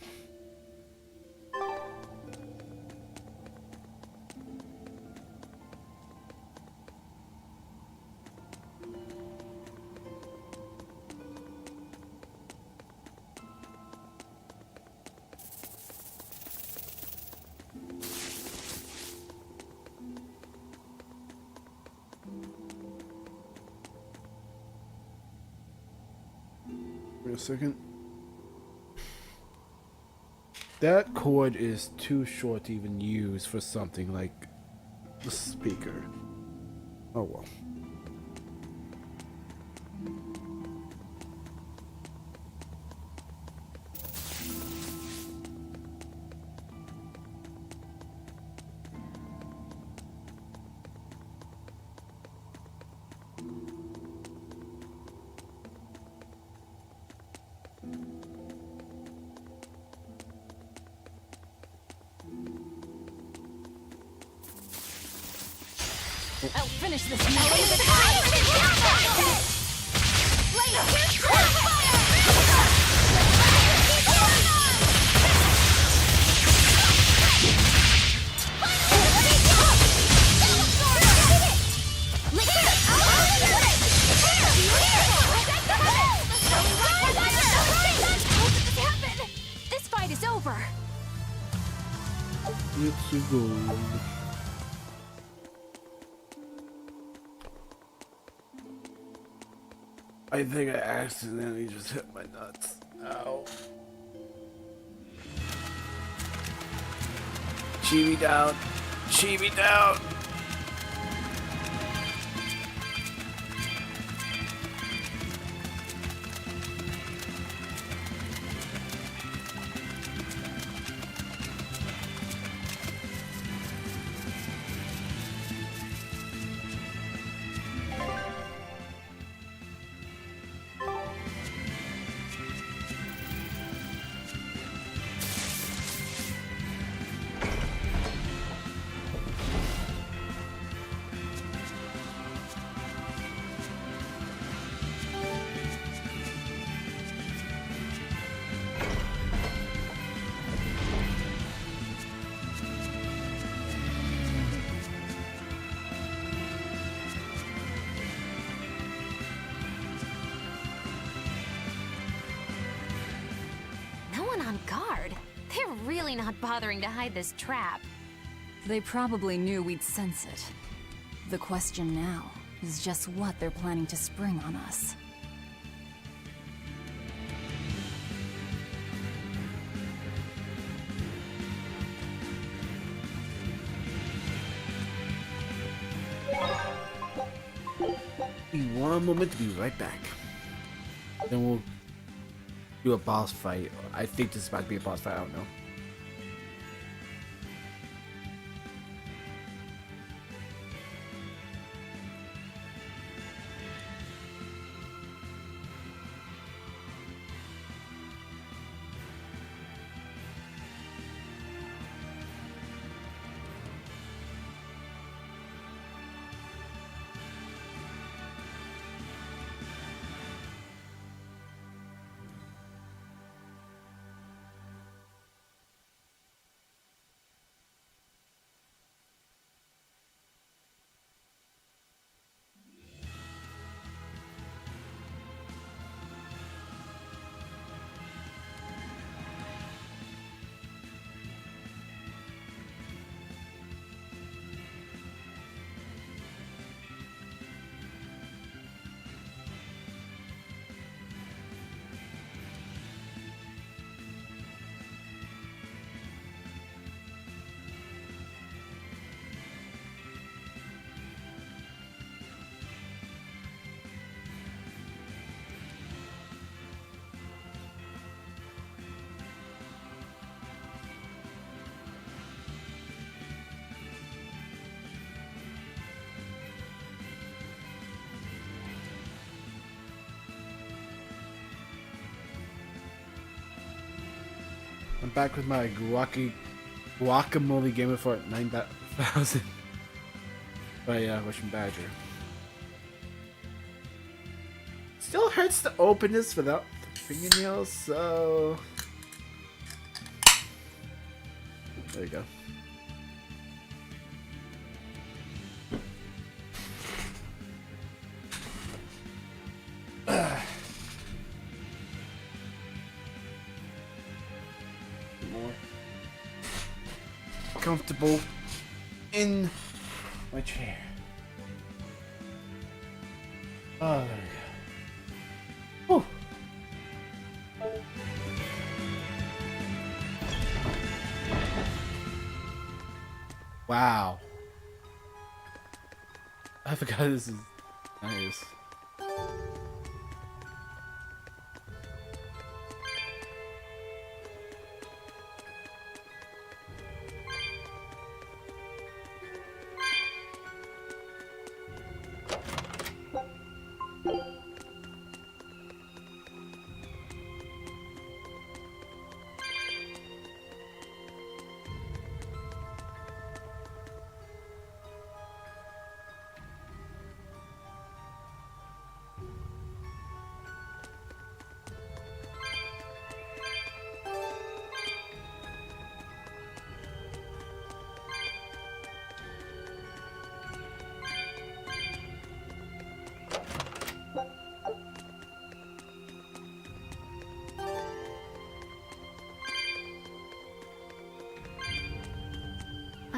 Wait a second. That cord is too short to even use for something like the speaker. Oh well. I'll finish this now. it's a gold. I think I accidentally just hit my nuts. Ow. Chibi down. Chibi down. No one on guard. They're really not bothering to hide this trap. They probably knew we'd sense it. The question now is just what they're planning to spring on us. Be one moment to be right back. Then we'll do a boss fight. I think this is about to be a boss fight, I don't know. I'm back with my guacamole gamer for 9,000 by Russian Badger. Still hurts to open this without the fingernails, so there you go. Comfortable in my chair. Oh, there we go. Whew. Wow. I forgot this is nice.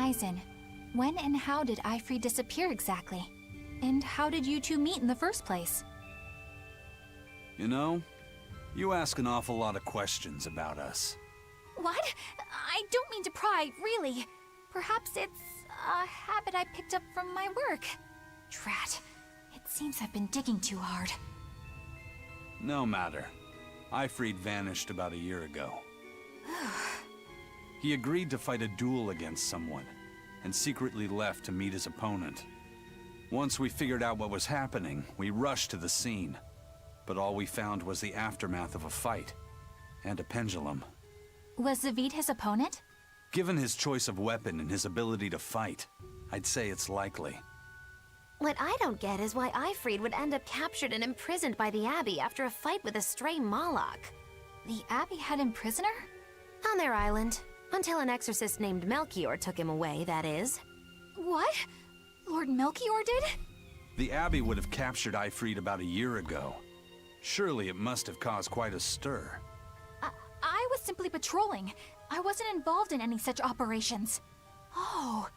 Eisen, when and how did Eifried disappear exactly? And how did you two meet in the first place? You know, you ask an awful lot of questions about us. What? I don't mean to pry, really. Perhaps it's a habit I picked up from my work. Drat. It seems I've been digging too hard. No matter. Eifried vanished about a year ago. He agreed to fight a duel against someone, and secretly left to meet his opponent. Once we figured out what was happening, we rushed to the scene. But all we found was the aftermath of a fight, and a pendulum. Was Zavid his opponent? Given his choice of weapon and his ability to fight, I'd say it's likely. What I don't get is why Eifried would end up captured and imprisoned by the Abbey after a fight with a stray Moloch. The Abbey had him prisoner? On their island. Until an exorcist named Melchior took him away, that is. What? Lord Melchior did? The Abbey would have captured Eifried about a year ago. Surely it must have caused quite a stir. I was simply patrolling. I wasn't involved in any such operations. Oh,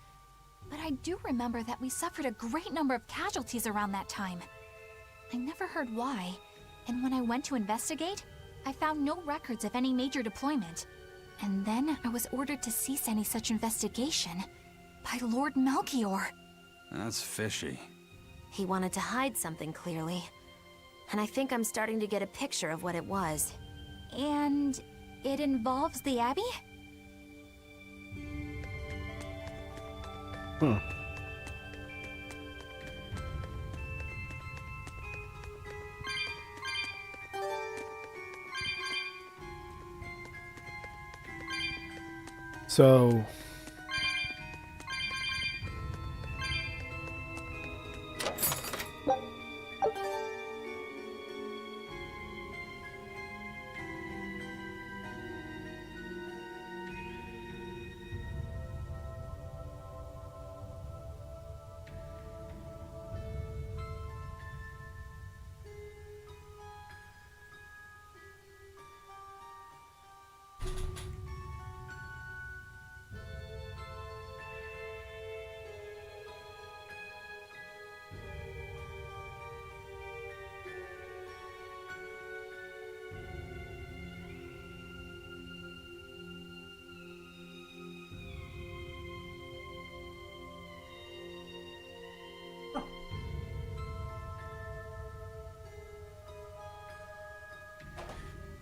but I do remember that we suffered a great number of casualties around that time. I never heard why, and when I went to investigate, I found no records of any major deployment. And then I was ordered to cease any such investigation by Lord Melchior. That's fishy. He wanted to hide something, clearly. And I think I'm starting to get a picture of what it was. And it involves the Abbey? Huh. So...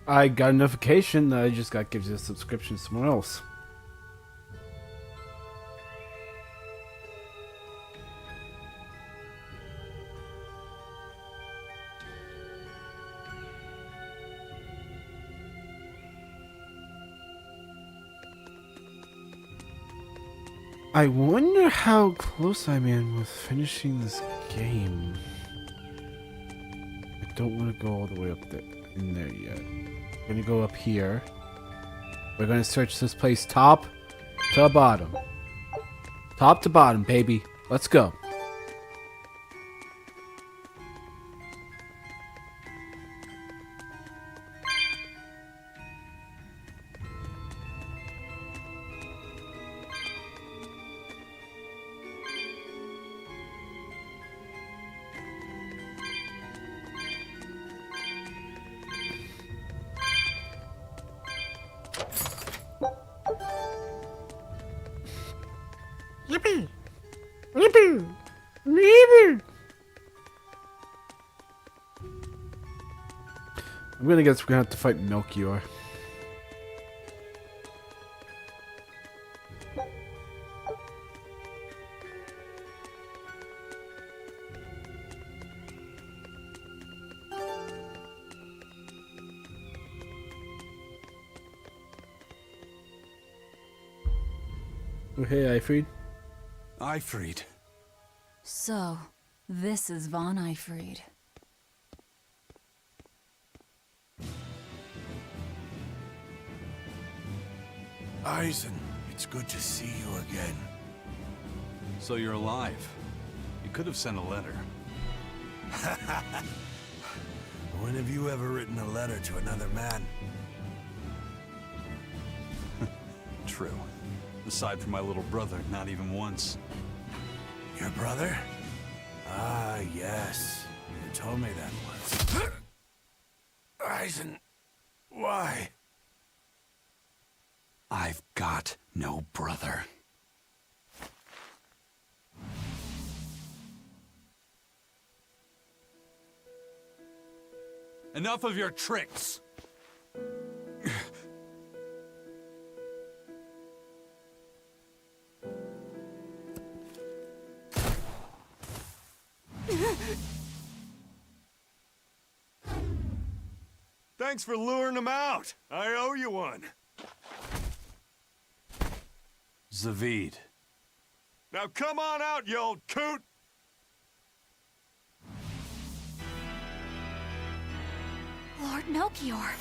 I got a notification that I just got gives you a subscription to someone else. I wonder how close I am with finishing this game. I don't want to go all the way up there in there yet. I'm gonna go up here. We're gonna search this place top to bottom. Top to bottom, baby. Let's go. Yippee! Yippee! Yippee! I'm gonna guess we're gonna have to fight Melchior. Oh, hey, Eifried. Eifried. So, this is Von Eifried. Eisen, it's good to see you again. So you're alive. You could have sent a letter. When have you ever written a letter to another man? True. Aside from my little brother, not even once. Your brother? Ah, yes. You told me that once. Eisen, why? I've got no brother. Enough of your tricks! Thanks for luring him out. I owe you one. Zavid. Now come on out, you old coot! Lord Melchior.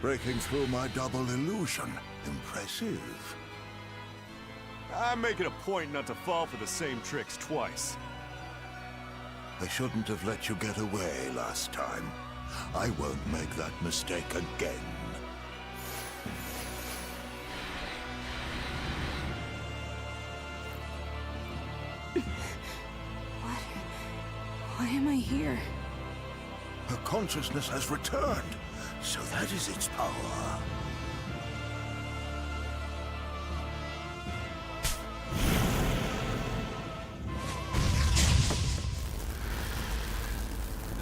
Breaking through my double illusion. Impressive. I'm making a point not to fall for the same tricks twice. I shouldn't have let you get away last time. I won't make that mistake again. Why am I here? Her consciousness has returned, so that is its power.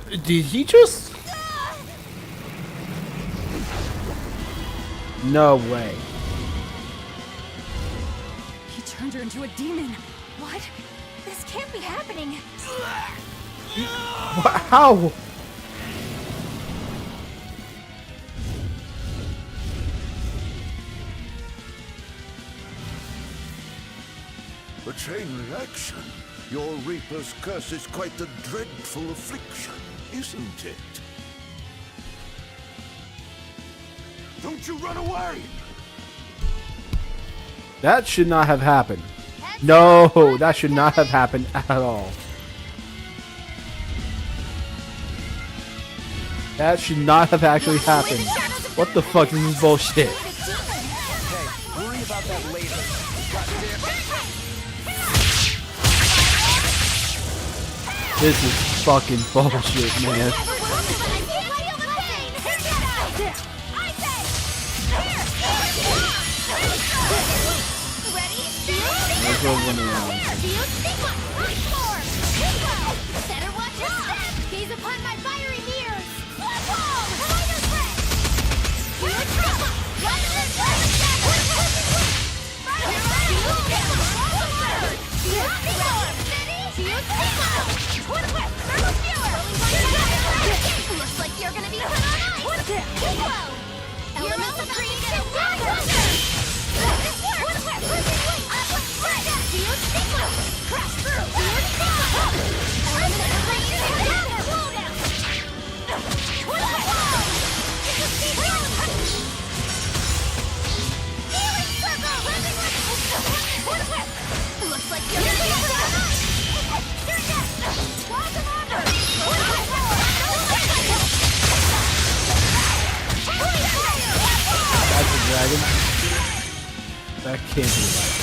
Did he just? No way. He turned her into a demon. What? This can't be happening. How? A chain reaction. Your Reaper's curse is quite a dreadful affliction, isn't it? Don't you run away! That should not have happened. No, that should not have happened at all. That should not have actually happened. What the fuck is this bullshit? Hey, worry about that later. This is fucking bullshit, man. Let's go one around. Better watch your step! Gaze upon my fiery mirrors! Looks like you're gonna be put on ice! Elements of creation! Crash through! Elements of creation! Looks like you're gonna be put on ice! Walls of honor! That's a dragon. That can't be right.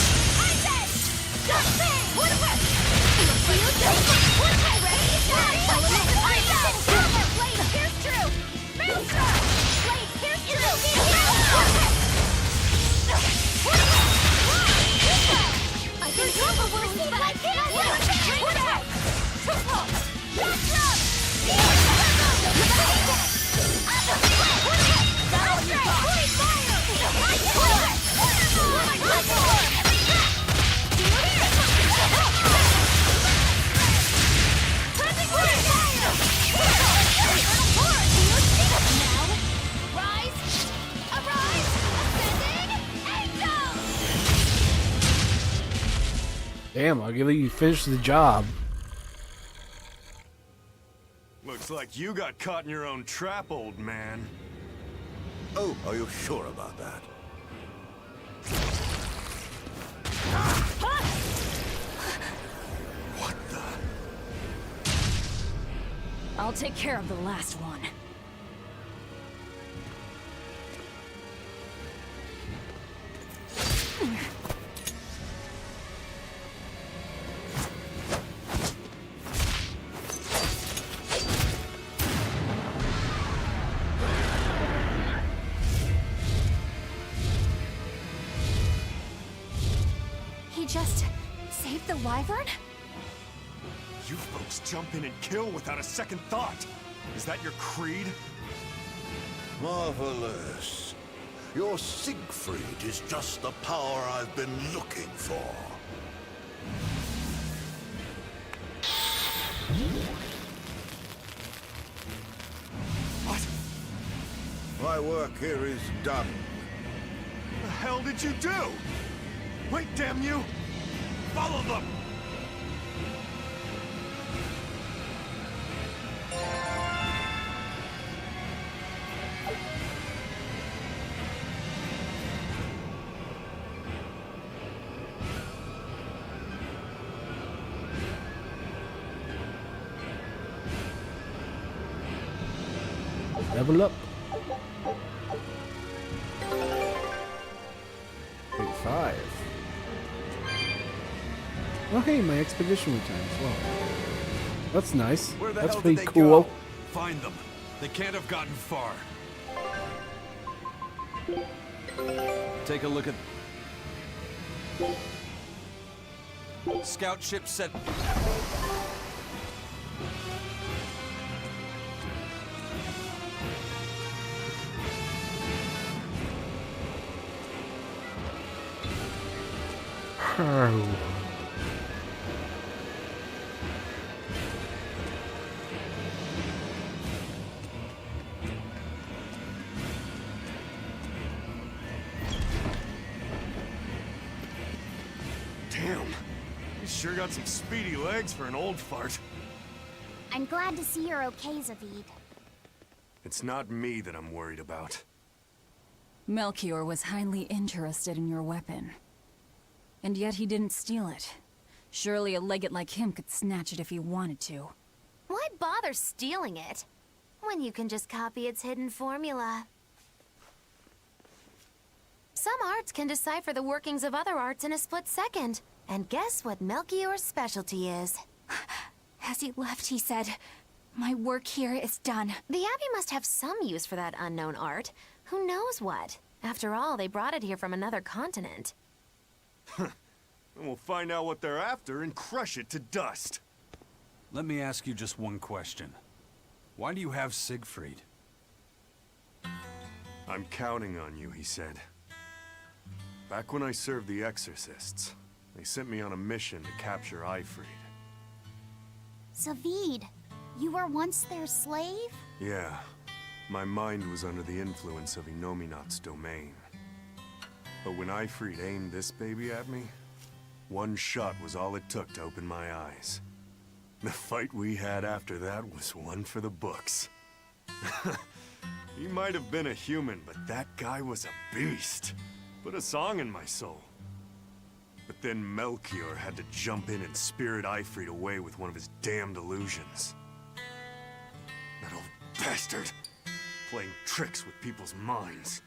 Damn, I'll give you finish the job. Looks like you got caught in your own trap, old man. Oh, are you sure about that? What the? I'll take care of the last one. Take the wyvern? You folks jump in and kill without a second thought. Is that your creed? Marvelous. Your Siegfried is just the power I've been looking for. What? My work here is done. The hell did you do? Wait, damn you! Follow them! Level up. Wait, 5. Oh hey, my expedition returns. Well, that's nice. Where the That's hell pretty did they cool. go? Find them. They can't have gotten far. Take a look at... Scout ship set... Oh. Damn. You sure got some speedy legs for an old fart. I'm glad to see you're okay, Zavid. It's not me that I'm worried about. Melchior was highly interested in your weapon. And yet he didn't steal it. Surely a legate like him could snatch it if he wanted to. Why bother stealing it when you can just copy its hidden formula? Some arts can decipher the workings of other arts in a split second. And guess what Melchior's specialty is? As he left, he said, "My work here is done." The Abbey must have some use for that unknown art. Who knows what? After all, they brought it here from another continent. And we'll find out what they're after and crush it to dust. Let me ask you just one question. Why do you have Siegfried? I'm counting on you, he said. Back when I served the Exorcists, they sent me on a mission to capture Ifrid. Zavid, you were once their slave? Yeah. My mind was under the influence of Inominat's domain. But when Ifrid aimed this baby at me, one shot was all it took to open my eyes. The fight we had after that was one for the books. He might have been a human, but that guy was a beast. Put a song in my soul. But then Melchior had to jump in and spirit Ifrid away with one of his damned illusions. That old bastard! Playing tricks with people's minds.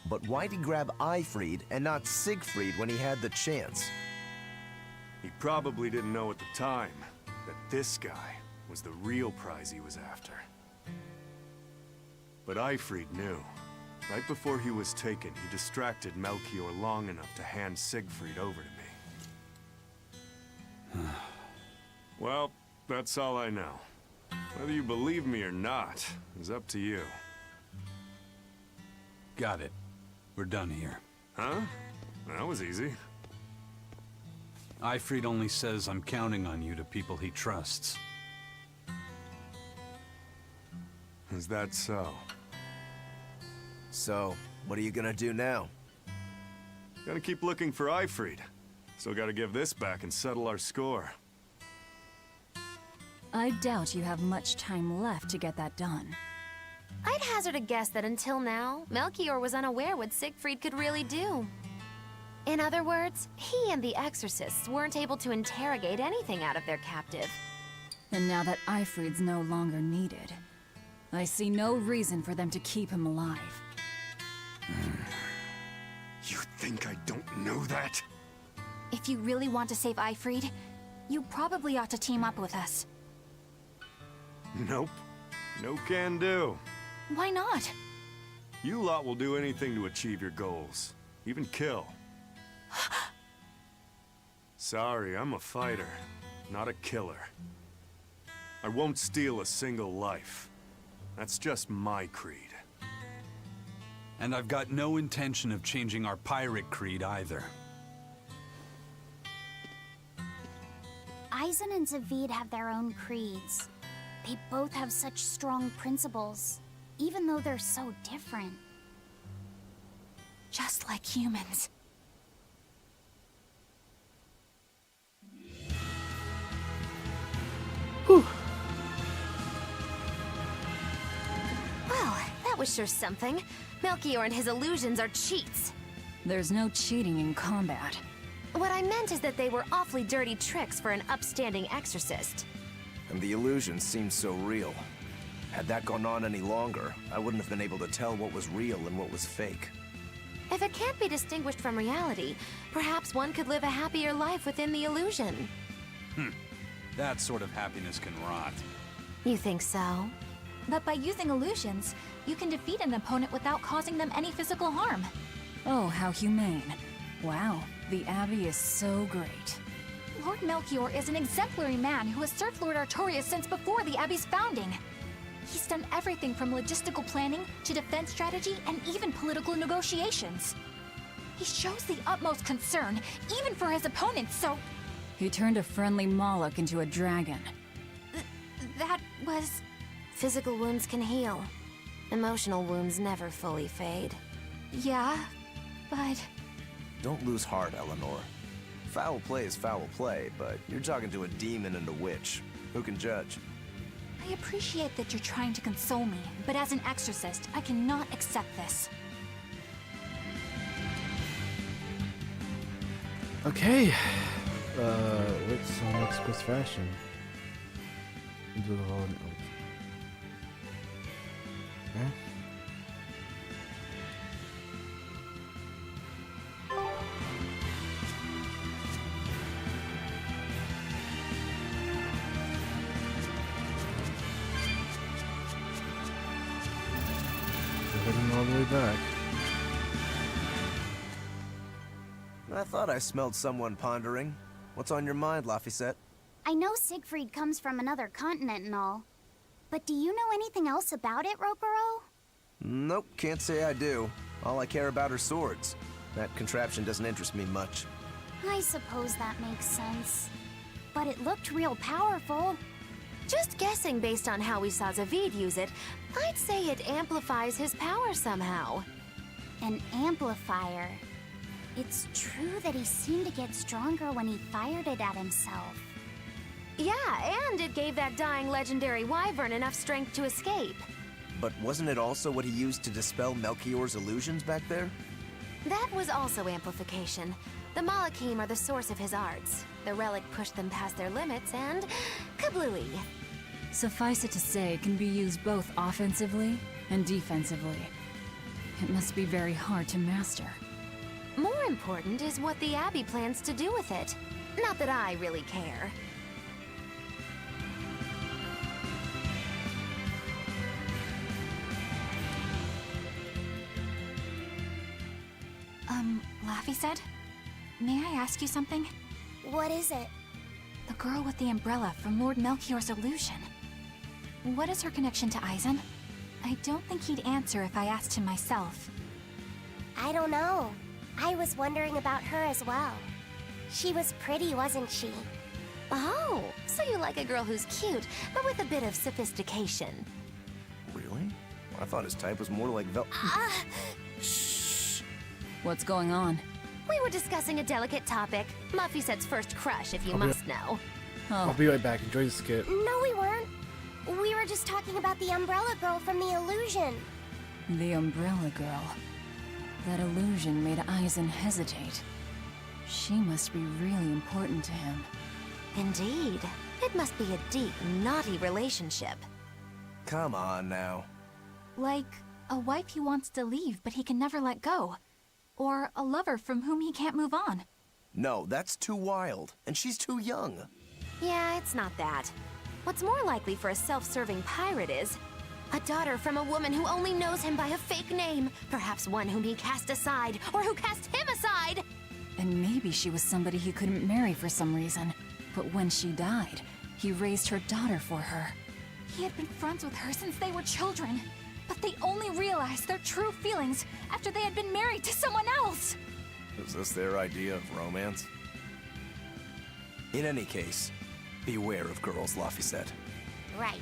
But why'd he grab Ifrid and not Siegfried when he had the chance? He probably didn't know at the time that this guy was the real prize he was after. But Ifrid knew. Right before he was taken, he distracted Melchior long enough to hand Siegfried over to me. Well, that's all I know. Whether you believe me or not is up to you. Got it. We're done here. Huh? That was easy. Ifrid only says I'm counting on you to people he trusts. Is that so? So, what are you gonna do now? Gotta keep looking for Ifrid. Still gotta give this back and settle our score. I doubt you have much time left to get that done. I'd hazard a guess that until now, Melchior was unaware what Siegfried could really do. In other words, he and the Exorcists weren't able to interrogate anything out of their captive. And now that Ifrid's no longer needed, I see no reason for them to keep him alive. You think I don't know that? If you really want to save Ifrid, you probably ought to team up with us. Nope. No can do. Why not? You lot will do anything to achieve your goals. Even kill. Sorry, I'm a fighter, not a killer. I won't steal a single life. That's just my creed. And I've got no intention of changing our pirate creed either. Aizen and Zavid have their own creeds. They both have such strong principles, even though they're so different. Just like humans. Whew. Well, that was sure something. Melchior and his illusions are cheats. There's no cheating in combat. What I meant is that they were awfully dirty tricks for an upstanding exorcist. And the illusions seemed so real. Had that gone on any longer, I wouldn't have been able to tell what was real and what was fake. If it can't be distinguished from reality, perhaps one could live a happier life within the illusion. That sort of happiness can rot. You think so? But by using illusions, you can defeat an opponent without causing them any physical harm. Oh, how humane. Wow, the Abbey is so great. Lord Melchior is an exemplary man who has served Lord Artorias since before the Abbey's founding. He's done everything from logistical planning to defense strategy and even political negotiations. He shows the utmost concern, even for his opponents, so... He turned a friendly Moloch into a dragon. That was... Physical wounds can heal. Emotional wounds never fully fade. Yeah, but... Don't lose heart, Eleanor. Foul play is foul play, but you're talking to a demon and a witch. Who can judge? I appreciate that you're trying to console me, but as an exorcist, I cannot accept this. Okay. What's our next course of action? Into the hall and out. Okay. We're heading all the way back. I thought I smelled someone pondering. What's on your mind, Laphicet? I know Siegfried comes from another continent and all, but do you know anything else about it, Rokuro? Nope, can't say I do. All I care about are swords. That contraption doesn't interest me much. I suppose that makes sense. But it looked real powerful. Just guessing based on how we saw Zavid use it, I'd say it amplifies his power somehow. An amplifier. It's true that he seemed to get stronger when he fired it at himself. Yeah, and it gave that dying legendary wyvern enough strength to escape. But wasn't it also what he used to dispel Melchior's illusions back there? That was also amplification. The Malachim are the source of his arts. The relic pushed them past their limits and... kablooey. Suffice it to say, it can be used both offensively and defensively. It must be very hard to master. More important is what the Abbey plans to do with it. Not that I really care. Laphicet? May I ask you something? What is it? The girl with the umbrella from Lord Melchior's illusion. What is her connection to Aizen? I don't think he'd answer if I asked him myself. I don't know. I was wondering about her as well. She was pretty, wasn't she? Oh, so you like a girl who's cute, but with a bit of sophistication. Really? I thought his type was more like Shh! What's going on? We were discussing a delicate topic. Laphicet's first crush, if you must know. I'll be right back. Enjoy the skit. No, we weren't. We were just talking about the umbrella girl from the illusion. The umbrella girl. That illusion made Aizen hesitate. She must be really important to him. Indeed. It must be a deep, naughty relationship. Come on now. Like a wife he wants to leave, but he can never let go. Or a lover from whom he can't move on. No, that's too wild, and she's too young. Yeah, it's not that. What's more likely for a self-serving pirate is a daughter from a woman who only knows him by a fake name, perhaps one whom he cast aside, or who cast him aside! And maybe she was somebody he couldn't marry for some reason. But when she died, he raised her daughter for her. He had been friends with her since they were children. But they only realized their true feelings after they had been married to someone else. Is this their idea of romance? In any case, beware of girls, Laffy said. Right.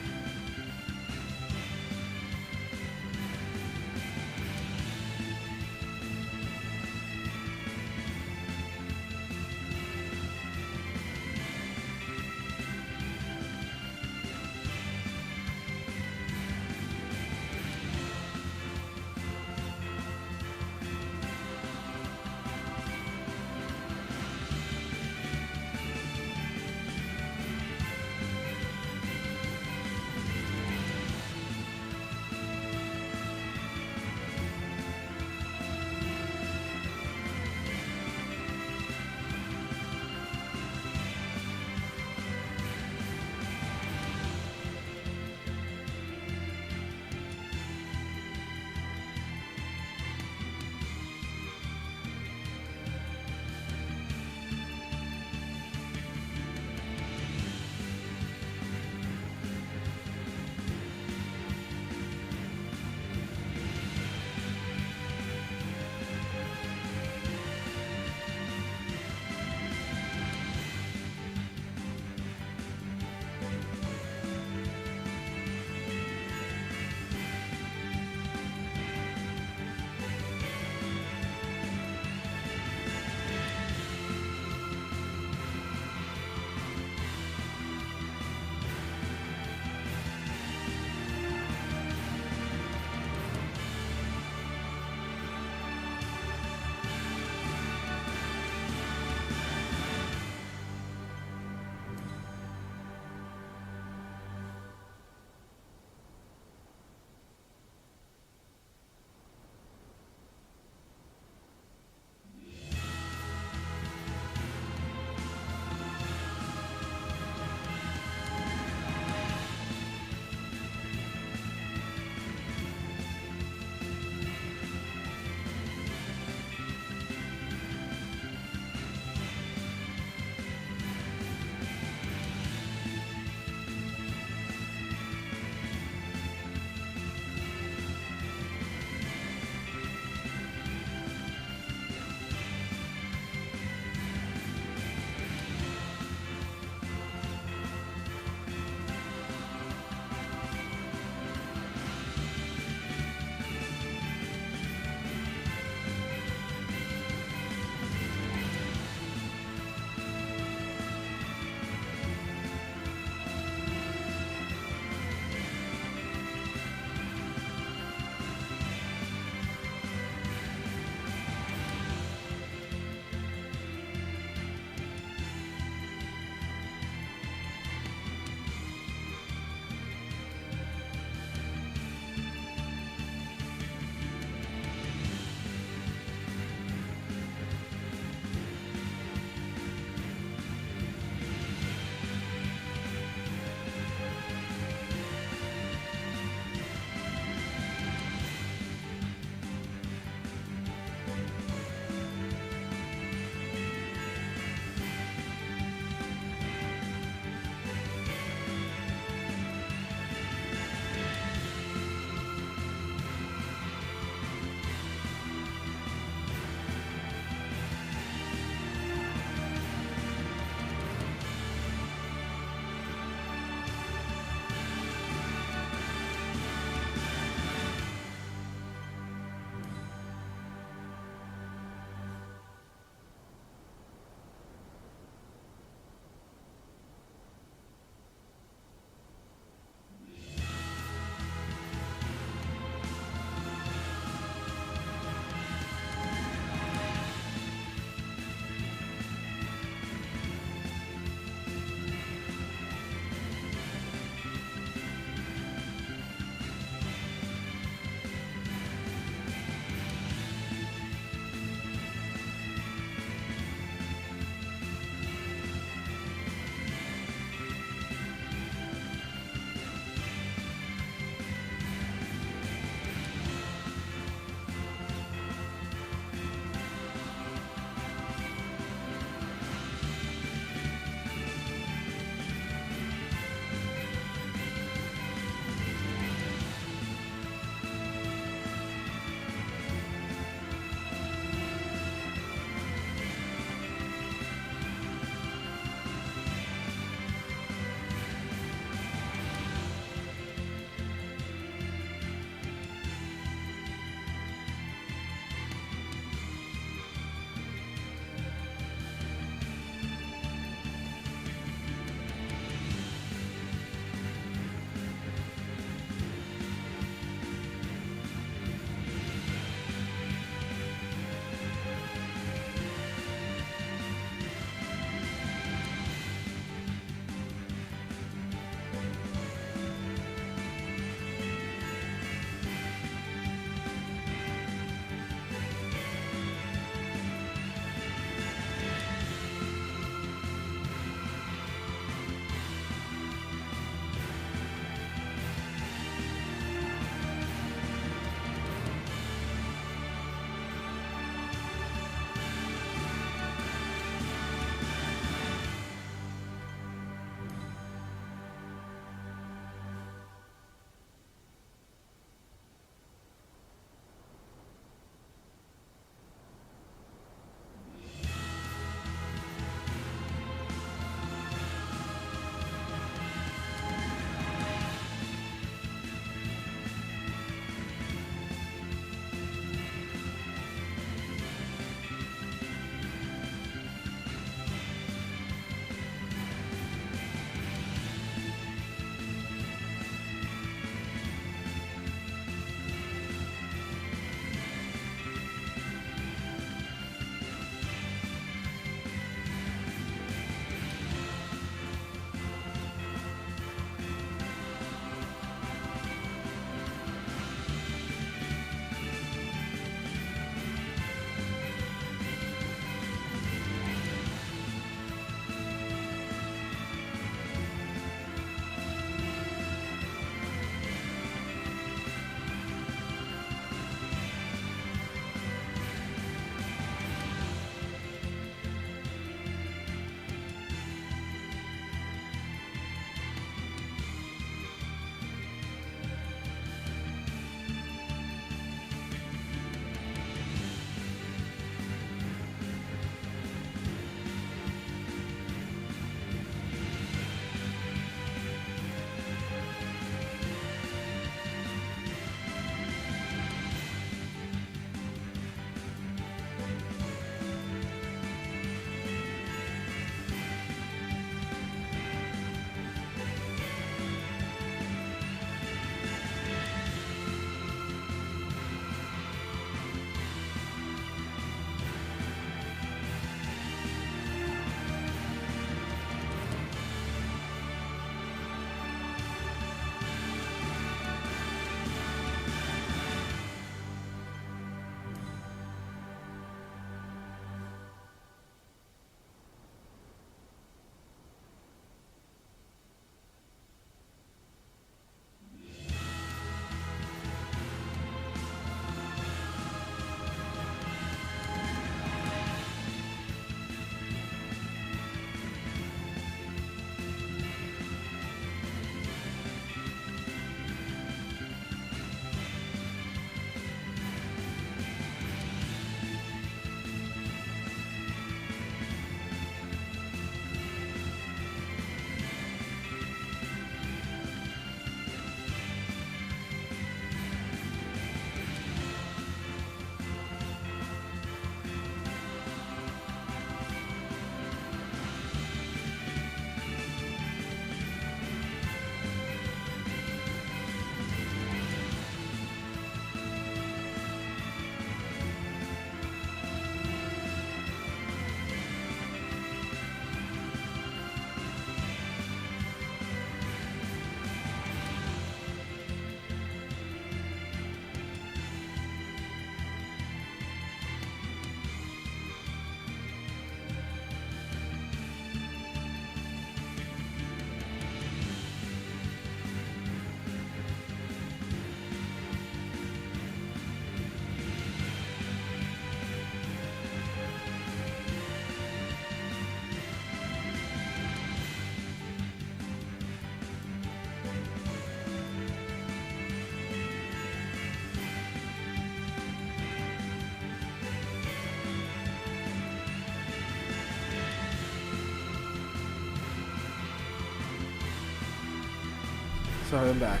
Sorry, I'm back.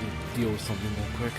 I need to deal with something real quick.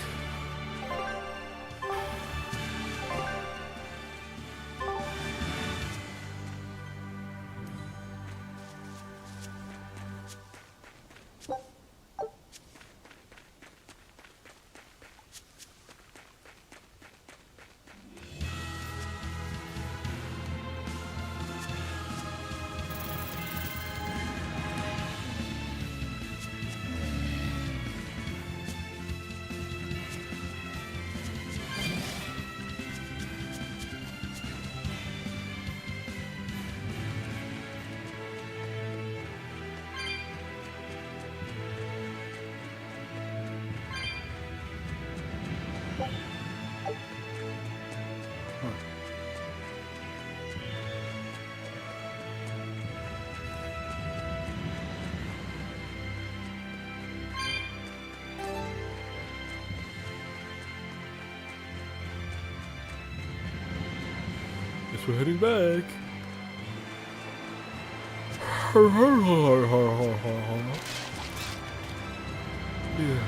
Guess we're heading back. Yeah.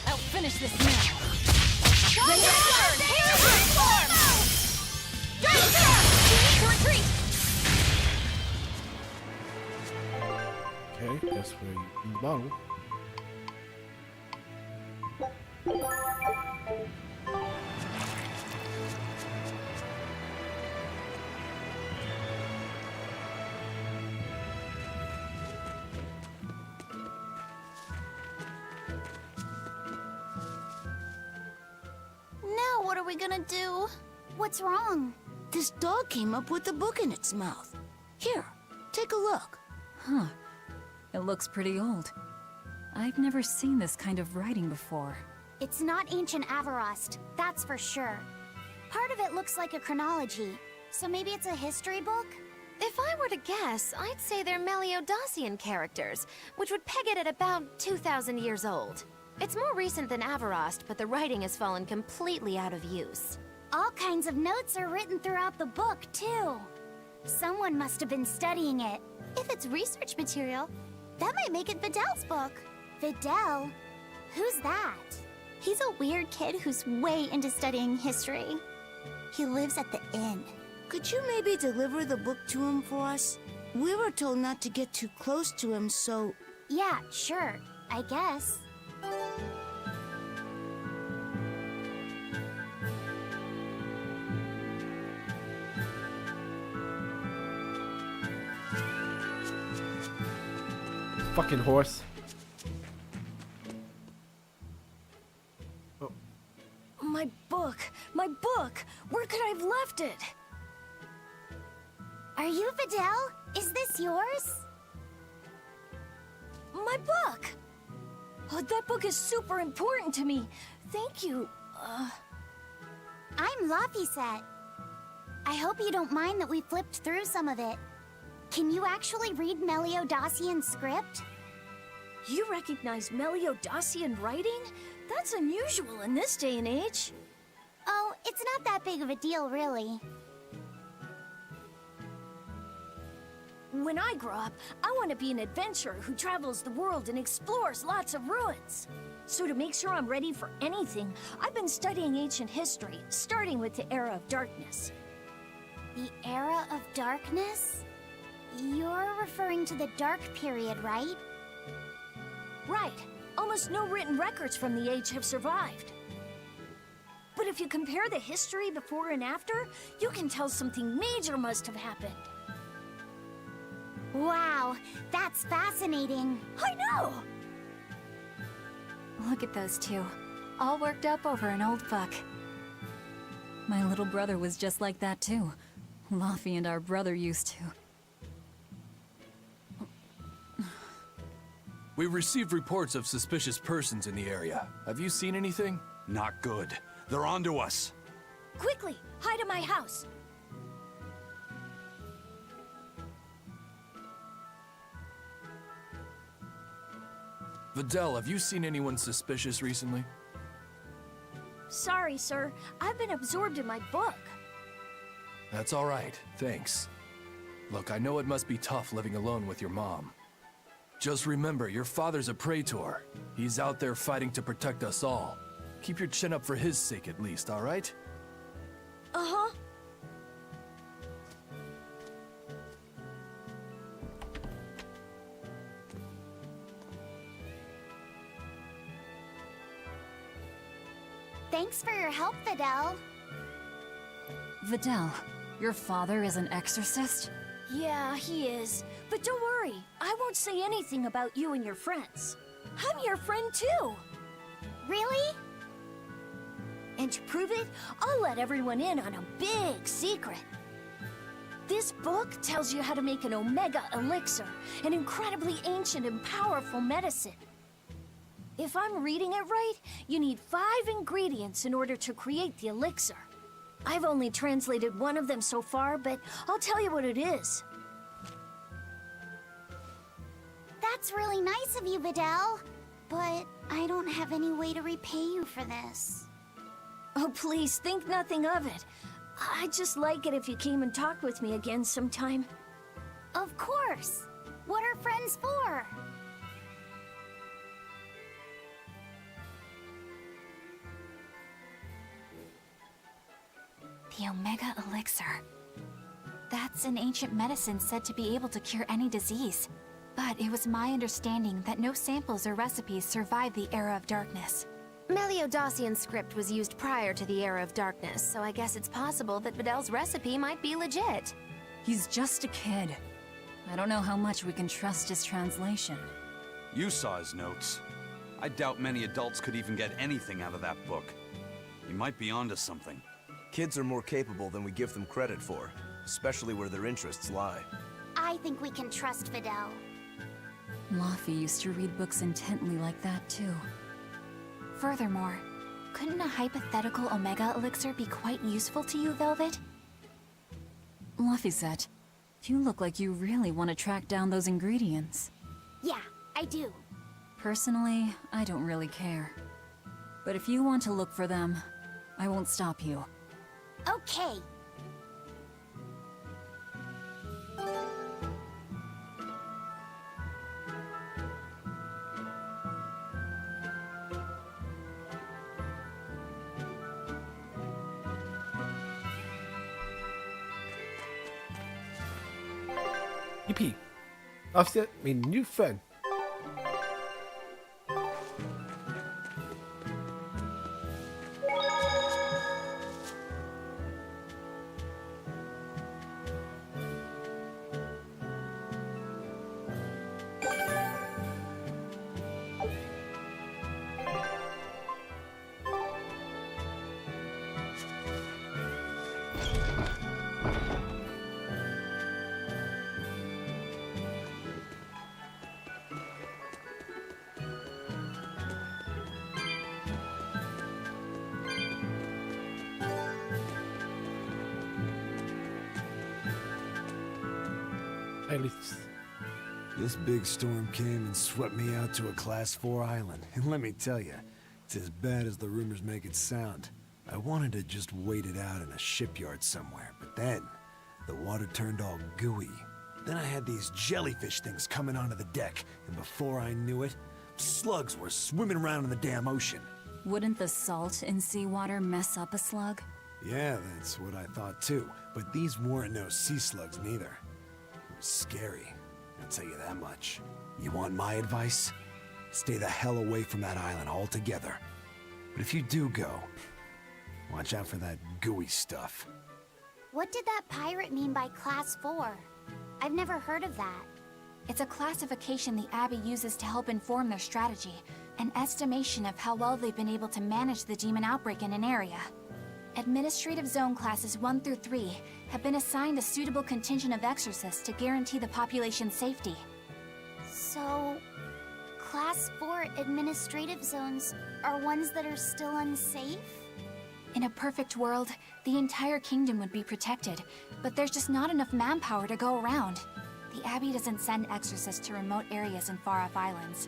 I'll finish this now. Remastered! Transform! Danger! You need to retreat! Okay, guess we're in the bottle. Now what are we gonna do? What's wrong? This dog came up with a book in its mouth. Here, take a look. Huh. It looks pretty old. I've never seen this kind of writing before. It's not ancient Avarost, that's for sure. Part of it looks like a chronology, so maybe it's a history book? If I were to guess, I'd say they're Meliodosian characters, which would peg it at about 2,000 years old. It's more recent than Avarost, but the writing has fallen completely out of use. All kinds of notes are written throughout the book, too. Someone must have been studying it. If it's research material, that might make it Videl's book. Videl? Who's that? He's a weird kid who's way into studying history. He lives at the inn. Could you maybe deliver the book to him for us? We were told not to get too close to him, so... Yeah, sure. I guess. Fucking horse. Oh. My book! My book! Where could I have left it? Are you Videl? Is this yours? My book! Oh, that book is super important to me. Thank you. I'm Laphicet. I hope you don't mind that we flipped through some of it. Can you actually read Meliodosian script? You recognize Meliodosian writing? That's unusual in this day and age. Oh, it's not that big of a deal, really. When I grow up, I want to be an adventurer who travels the world and explores lots of ruins. So to make sure I'm ready for anything, I've been studying ancient history, starting with the Era of Darkness. The Era of Darkness? You're referring to the Dark Period, right? Right. Almost no written records from the age have survived. But if you compare the history before and after, you can tell something major must have happened. Wow, that's fascinating. I know! Look at those two. all worked up over an old buck. My little brother was just like that too. Luffy and our brother used to. We've received reports of suspicious persons in the area. Have you seen anything? Not good. They're onto us. Quickly, hide in my house. Videl, have you seen anyone suspicious recently? Sorry, sir. I've been absorbed in my book. That's all right, thanks. Look, I know it must be tough living alone with your mom. Just remember, your father's a praetor. He's out there fighting to protect us all. Keep your chin up for his sake at least, all right? Uh-huh. Thanks for your help, Videl. Videl, your father is an exorcist? Yeah, he is. But don't worry, I won't say anything about you and your friends. I'm your friend too. Really? And to prove it, I'll let everyone in on a big secret. This book tells you how to make an Omega Elixir, an incredibly ancient and powerful medicine. If I'm reading it right, you need 5 ingredients in order to create the elixir. I've only translated one of them so far, but I'll tell you what it is. That's really nice of you, Videl. But I don't have any way to repay you for this. Oh, please, think nothing of it. I'd just like it if you came and talked with me again sometime. Of course. What are friends for? The Omega Elixir. That's an ancient medicine said to be able to cure any disease. But it was my understanding that no samples or recipes survived the Era of Darkness. Meliodacian script was used prior to the Era of Darkness, so I guess it's possible that Videl's recipe might be legit. He's just a kid. I don't know how much we can trust his translation. You saw his notes. I doubt many adults could even get anything out of that book. He might be onto something. Kids are more capable than we give them credit for, especially where their interests lie. I think we can trust Videl. Luffy used to read books intently like that too. Furthermore, couldn't a hypothetical Omega Elixir be quite useful to you, Velvet? Laphicet, you look like you really want to track down those ingredients. Yeah, I do. Personally, I don't really care. But if you want to look for them, I won't stop you. Okay. EP. Offset made a new friend. At least. This big storm came and swept me out to a Class 4 island, and let me tell you, it's as bad as the rumors make it sound. I wanted to just wait it out in a shipyard somewhere, but then the water turned all gooey. Then I had these jellyfish things coming onto the deck, and before I knew it, slugs were swimming around in the damn ocean. Wouldn't the salt in seawater mess up a slug? Yeah, that's what I thought too, but these weren't no sea slugs neither. It was scary, I'll tell you that much. You want my advice? Stay the hell away from that island altogether. But if you do go, watch out for that gooey stuff. What did that pirate mean by Class 4? I've never heard of that. It's a classification the Abbey uses to help inform their strategy, an estimation of how well they've been able to manage the demon outbreak in an area. Administrative Zone Classes 1 through 3 have been assigned a suitable contingent of exorcists to guarantee the population's safety. So, Class 4 administrative zones are ones that are still unsafe? In a perfect world, the entire kingdom would be protected, but there's just not enough manpower to go around. The Abbey doesn't send exorcists to remote areas and far-off islands.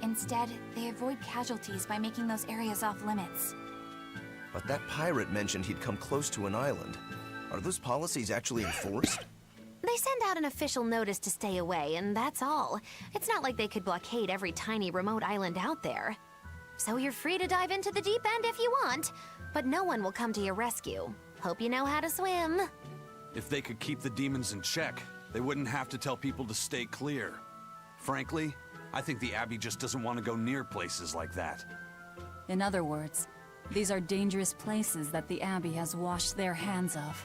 Instead, they avoid casualties by making those areas off-limits. But that pirate mentioned he'd come close to an island. Are those policies actually enforced? They send out an official notice to stay away, and that's all. It's not like they could blockade every tiny remote island out there. So you're free to dive into the deep end if you want, but no one will come to your rescue. Hope you know how to swim. If they could keep the demons in check, they wouldn't have to tell people to stay clear. Frankly, I think the Abbey just doesn't want to go near places like that. In other words, these are dangerous places that the Abbey has washed their hands of.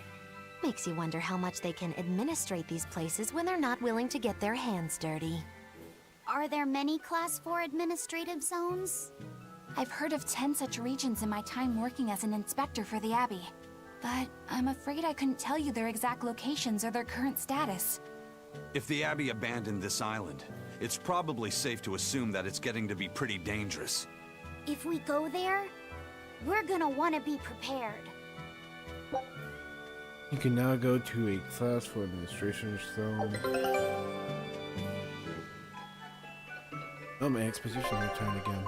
Makes you wonder how much they can administrate these places when they're not willing to get their hands dirty. Are there many Class 4 administrative zones? I've heard of 10 such regions in my time working as an inspector for the Abbey. But I'm afraid I couldn't tell you their exact locations or their current status. If the Abbey abandoned this island, it's probably safe to assume that it's getting to be pretty dangerous. If we go there, we're gonna want to be prepared. You can now go to a Class 4 administration zone. Oh, my exposition returned again.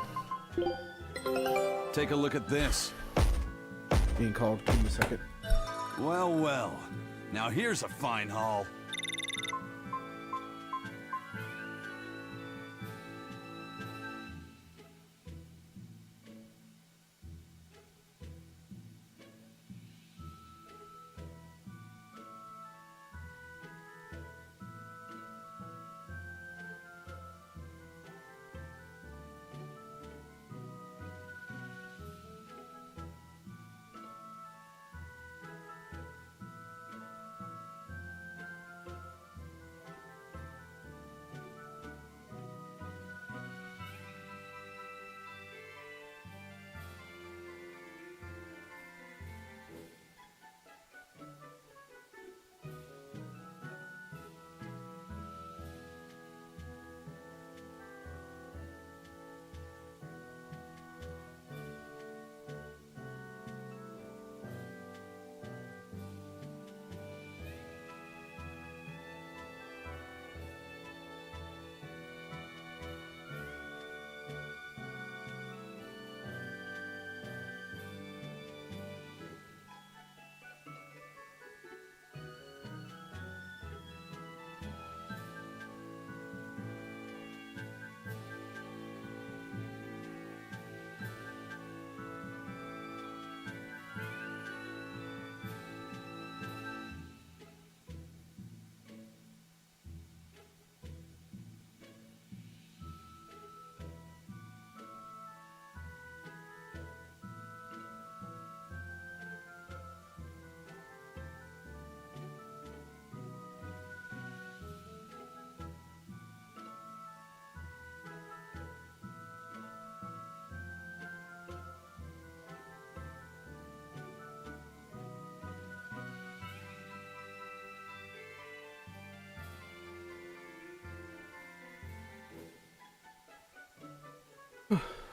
Take a look at this. Being called, give me a second. Well, well. Now here's a fine haul.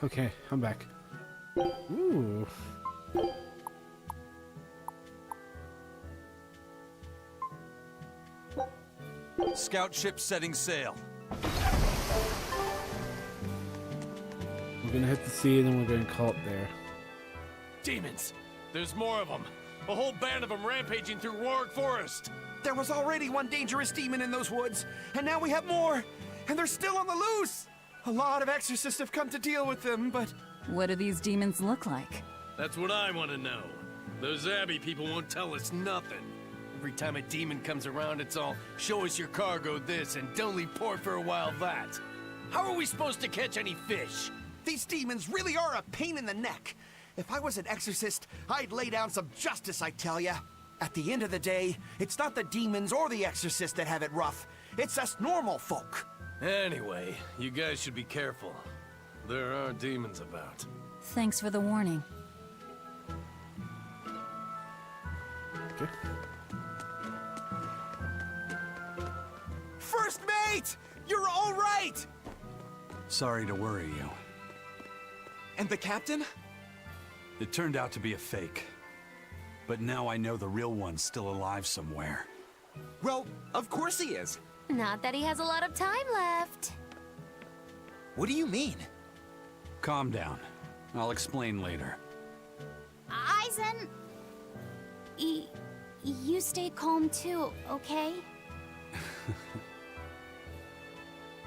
Okay, I'm back. Ooh. Scout ship setting sail. We're gonna hit the sea and then we're gonna call it there. Demons! There's more of them. A whole band of them rampaging through Roaring Forest. There was already one dangerous demon in those woods, and now we have more! And they're still on the loose! A lot of exorcists have come to deal with them, but... What do these demons look like? That's what I want to know. Those Abbey people won't tell us nothing. Every time a demon comes around, it's all, show us your cargo this, and don't leave port for a while that. How are we supposed to catch any fish? These demons really are a pain in the neck. If I was an exorcist, I'd lay down some justice, I tell ya. At the end of the day, it's not the demons or the exorcists that have it rough. It's us normal folk. Anyway, you guys should be careful. There are demons about. Thanks for the warning. Okay. First mate! You're all right! Sorry to worry you. And the captain? It turned out to be a fake. But now I know the real one's still alive somewhere. Well, of course he is. Not that he has a lot of time left. What do you mean? Calm down. I'll explain later. Aizen... You stay calm too, okay?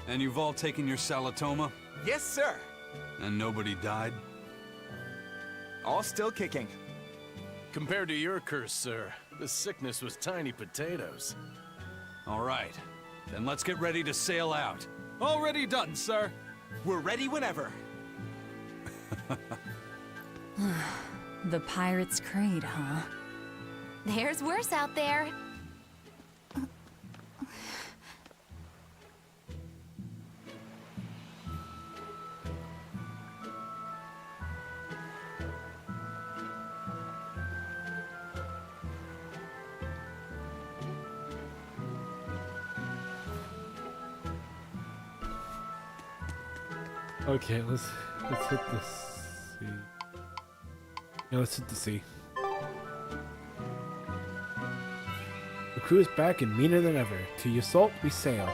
And you've all taken your Salatoma? Yes, sir. And nobody died? All still kicking. Compared to your curse, sir, the sickness was tiny potatoes. All right. Then let's get ready to sail out. Already done, sir. We're ready whenever. The Pirate's Creed, huh? There's worse out there. Okay, let's hit the sea. No, let's hit the sea. The crew is back and meaner than ever. To Yassault we sail.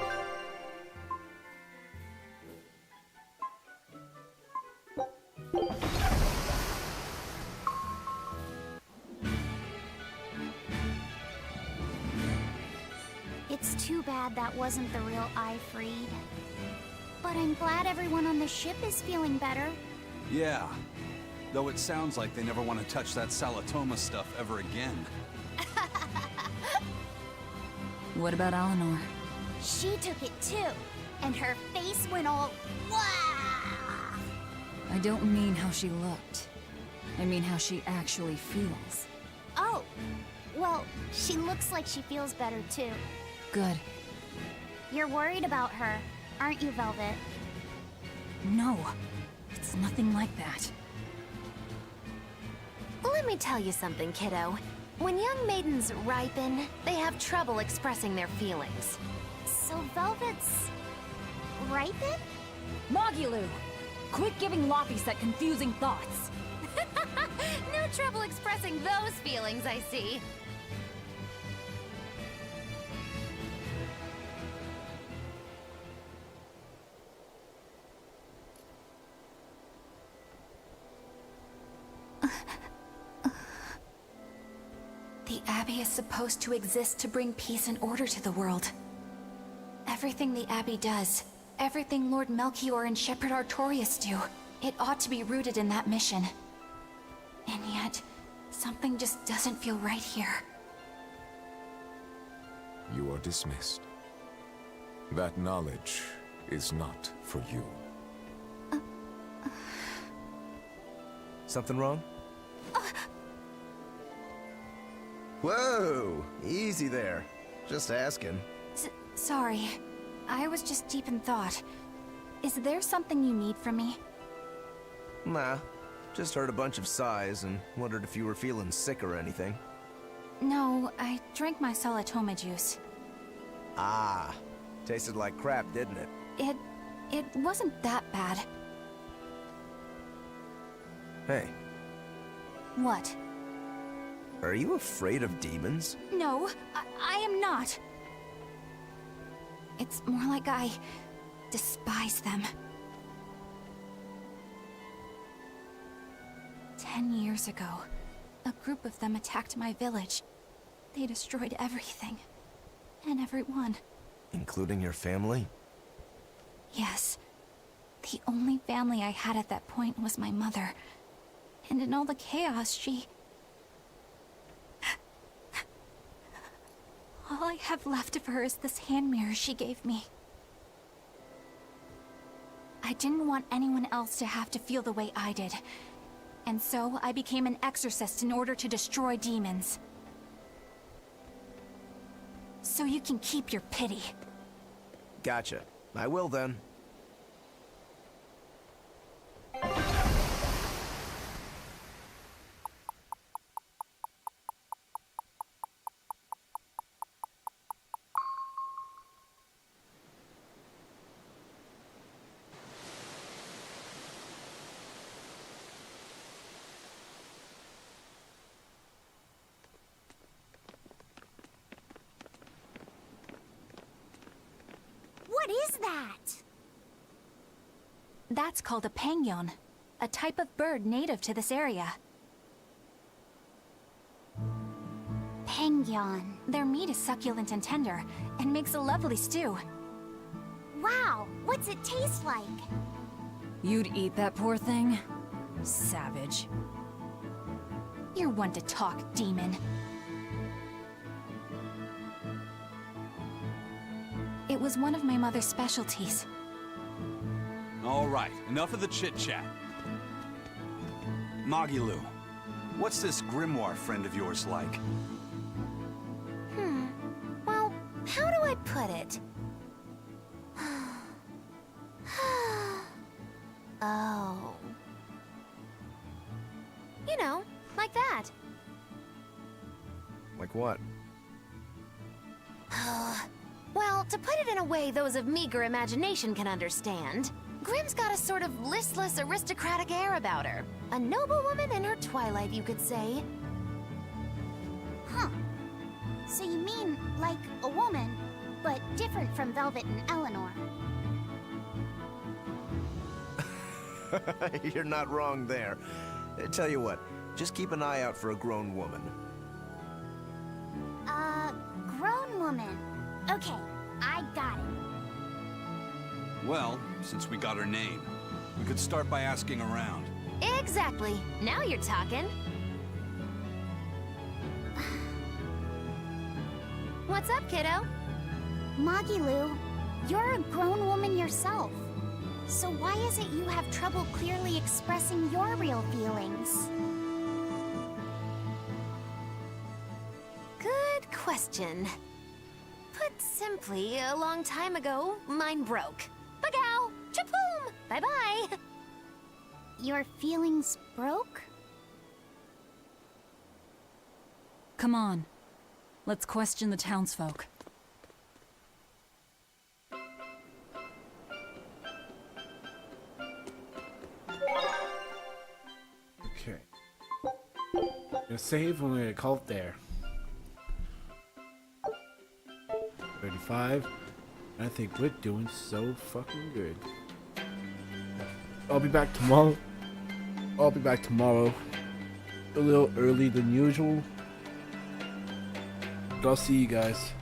It's too bad that wasn't the real I freed. But I'm glad everyone on the ship is feeling better. Yeah. Though it sounds like they never want to touch that Salatoma stuff ever again. What about Eleanor? She took it too, and her face went all wah! I don't mean how she looked. I mean how she actually feels. Oh, well, she looks like she feels better too. Good. You're worried about her, aren't you, Velvet? No, it's nothing like that. Let me tell you something, kiddo. When young maidens ripen, they have trouble expressing their feelings. So Velvet's... ripen? Mogilu! Quit giving Loppies that confusing thoughts. No trouble expressing those feelings, I see. The Abbey is supposed to exist to bring peace and order to the world. Everything the Abbey does, everything Lord Melchior and Shepherd Artorias do, it ought to be rooted in that mission. And yet, something just doesn't feel right here. You are dismissed. That knowledge is not for you. Something wrong? Whoa! Easy there. Just asking. Sorry. I was just deep in thought. Is there something you need from me? Nah. Just heard a bunch of sighs and wondered if you were feeling sick or anything. No, I drank my Salatoma juice. Ah. Tasted like crap, didn't it? It wasn't that bad. Hey, What? are you afraid of demons? No, I am not. It's more like I despise them. 10 years ago, a group of them attacked my village. They destroyed everything. And everyone. Including your family? Yes. The only family I had at that point was my mother. And in all the chaos, she... All I have left of her is this hand mirror she gave me. I didn't want anyone else to have to feel the way I did. And so I became an exorcist in order to destroy demons. So you can keep your pity. Gotcha. I will then. What is that? That's called a pangyon, a type of bird native to this area. Pangyon. Their meat is succulent and tender, and makes a lovely stew. Wow, what's it taste like? You'd eat that poor thing? Savage. You're one to talk, demon. It was one of my mother's specialties. All right, enough of the chit-chat. Magilu, what's this grimoire friend of yours like? Well, how do I put it? Oh. You know, like that. Like what? Well, to put it in a way those of meager imagination can understand, Grimm's got a sort of listless, aristocratic air about her. A noble woman in her twilight, you could say. Huh. So you mean like a woman, but different from Velvet and Eleanor. You're not wrong there. Tell you what, just keep an eye out for a grown woman. Grown woman. Okay, I got it. Well, since we got her name, we could start by asking around. Exactly. Now you're talking. What's up, kiddo? Magilu, you're a grown woman yourself. So why is it you have trouble clearly expressing your real feelings? Good question. Put simply, a long time ago, mine broke. Bagow! Chapoom! Bye-bye! Your feelings broke? Come on. Let's question the townsfolk. Okay. Gonna save and we're gonna call it there. 35. I think we're doing so fucking good. I'll be back tomorrow. A little early than usual. But I'll see you guys.